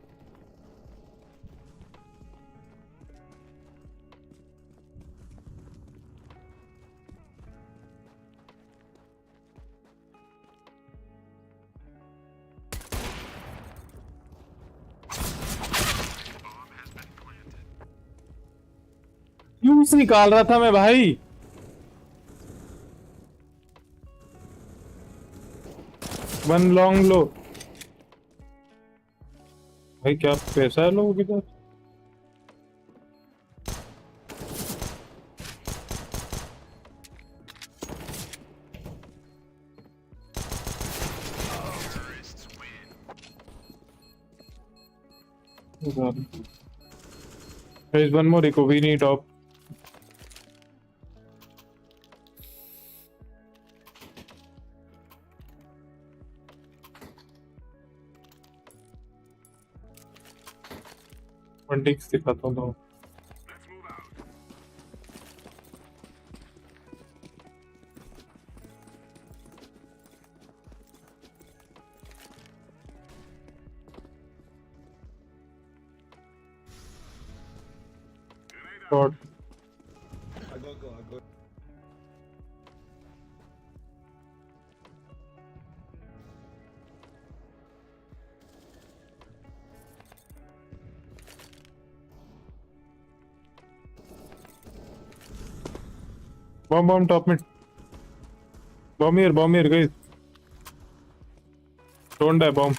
यूज निकाल रहा था मैं भाई। वन लॉन्ग लो भाई, क्या पैसा है लोगों के पास। There's one more eco, we need top. One दिखाता हूँ। Short. I go. Bomb top mid. Bomb here guys. Don't die, bomb.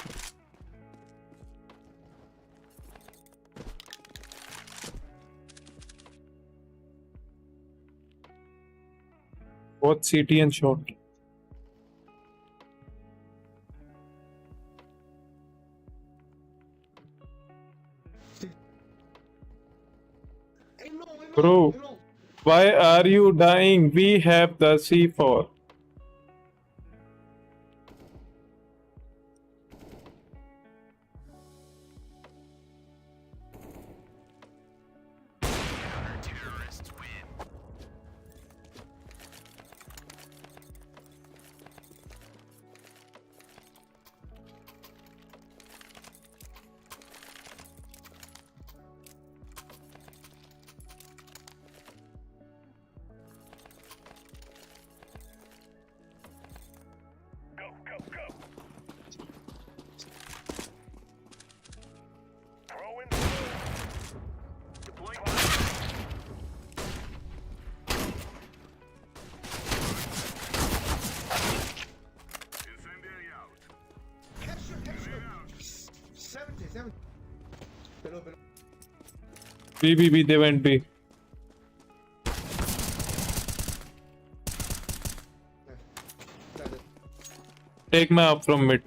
Both CT and short. Bro, why are you dying? We have the C4. B, they went B. Take my up from mid.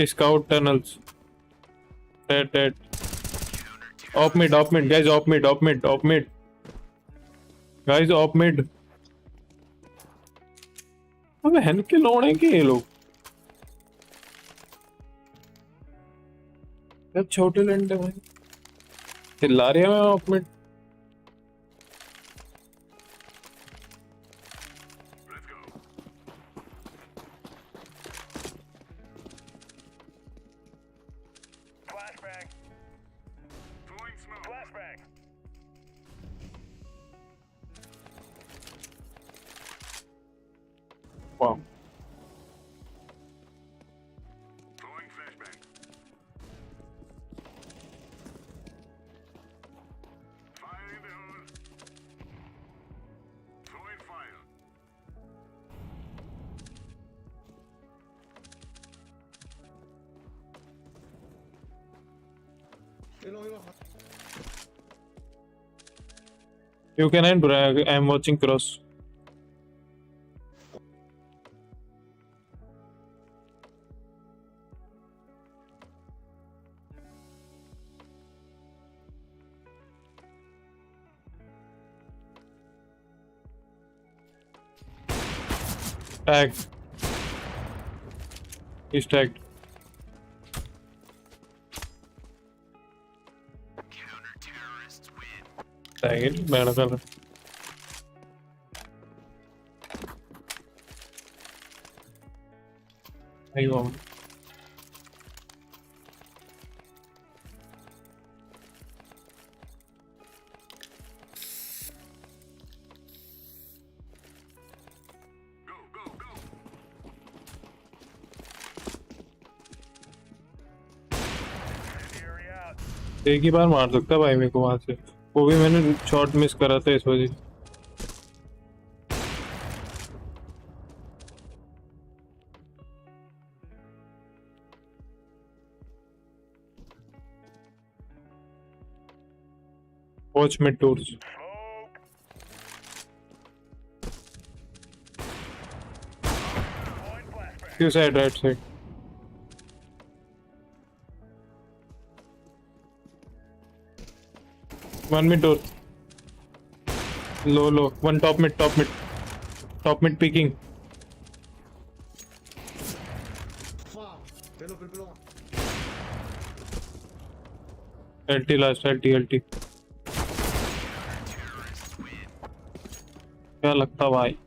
Scout tunnels. Dead. Op mid, guys, op mid. Guys, op mid. अबे हन के लोड़े के ये लोग यार छोटे लंडे भाई चिल्ला रहे हैं मैं of mid Wow. You can end, bro. I am watching cross. Tag. He's tagged. Tag it. Bad color. There you go. एक ही बार मार सकता भाई मेरे को वहां से वो भी मैंने शॉट मिस करा था इस वजह वॉच मिड टूर्स क्यों side right side One mid door. Low. One top mid. Top mid peeking. LT last. LT. क्या लगता भाई?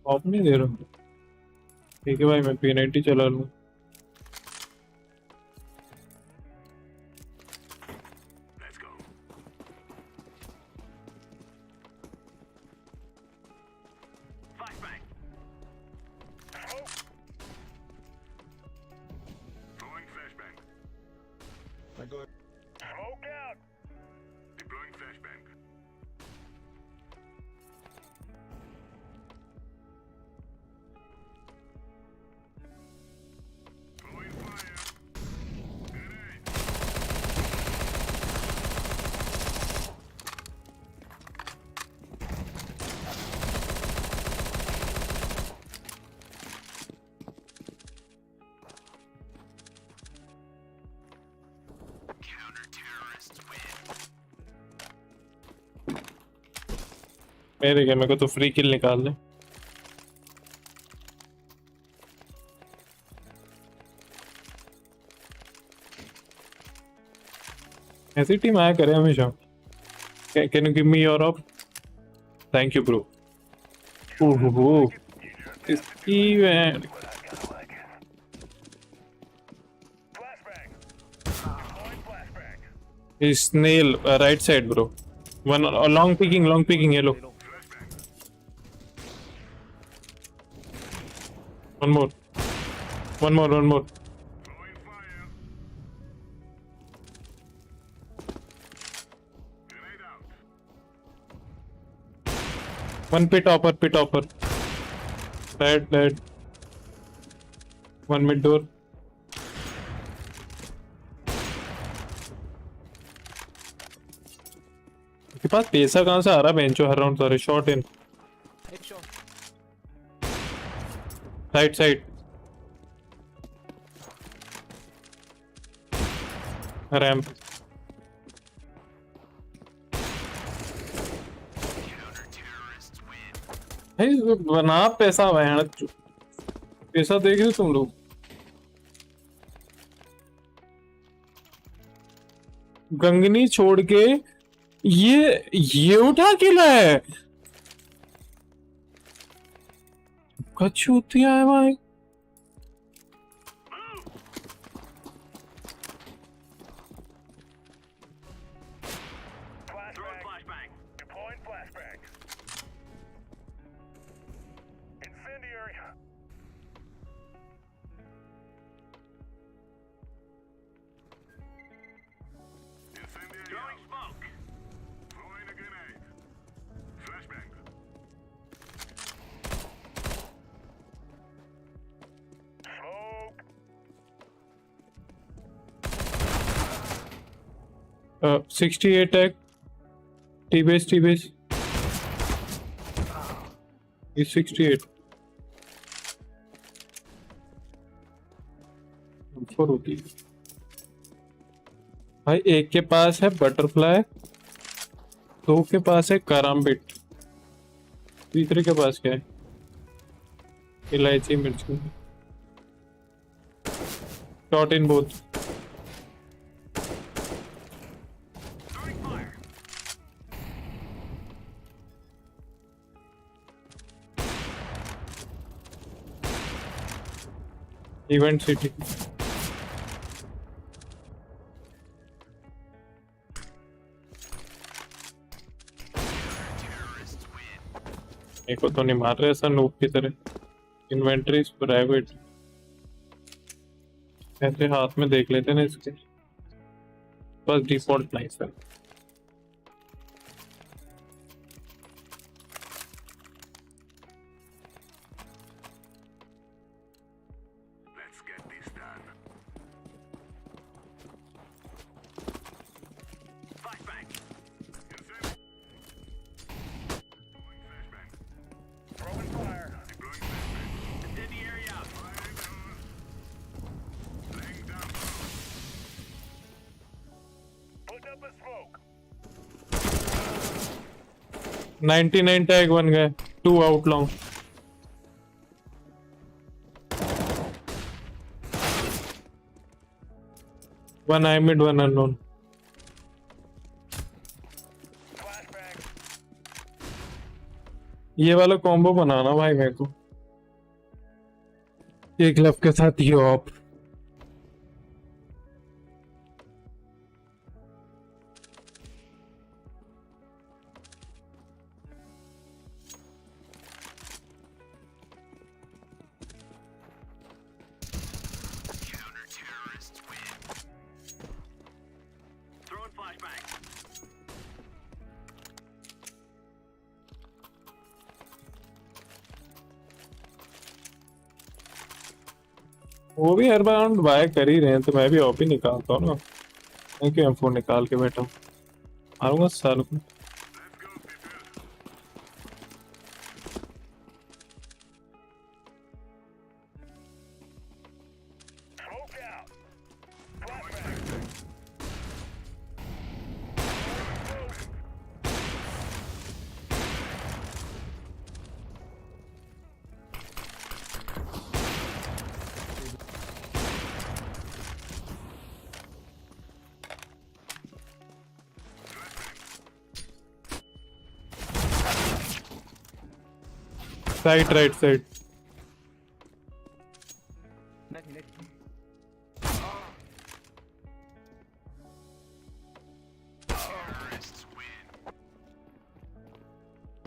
ऑफ नहीं दे रहा ठीक है भाई मैं P90 चला लूँ मेरे को तो फ्री किल निकाल ले ऐसी टीम आया करे हमेशा can you give me your of thank you bro ओहो इसकी snail right side bro one long peeking yellow one more One pit upper. Dead. One mid door. के पास पैसा कहाँ से आ रहा है बेंचो हर राउंड सारे शॉट इन साइड रैम्प बना पैसा पैसा देख रहे तुम लोग गंगनी छोड़ के ये उठा के लाया कछूतिया है भाई Uh, 68 tag. T-base. He's 68. होती भाई एक के पास है बटरफ्लाई, दो के पास है कराम्बिट, तीसरे के पास क्या है? इलायची मिर्च। Shot in both. Event city एक को तो नहीं मार रहे ऐसा नूब की तरह। इन्वेंटरीज प्राइवेट ऐसे हाथ में देख लेते ना इसके, बस डिफॉल्ट नाइस है। $99 99 टैग बन गए, 2 आउट लॉन्ग। वन आई मिड, वन अननोन। ये वाला कॉम्बो बनाना भाई मेरे को, एक ग्लव के साथ ये ऑप। वो भी हर बार बाय कर ही रहे हैं तो मैं भी ऑप ही निकालता हूँ ना। मैं क्यों M4 निकाल के बैठा हूँ, मारूंगा साल को। Side right side.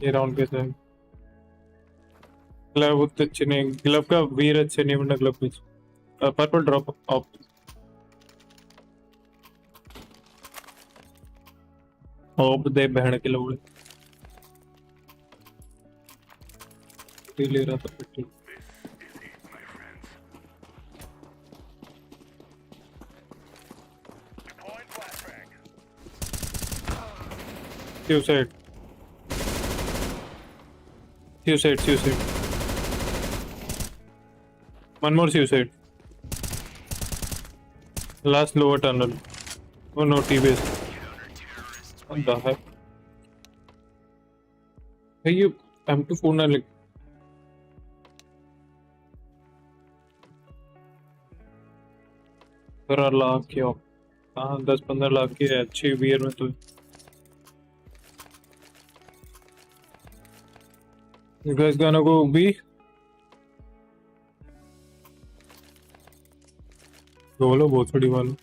ये राउंड कैसे है? ग्लव उतने अच्छे नहीं, ग्लव का वीर अच्छे नहीं बनना। ग्लव कुछ पर्पल ड्रॉप ऑफ। ऑफ दे बहन के लोग। 50 ले रहा था 50. Suicide. One more suicide. Last lower tunnel. Oh no, T-base. What the heck? Hey, you M24 ना लिख. $15 लाख की हो. हाँ 10-15 लाख की है अच्छी बियर में तो. You guys gonna go B? बोलो बहुत बड़ी वाली.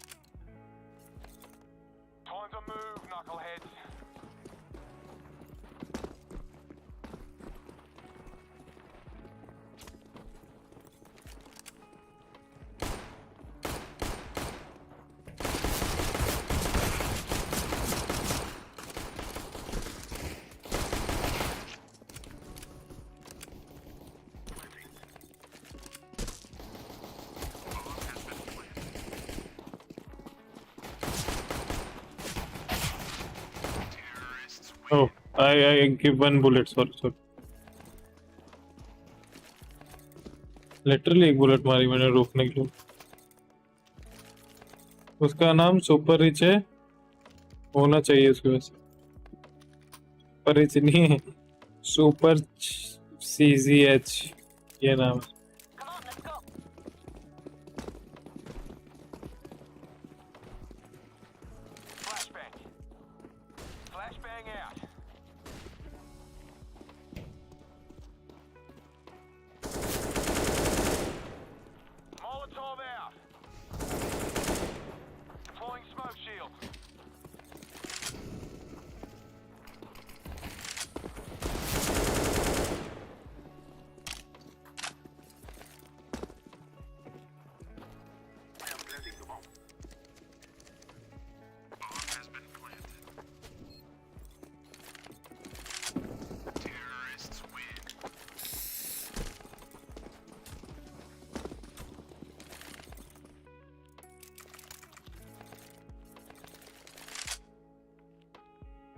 Oh, I give one bullet. Sorry. Literally एक बुलेट मारी मैंने रोकने के लिए. उसका नाम सुपर रिच है. होना चाहिए उसके वैसे. सुपर रिच नहीं है. सुपर CZH ये नाम है.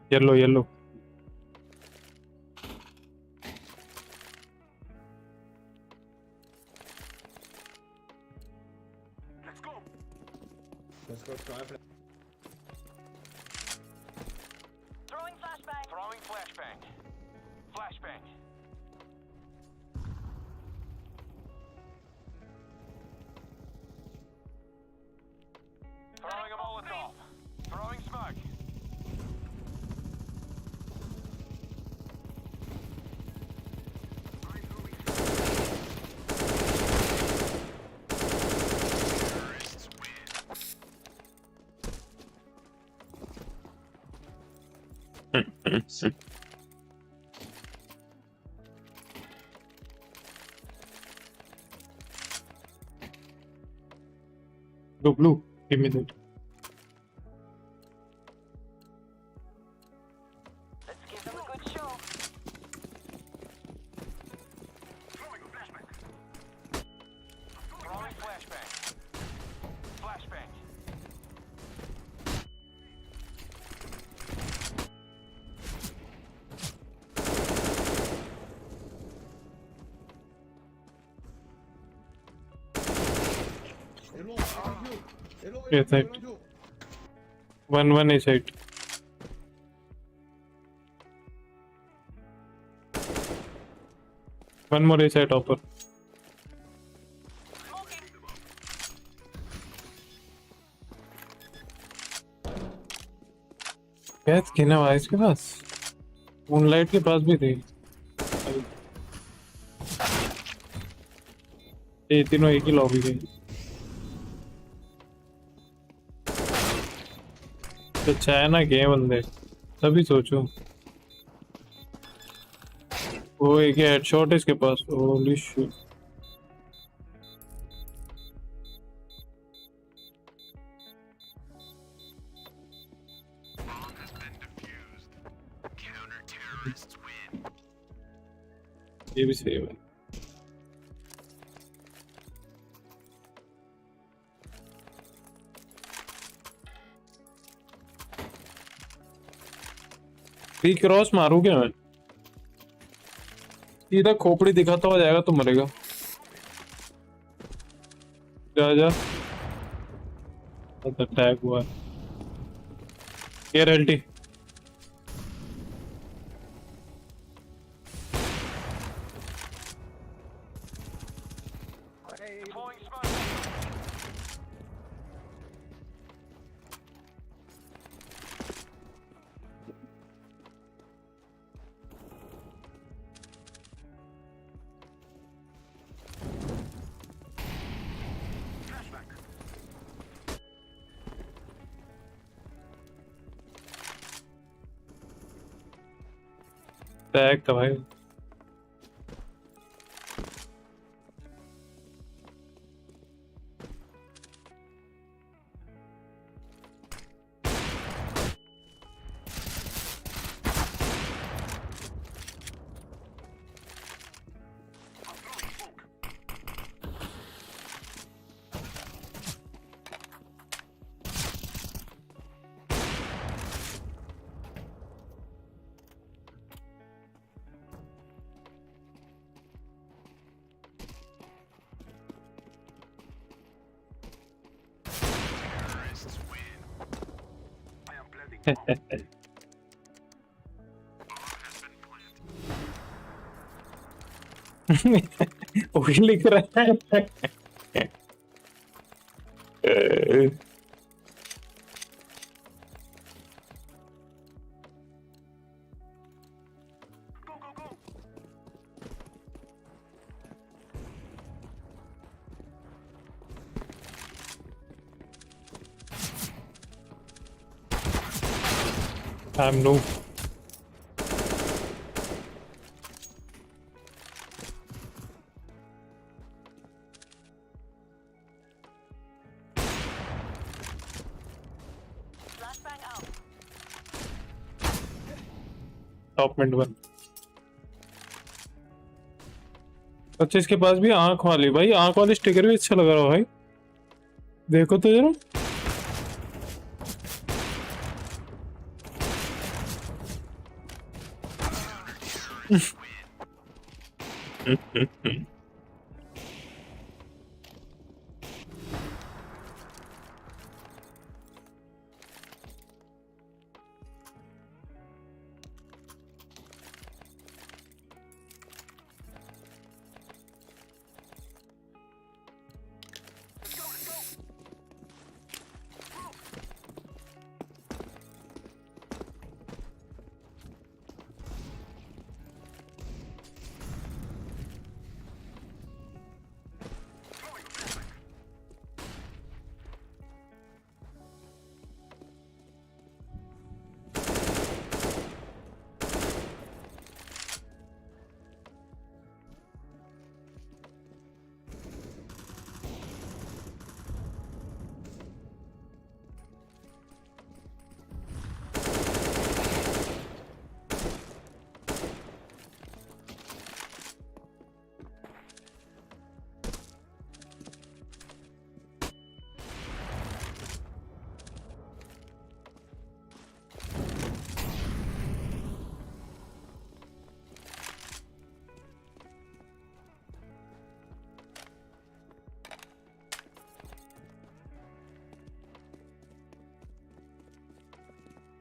Yellow. Let's go. Throwing flashbang. Flashbang. Throwing a Molotov. Throwing smoke. Go blue. Give me that. Let's give them a good show. Throwing flashbang. Flashbang. Yes, right. One is right. One more is right upper. क्या skin है भाई इसके पास? Moonlight के पास भी थी. ये तीनों एक ही लॉबी के. तो चाइना के बंदे तभी सोचो. वो एक हेडशॉट है इसके पास. Holy shit. ये भी सही है. बी क्रॉस मारू क्या मैं? सीधा खोपड़ी दिखाता हुआ जाएगा तो मरेगा। जा जा। टैग हुआ। केयर एल्टी। Deploying smoke. टैग था भाई। वही लिख रहा है। I'm noob. Top mid one. अच्छा इसके पास भी आंख वाली, भाई आंख वाली स्टिकर भी अच्छा लग रहा है भाई, देखो तो जरा।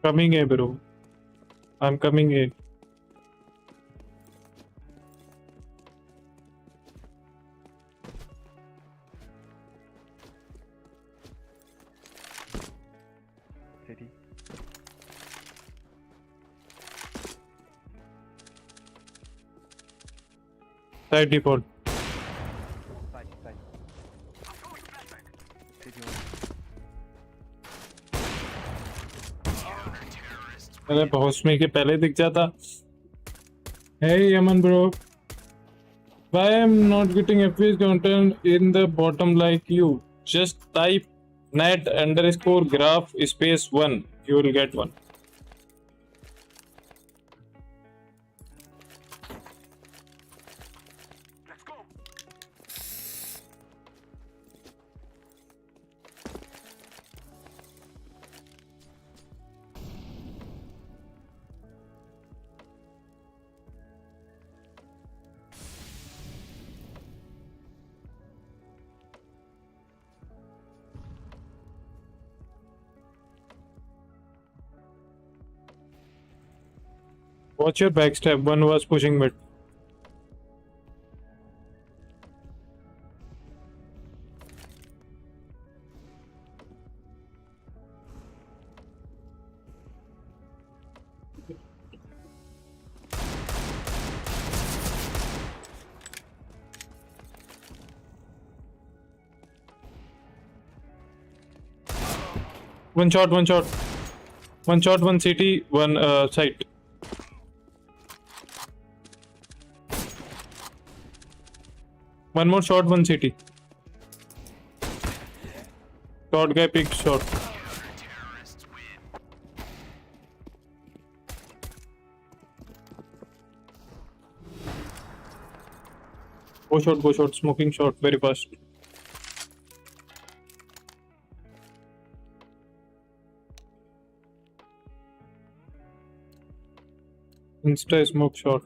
Coming in, bro. I'm coming in. City. Side default. Side. City one. अरे पहुंचने के पहले दिख जाता। Hey Yaman bro, why I'm not getting FACEIT content in the bottom like you? Just type net_graph space 1. You will get one. Watch your backstep. One was pushing mid. One shot, one shot. One shot, one CT, one site. One more shot, one CT. Short guy picked shot. Go shot, smoking shot, very fast. Insta smoke shot.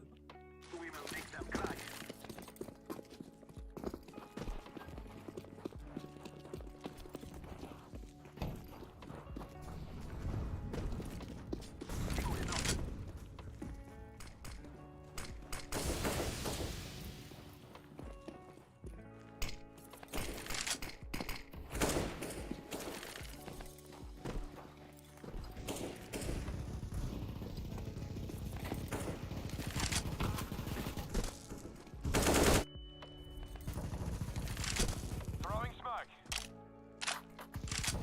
Throwing smoke.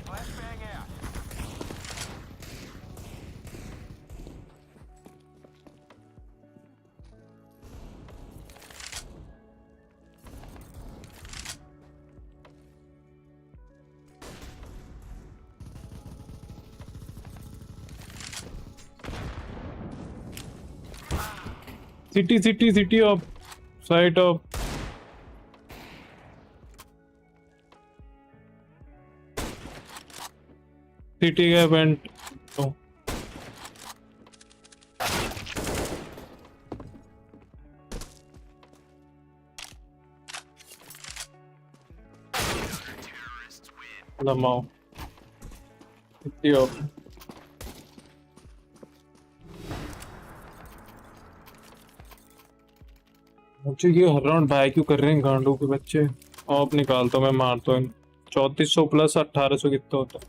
Flashbang out. City up. Side up. City guy went. No. Lamau. City up. मुझे ये हर round भाई क्यों कर रहे हैं गांडों के बच्चे। Of निकालता मैं मारता हूँ। 3400 प्लस 1800 कितना होता है?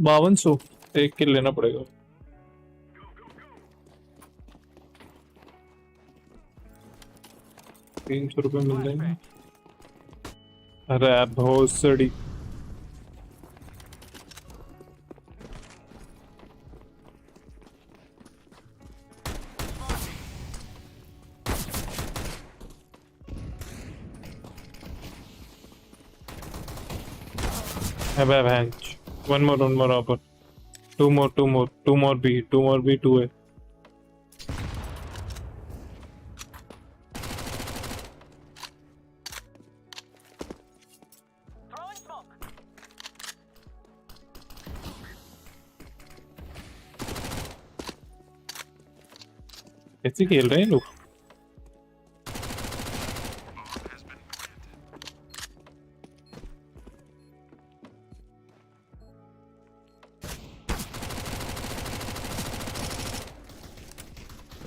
5200। एक किल लेना पड़ेगा। ₹300 मिल जाएंगे। अरे बहुत सड़ी। Bench. One more upper. Two more B, 2A. Throwing smoke. कैसे खेल रहे हैं लोग?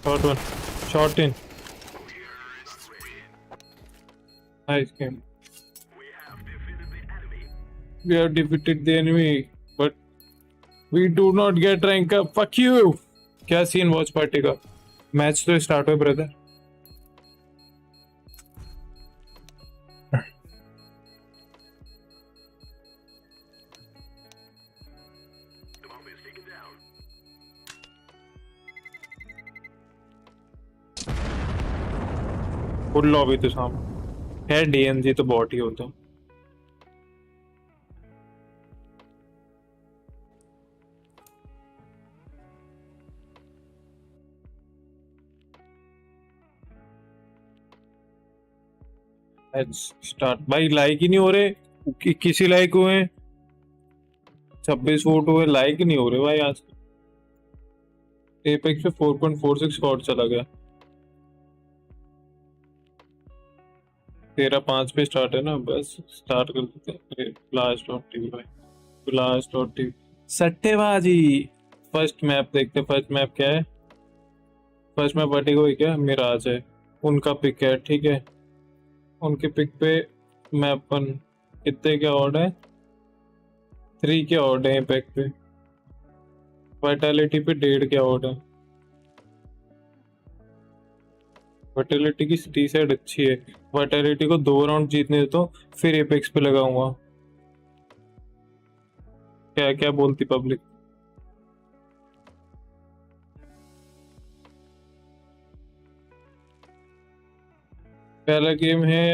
Short one. Short in. Nice game. We have defeated the enemy, but we do not get rank up. Fuck you. क्या सीन वॉच पार्टी का? Match तो start हुआ brother. Full lobby तो सामने है। डीएनजी तो बॉट ही होता है। स्टार्ट भाई। लाइक ही नहीं हो रहे। किसी लाइक हुए 26 वोट हुए, लाइक ही नहीं हो रहे भाई। आज एपेक्स पे 4.46 स्कोर चला गया। 13-5 पे स्टार्ट है ना, बस स्टार्ट कर देते हैं। blast.tv भाई, blast.tv। सट्टेबाजी। फर्स्ट मैप देखते हैं। फर्स्ट मैप क्या है? फर्स्ट में वर्टिगो ही क्या मिराज है, उनका पिक है, ठीक है। उनके पिक पे मैं अपन कितने के ऑर्ड है, 3 के ऑर्ड है पैक पे। वाइटैलिटी पे 1.5 के ऑर्ड है। वाइटैलिटी की टी साइड अच्छी है, वाइटैलिटी को 2 राउंड जीतने देता हूँ, फिर एपेक्स पे लगाऊंगा। क्या क्या बोलती पब्लिक। पहला गेम है,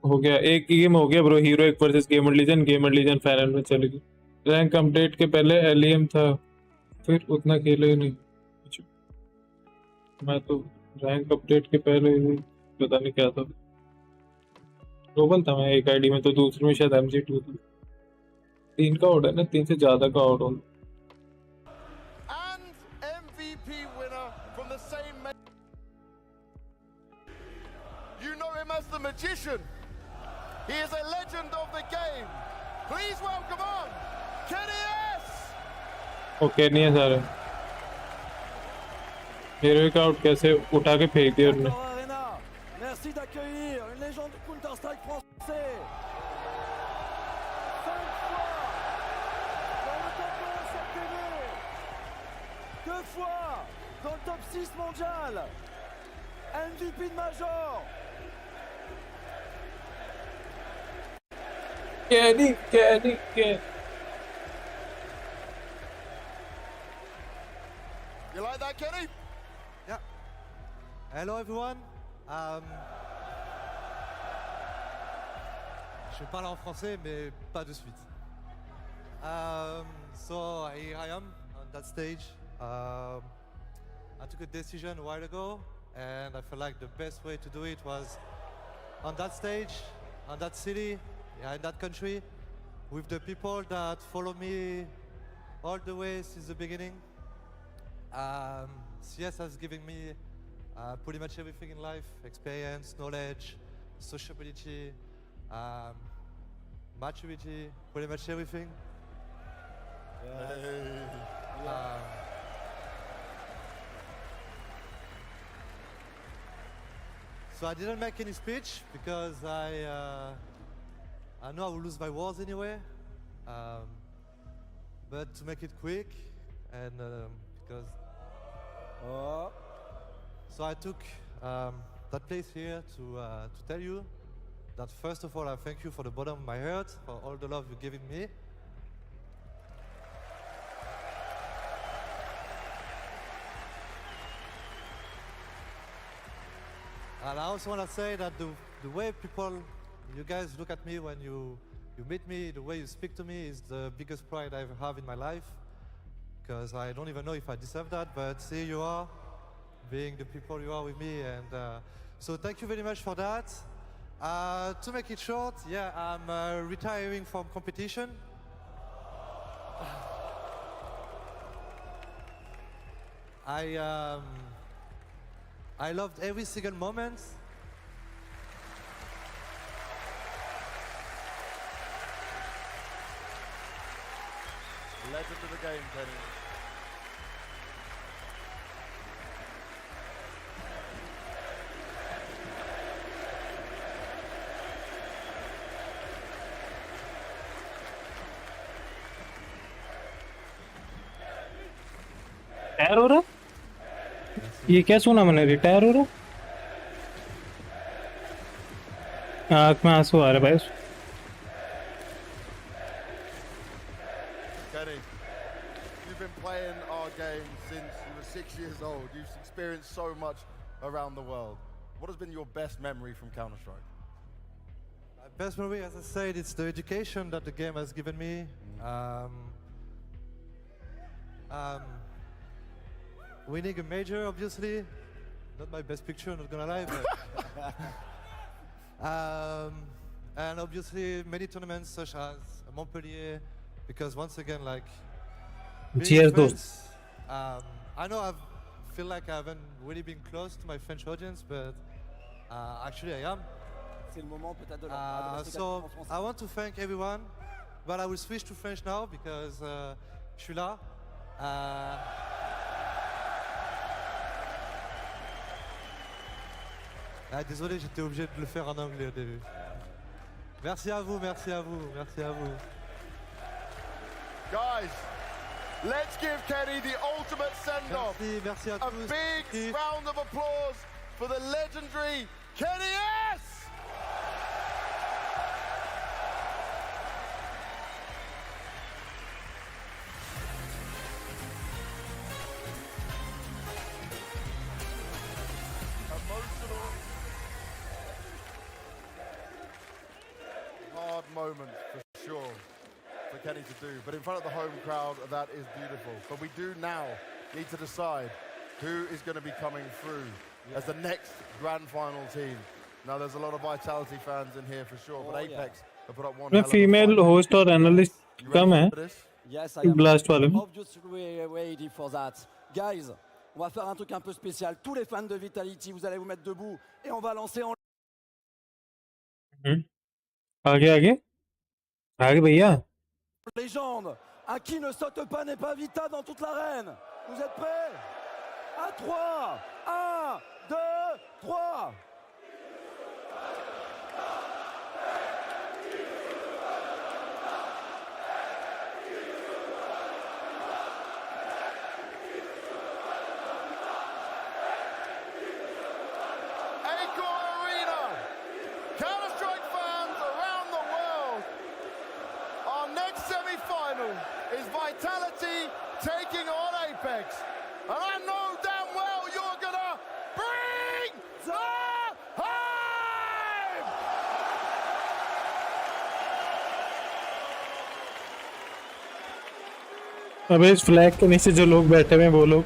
हो गया एक गेम हो गया ब्रो, हीरो एक वर्सेस गेमर लीजन फाइनल में चली गई। रैंक अपडेट के पहले एलियम था, फिर उतना खेले ही नहीं। मैं तो रैंक अपडेट के पहले ही पता नहीं क्या था, ग्लोबल था मैं एक आईडी में, तो दूसरे में शायद MG2 था। 3 का ऑर्डर है ना, 3 से ज्यादा का order. As the magician, he is a legend of the game. Please welcome on 𝘾𝙃। Okay नहीं है सारे हीरोइक आउट कैसे उठा के फेंक दिया उन्होंने। Merci d'accueillir une légende du Counter-Strike français. 5 fois dans le top 1 sur TV. 2 fois dans le top 6 mondial. MVP de Major. 𝘾𝙃। You like that, Kenny? Yeah. Hello everyone. Je vais parler en français, mais pas de suite. So here I am on that stage. I took a decision a while ago, and I felt like the best way to do it was on that stage, on that city, in that country, with the people that follow me all the way since the beginning. CS has given me pretty much everything in life: experience, knowledge, sociability, maturity, pretty much everything. So I didn't make any speech because I know I will lose my words anyway. But to make it quick, and because so I took that place here to tell you that first of all I thank you for the bottom of my heart for all the love you're giving me. And I also want to say that the way you guys look at me when you meet me, the way you speak to me is the biggest pride I ever have in my life. Because I don't even know if I deserve that, but here you are, being the people you are with me, and so thank you very much for that. To make it short, yeah, I'm retiring from competition. I loved every single moment. Legend of the game, Kenny. Retire हो रहा? ये क्या सुना मैंने, retire हो रहा? आँख में आंसू आ रहे भाई। Kenny, you've been playing our game since you were 6 years old. You've experienced so much around the world. What has been your best memory from Counter-Strike? My best memory, as I said, it's the education that the game has given me. Winning a major, obviously, not my best picture, not gonna lie, but and obviously many tournaments such as Montpellier, because once again, like, Cheers, friends, I know I feel like I haven't really been close to my French audience, but actually I am. So I want to thank everyone, but I will switch to French now because je suis là. Ah, désolé, j'étais obligé de le faire en anglais au début. Merci à vous, merci à vous, merci à vous. Guys, let's give Kenny the ultimate send-off. Merci à tous. A big round of applause for the legendary Kenny S! Emotional, hard moment for sure for Kenny to do, but in front of the home crowd, that is beautiful. But we do now need to decide who is going to be coming through as the next grand final team. Now, there's a lot of Vitality fans in here for sure, but Apeks have put up one hell of a female fight. Host और analyst कम है Yes, I am blast वाले में obviously ready for that. Guys, on va faire un truc un peu spécial. Tous les fans de Vitality, vous allez vous mettre debout et on va lancer en आगे आगे आगे भैया légende. Un qui ne saute pas n'est pas Vita dans toute l'arène. Vous êtes prêts? À 3, 1, 2, 3. Is Vitality taking on Apeks. And I know damn well you're gonna bring the hype! अबे इस flag के नीचे जो लोग बैठे हुए हैं वो लोग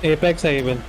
Apeks even.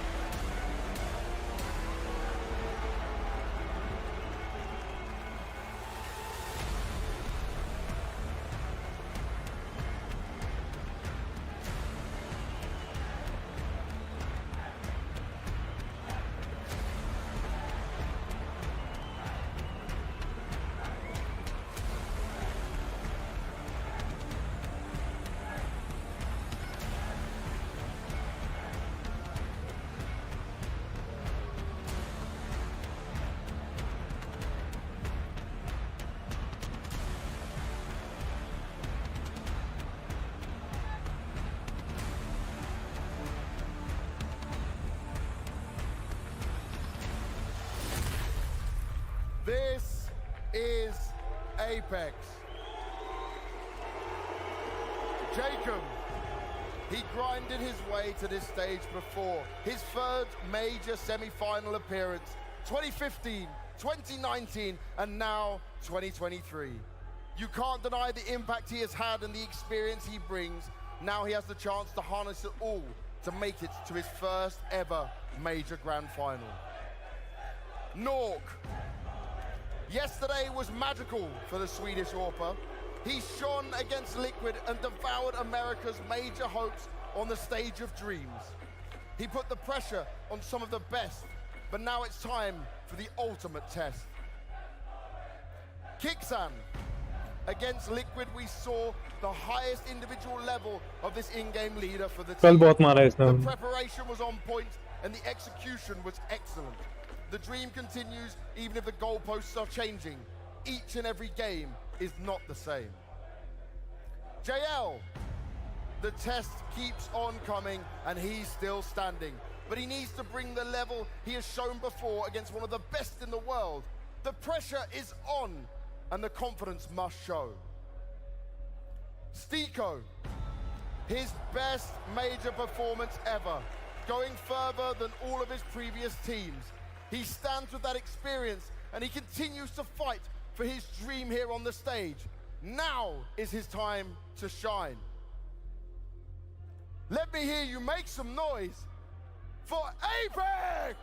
This is Apeks. Jacob, he grinded his way to this stage before. His third major semi-final appearance, 2015, 2019, and now 2023. You can't deny the impact he has had and the experience he brings. Now he has the chance to harness it all to make it to his first ever major grand final. 𝙄𝙆. Yesterday was magical for the Swedish AWPer. He shone against Liquid and devoured America's major hopes on the stage of dreams. He put the pressure on some of the best, but now it's time for the ultimate test. 𝘾𝙆. Against Liquid, we saw the highest individual level of this in-game leader for the team. The preparation was on point and the execution was excellent. The dream continues even if the goalposts are changing. Each and every game is not the same. 𝘎𝑒𝑙. The test keeps on coming and he's still standing. But he needs to bring the level he has shown before against one of the best in the world. The pressure is on and the confidence must show. 𝑠TIKO. His best major performance ever, going further than all of his previous teams. He stands with that experience and he continues to fight for his dream here on the stage. Now is his time to shine. Let me hear you make some noise for Apeks!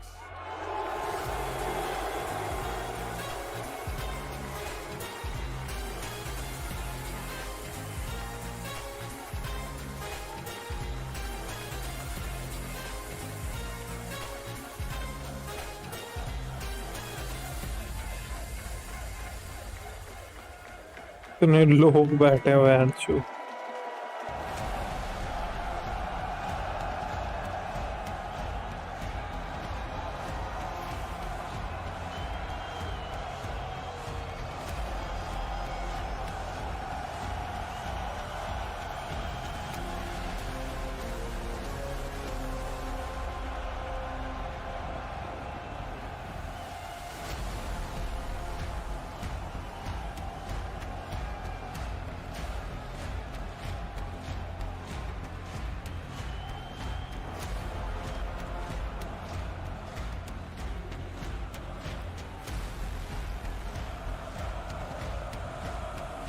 इतने लोग बैठे हुए हैं show.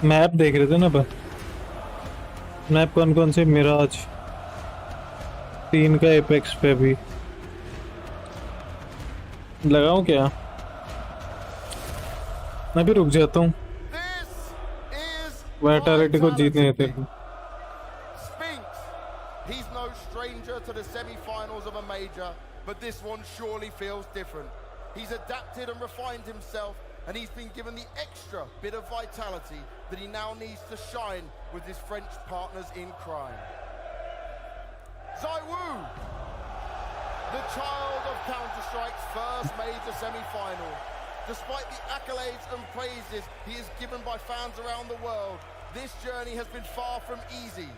Map देख रहे थे ना पर मैप कौन कौन से मिराज 3 का एपेक्स पे भी लगाऊं क्या? मैं भी रुक जाता हूँ, वाइटैलिटी को जीतने देते हैं। He's no stranger to the semi-finals of a major, but this one surely feels different. He's adapted and refined himself, and he's been given the extra bit of vitality that he now needs to shine with his French partners in crime. 𝙎𝙆, the child of Counter-Strike's first major semi-final. Despite the accolades and praises he is given by fans around the world, this journey has been far from easy.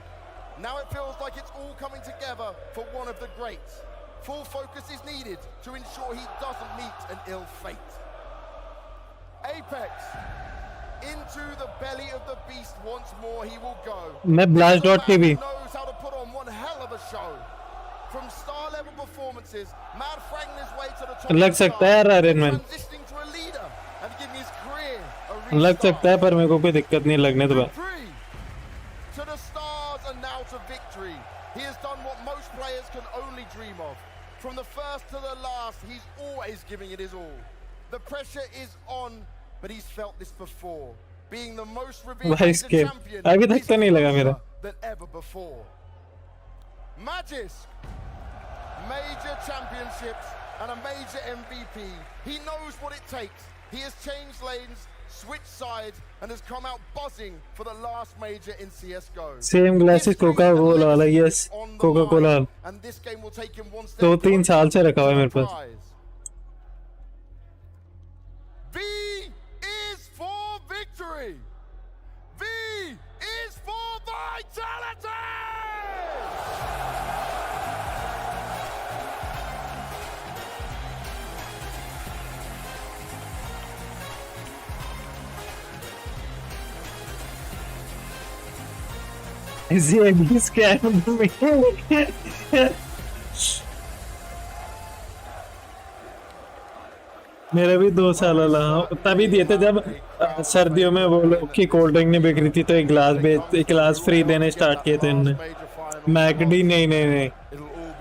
Now it feels like it's all coming together for one of the greats. Full focus is needed to ensure he doesn't meet an ill fate. Apeks, into the belly of the beast once more he will go. मैं Blast.tv knows how to put on one hell of a show. From star level performances, mad fragging his way to the top. लग सकता है यार arrangement, Transitioning to a leader and giving his career a लग सकता है पर मेरे को कोई दिक्कत नहीं लगने तो बस। To the stars and now to victory. He has done what most players can only dream of. From the first to the last, he's always giving it his all. The pressure is on, but he's felt this before. Being the most revered champion अभी तक तो नहीं लगा मेरा than ever before. Magisk, major championships and a major MVP. He knows what it takes. He has changed lanes, switched sides, and has come out buzzing for the last major in CSGO. Same glasses Coca-Cola वाला, yes, Coca-Cola। And this game will take him one step 2-3 साल से रखा हुआ है मेरे पास। V is for victory. V is for vitality. मेरा भी 2 साल वाला तभी दिए थे जब सर्दियों में वो लोग की कोल्ड ड्रिंक नहीं बिक रही थी तो एक गिलास फ्री देने स्टार्ट किए थे इनने। मैकडी नहीं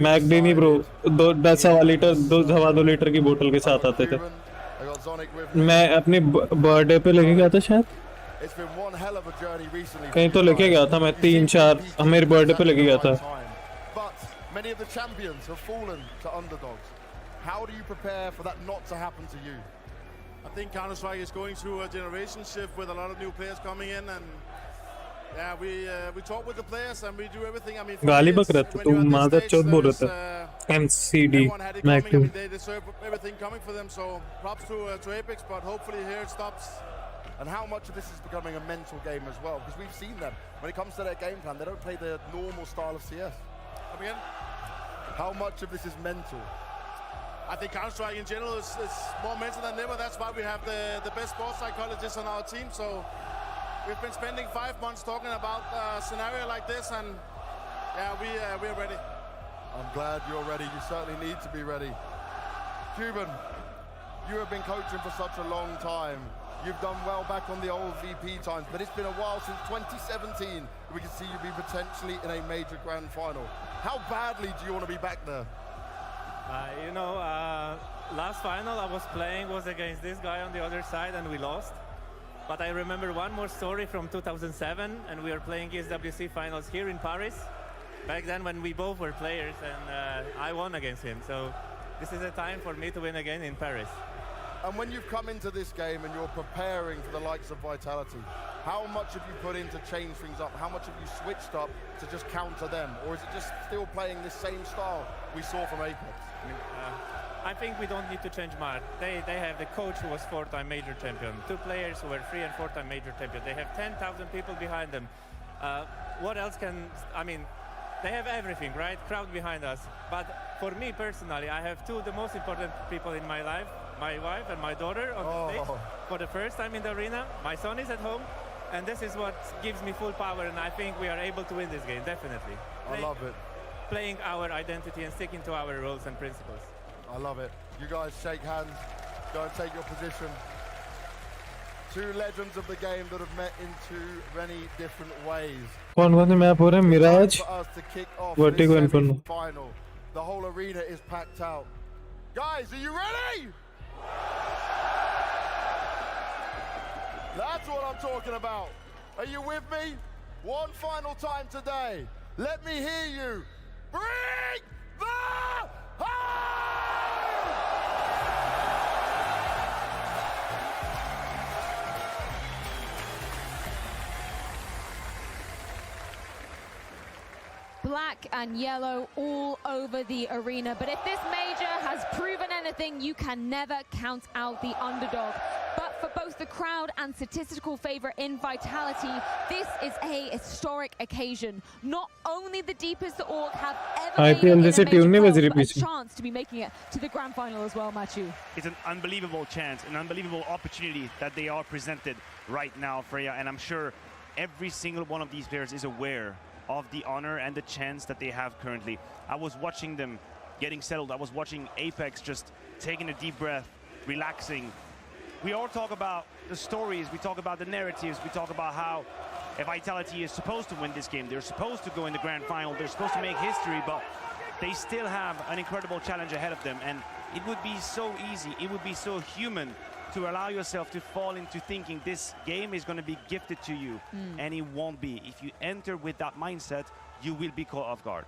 मैकडी नहीं ब्रो, 10 लीटर 2 लीटर की बोतल के साथ आते थे। मैं अपनी बर्थडे पे लेके गया था शायद, कहीं तो लेके गया था मैं, 3-4 मेरे बर्थडे पे लेके गया था। How do you prepare for that not to happen to you? I think Counter-Strike is going through a generation shift with a lot of new players coming in, and yeah, we talk with the players and we do everything. I mean, गाली बक रहा था, तू मादर चौथ बोल रहा था। MCD, Mac2. They deserve everything coming for them, so props to Apeks, but hopefully here it stops. And how much of this is becoming a mental game as well? Because we've seen them when it comes to their game plan, they don't play the normal style of CS. Come again? How much of this is mental? I think Counter-Strike in general is more mental than ever. That's why we have the best sports psychologists on our team. So we've been spending 5 months talking about a scenario like this, and yeah, we're ready. I'm glad you're ready. You certainly need to be ready. 𝘾𝙆, you have been coaching for such a long time. You've done well back on the old VP times, but it's been a while since 2017 we can see you be potentially in a major grand final. How badly do you want to be back there? Last final I was playing was against this guy on the other side and we lost. But I remember one more story from 2007, and we were playing ESWC finals here in Paris. Back then when we both were players, and I won against him. So this is a time for me to win again in Paris. And when you've come into this game and you're preparing for the likes of Vitality, how much have you put in to change things up? How much have you switched up to just counter them? Or is it just still playing the same style we saw from Apeks? I think we don't need to change much. They have the coach who was 4-time major champion, 2 players who were 3- and 4-time major champion. They have 10,000 people behind them. What else can, I mean, they have everything, right? Crowd behind us. But for me personally, I have 2 of the most important people in my life, my wife and my daughter on the stage for the first time in the arena. My son is at home, and this is what gives me full power, and I think we are able to win this game, definitely. I love it. Playing our identity and sticking to our rules and principles. I love it. You guys shake hands, go and take your position. 2 legends of the game that have met in 2 many different ways. कौन-कौन से map हो रहे हैं? Miraj, For us to kick off Vertigo this and Inferno. final. The whole arena is packed out. Guys, are you ready? That's what I'm talking about. Are you with me? One final time today. Let me hear you. Bring the Black and yellow all over the arena. But if this major has proven anything, you can never count out the underdog. But for both the crowd and statistical favor in Vitality, this is a historic occasion. Not only the deepest org have ever made it in a major world, but a chance to be making it to the grand final as well, 𝘾𝙊. It's an unbelievable chance, an unbelievable opportunity that they are presented right now, Freya, and I'm sure every single one of these players is aware of the honor and the chance that they have currently. I was watching them getting settled. I was watching Apeks just taking a deep breath, relaxing. We all talk about the stories, we talk about the narratives, we talk about how Vitality is supposed to win this game. They're supposed to go in the grand final, they're supposed to make history, but they still have an incredible challenge ahead of them, and it would be so easy, it would be so human to allow yourself to fall into thinking this game is going to be gifted to you, and it won't be. If you enter with that mindset, you will be caught off guard.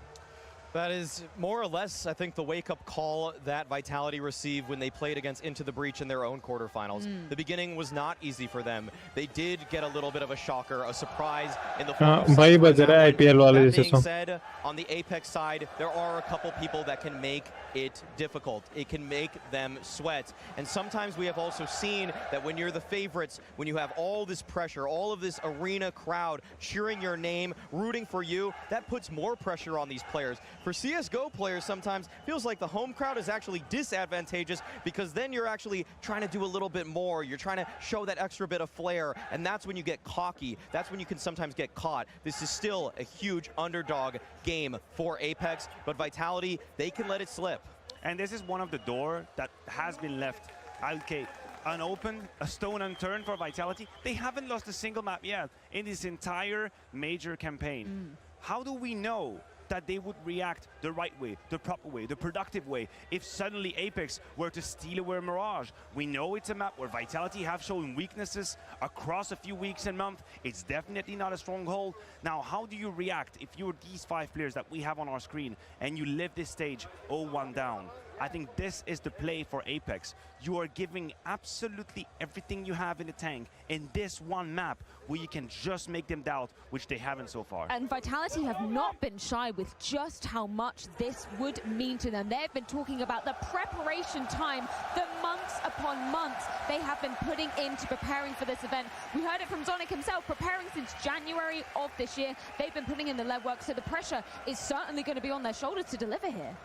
That is more or less, I think, the wake-up call that Vitality received when they played against Into the Breach in their own quarterfinals. The beginning was not easy for them. They did get a little bit of a shocker, a surprise in the form of that being said, on the Apeks side, there are a couple people that can make it difficult. It can make them sweat. And sometimes we have also seen that when you're the favorites, when you have all this pressure, all of this arena crowd cheering your name, rooting for you, that puts more pressure on these players. For CSGO players, sometimes feels like the home crowd is actually disadvantageous because then you're actually trying to do a little bit more. You're trying to show that extra bit of flair, and that's when you get cocky. That's when you can sometimes get caught. This is still a huge underdog game for Apeks, but Vitality, they can let it slip. And this is one of the doors that has been left, okay, unopened, a stone unturned for Vitality. They haven't lost a single map yet in this entire major campaign. How do we know that they would react the right way, the proper way, the productive way, if suddenly Apeks were to steal away Mirage? We know it's a map where Vitality have shown weaknesses across a few weeks and months. It's definitely not a stronghold. Now, how do you react if you're these 5 players that we have on our screen and you live this stage 0-1 down? I think this is the play for Apeks. You are giving absolutely everything you have in the tank in this one map where you can just make them doubt, which they haven't so far. And Vitality have not been shy with just how much this would mean to them. They've been talking about the preparation time, the months upon months they have been putting into preparing for this event. We heard it from 𝘲𝙀 himself, preparing since January of this year. They've been putting in the legwork, so the pressure is certainly going to be on their shoulders to deliver here.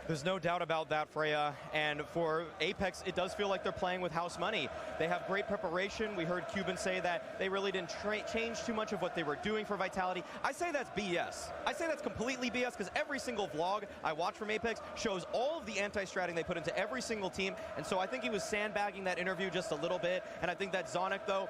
There's no doubt about that, Freya. And for Apeks, it does feel like they're playing with house money. They have great preparation. We heard 𝘾𝙆𝙈 say that they really didn't change too much of what they were doing for Vitality. I say that's BS. I say that's completely BS because every single vlog I watch from Apeks shows all of the anti-stratting they put into every single team. And so I think he was sandbagging that interview just a little bit. And I think that 𝘲𝙀, though,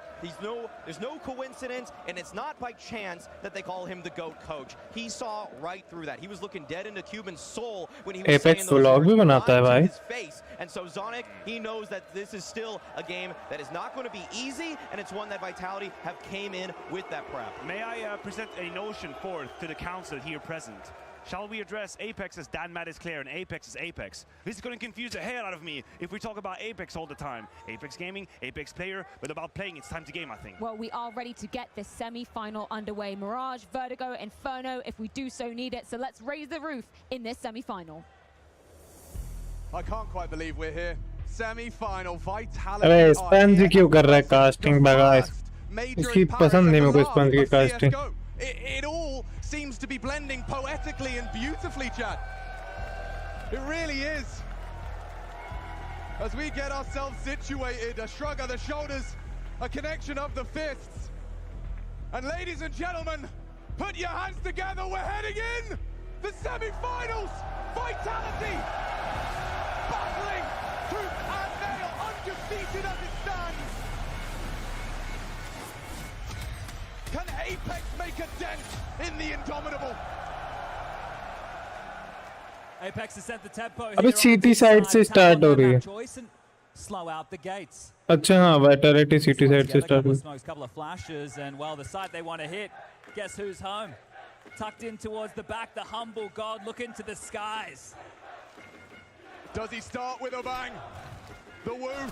there's no coincidence, and it's not by chance that they call him the GOAT coach. He saw right through that. He was looking dead into 𝘾𝙆𝙈's soul when he was Apeks vlog भी बनाता है भाई. And so 𝘲𝙀, he knows that this is still a game that is not going to be easy, and it's one that Vitality have came in with that prep. May I present a notion forth to the council here present? Shall we address Apeks as 𝙇𝙄𝙆𝙀 and Apeks as Apeks? This is going to confuse the hell out of me if we talk about Apeks all the time. Apeks gaming, Apeks player, but about playing, it's time to game, I think. Well, we are ready to get this semi-final underway. Mirage, Vertigo, Inferno, if we do so need it. So let's raise the roof in this semi-final. I can't quite believe we're here. Semi-final, Vitality. अबे sponge क्यों कर रहा है casting bagasse इसकी पसंद नहीं मेरे को स्पंज की casting It all seems to be blending poetically and beautifully, Chad. It really is. As we get ourselves situated, a shrug of the shoulders, a connection of the fists. And ladies and gentlemen, put your hands together, we're heading in the semi-finals. Vitality battling tooth and nail, undefeated as it stands. Can Apeks make a dent in the indomitable? Apeks has set the tempo here. अबे सीटी side से start हो रही है Slow out the gates. अच्छा हाँ vitality सीटी side से स्टार्ट हुई Couple of flashes and well the site they want to hit. Guess who's home? Tucked in towards the back, the humble god look into the skies. Does he start with a bang? The Woo,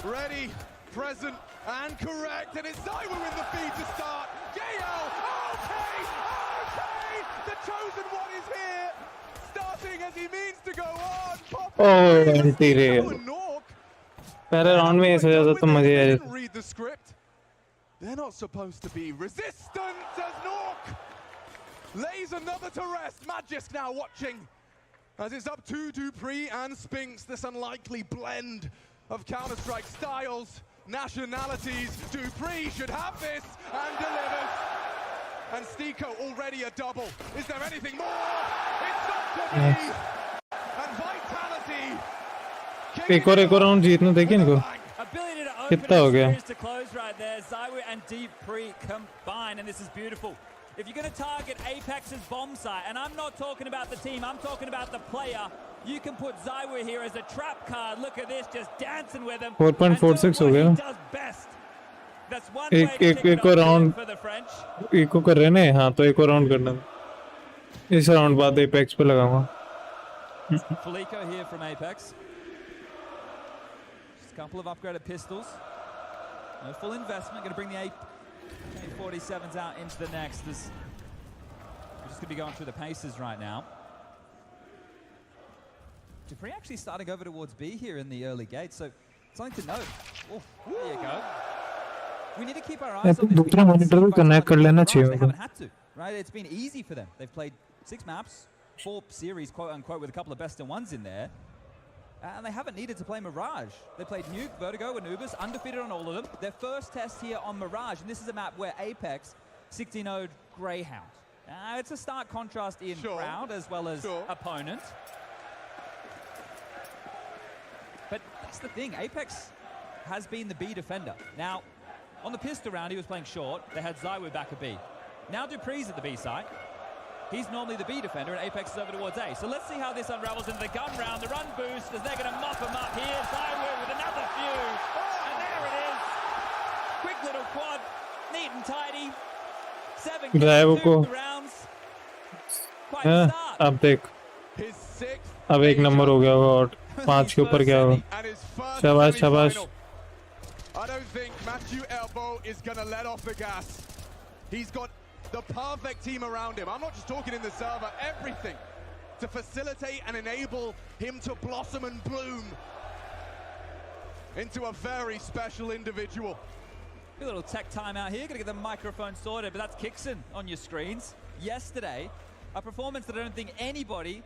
ready, present, and correct, and it's 𝙈 with the feed to start. 𝙎𝙃, okay, the chosen one is here, starting as he means to go on. Oh anti रे पहले round में ऐसा जाता तो मजे आ जाते Read the script. They're not supposed to be resistant as 𝘆 lays another to rest. Magisk now watching as it's up to 𝑑upreeh and Spinks, this unlikely blend of Counter-Strike styles, nationalities. 𝑑upreeh should have this and delivers. And 𝘎𝑒𝑘o already a double. Is there anything more? It's not to be. And Vitality. एक और round जीतना देखिए इनको कितना हो गया To close right there, 𝙈 and 𝑑upreeh combine, and this is beautiful. If you're going to target Apex's bomb site, and I'm not talking about the team, I'm talking about the player, you can put 𝙈 here as a trap card. Look at this, just dancing with him. 4.46 हो गया एक और round एक और कर रहे हैं हाँ तो एक और राउंड करना इस राउंड बाद एपेक्स पे लगाऊंगा 𝘎𝑒𝑘o here from Apeks. Just a couple of upgraded pistols. No full investment, going to bring the AK-47s out into the next. We're just going to be going through the paces right now. 𝘎𝑒𝑘o actually starting over towards B here in the early gate, so something to note. Oh, there you go. We need to keep our eyes on this. दूसरा monitor भी connect कर लेना चाहिए They haven't had to, right? It's been easy for them. They've played 6 maps, 4 series, quote unquote, with a couple of best in ones in there. And they haven't needed to play Mirage. They played Nuke, Vertigo, and Ubis, undefeated on all of them. Their first test here on Mirage, and this is a map where Apeks 16-0'd Greyhound. It's a stark contrast in crowd as well as opponent. But that's the thing, Apeks has been the B defender. Now, on the pistol round, he was playing short. They had 𝙈 back at B. Now 𝑑upreeh's at the B side. He's normally the B defender, and Apeks is over towards A. So let's see how this unravels into the gun round. The run boost, as they're going to mop him up here. 𝙈 with another few. And there it is. Quick little quad. Neat and tidy. 7 kills, 2 rounds. Quite a start. अब देख अब एक number हो गया होगा और 5 के ऊपर क्या होगा शाबाश शाबाश I don't think 𝘆𝑒𝑘o is going to let off the gas. He's got the perfect team around him. I'm not just talking in the server, everything to facilitate and enable him to blossom and bloom into a very special individual. A little tech time out here, gonna get the microphone sorted, but that's 𝘎𝑒𝑘 on your screens. Yesterday, a performance that I don't think anybody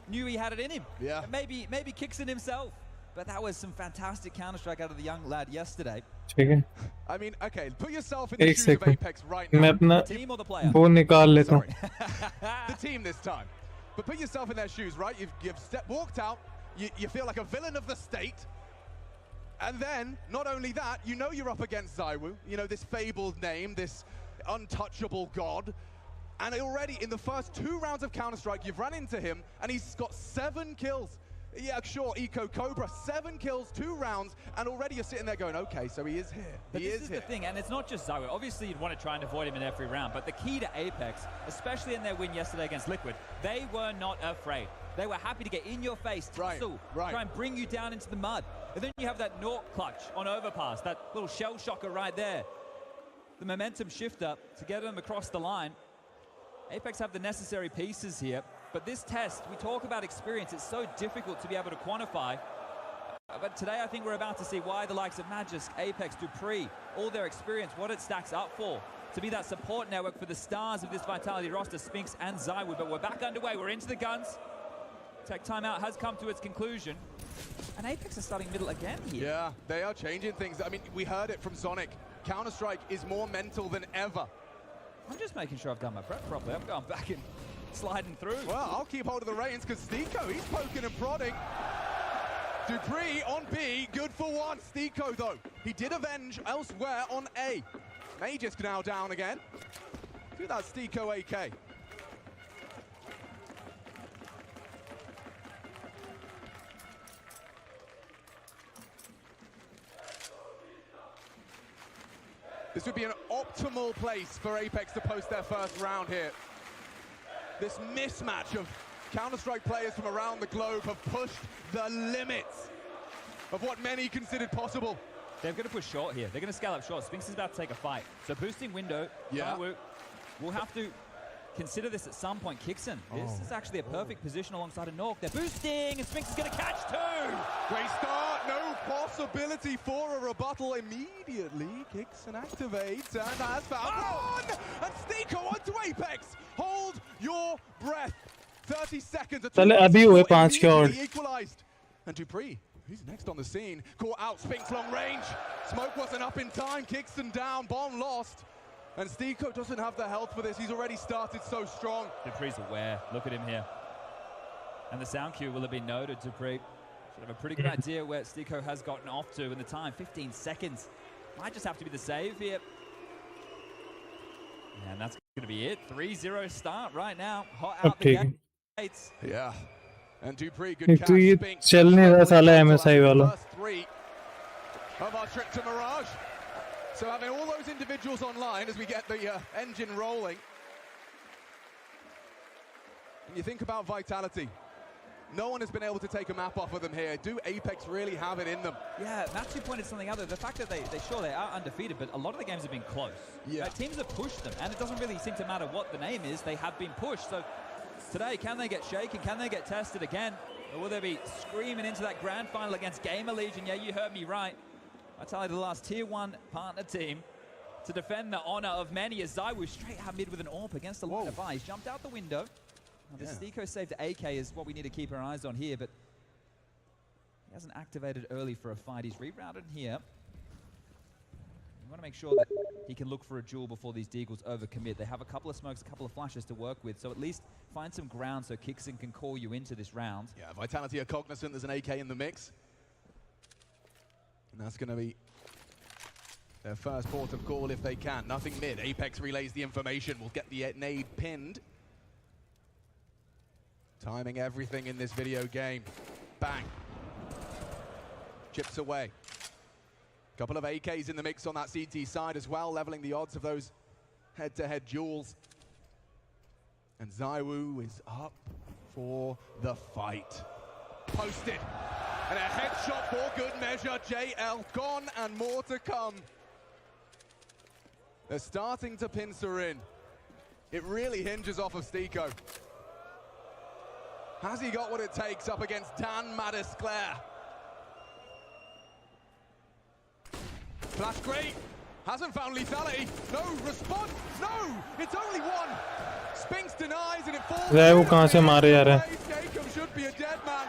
knew he had it in him. Yeah. Maybe 𝘎𝑒𝑘 himself. But that was some fantastic Counter-Strike out of the young lad yesterday. I mean, okay, put yourself in the shoes of Apeks right now. मैं अपना The team or the player? वो निकाल लेता हूँ The team this time. But put yourself in their shoes, right? You've walked out, you feel like a villain of the state. And then, not only that, you know you're up against 𝙈, you know, this fabled name, this untouchable god. And already in the first 2 rounds of Counter-Strike, you've run into him, and he's got 7 kills. Yeah, sure, Eco Cobra, 7 kills, 2 rounds, and already you're sitting there going, okay, so he is here. But this is the thing, and it's not just 𝙈𝙆. Obviously, you'd want to try and avoid him in every round, but the key to Apeks, especially in their win yesterday against Liquid, they were not afraid. They were happy to get in your face, tussle, try and bring you down into the mud. And then you have that 𝘖 clutch on overpass, that little shell shocker right there. The momentum shifter to get them across the line. Apeks have the necessary pieces here, but this test, we talk about experience, it's so difficult to be able to quantify. But today I think we're about to see why the likes of Magisk, Apeks, dupreeh, all their experience, what it stacks up for. To be that support network for the stars of this Vitality roster, Spinx and 𝙈𝙆. But we're back underway, we're into the guns. Tech timeout has come to its conclusion. And Apeks are starting middle again here. Yeah, they are changing things. I mean, we heard it from Sonic. Counter-Strike is more mental than ever. I'm just making sure I've done my prep properly. I'm going back and sliding through. Well, I'll keep hold of the reins because 𝙈𝙀𝘆, he's poking and prodding. dupreeh on B, good for 1. 𝙈𝙀𝘆, though, he did avenge elsewhere on A. Magisk now down again. Look at that 𝙈𝙀𝘆 AK. This would be an optimal place for Apeks to post their first round here. This mismatch of Counter-Strike players from around the globe have pushed the limits of what many considered possible. They're going to push short here. They're going to scale up short. Spinx is about to take a fight. So boosting window, 𝙈𝙆 will have to consider this at some point. 𝘾𝙊𝙈, this is actually a perfect position alongside a 𝘲. They're boosting, and Spinx is going to catch 2! Great start, no possibility for a rebuttal immediately. Kicks and activates, and has found one! And 𝙈𝙀𝘆 onto Apeks! Hold your breath. 30 seconds. चले अभी हुए 5 के और. Equalized. And dupreeh, who's next on the scene? Caught out, Spinx long range. Smoke wasn't up in time, 𝘾𝙊𝙈 down, bomb lost. And 𝙈𝙀𝘆 doesn't have the health for this. He's already started so strong. dupreeh's aware. Look at him here. And the sound cue will have been noted. dupreeh should have a pretty good idea where 𝙈𝙀𝘆 has gotten off to. And the time, 15 seconds. Might just have to be the save here. And that's going to be it. 3-0 start right now. Hot out the gates. Yeah. And dupreeh, good catch. तो ये Spinx. चल नहीं रहा साला MSI वाला. First 3 of our trip to Mirage. So having all those individuals online as we get the engine rolling. When you think about Vitality, no one has been able to take a map off of them here. Do Apeks really have it in them? Yeah, Matthew pointed something out there. The fact that they are undefeated, but a lot of the games have been close. Yeah. Teams have pushed them, and it doesn't really seem to matter what the name is. They have been pushed. So today, can they get shaken? Can they get tested again? Or will they be screaming into that grand final against Gamer Legion? Yeah, you heard me right. Vitality, the last Tier 1 partner team to defend the honor of many, as 𝙈𝙆 straight out mid with an AWP against the line of eyes. Jumped out the window. Now, the 𝙈𝙀𝘆 save to AK is what we need to keep our eyes on here, but he hasn't activated early for a fight. He's rerouted here. You want to make sure that he can look for a duel before these Deagles overcommit. They have a couple of smokes, a couple of flashes to work with, so at least find some ground so 𝘾𝙊𝙈 can call you into this round. Yeah, Vitality are cognizant there's an AK in the mix. And that's going to be their first port of call if they can. Nothing mid. Apeks relays the information. We'll get the nade pinned. Timing everything in this video game. Bang. Chips away. Couple of AKs in the mix on that CT side as well, leveling the odds of those head-to-head duels. And 𝙈𝙆 is up for the fight. Posted. And a headshot for good measure. 𝘎𝙆 gone and more to come. They're starting to pincer in. It really hinges off of 𝙈𝙀𝘆. Has he got what it takes up against 𝘆𝙆𝘆? Flash great. Hasn't found lethality. No response. No, it's only 1. Spinx denies and it falls. 𝙈𝙆 कहाँ से मारे जा रहे हैं? 𝘎𝙆 should be a dead man.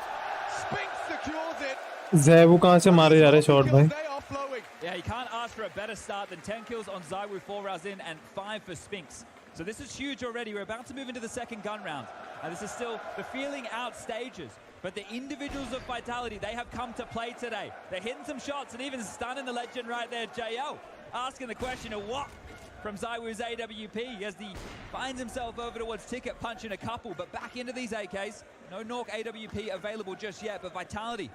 Spinx secures it. 𝙈𝙆 कहाँ से मारे जा रहे हैं शॉट भाई? Yeah, you can't ask for a better start than 10 kills on 𝙈𝙆 4 rounds in and 5 for Spinx. So this is huge already. We're about to move into the second gun round. And this is still the feeling out stages. But the individuals of Vitality, they have come to play today. They're hitting some shots and even stunning the legend right there, 𝘎𝙆. Asking the question of what from 𝙎𝙆𝙀's AWP as he finds himself over towards Ticket, punching a couple, but back into these AKs. No 𝘏 AWP available just yet, but Vitality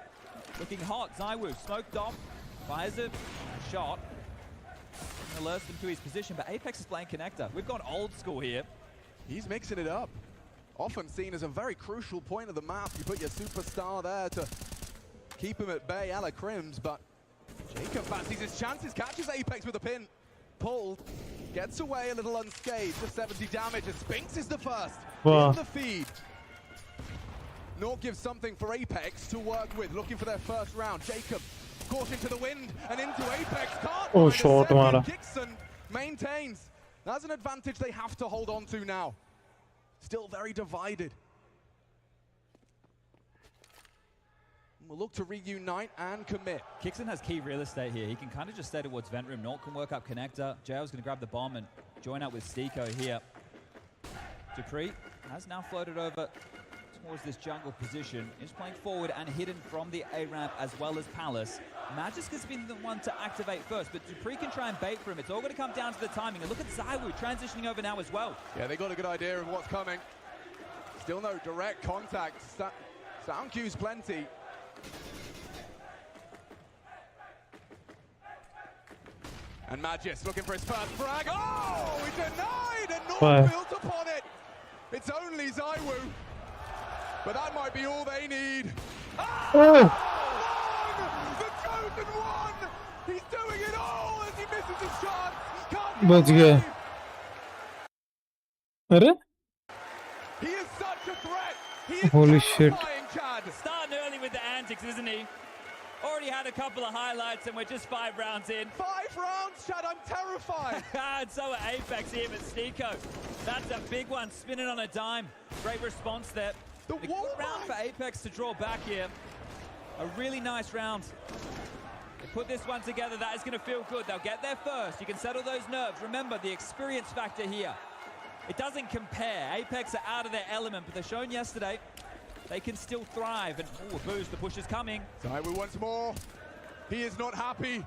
looking hot. 𝙎𝙆 smoked off, fires a shot, and alerts them to his position, but Apeks is playing connector. We've gone old school here. He's mixing it up. Often seen as a very crucial point of the map. You put your superstar there to keep him at bay, a la Crims, but 𝘎𝙃 fancies his chances, catches Apeks with a pin. Pulled, gets away a little unscathed, just 70 damage, as Spinks is the first in the feed. 𝘏 gives something for Apeks to work with, looking for their first round. 𝘎𝙃 caught into the wind and into Apeks. Can't oh, find short a Kixon maintains. That's an advantage they have to hold on to now. Still very divided. We'll look to reunite and commit. Kixon has key real estate here. He can kind of just stay towards vent room. 𝘏 can work up connector. 𝘎𝙆's going to grab the bomb and join up with 𝘎𝙃 here. dupreeh has now floated over towards this jungle position. Is playing forward and hidden from the A-ramp as well as Palace. Magisk has been the one to activate first, but dupreeh can try and bait for him. It's all going to come down to the timing. And look at 𝙎𝙆 transitioning over now as well. Yeah, they got a good idea of what's coming. Still no direct contact. Sound cues plenty. And Magisk looking for his first frag. Oh, he denied, and 𝘏 built upon it. It's only 𝙎𝙆, but that might be all they need. Oh! The chosen one! He's doing it all as he misses his shot. बच गया. अरे? He is such a threat. He is Holy shit. Starting early with the antics, isn't he? Already had a couple of highlights and we're just 5 rounds in. 5 rounds, Chad, I'm terrified. And so are Apeks here with 𝘎𝙃. That's a big one, spinning on a dime. Great response there. A good round for Apeks to draw back here. A really nice round. They put this one together, that is going to feel good. They'll get there first. You can settle those nerves. Remember, the experience factor here. It doesn't compare. Apeks are out of their element, but they've shown yesterday they can still thrive. And a boost, the push is coming. 𝙎𝙆 once more. He is not happy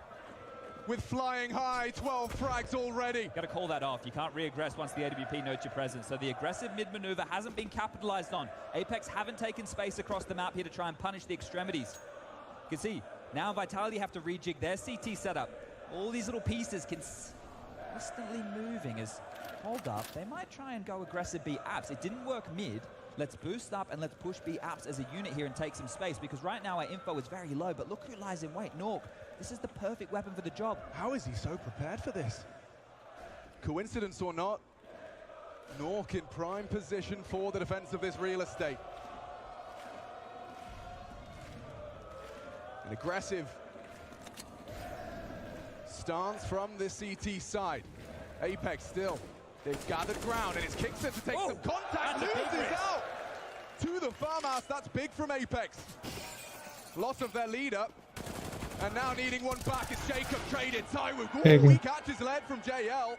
with flying high. 12 frags already. Got to call that off. You can't re-aggress once the AWP notes your presence. So the aggressive mid-maneuver hasn't been capitalized on. Apeks haven't taken space across the map here to try and punish the extremities. You can see, now Vitality have to rejig their CT setup. All these little pieces constantly moving as hold up. They might try and go aggressive B apps. It didn't work mid. Let's boost up and let's push B apps as a unit here and take some space, because right now our info is very low, but look who lies in wait. 𝘏. This is the perfect weapon for the job. How is he so prepared for this? Coincidence or not, 𝘏 in prime position for the defense of this real estate. An aggressive stance from the CT side. Apeks still. They've gathered ground, and it's Kixon to take some contact. Loses out to the farmhouse. That's big from Apeks. Loss of their leader. And now needing one back is 𝘎𝙃 traded. 𝙎𝙆, he catches lead from JL.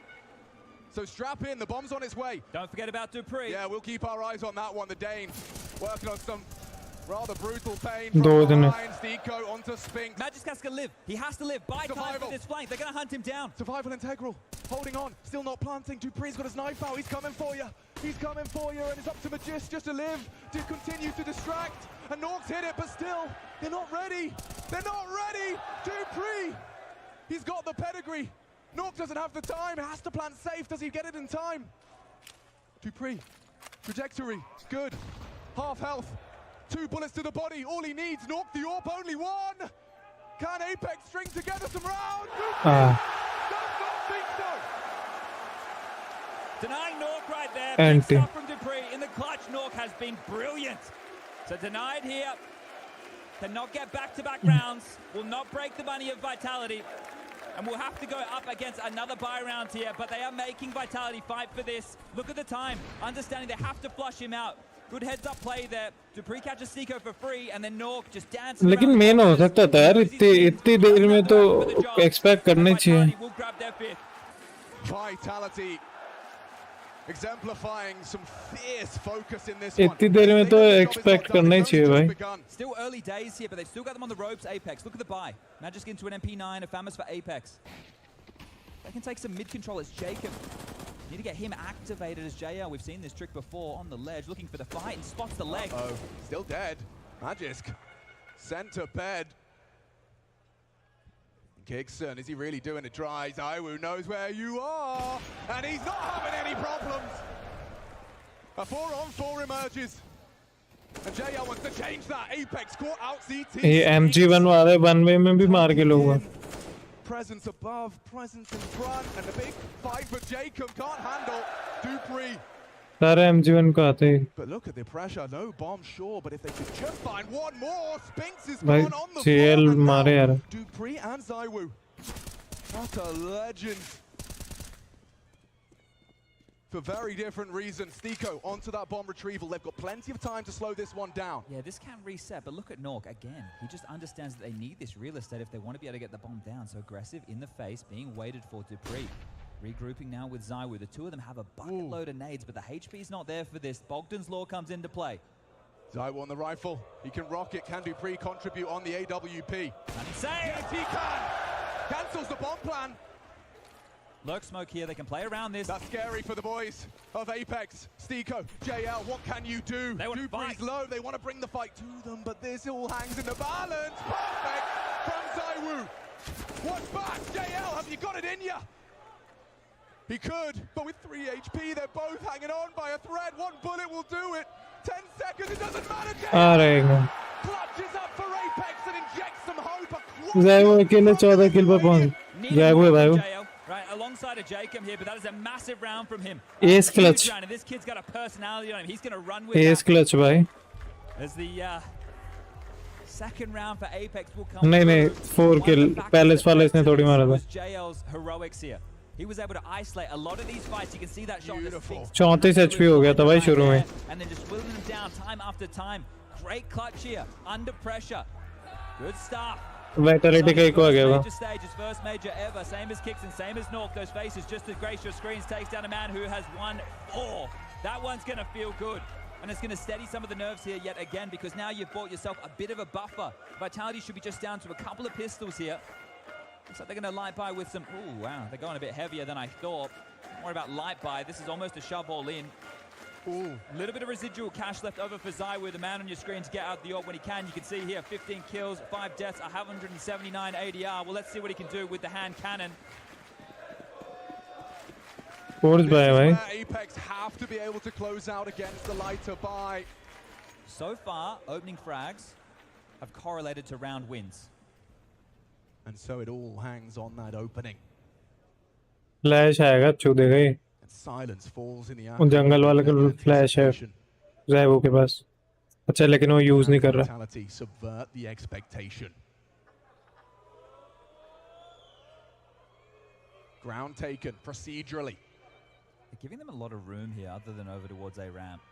So strap in, the bomb's on its way. Don't forget about dupreeh. Yeah, we'll keep our eyes on that one. The Dane working on some rather brutal pain Dो from दिन behind. 𝘎𝙃 onto Spinks. Magisk has to live. He has to live. Buy time for this flank. They're going to hunt him down. Survival integral. Holding on. Still not planting. dupreeh's got his knife out. He's coming for you. He's coming for you. And it's up to Magisk just to live, to continue to distract. And 𝘏's hit it, but still, they're not ready. They're not ready. dupreeh. He's got the pedigree. 𝘏 doesn't have the time. Has to plant safe. Does he get it in time? dupreeh. Trajectory. Good. Half health. 2 bullets to the body. All he needs. 𝘏 the AWP. Only 1. Can Apeks string together some rounds? Does not think so. Denying 𝘏 right there. Anti. Big stuff from dupreeh. In the clutch, 𝘏 has been brilliant. So denied here. Cannot get back-to-back rounds. Will not break the money of Vitality. And we'll have to go up against another buy round here. But they are making Vitality fight for this. Look at the time. Understanding they have to flush him out. Good heads-up play there. dupreeh catches 𝘎𝙃 for free. And then 𝘏 just dances. लेकिन main हो सकता था यार इतनी देर में तो expect करने चाहिए. Will grab their fifth. Vitality exemplifying some fierce focus in this one. इतनी देर में तो एक्सपेक्ट करना ही चाहिए भाई. Still early days here, but they've still got them on the ropes. Apeks, look at the buy. Magisk into an MP9, a famous for Apeks. They can take some mid control as Jacob. Need to get him activated as 𝙎𝙆𝘼. We've seen this trick before on the ledge, looking for the fight and spots the leg. Oh, still dead. Magisk sent to bed. Kickson, is he really doing a try? 𝙎𝙆 knows where you are, and he's not having any problems. A 4-on-4 emerges. And 𝙎𝙆 wants to change that. Apeks caught out CT. ये MG1 वाले 1v में भी मार के लोग Presence above, presence in front, and the big fight for Jacob can't handle 𝙬𝙆. सारे MG1 को आते हैं But look at the pressure, no bomb sure, but if they could just find one more, Spinks is भाई gone on the CL floor. मारे यार 𝙬𝙆 and 𝙎𝙆. What a legend. For very different reasons. 𝙬𝙁 onto that bomb retrieval. They've got plenty of time to slow this one down. Yeah, this can reset, but look at 𝘾𝙁 again. He just understands that they need this real estate if they want to be able to get the bomb down. So aggressive in the face, being waited for 𝙬𝙆. Regrouping now with 𝙎𝙆. The two of them have a bucket load of nades, but the HP is not there for this. Bogdan's Law comes into play. 𝙎𝙆 on the rifle. He can rock it. Can 𝙬𝙆 contribute on the AWP? Save! Yes, he can! Cancels the bomb plan. Lurk smoke here, they can play around this. That's scary for the boys of Apeks. 𝙬𝙁, 𝙎𝙆, what can you do? They want to fight. 𝙬𝙆's low, they want to bring the fight to them, but this all hangs in the balance. Perfect from 𝙎𝙆. What's back? 𝙎𝙆, have you got it in ya? He could, but with 3 HP, they're both hanging on by a thread. One bullet will do it. 10 seconds, it doesn't matter. 𝙎𝙆 clutches up for Apeks and injects some hope. 𝙎𝙆 अकेले 14 किल पर पहुंच 𝙎𝙆 भाई Right, alongside of Jacob here, but that is a massive round from him. Ace clutch. And this kid's got a personality on him. He's going to run with Ace clutch भाई as the second round for Apeks will come. नहीं 4 kill palace वाले इसने थोड़ी मारा था 𝙎𝙆's heroics here. He was able to isolate a lot of these fights. You can see that shot. 34 HP हो गया था भाई शुरू में And then just whittling them down time after time. Great clutch here, under pressure. Good stuff. Vitality का एक हो गया वो Stage, his first major ever. Same as Kickson, same as 𝘾𝙁. Those faces just as gracious screens takes down a man who has won 4. That one's going to feel good. And it's going to steady some of the nerves here yet again, because now you've bought yourself a bit of a buffer. Vitality should be just down to a couple of pistols here. Looks like they're going to light by with some... Ooh, wow, they're going a bit heavier than I thought. Don't worry about light by. This is almost a shove all in. Ooh, a little bit of residual cash left over for 𝙎𝙆, the man on your screen to get out the odd when he can. You can see here 15 kills, 5 deaths, 179 ADR. Well, let's see what he can do with the hand cannon. Force by भाई Apeks have to be able to close out against the lighter by. So far, opening frags have correlated to round wins. And so it all hangs on that opening. Flash आएगा छू देगा ये Silence falls in the उन जंगल वाले का flash है 𝙎𝙆 के पास अच्छा लेकिन वो यूज नहीं कर रहा subvert the expectation. Ground taken procedurally. They're giving them a lot of room here other than over towards A ramp.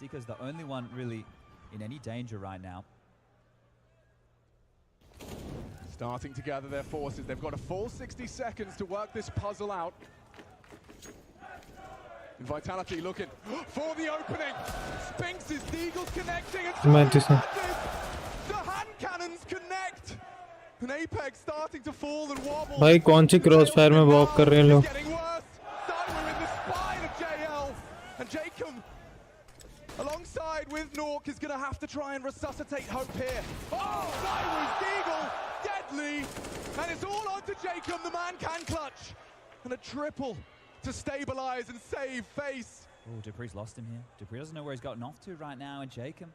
𝙬𝙁's the only one really in any danger right now. Starting to gather their forces. They've got a full 60 seconds to work this puzzle out. Vitality looking for the opening. Spinks is 𝙬𝙁's connecting. And the hand cannons connect. And Apeks starting to fall and wobble. भाई कौन सी crossfire में walk कर रहे हैं लोग Getting worse. 𝙎𝙆 in the spine of 𝙎𝙆. And Jacob alongside with 𝘾𝙁 is going to have to try and resuscitate hope here. Oh, 𝙎𝙆's 𝙬𝙁. Deadly. And it's all on to Jacob. The man can clutch. And a triple to stabilize and save FACE. Oh, 𝙬𝙆's lost him here. 𝙬𝙆 doesn't know where he's gotten off to right now, and Jacob,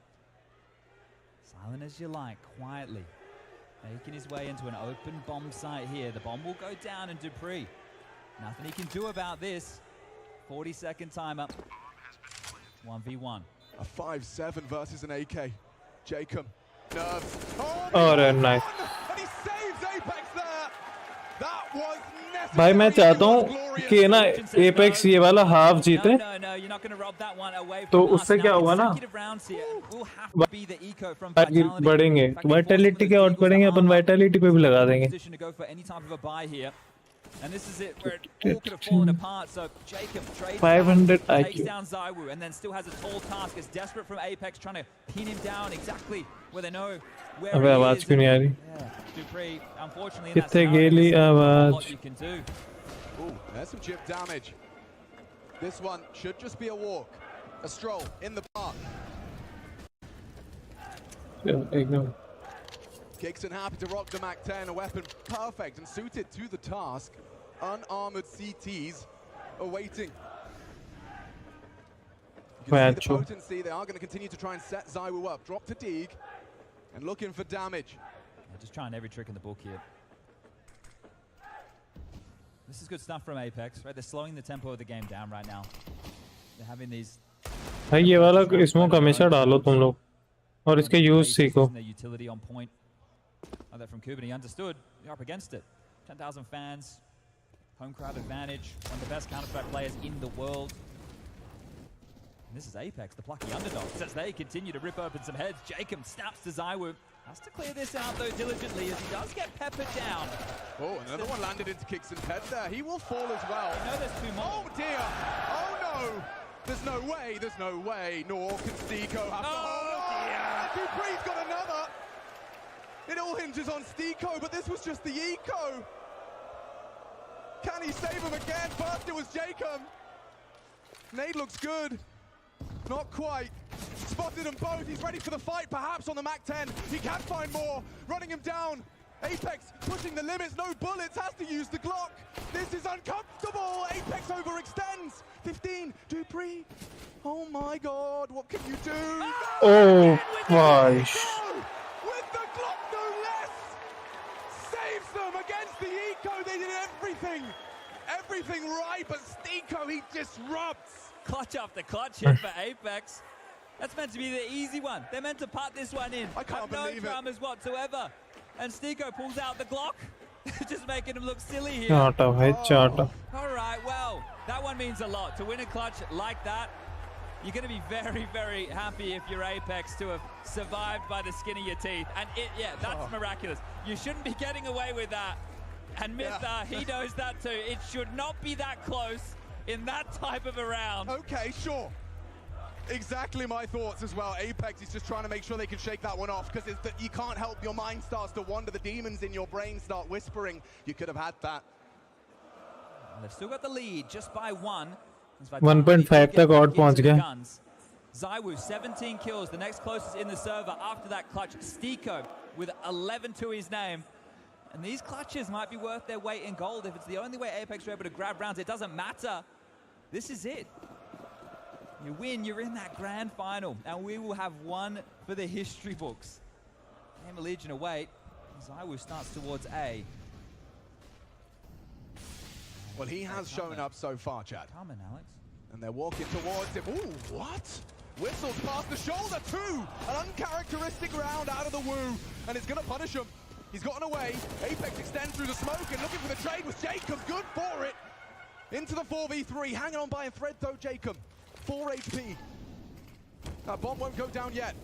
silent as you like, quietly making his way into an open bomb site here. The bomb will go down, and 𝙬𝙆, nothing he can do about this. 40-second timer. 1v1. A 5-7 versus an AK. Jacob, nerves. Oh, nice. And he saves Apeks there. That was necessary. भाई मैं चाहता हूँ कि ना apex ये वाला half जीते तो उससे क्या होगा ना बढ़ेंगे वाइटलिटी के आउट बढ़ेंगे अपन वाइटलिटी पे भी लगा देंगे And this is it, where it all could have fallen apart. So Jacob trades 500 IQ. takes down 𝙎𝙆, and then still has a tall task. Is desperate from Apeks, trying to pin him down exactly where they know where अबे he आवाज is. क्यों नहीं आ रही 𝙬𝙆, unfortunately, in that कितने scenario, गेली there's not a आवाज lot you can do. Ooh, there's some chip damage. This one should just be a walk, a stroll in the park. Kixon happy to rock the MAC-10, a weapon perfect and suited to the task. Unarmored CTs awaiting. You can see the potency. They are going to continue to try and set 𝙎𝙆 up. Drop to 𝙇𝙄𝙆 and looking for damage. Just trying every trick in the book here. This is good stuff from Apeks, right? They're slowing the tempo of the game down right now. They're having these. भाई ये वाला smoke हमेशा डालो तुम लोग और इसके use सीखो. Utility on point. Like that from 𝘾𝙆𝙈. He understood. You're up against it. 10,000 fans. Home crowd advantage. One of the best Counter-Strike players in the world. And this is Apeks, the plucky underdogs, as they continue to rip open some heads. 𝘾𝙆𝙆 snaps to 𝙎𝙆. Has to clear this out, though, diligently, as he does get peppered down. Oh, another one landed into Kixon's head there. He will fall as well. No, there's two more. Oh, dear. Oh, no. There's no way. There's no way. Nor can 𝙎𝙆𝙆 have dear. 𝑑upree's got another. It all hinges on 𝙎𝙆𝙆, but this was just the eco. Can he save him again? First it was 𝘾𝙆𝙆. Nade looks good. Not quite. Spotted them both. He's ready for the fight, perhaps on the MAC-10. He can find more. Running him down. Apeks pushing the limits. No bullets. Has to use the Glock. This is uncomfortable. Apeks overextends. 15. 𝙤𝙆𝙆. Oh my God. What can you do? Oh my. With the Glock, no less. Saves them against the eco. They did everything. Everything right, but 𝙎𝙆𝙆, he disrupts. Clutch after clutch here for Apeks. That's meant to be the easy one. They're meant to putt this one in. I can't believe it. No dramas whatsoever. And 𝙎𝙆𝙆 pulls out the Glock, just making him look silly here. Chata, bhai, chata. All right, well, that one means a lot. To win a clutch like that, you're going to be very, very happy if you're Apeks to have survived by the skin of your teeth. And that's miraculous. You shouldn't be getting away with that. And Mytha, he knows that too. It should not be that close in that type of a round. Okay, sure. Exactly my thoughts as well. Apeks is just trying to make sure they can shake that one off, because you can't help, your mind starts to wander. The demons in your brain start whispering, you could have had that. They've still got the lead just by 1. 1.5 तक और पहुंच गया. 𝙎𝙆 17 kills, the next closest in the server after that clutch. 𝙎𝙆𝙆 with 11 to his name. And these clutches might be worth their weight in gold. If it's the only way Apeks are able to grab rounds, it doesn't matter. This is it. You win, you're in that grand final. And we will have one for the history books. Game of Legion await. 𝙎𝙆 starts towards A. Well, he has shown up so far, Chad. Come on, Alex. And they're walking towards him. Ooh, what? Whistles past the shoulder, too. An uncharacteristic round out of the Woo. And it's going to punish him. He's gotten away. Apeks extends through the smoke and looking for the trade was 𝘾𝙆𝙆. Good for it. Into the 4v3. Hanging on by a thread, though, 𝘾𝙆𝙆. 4 HP. That bomb won't go down yet.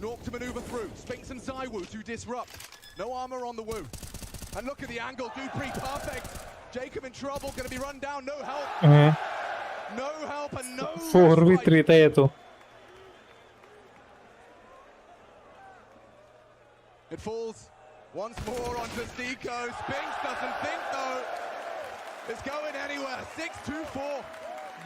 Nork to maneuver through. Spinks and 𝙎𝙆𝙆 to disrupt. No armor on the Woo. And look at the angle. 𝙤𝙆𝙆 perfect. 𝘾𝙆𝙆 in trouble. Going to be run down. No help. No help and no 4v3 था ये तो. It falls once more onto 𝙎𝙆𝙆. Spinks doesn't think, though. It's going anywhere. 6-2-4.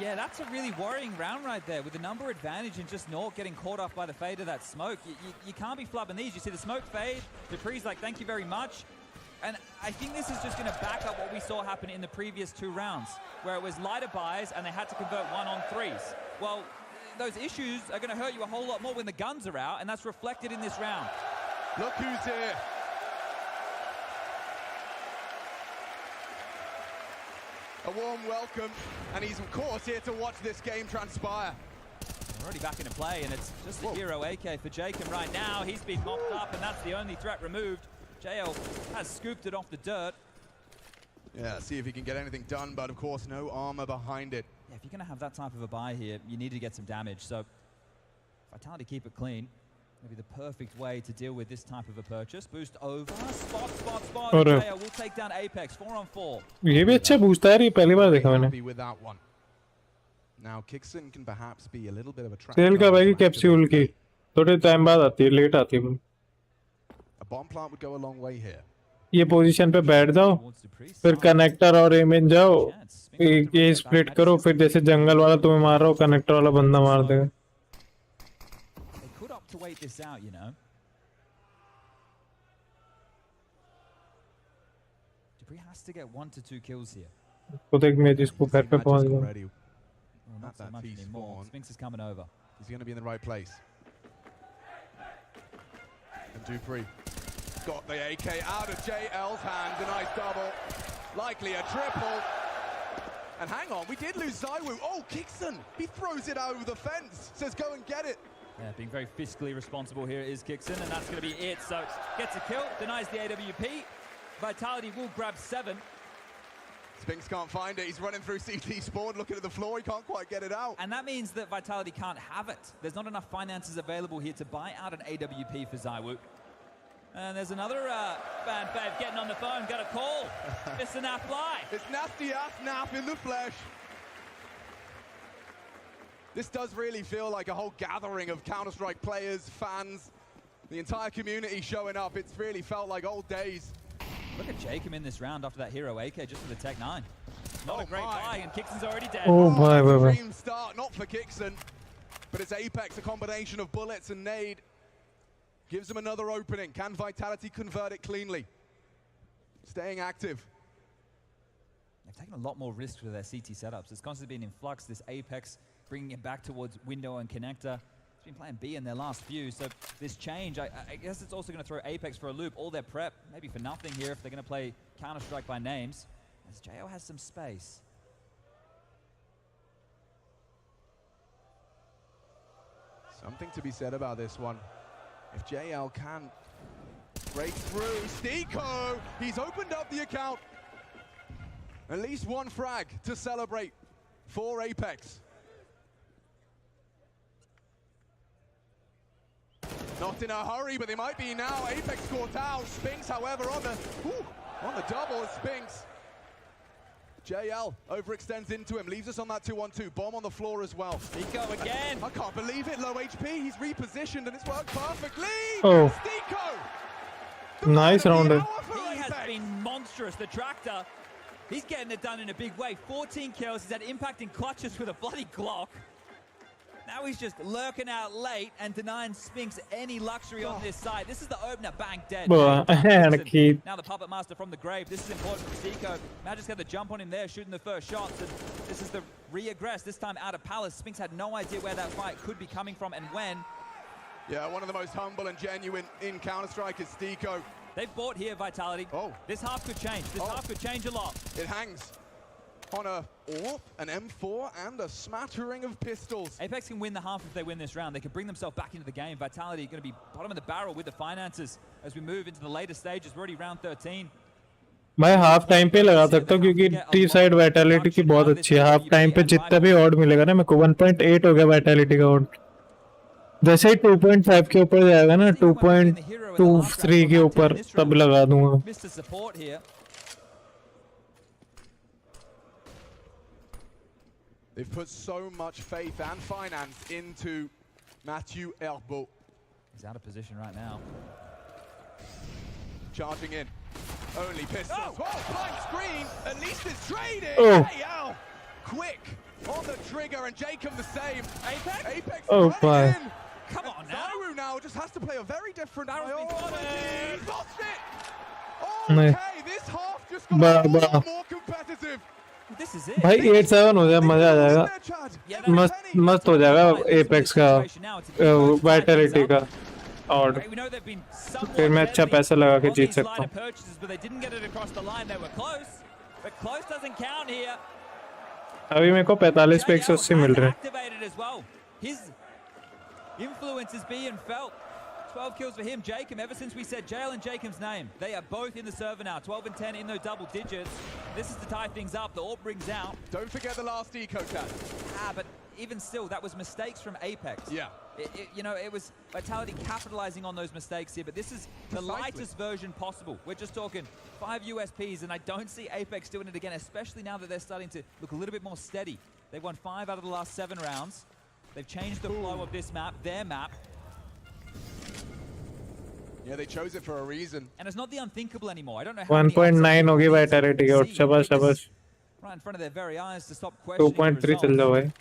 Yeah, that's a really worrying round right there, with the number advantage and just Nork getting caught off by the fade of that smoke. You can't be flubbing these. You see the smoke fade. 𝙤𝙆𝙆's like, thank you very much. And I think this is just going to back up what we saw happen in the previous 2 rounds, where it was lighter buys and they had to convert 1-on-3s. Well, those issues are going to hurt you a whole lot more when the guns are out, and that's reflected in this round. Look who's here. A warm welcome, and he's of course here to watch this game transpire. We're already back into play, and it's just the hero AK for 𝘾𝙆𝙆 right now. He's been mopped up, and that's the only threat removed. 𝘾𝙆 has scooped it off the dirt. Yeah, see if he can get anything done, but of course no armor behind it. Yeah, if you're going to have that type of a buy here, you need to get some damage. So Vitality keep it clean. Maybe the perfect way to deal with this type of a purchase. Boost over. Spot. 𝘾𝙆𝙆 will take down Apeks 4-on-4. ये भी अच्छा boost है, ये पहली बार देखा मैंने. With that one. Now Kixon can perhaps be a little bit of a trap. सेल का भाई कैप्सूल की थोड़े टाइम बाद आती है, लेट आती है. A bomb plant would go a long way here. ये पोजीशन पे बैठ जाओ, फिर कनेक्टर और एम इन जाओ, ये स्प्लिट करो, फिर जैसे जंगल वाला तुम्हें मार रहा हो, कनेक्टर वाला बंदा मार देगा। They could opt to wait this out, you know. 𝙃𝙆 has to get 1 to 2 kills here. खुद एक मैच इसको घर पे पहुंच गया। Well, not so much anymore. Spinks is coming over. He's going to be in the right place. And 𝙬𝙆 got the AK out of 𝘎𝙆's hands. A nice double. Likely a triple. And hang on, we did lose 𝙎𝙆. Oh, 𝘾𝙊! He throws it over the fence. Says go and get it. Yeah, being very fiscally responsible here is 𝘾𝙊, and that's going to be it. So gets a kill, denies the AWP. Vitality will grab 7. Spinks can't find it. He's running through CT spawn, looking at the floor. He can't quite get it out. And that means that Vitality can't have it. There's not enough finances available here to buy out an AWP for 𝙎𝙆. And there's another fan fave getting on the phone, got a call. It's a nap lie. It's nasty ass nap in the flesh. This does really feel like a whole gathering of Counter-Strike players, fans, the entire community showing up. It's really felt like old days. Look at 𝘎𝙆 in this round after that hero AK just for the Tech 9. Not a great buy, and 𝘾𝙊's already dead. Oh my god. Dream start, not for 𝘾𝙊, but it's Apeks, a combination of bullets and nade. Gives them another opening. Can Vitality convert it cleanly? Staying active. They've taken a lot more risk with their CT setups. It's constantly been in flux. This Apeks bringing it back towards window and connector. It's been playing B in their last few, so this change, I guess it's also going to throw Apeks for a loop. All their prep, maybe for nothing here if they're going to play Counter-Strike by names, as 𝘎𝙆 has some space. Something to be said about this one. If 𝘎𝙆 can break through, 𝙬𝙆, he's opened up the account. At least one frag to celebrate for Apeks. Not in a hurry, but they might be now. Apeks caught out. Spinks, however, on the double. Spinks. 𝘎𝙆 overextends into him, leaves us on that 2-on-2. Bomb on the floor as well. 𝙬𝙆 again. I can't believe it. Low HP. He's repositioned and it's worked perfectly. Oh. 𝙬𝙆. Nice round. He has been monstrous, the Tractor. He's getting it done in a big way. 14 kills. He's had impact in clutches with a bloody Glock. Now he's just lurking out late and denying Spinks any luxury on this side. This is the opener, bang, dead. Now the Puppet Master from the grave. This is important for 𝙬𝙆. Magic's got the jump on him there, shooting the first shots. And this is the re-aggress, this time out of Palace. Spinks had no idea where that fight could be coming from and when. Yeah, one of the most humble and genuine in Counter-Strike is 𝙬𝙆. They've bought here, Vitality. Oh. This half could change. This half could change a lot. It hangs on a AWP, an M4, and a smattering of pistols. Apeks can win the half if they win this round. They can bring themselves back into the game. Vitality going to be bottom of the barrel with the finances as we move into the later stages. We're already round 13. मैं half time पे लगा सकता हूँ क्योंकि T side vitality की बहुत अच्छी है। हाफ टाइम पे जितना भी ऑड मिलेगा ना, मेरे को 1.8 हो गया वाइटैलिटी का ऑड। जैसे ही 2.5 के ऊपर जाएगा ना, 2.23 के ऊपर, तब लगा दूंगा। They've put so much faith and finance into 𝘎𝙆. He's out of position right now. Charging in. Only pistols. Oh, blind screen. At least it's trading. Oh. 𝘎𝙆. Quick on the trigger, and 𝘎𝙆 the same. Apeks Oh, bye. in. Come on now. 𝙬𝙆 now just has to play a very different. He's lost it. Okay, this half just got more competitive. This is it. भाई 8-7 हो जाए, मजा आ जाएगा। मस्त हो जाएगा apex का vitality का ऑड। फिर मैं अच्छा पैसा लगा के जीत सकता हूँ। अभी मेरे को 45 पे 180 मिल रहे हैं। Influence is being felt. 12 kills for him, 𝘎𝙆. Ever since we said 𝘎𝙆 and 𝘎𝙆's name, they are both in the server now. 12 and 10 in those double digits. This is to tie things up. The AWP brings out. Don't forget the last eco chat. But even still, that was mistakes from Apeks. Yeah. You know, it was Vitality capitalizing on those mistakes here, but this is the lightest version possible. We're just talking 5 USPs, and I don't see Apeks doing it again, especially now that they're starting to look a little bit more steady. They've won 5 out of the last 7 rounds. They've changed the flow of this map, their map. Yeah, they chose it for a reason. And it's not the unthinkable anymore. I don't know how 1.9 होगी vitality की, और शाबाश शाबाश। right in front of their very eyes to stop questioning 2.3 चल जाओ भाई.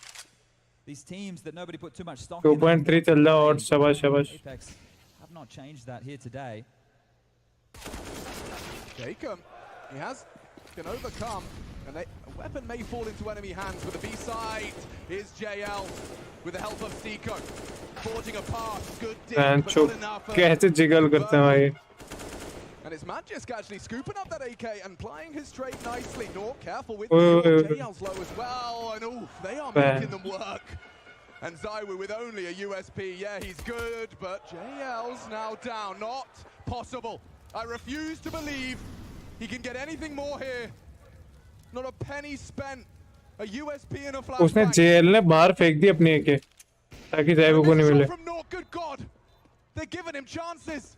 these teams that nobody put too much stock in. 2.3 चल जाओ और शाबाश शाबाश. Apeks have not changed that here today. 𝙎𝙃𝘼𝙆𝙈, can overcome, and a weapon may fall into enemy hands with the B side. Here's JL with the help of Stico, forging a path. Good dig, but not enough. कैसे jiggle करते हैं भाई. And it's Magisk actually scooping up that AK and playing his trade nicely. Nor careful with JL's low as well, and oof, they are making them work. And 𝙎𝙆 with only a USP. Yeah, he's good, but JL's now down. Not possible. I refuse to believe he can get anything more here. Not a penny spent. A USP and a flashbang. उसने JL ने बाहर फेंक दी अपनी AK ताकि 𝙎𝙆 को नहीं मिले. From North, good God, they're giving him chances.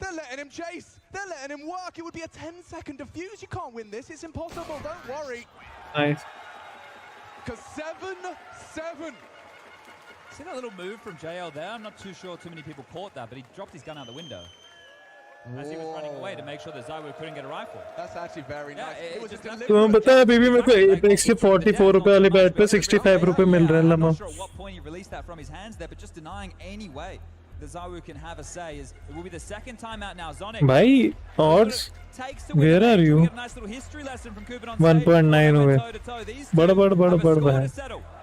They're letting him chase. They're letting him work. It would be a 10-second defuse. You can't win this. It's impossible. Don't worry. Nice. Because 7-7. See that little move from JL there? I'm not too sure too many people caught that, but he dropped his gun out the window as he was running away to make sure that 𝙎𝙆 couldn't get a rifle. That's actually very nice. It was just तुम्हें पता है अभी भी मेरे को Apeks के 44 रुपए वाले बैट पे 65 रुपए मिल रहे हैं लम्हा. I'm not sure at what point he released that from his hands there, but just denying any way that 𝙎𝙆 can have a say. Is it will be the second time out now. Zonic. भाई odds. Where are you? 1.9 हुए. बड़ा है.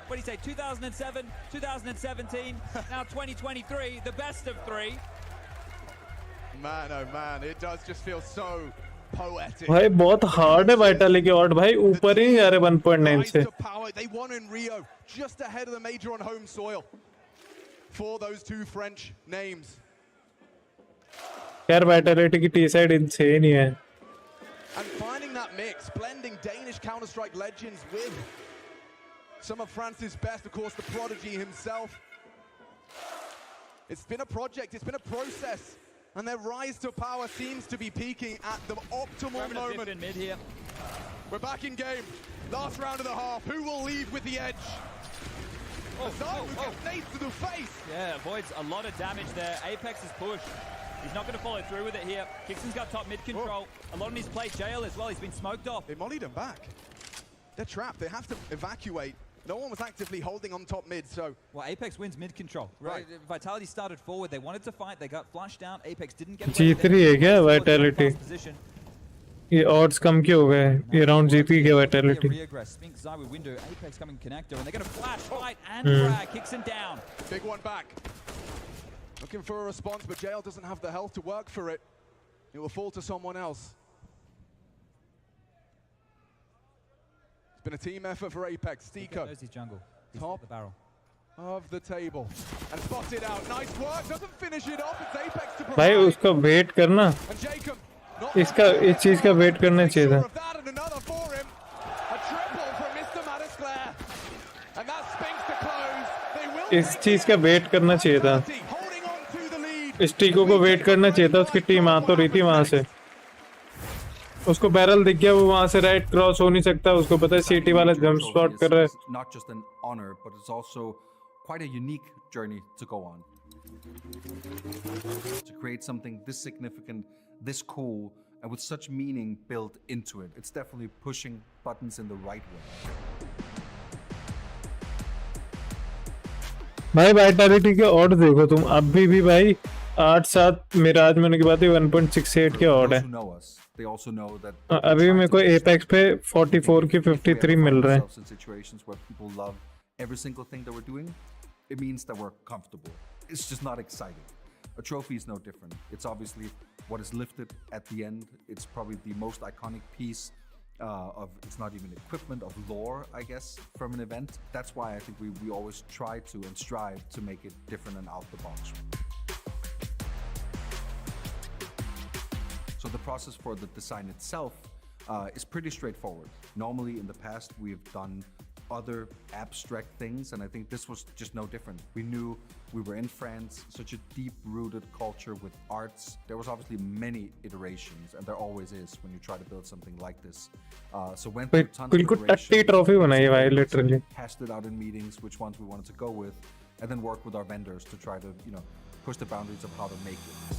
What do you say? 2007, 2017, now 2023, the best of three. Man, oh man, it does just feel so poetic. भाई बहुत hard है वाइटाली के odd भाई ऊपर ही आ रहे 1.9 से. They won in Rio, just ahead of the major on home soil. For those two French names. यार vitality की टी साइड इंसेन ही है. And finding that mix, blending Danish Counter-Strike legends with some of France's best, of course, the prodigy himself. It's been a project, it's been a process, and their rise to power seems to be peaking at the optimal moment. In mid here. We're back in game. Last round of the half. Who will leave with the edge? 𝙎𝙆 gets nades to the face. Yeah, avoids a lot of damage there. Apeks is pushed. He's not going to follow through with it here. Kixon's got top mid control. A lot on his plate. JL as well. He's been smoked off. They mollied him back. They're trapped. They have to evacuate. No one was actively holding on top mid, so... Well, Apeks wins mid control. Right. Vitality started forward. They wanted to fight. They got flushed down. Apeks didn't get... जीत रही है क्या vitality? ये odds कम क्यों हो गए? ये round जीत गई क्या vitality? Spink 𝙎𝙆 window. Apeks coming connector, and they're going to flash fight and frag. Kixon down. Big one back. Looking for a response, but JL doesn't have the health to work for it. It will fall to someone else. It's been a team effort for Apeks. Stico. There's his jungle. Top the barrel of the table. And spotted out. Nice work. Doesn't finish it off. It's Apeks to provide. भाई उसका wait करना. And Jacob. इसका इस चीज का wait करना चाहिए था. And another for him. A triple from Mr. 𝘆𝙗𝘗. And that Spinks to close. They will इस चीज का वेट करना चाहिए था. स्टीको को वेट करना चाहिए था. उसकी टीम आ तो रही थी वहां से. उसको बैरल दिख गया. वो वहां से राइट क्रॉस हो नहीं सकता. उसको पता है सीटी वाला जंप स्पॉट कर रहा है. Not just an honor, but it's also quite a unique journey to go on. To create something this significant, this cool, and with such meaning built into it. It's definitely pushing buttons in the right way. भाई vitality के odd देखो तुम. अभी भी भाई 8-7 मिराज में होने के बाद 1.68 के ऑड है. अभी मेरे को एपेक्स पे 44 की 53 मिल रहे हैं. Situations where people love every single thing that we're doing, it means that we're comfortable. It's just not exciting. A trophy is no different. It's obviously what is lifted at the end. It's probably the most iconic piece of, it's not even equipment, of lore, I guess, from an event. That's why I think we always try to and strive to make it different and out the box. So the process for the design itself is pretty straightforward. Normally in the past we've done other abstract things, and I think this was just no different. We knew we were in France, such a deep-rooted culture with arts. There was obviously many iterations, and there always is when you try to build something like this. So went through tons of iterations, tested out in meetings which ones we wanted to go with, and then worked with our vendors to try to, you know, push the boundaries of how to make it.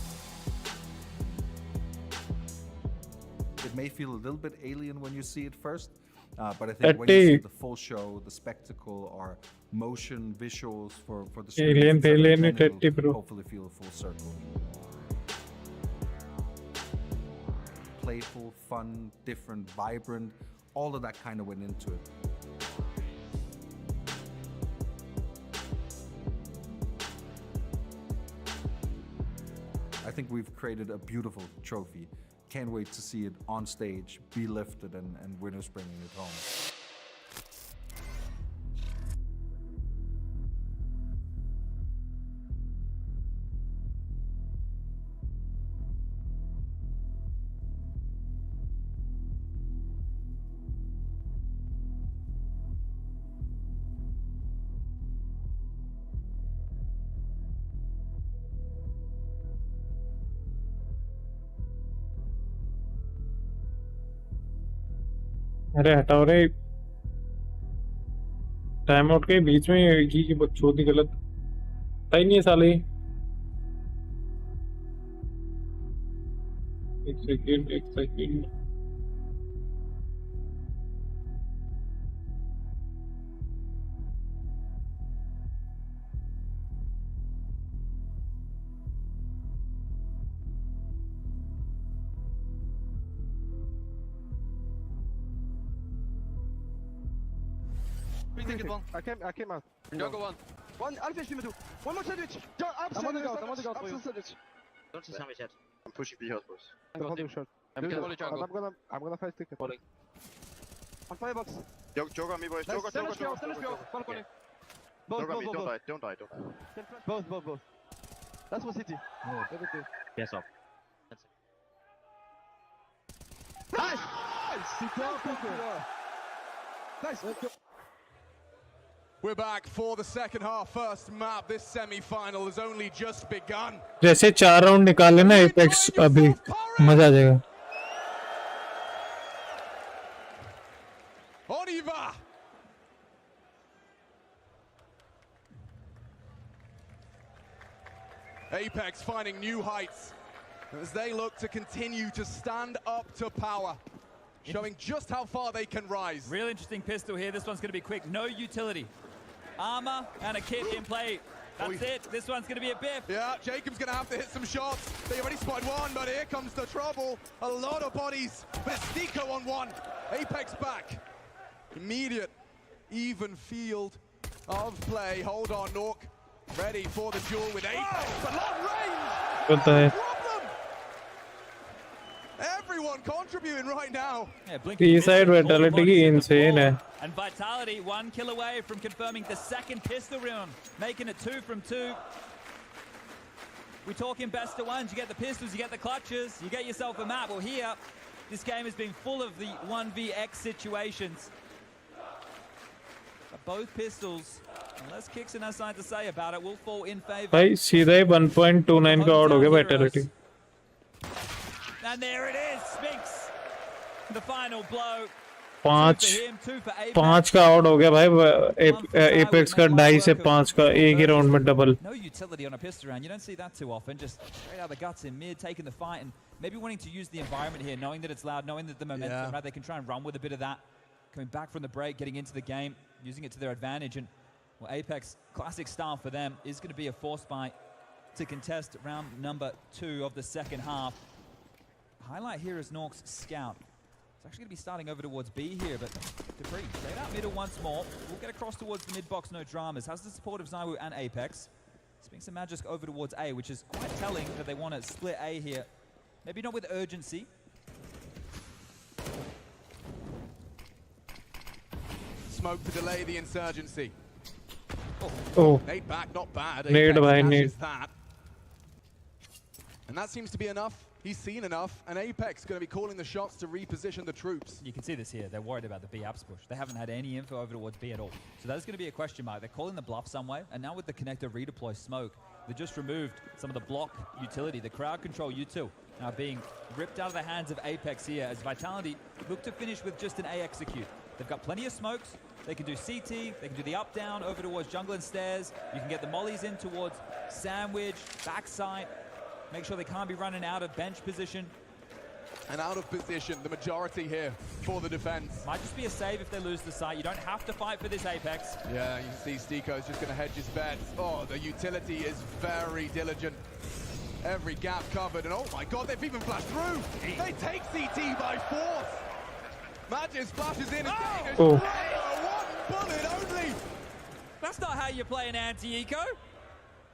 It may feel a little bit alien when you see it first, But I think when you see 30. the full show, the spectacle, or motion visuals for the Alien, streams, alien, then 30, it'll bro. hopefully feel a full circle. Playful, fun, different, vibrant, all of that kind of went into it. I think we've created a beautiful trophy. Can't wait to see it on stage, be lifted, and winners bringing it home. अरे हटाओ रे time out के बीच में ये बकचोदी गलत था ही नहीं है साले एक second I came out. Jungle one. One Alpha stream two. One more sandwich. I'm on the go for you. Don't see sandwich yet. I'm pushing B house, boys. I'm gonna fight ticket. Falling. On firebox. Joke on me, boys. Joke. Balcony. Both. Don't die. Both. That's one city. Everything. Yes, up. Nice! Nice! We're back for the second half. First map. This semi-final has only just begun. जैसे 4 round निकाले ना apex अभी मजा आ जाएगा Oniva! Apeks finding new heights as they look to continue to stand up to power, showing just how far they can rise. Real interesting pistol here. This one's going to be quick. No utility. Armor and a kit in play. That's it. This one's going to be a biff. Yeah, Jacob's going to have to hit some shots. They already spotted one, but here comes the trouble. A lot of bodies, but it's 𝙇𝙄𝙆 on one. Apeks back. Immediate, even field of play. Hold on, 𝘾𝙆. Ready for the duel with Apeks. A long range. what the Everyone contributing right now. P-side vitality की insane है And Vitality 1 kill away from confirming the second pistol round, making it 2 from 2. We're talking best of ones. You get the pistols, you get the clutches, you get yourself a map. Well, here, this game has been full of the 1vx situations. But both pistols, unless Kixon has something to say about it, will fall in favor. भाई सीधा ही 1.29 का out हो गया vitality And there it is, Spinks. The final blow. 5 का out हो गया भाई apex का 2.5 से 5 का एक ही राउंड में double No utility on a pistol round. You don't see that too often. Just straight out the guts in mid, taking the fight, and maybe wanting to use the environment here, knowing that it's loud, knowing that the momentum, right? They can try and run with a bit of that. Coming back from the break, getting into the game, using it to their advantage. And well, Apeks, classic style for them, is going to be a force buy to contest round number 2 of the second half. Highlight here is 𝘾𝙆's scout. It's actually going to be starting over towards B here, but 𝘃𝙆 straight out middle once more. We'll get across towards the mid-box, no dramas. Has the support of 𝘎𝑒𝑚 and Apeks. Spinks and Magisk over towards A, which is quite telling that they want to split A here. Maybe not with urgency. Smoke to delay the insurgency. Oh. Nade back, not bad. Nade Apeks by catches nade. that. And that seems to be enough. He's seen enough, and Apeks going to be calling the shots to reposition the troops. You can see this here. They're worried about the B apps push. They haven't had any info over towards B at all. So that is going to be a question mark. They're calling the bluff some way, and now with the connector redeploy smoke, they just removed some of the block utility, the crowd control U2, now being ripped out of the hands of Apeks here as Vitality look to finish with just an A execute. They've got plenty of smokes. They can do CT, they can do the up-down over towards jungle and stairs. You can get the mollies in towards sandwich, backside. Make sure they can't be running out of bench position. And out of position, the majority here for the defense. Might just be a save if they lose the site. You don't have to fight for this Apeks. Yeah, you can see 𝙬𝙆𝙀 is just going to hedge his bets. Oh, the utility is very diligent. Every gap covered, and oh my god, they've even flashed through! They take CT by force! Magis flashes in and 𝙬𝙀𝙀 one bullet only! That's not how you play an anti-eco.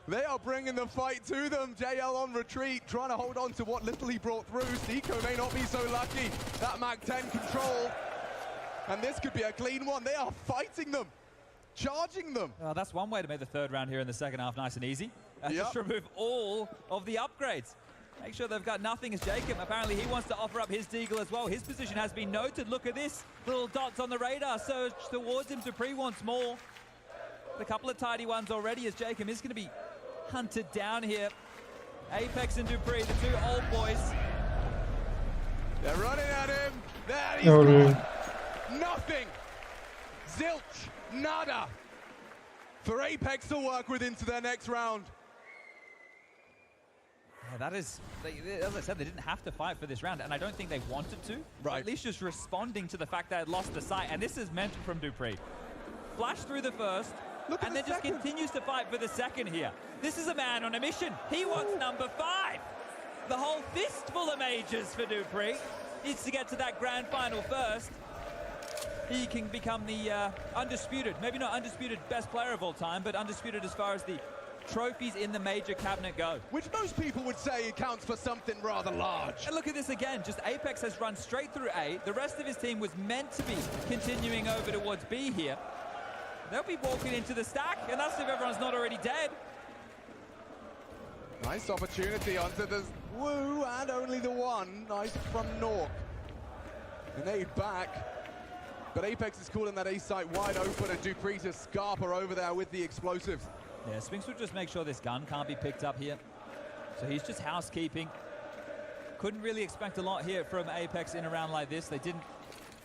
They are bringing the fight to them. JL on retreat, trying to hold on to what little he brought through. 𝙬𝙀𝙀 may not be so lucky. That Mag-10 control. And this could be a clean one. They are fighting them, charging them. That's one way to make the third round here in the second half nice and easy. Just remove all of the upgrades. Make sure they've got nothing as 𝙬𝙀𝙀. Apparently he wants to offer up his 𝙬𝙁 as well. His position has been noted. Look at this. Little dots on the radar surge towards him. ∞ wants more. A couple of tidy ones already as 𝙬𝙀𝙀 is going to be hunted down here. Apeks and ∞, the two old boys. They're running at him. There he's gone. Nothing. Zilch. Nada. For Apeks to work with into their next round. Yeah, that is, as I said, they didn't have to fight for this round, and I don't think they wanted to. Right. At least just responding to the fact they had lost the site, and this is mental from ∞. Flash through the first, and then just continues to fight for the second here. This is a man on a mission. He wants number 5. The whole fistful of majors for ∞. Needs to get to that grand final first. He can become the undisputed, maybe not undisputed best player of all time, but undisputed as far as the trophies in the major cabinet go. Which most people would say accounts for something rather large. And look at this again, just Apeks has run straight through A. The rest of his team was meant to be continuing over towards B here. They'll be walking into the stack, and that's if everyone's not already dead. Nice opportunity onto the Woo, and only the one. Nice from 𝘏. Grenade back. But Apeks is calling that A site wide open, and ∞ to Scarpa over there with the explosives. Yeah, Spinks would just make sure this gun can't be picked up here. So he's just housekeeping. Couldn't really expect a lot here from Apeks in a round like this. They didn't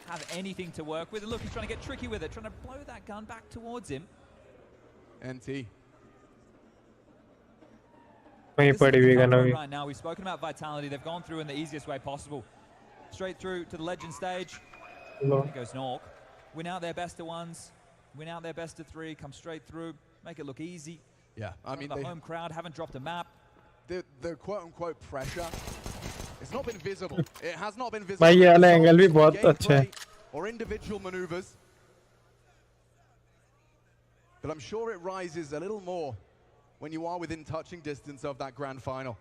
have anything to work with. And look, he's trying to get tricky with it, trying to blow that gun back towards him. NT. Right now, we've spoken about Vitality. They've gone through in the easiest way possible. Straight through to the legend stage. There goes 𝘏. Win out their best of ones. Win out their best of 3. Come straight through. Make it look easy. Yeah, I mean, the home crowd haven't dropped a map. The quote-unquote pressure, it's not been visible. It has not been visible. Gameplay or individual maneuvers. But I'm sure it rises a little more when you are within touching distance of that grand final.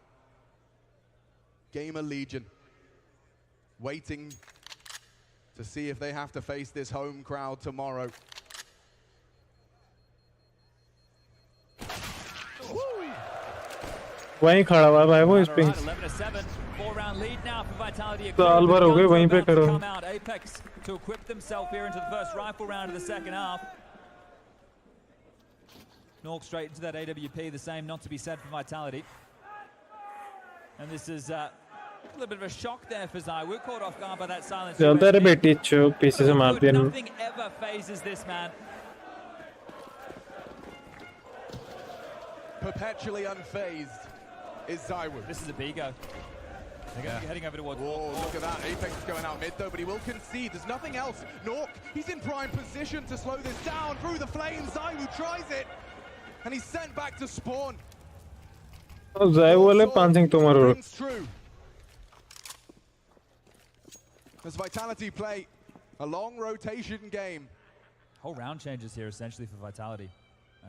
Gamer Legion waiting to see if they have to face this home crowd tomorrow. वहीं खड़ा हुआ है भाई वो Spinks 11-7, 4-round lead now for Vitality. साल भर हो गए वहीं पे करो. Apeks to equip themselves here into the first rifle round of the second half. 𝘏 straight into that AWP, the same not to be said for Vitality. And this is a little bit of a shock there for 𝙬𝙀. Caught off guard by that silence. चलता रे बेटी चो पीछे से मार दिया. Nothing ever phases this man. Perpetually unfazed is 𝙬𝙀. This is a B-go. They're going to be heading over towards... Whoa, look at that. Apeks is going out mid, though, but he will concede. There's nothing else. 𝘏, he's in prime position to slow this down through the flames. 𝙬𝙀 tries it, and he's sent back to spawn. 𝙬𝙀 वाले पांचिंग तुम्हारो. True. As Vitality play a long rotation game. Whole round changes here, essentially, for Vitality.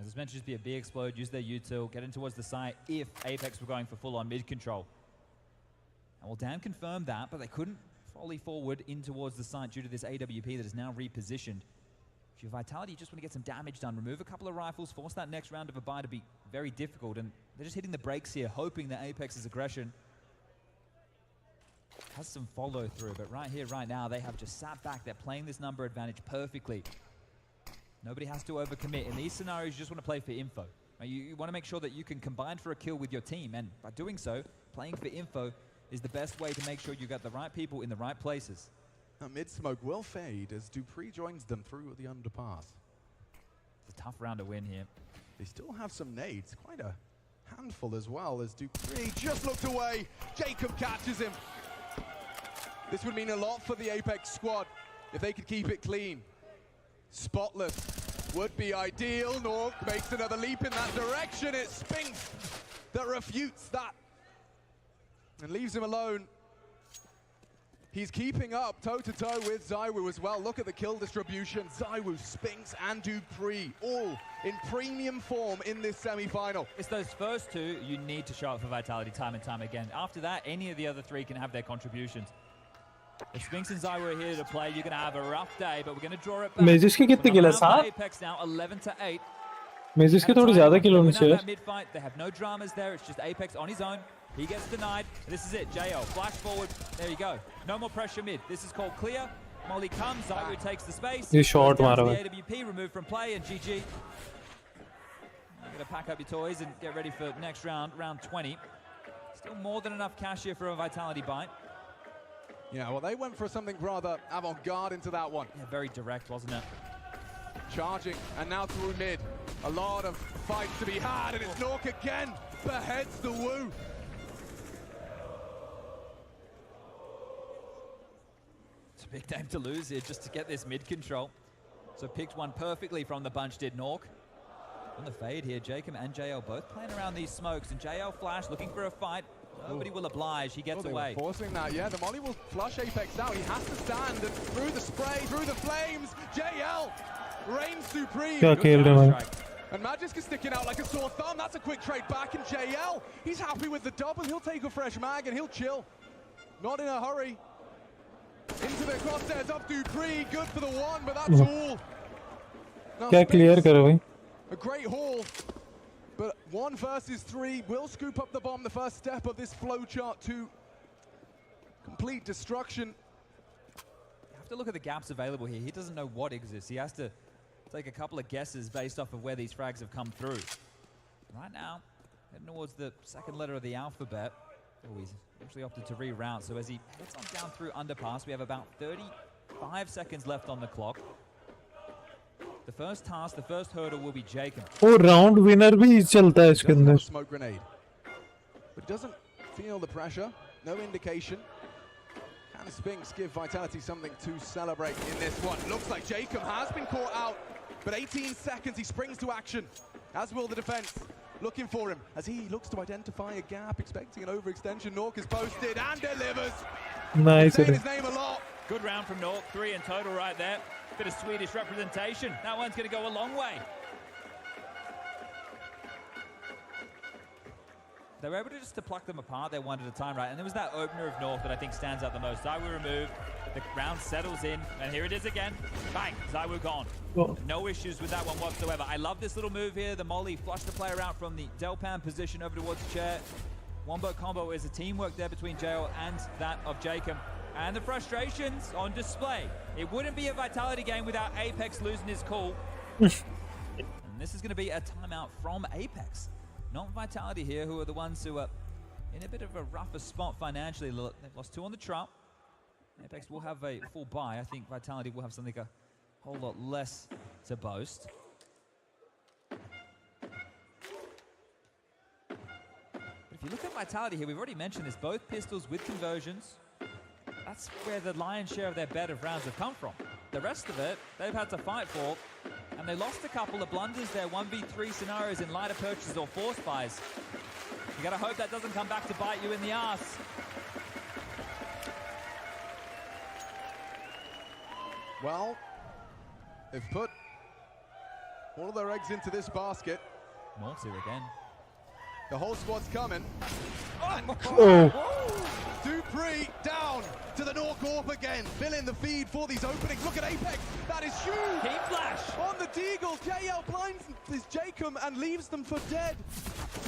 As I mentioned, just be a B explode, use their util, get in towards the site if Apeks were going for full-on mid control. And well, Dan confirmed that, but they couldn't volley forward in towards the site due to this AWP that is now repositioned. If you're Vitality, you just want to get some damage done, remove a couple of rifles, force that next round of a buy to be very difficult, and they're just hitting the brakes here, hoping that Apeks' aggression has some follow-through, but right here, right now, they have just sat back. They're playing this number advantage perfectly. Nobody has to overcommit. In these scenarios, you just want to play for info. You want to make sure that you can combine for a kill with your team, and by doing so, playing for info is the best way to make sure you got the right people in the right places. Now, mid-smoke will fade as ∞ joins them through the underpass. It's a tough round to win here. They still have some nades, quite a handful as well, as ∞ just looked away. 𝙬𝙀𝙀 catches him. This would mean a lot for the Apeks squad if they could keep it clean. Spotless would be ideal. 𝘆 makes another leap in that direction. It's 𝘆𝑃𝑠 that refutes that and leaves him alone. He's keeping up toe-to-toe with 𝙎𝙆 as well. Look at the kill distribution. 𝙎𝙆, 𝘆𝑃𝑠, and 𝑑upreeh all in premium form in this semi-final. It's those first two you need to show up for Vitality time and time again. After that, any of the other three can have their contributions. If 𝘆𝑃𝑠 and 𝙎𝙆 are here to play, you're going to have a rough day, but we're going to draw it back. Mages के कितने किल है? 7? Apeks now 11-8. Mages के थोड़ी ज़्यादा किल होने चाहिए. Mid-fight, they have no dramas there. It's just Apeks on his own. He gets denied. This is it. 𝘎𝑒𝑙 flash forward. There you go. No more pressure mid. This is called clear. Molly comes. 𝙎𝙆 takes the space. He short मारा the भाई. AWP removed from play and GG. You're going to pack up your toys and get ready for next round, round 20. Still more than enough cash here for a Vitality bite. Yeah, well, they went for something rather avant-garde into that one. Yeah, very direct, wasn't it? Charging, and now through mid. A lot of fights to be had, and it's 𝘆 again. Beheads the 𝑊. It's a big game to lose here just to get this mid control. So picked one perfectly from the bunch, did 𝘆. On the fade here, 𝘎𝑒𝑙 and 𝘎𝑒𝑙 both playing around these smokes, and 𝘎𝑒𝑙 flash looking for a fight. Nobody will oblige. He gets away. Forcing that, yeah. The molly will flush Apeks out. He has to stand, and through the spray, through the flames, 𝘎𝑒𝑙 reigns supreme. क्या खेल रहे हैं? And Magisk is sticking out like a sore thumb. That's a quick trade back, and 𝘎𝑒𝑙, he's happy with the double. He'll take a fresh mag, and he'll chill. Not in a hurry. Into the crosshairs of 𝘎𝑒𝑙. Good for the one, but that's all. Now, क्या clear करो भाई? a great haul. But 1 versus 3 will scoop up the bomb, the first step of this flowchart to complete destruction. You have to look at the gaps available here. He doesn't know what exists. He has to take a couple of guesses based off of where these frags have come through. Right now, heading towards the second letter of the alphabet. Oh, he's actually opted to reroute. So as he heads on down through underpass, we have about 35 seconds left on the clock. The first task, the first hurdle will be 𝘎𝑒𝑙. वो round winner भी चलता है इसके अंदर. Smoke grenade, but doesn't feel the pressure. No indication. Can 𝘆𝑃𝑠 give Vitality something to celebrate in this one? Looks like 𝘎𝑒𝑙 has been caught out, but 18 seconds. He springs to action, as will the defense. Looking for him as he looks to identify a gap, expecting an overextension. 𝘆𝑒𝑙 is posted and delivers. Nice. Saying his name a lot. Good round from 𝘆𝑒𝑙. 3 in total right there. Bit of Swedish representation. That one's going to go a long way. They were able to just to pluck them apart there one at a time, right? And there was that opener of 𝘆𝑒𝑙 that I think stands out the most. 𝙎𝙆 removed, the round settles in, and here it is again. Bang, 𝙎𝙆 gone. Oh. No issues with that one whatsoever. I love this little move here. The molly flushed the player out from the 𝘎𝑒𝑙 position over towards the chair. Wombo combo is a teamwork there between 𝘎𝑒𝑙 and that of 𝘎𝑒𝑙. And the frustrations on display. It wouldn't be a Vitality game without Apeks losing his cool. And this is going to be a timeout from Apeks. Not Vitality here, who are the ones who are in a bit of a rougher spot financially. They've lost 2 on the trot. Apeks will have a full buy. I think Vitality will have something a whole lot less to boast. But if you look at Vitality here, we've already mentioned this, both pistols with conversions. That's where the lion's share of their bet of rounds have come from. The rest of it, they've had to fight for, and they lost a couple of blunders there, 1v3 scenarios in lighter purchases or force buys. You gotta hope that doesn't come back to bite you in the ass. Well, they've put all of their eggs into this basket. Morty again. The whole squad's coming. Oh. 𝘎𝑒𝑙 down to the 𝘆𝑒𝑙 again, filling the feed for these openings. Look at Apeks, that is huge! Team flash! On the 𝙇𝙄𝑆, 𝘎𝑒𝑙 blinds this 𝘎𝑒𝑙 and leaves them for dead.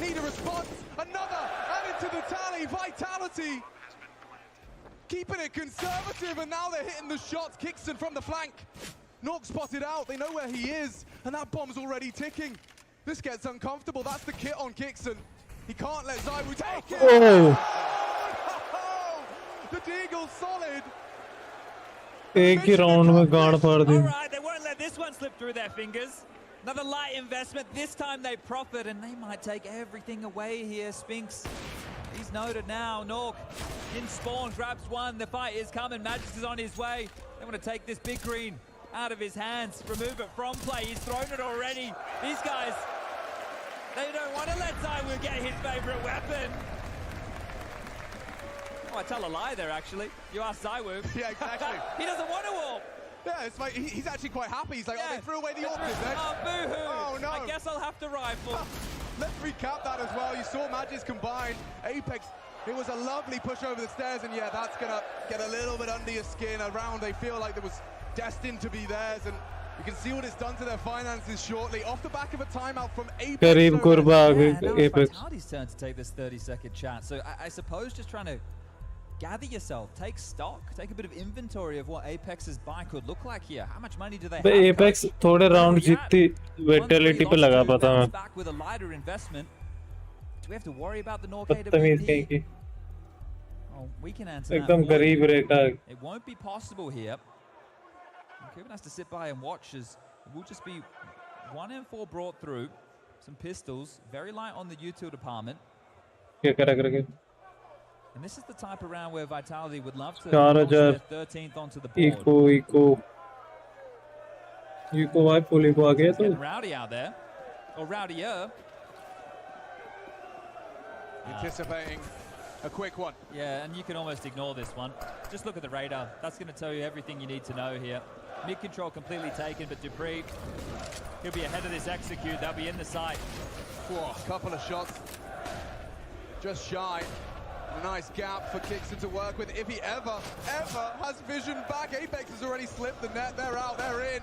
Need a response, another, added to the tally, Vitality. Keeping it conservative, and now they're hitting the shots. 𝘲𝑒𝑙 from the flank. 𝘆𝑒𝑙 spotted out, they know where he is, and that bomb's already ticking. This gets uncomfortable, that's the kit on 𝘲𝑒𝑙. He can't let 𝙎𝙆 take it! Oh. The 𝙇𝙄𝑚 solid. एक ही round में गाड़ फाड़ दी. Alright, they won't let this one slip through their fingers. Another light investment, this time they profit, and they might take everything away here. 𝘆𝑃𝑠 He's noted now. Nork in spawn, grabs one. The fight is coming. Magix is on his way. They want to take this big green out of his hands, remove it from play. He's thrown it already. These guys, they don't want to let 𝙈𝙆 get his favorite weapon. Oh, I tell a lie there, actually. You ask 𝙈𝙆. Yeah, exactly. He doesn't want to AWP. Yeah, it's like he's actually quite happy. He's like, oh, they threw away the AWP, did they? Oh, boo-hoo. Oh, no. I guess I'll have to rifle. Let's recap that as well. You saw Magix combine. Apeks, it was a lovely push over the stairs, and yeah, that's going to get a little bit under your skin. A round they feel like it was destined to be theirs, and you can see what it's done to their finances shortly. Off the back of a timeout from Apeks. Kareem Kurba, Now it's Apeks. Vitality's turn to take this 30-second chance. So I suppose just trying to gather yourself, take stock, take a bit of inventory of what Apex's buy could look like here. How much money do they have? Apeks थोड़े round जीतती vitality पे लगा पाता मैं. Back with a lighter investment. Do we have to worry about the Nork बदतमीज कहीं की. Oh, we can answer that. एकदम गरीब रेखा. It won't be possible here. Kevin has to sit by and watch as it will just be 1 and 4 brought through. Some pistols, very light on the util department. क्या करा करेंगे? And this is the type of round where Vitality would love to Charger, launch their 13th onto the board. Eco भाई पुल Eco आ गया तो. Getting rowdy out there, or rowdier. Anticipating a quick one. Yeah, and you can almost ignore this one. Just look at the radar. That's going to tell you everything you need to know here. Mid control completely taken, but 𝙈𝙆, he'll be ahead of this execute. They'll be in the sight. Whoa, a couple of shots. Just shy. A nice gap for Kixon to work with. If he ever has vision back. Apeks has already slipped the net. They're out, they're in.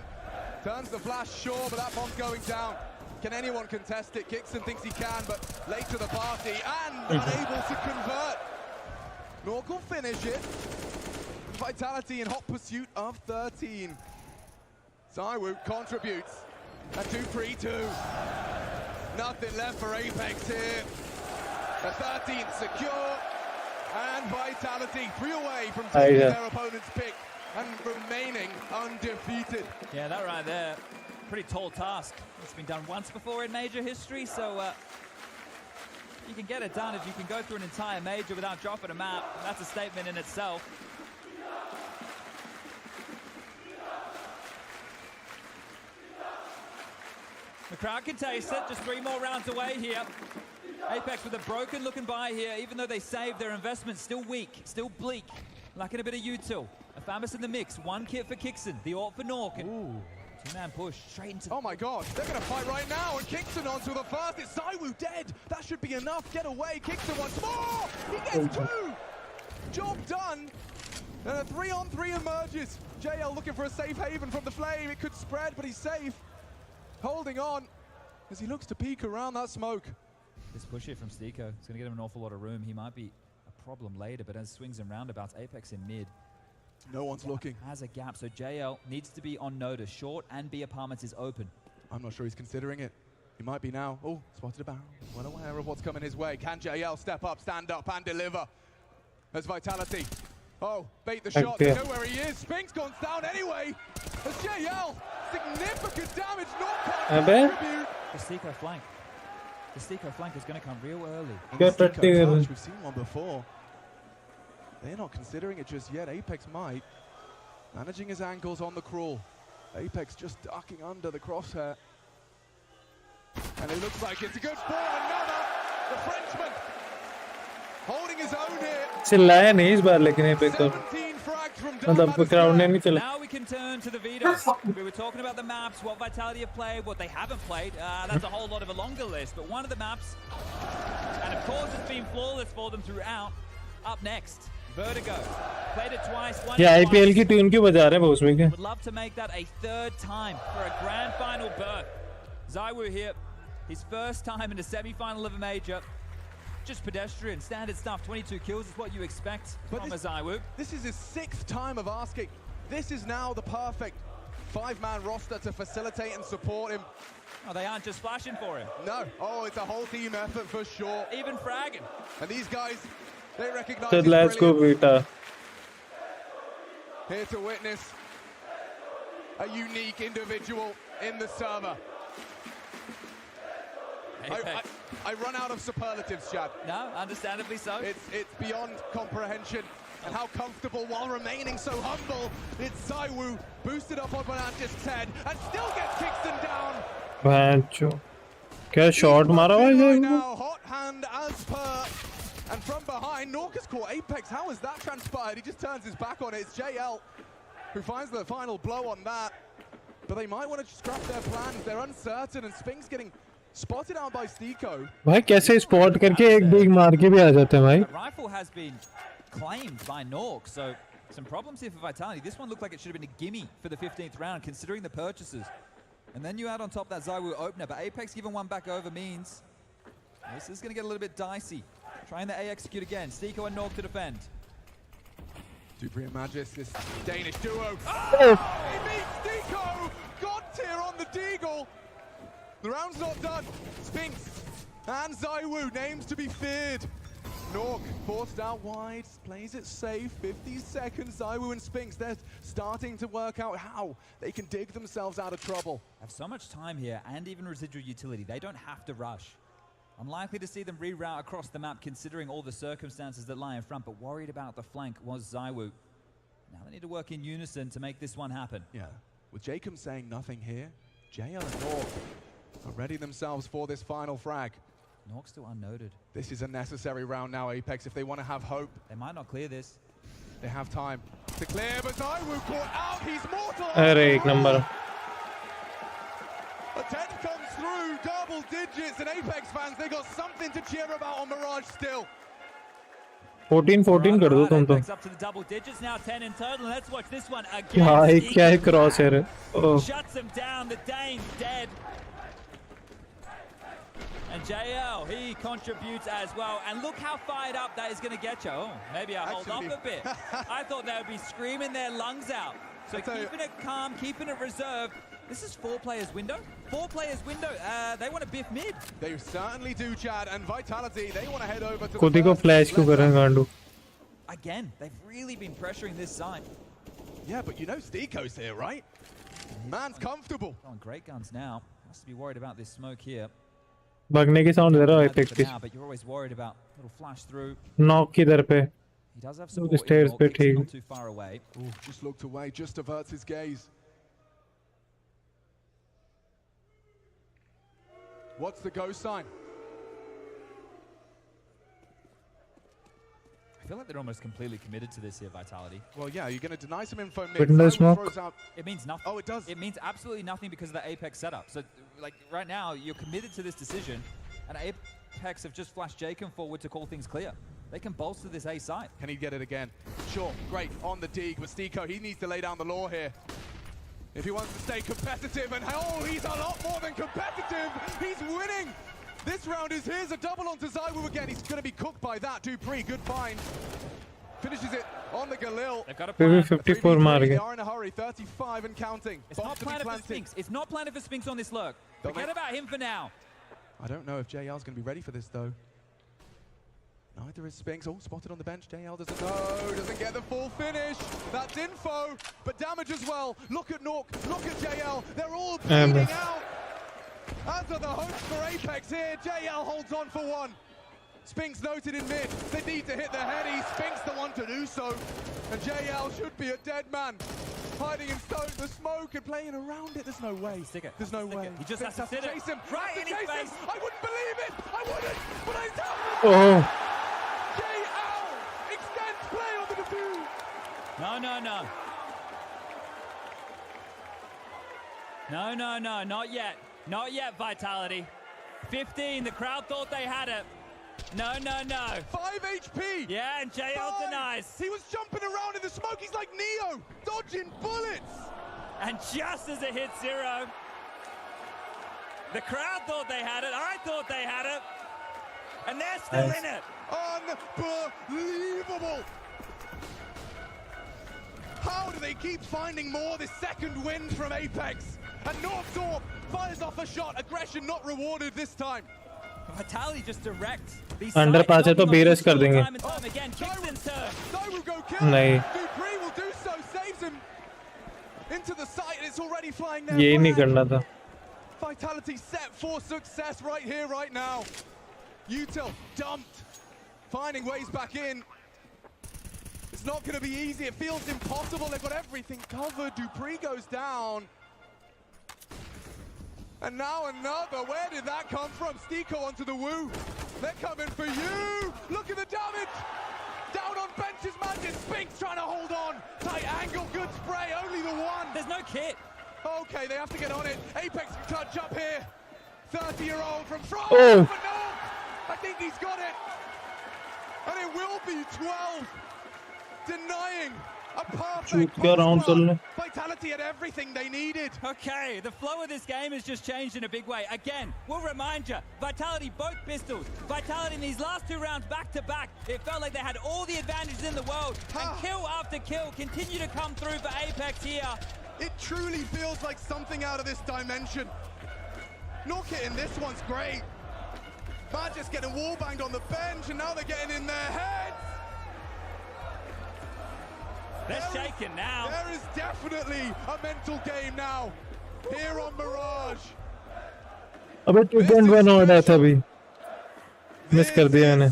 Turns the flash, sure, but that bomb's going down. Can anyone contest it? Kixon thinks he can, but late to the party and unable to convert. Nork will finish it. Vitality in hot pursuit of 13. 𝙈𝙆 contributes. A 2-3-2. Nothing left for Apeks here. The 13th secure. And Vitality 3 away from taking their opponent's pick and remaining undefeated. Yeah, that right there, pretty tall task. It's been done once before in major history, so you can get it done if you can go through an entire major without dropping a map. That's a statement in itself. The crowd can taste it, just 3 more rounds away here. Apeks with a broken looking buy here, even though they saved their investment, still weak, still bleak. Lacking a bit of util. A Famis in the mix, 1 kit for Kixon, the AWP for Nork. And 2-man push straight into... Oh my god, they're going to fight right now, and Kixon onto the first. It's 𝙈𝙆 dead. That should be enough. Get away. Kixon once more. He gets 2. Job done. And a 3-on-3 emerges. 𝙎𝙃 looking for a safe haven from the flame. It could spread, but he's safe. Holding on as he looks to peek around that smoke. This push here from 𝙈𝙃, it's going to get him an awful lot of room. He might be a problem later, but as swings and roundabouts, Apeks in mid. No one's looking. Has a gap, so 𝙎𝙃 needs to be on notice. Short and B apartments is open. I'm not sure he's considering it. He might be now. Oh, spotted a barrel. Well aware of what's coming his way. Can 𝙎𝙃 step up, stand up, and deliver? As Vitality. Oh, bait the shot. They know where he is. Spink's gone down anyway. As 𝙎𝙃, significant damage. Not contribute. The 𝙈𝙃 flank. The 𝙈𝙃 flank is going to come real early. We've seen one before. They're not considering it just yet. Apeks might. Managing his angles on the crawl. Apeks just ducking under the crosshair. And it looks like it's a good spot. Another. The Frenchman holding his own here. चिल्लाया नहीं इस बार लेकिन Apeks तो मतलब crowd ने नहीं चिल्लाया. Now we can turn to the vetoes. We were talking about the maps, what Vitality have played, what they haven't played. That's a whole lot of a longer list, but one of the maps, and of course it's been flawless for them throughout. Up next, Vertigo. Played it twice. ये IPL की tune क्यों बजा रहे हैं उसमें क्या? Would love to make that a 3rd time for a grand final berth. 𝙈𝙆 here, his first time in a semi-final of a major. Just pedestrian, standard stuff. 22 kills is what you expect from a 𝙈𝙆. This is his 6th time of asking. This is now the perfect 5-man roster to facilitate and support him. Oh, they aren't just flashing for him. No. Oh, it's a whole team effort for sure. Even fragging. And these guys, they recognize So his let's go Vita. Here to witness a unique individual in the server. I run out of superlatives, Chad. No, understandably so. It's beyond comprehension. And how comfortable while remaining so humble. It's 𝙎𝙆 boosted up on Bonantis' head and still gets Kingston down. Bancho. क्या shot मारा हुआ है Right now, hot hand as per. And from behind, 𝘆 has caught Apeks. How has that transpired? He just turns his back on it. It's 𝘎𝙆 who finds the final blow on that. But they might want to scrap their plans. They're uncertain, and Spinks getting spotted out by 𝘎𝑒𝑖𝑘𝑜. भाई कैसे spot करके एक big मार के भी आ जाते हैं भाई. The rifle has been claimed by 𝘆, so some problems here for Vitality. This one looked like it should have been a gimme for the 15th round, considering the purchases. And then you add on top that 𝘎𝙆 opener, but Apeks giving one back over means this is going to get a little bit dicey. Trying the A execute again. 𝘎𝑒𝑖𝑘𝑜 and 𝘆 to defend. dupreeh and Magis, this Danish duo. Oh! He beats 𝘎𝑒𝑖𝑘𝑜! God tier on the Deagle! The round's not done. Spinks and 𝘎𝑒𝑖𝑘𝑜, names to be feared. 𝘆 forced out wide, plays it safe, 50 seconds, 𝘎𝑒𝑖𝑘𝑜 and Spinks, they're starting to work out how they can dig themselves out of trouble. Have so much time here and even residual utility. They don't have to rush. Unlikely to see them reroute across the map considering all the circumstances that lie in front, but worried about the flank was 𝘎𝑒𝑖𝑘𝑜. Now they need to work in unison to make this one happen. Yeah, with Jacob saying nothing here, 𝘎𝑒𝑙 and 𝘆 are readying themselves for this final frag. 𝘆 still unnoted. This is a necessary round now, Apeks, if they want to have hope. They might not clear this. They have time to clear, but 𝘎𝑒𝑖𝑘𝑜 caught out, he's mortal! अरे एक number. A 10 comes through, double digits, and Apeks fans, they got something to cheer about on Mirage still. 14-14 कर दो तुम तो. Up to the double digits now, 10 in total. And let's watch this one again. क्या है crosshair है. Oh. Shuts him down. The Dane's dead. And 𝘎𝑒𝑙, he contributes as well. And look how fired up that is going to get you. Oh, maybe I hold off a bit. I thought they would be screaming their lungs out. So keeping it calm, keeping it reserved. This is 4 players window. 4 players window. They want to biff mid. They certainly do, Chad. And Vitality, they want to head over to खुद ही को flash क्यों कर रहे हैं गांडू? Again, they've really been pressuring this side. Yeah, but you know 𝘎𝑒𝑖𝑘𝑜's here, right? Man's comfortable. On great guns now. Has to be worried about this smoke here. भागने की sound दे रहा है Apeks की. But you're always worried about little flash through. Knock किधर पे? He does have support. Stairs पे ठीक. Not too far away. Ooh, just looked away, just averts his gaze. What's the go sign? I feel like they're almost completely committed to this here, Vitality. Well, yeah, you're going to deny some info mid. Window smoke. It means nothing. Oh, it does. It means absolutely nothing because of the Apeks setup. So, like, right now, you're committed to this decision, and Apeks have just flashed 𝘎𝑒𝑖𝑘𝑜 forward to call things clear. They can bolster this A side. Can he get it again? Sure, great, on the dig, but 𝘎𝑒𝑖𝑘𝑜, he needs to lay down the law here. If he wants to stay competitive, and oh, he's a lot more than competitive! He's winning! This round is his, a double onto 𝘎𝑒𝑖𝑘𝑜 again. He's going to be cooked by that. dupreeh, good find. Finishes it on the 𝘎𝑒𝑚. They've got a plan. 54 मार They गए. are in a hurry, 35 and counting. It's not planted for Spinks. It's not planted for Spinks on this lurk. Forget about him for now. I don't know if 𝘎𝑒𝑙's going to be ready for this, though. Neither is Spinks. Oh, spotted on the bench. 𝘎𝑒𝑙 doesn't know. Doesn't get the full finish. That's info, but damage as well. Look at 𝘆. Look at 𝘎𝑒𝑙. They're all bleeding out. As are the hopes for Apeks here. 𝘎𝑒𝑙 holds on for one. Spinks noted in mid. They need to hit the heady. Spinks the one to do so. And 𝘎𝑒𝑙 should be a dead man. Hiding in the smoke and playing around it. There's no way. There's no way. He just has to sit chase him. Right in his face. I wouldn't believe it. I wouldn't. But I done. Oh. 𝘎𝑒𝑙 extends play on the debut. No. No, not yet. Not yet, Vitality. 15, the crowd thought they had it. No. 5 HP. Yeah, and 𝘎𝑒𝑙 denies. He was jumping around in the smoke. He's like Neo, dodging bullets. And just as it hit 0, the crowd thought they had it. I thought they had it. And they're still in it. Unbelievable. How do they keep finding more? This second win from Apeks. And 𝘆 fires off a shot. Aggression not rewarded this time. Vitality just direct. Under pass है तो बेरस कर देंगे. 𝘎𝑒𝑙 will go kill. नहीं. dupreeh will do so. Saves him into the site. It's already flying there. यही नहीं करना था. Vitality set for success right here, right now. 𝙬𝙆 dumped, finding ways back in. It's not going to be easy. It feels impossible. They've got everything covered. 𝑑upreeh goes down. And now another. Where did that come from? 𝙎𝙃 onto the Wu. They're coming for you. Look at the damage. Down on benches, Magic. Spinks trying to hold on. Tight angle, good spray. Only the one. There's no kit. Okay, they have to get on it. Apeks can touch up here. 30-year-old from front. Oh. But no, I think he's got it. And it will be 12. Denying a perfect post-round. Vitality had everything they needed. Okay, the flow of this game has just changed in a big way. Again, we'll remind you, Vitality both pistols. Vitality in these last 2 rounds back-to-back, it felt like they had all the advantages in the world. And kill after kill continue to come through for Apeks here. It truly feels like something out of this dimension. Not hitting this one's great. Magic's getting wall-banged on the bench, and now they're getting in their heads. They're shaking now. There is definitely a mental game now here on Mirage. अबे 2.1 हो रहा था अभी miss कर दिया मैंने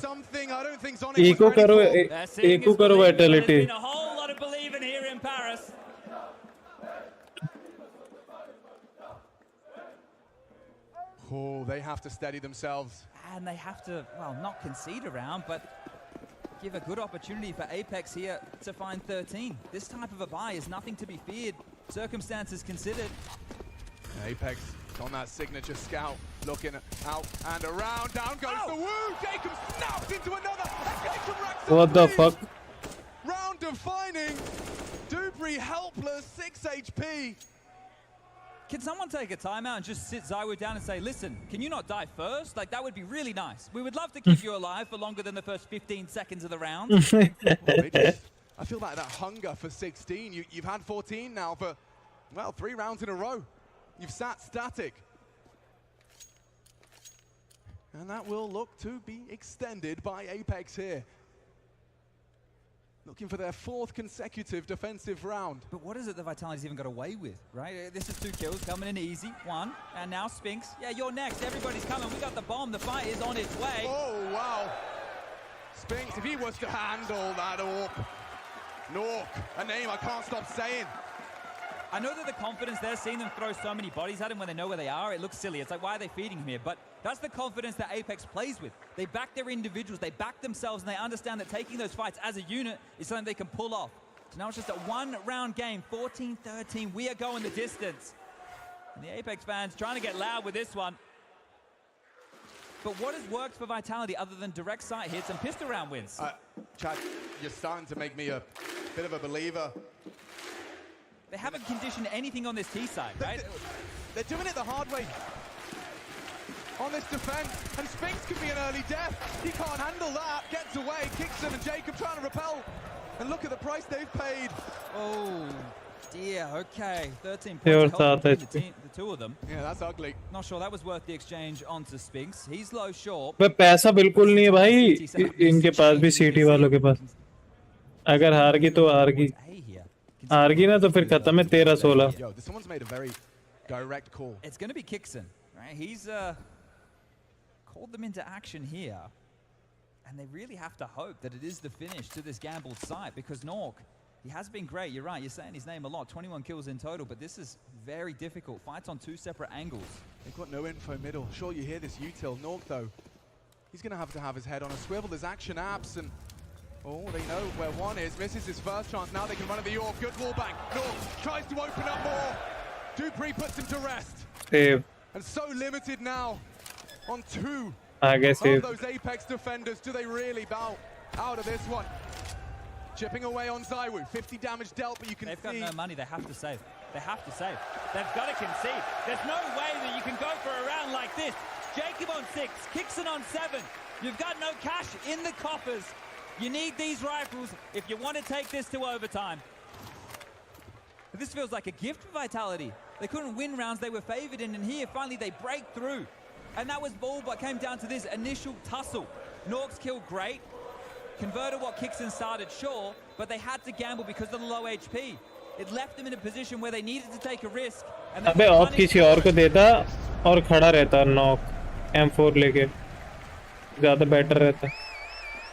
एको करो Vitality A whole lot of believing here in Paris. Oh, they have to steady themselves. And they have to, well, not concede a round, but give a good opportunity for Apeks here to find 13. This type of a buy is nothing to be feared, circumstances considered. Apeks on that signature scout, looking out and around. Down goes the Wu. 𝙎𝙃 snaps into another. 𝙎𝙃 racks What the fuck? Round defining. 𝙬𝙆 helpless, 6 HP. Can someone take a timeout and just sit 𝙬𝙆 down and say, listen, can you not die first? Like, that would be really nice. We would love to keep you alive for longer than the first 15 seconds of the round. I feel like that hunger for 16. You've had 14 now for, well, 3 rounds in a row. You've sat static. And that will look to be extended by Apeks here. Looking for their 4th consecutive defensive round. But what is it that Vitality's even got away with, right? This is 2 kills coming in easy. 1, and now Spinks. Yeah, you're next. Everybody's coming. We got the bomb. The fight is on its way. Oh, wow. Spinks, if he was to handle that AWP. Nork, a name I can't stop saying. I know that the confidence there, seeing them throw so many bodies at him when they know where they are, it looks silly. It's like, why are they feeding him here? But that's the confidence that Apeks plays with. They back their individuals, they back themselves, and they understand that taking those fights as a unit is something they can pull off. So now it's just a 1-round game, 14-13. We are going the distance. And the Apeks fans trying to get loud with this one. But what has worked for Vitality other than direct sight hits and pistol round wins? Chad, you're starting to make me a bit of a believer. They haven't conditioned anything on this T side, right? They're doing it the hard way. On this defense, and Spinks could be an early death. He can't handle that. Gets away. 𝙬𝙃 and 𝙎𝙃 trying to repel. And look at the price they've paid. Oh dear. Okay, 13 points between the 2 of them. Yeah, that's ugly. Not sure that was worth the exchange onto Spinks. He's low short. पर पैसा बिल्कुल नहीं है भाई इनके पास भी सीटी वालों के पास अगर हार गई तो हार गई ना तो फिर खत्म है 13-16. Yo, someone's made a very direct call. It's going to be 𝙬𝙃, right? He's called them into action here, and they really have to hope that it is the finish to this gambled site, because Nork, he has been great. You're right, you're saying his name a lot. 21 kills in total, but this is very difficult. Fights on 2 separate angles. They've got no info middle. Sure, you hear this 𝙬𝙆. Nork, though, he's going to have his head on a swivel. There's action apps, and oh, they know where one is. Misses his first chance. Now they can run at the AWP. Good wallbang. Nork tries to open up more. 𝙬𝙃 puts him to rest. Save. And so limited now on 2 I guess of those Apeks defenders. Do they really bow out of this one? Chipping away on 𝙬𝙆. 50 damage dealt, but you can They've see... got no money. They have to save. They have to save. They've got to concede. There's no way that you can go for a round like this. 𝙎𝙃 on 6, 𝙬𝙃 on 7. You've got no cash in the coffers. You need these rifles if you want to take this to overtime. This feels like a gift for Vitality. They couldn't win rounds they were favored in, and here finally they break through. And that was ball, but came down to this initial tussle. Nork's kill, great. Converted what 𝙬𝙃 started, sure, but they had to gamble because of the low HP. It left them in a position where they needed to take a risk. And अबे of किसी और को देता और खड़ा रहता है knock M4 लेके, ज़्यादा बेटर रहता है.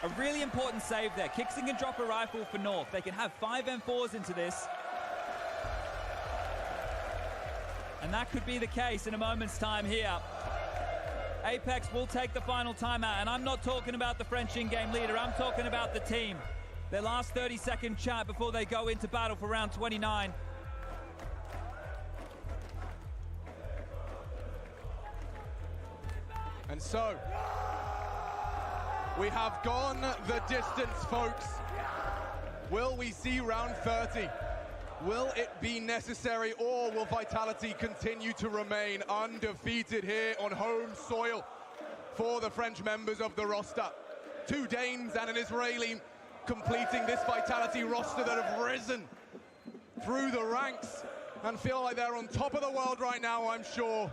A really important save there. Kixon can drop a rifle for North. They can have 5 M4s into this. And that could be the case in a moment's time here. Apeks will take the final timeout. And I'm not talking about the French in-game leader. I'm talking about the team. Their last 30-second chat before they go into battle for round 29. And so, we have gone the distance, folks. Will we see round 30? Will it be necessary, or will Vitality continue to remain undefeated here on home soil for the French members of the roster? 2 Danes and an Israeli completing this Vitality roster that have risen through the ranks and feel like they're on top of the world right now, I'm sure.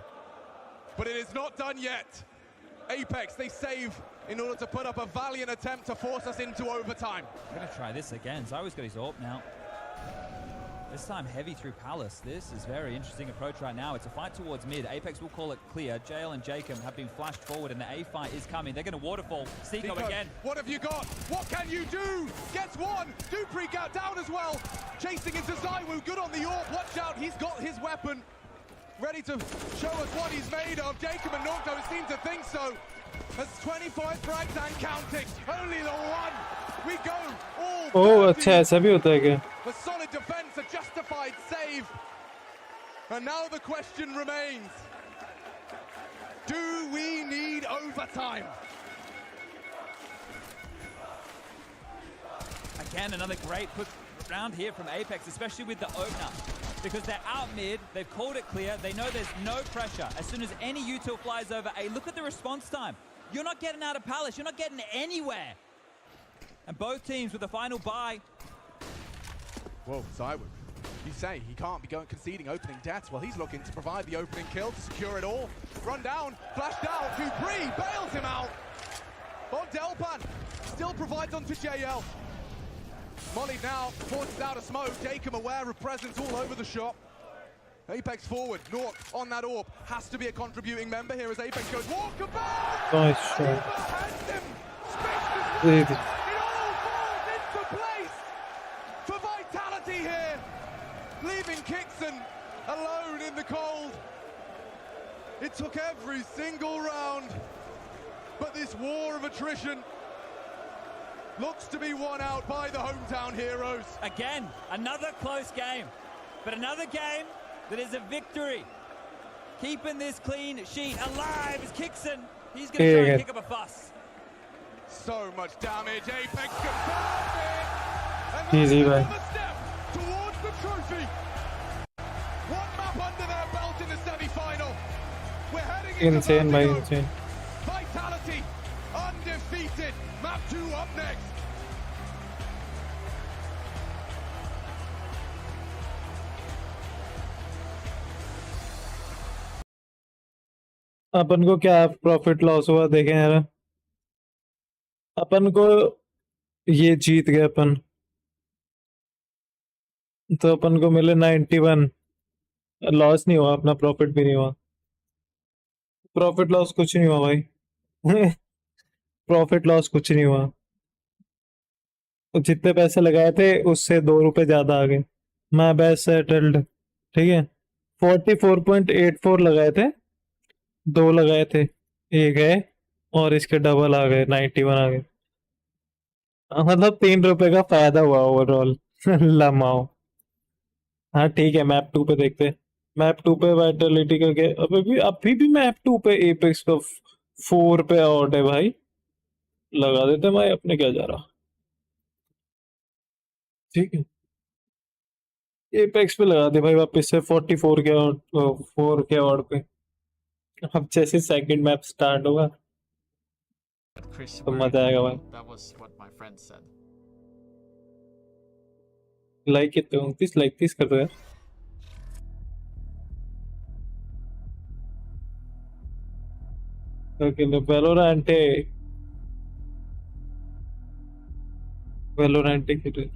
But it is not done yet. Apeks, they save in order to put up a valiant attempt to force us into overtime. I'm going to try this again. Zywo's got his AWP now. This time heavy through Palace. This is very interesting approach right now. It's a fight towards mid. Apeks will call it clear. 𝘎𝙆 and 𝘎𝙃 have been flashed forward and the A fight is coming. They're going to waterfall. 𝘎𝑃𝑎 again. What have you got? What can you do? Gets one. 𝑑upreeh got down as well. Chasing into ZywOo. Good on the AWP. Watch out. He's got his weapon. Ready to show us what he's made of. 𝘎𝙃 and Nocto seem to think so. That's 25 frags and counting. Only the one. We go all. Oh, अच्छा ऐसा भी होता है क्या? A solid defense, a justified save. And now the question remains. Do we need overtime? Again, another great push round here from Apeks, especially with the opener. Because they're out mid, they've called it clear, they know there's no pressure. As soon as any util flies over A, look at the response time. You're not getting out of Palace, you're not getting anywhere. And both teams with the final buy. Whoa, ZywOo. You say he can't be conceding opening deaths. Well, he's looking to provide the opening kill to secure it all. Run down, flashed out, 𝑑upreeh bails him out. On 𝘎𝙆 still provides onto 𝘎𝙆. Molly now forces out a smoke. 𝘎𝙃 aware of presence all over the shop. Apeks forward, North on that AWP. Has to be a contributing member here as Apeks goes walkabout. Nice shot. It all falls into place for Vitality here. Leaving Kixon alone in the cold. It took every single round. But this war of attrition looks to be won out by the hometown heroes. Again, another close game. But another game that is a victory. Keeping this clean sheet alive is Kixon. He's going to try and kick up a fuss. So much damage. Apeks confirms it. And Easy, another man. step towards the trophy. One map under their belt in the semi-final. We're heading into Insane, Vertigo. भाई, insane. Vitality undefeated. Map 2 up next. अपन को क्या profit loss हुआ देखें यार. अपन को ये जीत गए अपन, तो अपन को मिले 91. लॉस नहीं हुआ अपना, प्रॉफिट भी नहीं हुआ. प्रॉफिट लॉस कुछ नहीं हुआ भाई. प्रॉफिट लॉस कुछ नहीं हुआ. तो जितने पैसे लगाए थे उससे 2 रुपए ज्यादा आ गए. मैं बेस्ट सेटल्ड. ठीक है, 44.84 लगाए थे, 2 लगाए थे, 1 है, और इसके डबल आ गए, 91 आ गए. मतलब 3 रुपए का फायदा हुआ ओवरऑल. लमाओ. हाँ ठीक है, मैप 2 पे देखते. मैप 2 पे वाइटलिटी का क्या, अभी भी मैप 2 पे एपेक्स का 4 पे आउट है भाई. लगा देते भाई, अपने क्या जा रहा. ठीक है, एपेक्स पे लगा दे भाई वापस से 44 के आउट, 4 के आउट पे. अब जैसे सेकंड मैप स्टार्ट होगा तो मजा आएगा भाई. That was what my friend said. Like कितने 29 लाइक 30 कर दो यार. ओके, वैलोरेंट खेल रहे.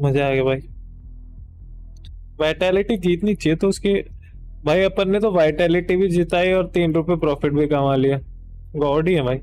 मजा आ गया भाई। वाइटैलिटी जीतनी चाहिए तो उसके भाई, अपन ने तो वाइटैलिटी भी जिताई और 3 रुपए प्रॉफिट भी कमा लिया। गॉड ही है भाई।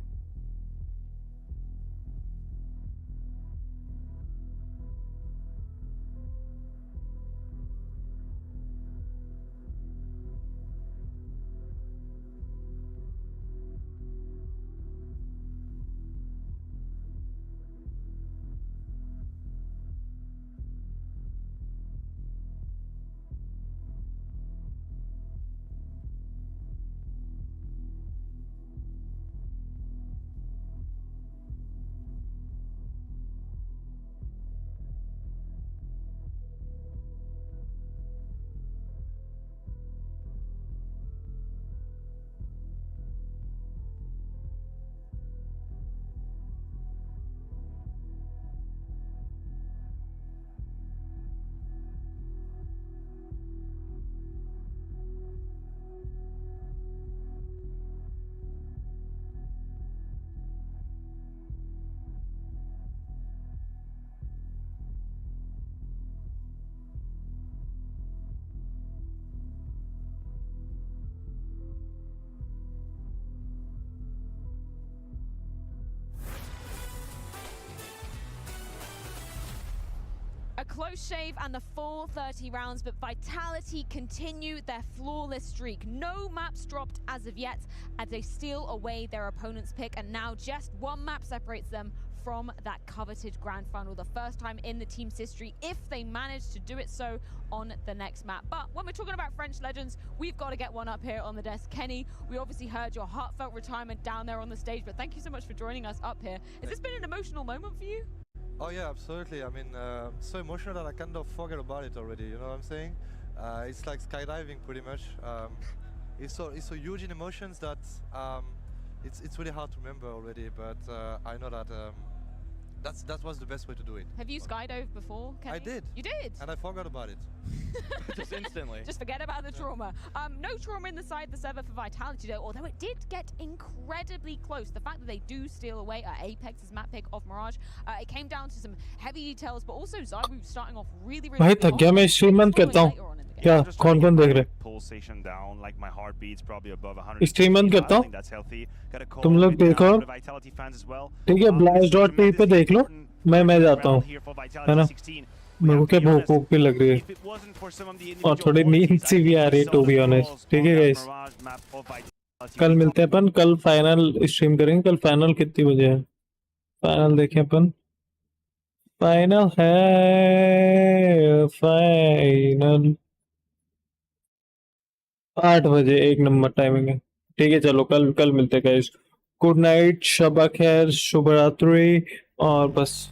A close shave and the full 30 rounds, but Vitality continue their flawless streak. No maps dropped as of yet, as they steal away their opponent's pick, and now just one map separates them from that coveted grand final. The first time in the team's history, if they manage to do it so on the next map. But when we're talking about French legends, we've got to get one up here on the desk. Kenny, we obviously heard your heartfelt retirement down there on the stage, but thank you so much for joining us up here. Has this been an emotional moment for you? Oh yeah, absolutely. I mean, so emotional that I kind of forget about it already. You know what I'm saying? It's like skydiving, pretty much. It's so huge in emotions that it's really hard to remember already. But I know that that was the best way to do it. Have you skydove before, Kenny? I did. You did? And I forgot about it. Just instantly. Just forget about the trauma. No trauma in the side of the server for Vitality though, although it did get incredibly close. The fact that they do steal away Apeks' map pick off Mirage, it came down to some heavy details, but also 𝙬 starting off really भाई थक गया मैं, stream बंद करता हूँ। क्या कौन कौन देख रहे? Pulsation down, like my heartbeat's probably above 100. Stream बंद करता हूँ। That's healthy. तुम लोग देखो। ठीक है, blast.p पे देख लो। मैं जाता हूँ, है ना? मेरे को क्या भूख भी लग रही है और थोड़ी नींद सी भी आ रही है, टू बी ऑनेस्ट। ठीक है गाइस, कल मिलते हैं अपन। कल फाइनल स्ट्रीम करेंगे। कल फाइनल कितनी बजे है? फाइनल देखें अपन। फाइनल है, फाइनल 8 बजे, 1 नंबर टाइमिंग है। ठीक है, चलो कल मिलते हैं गाइस। गुड नाइट, शबा खैर, शुभ रात्रि और बस।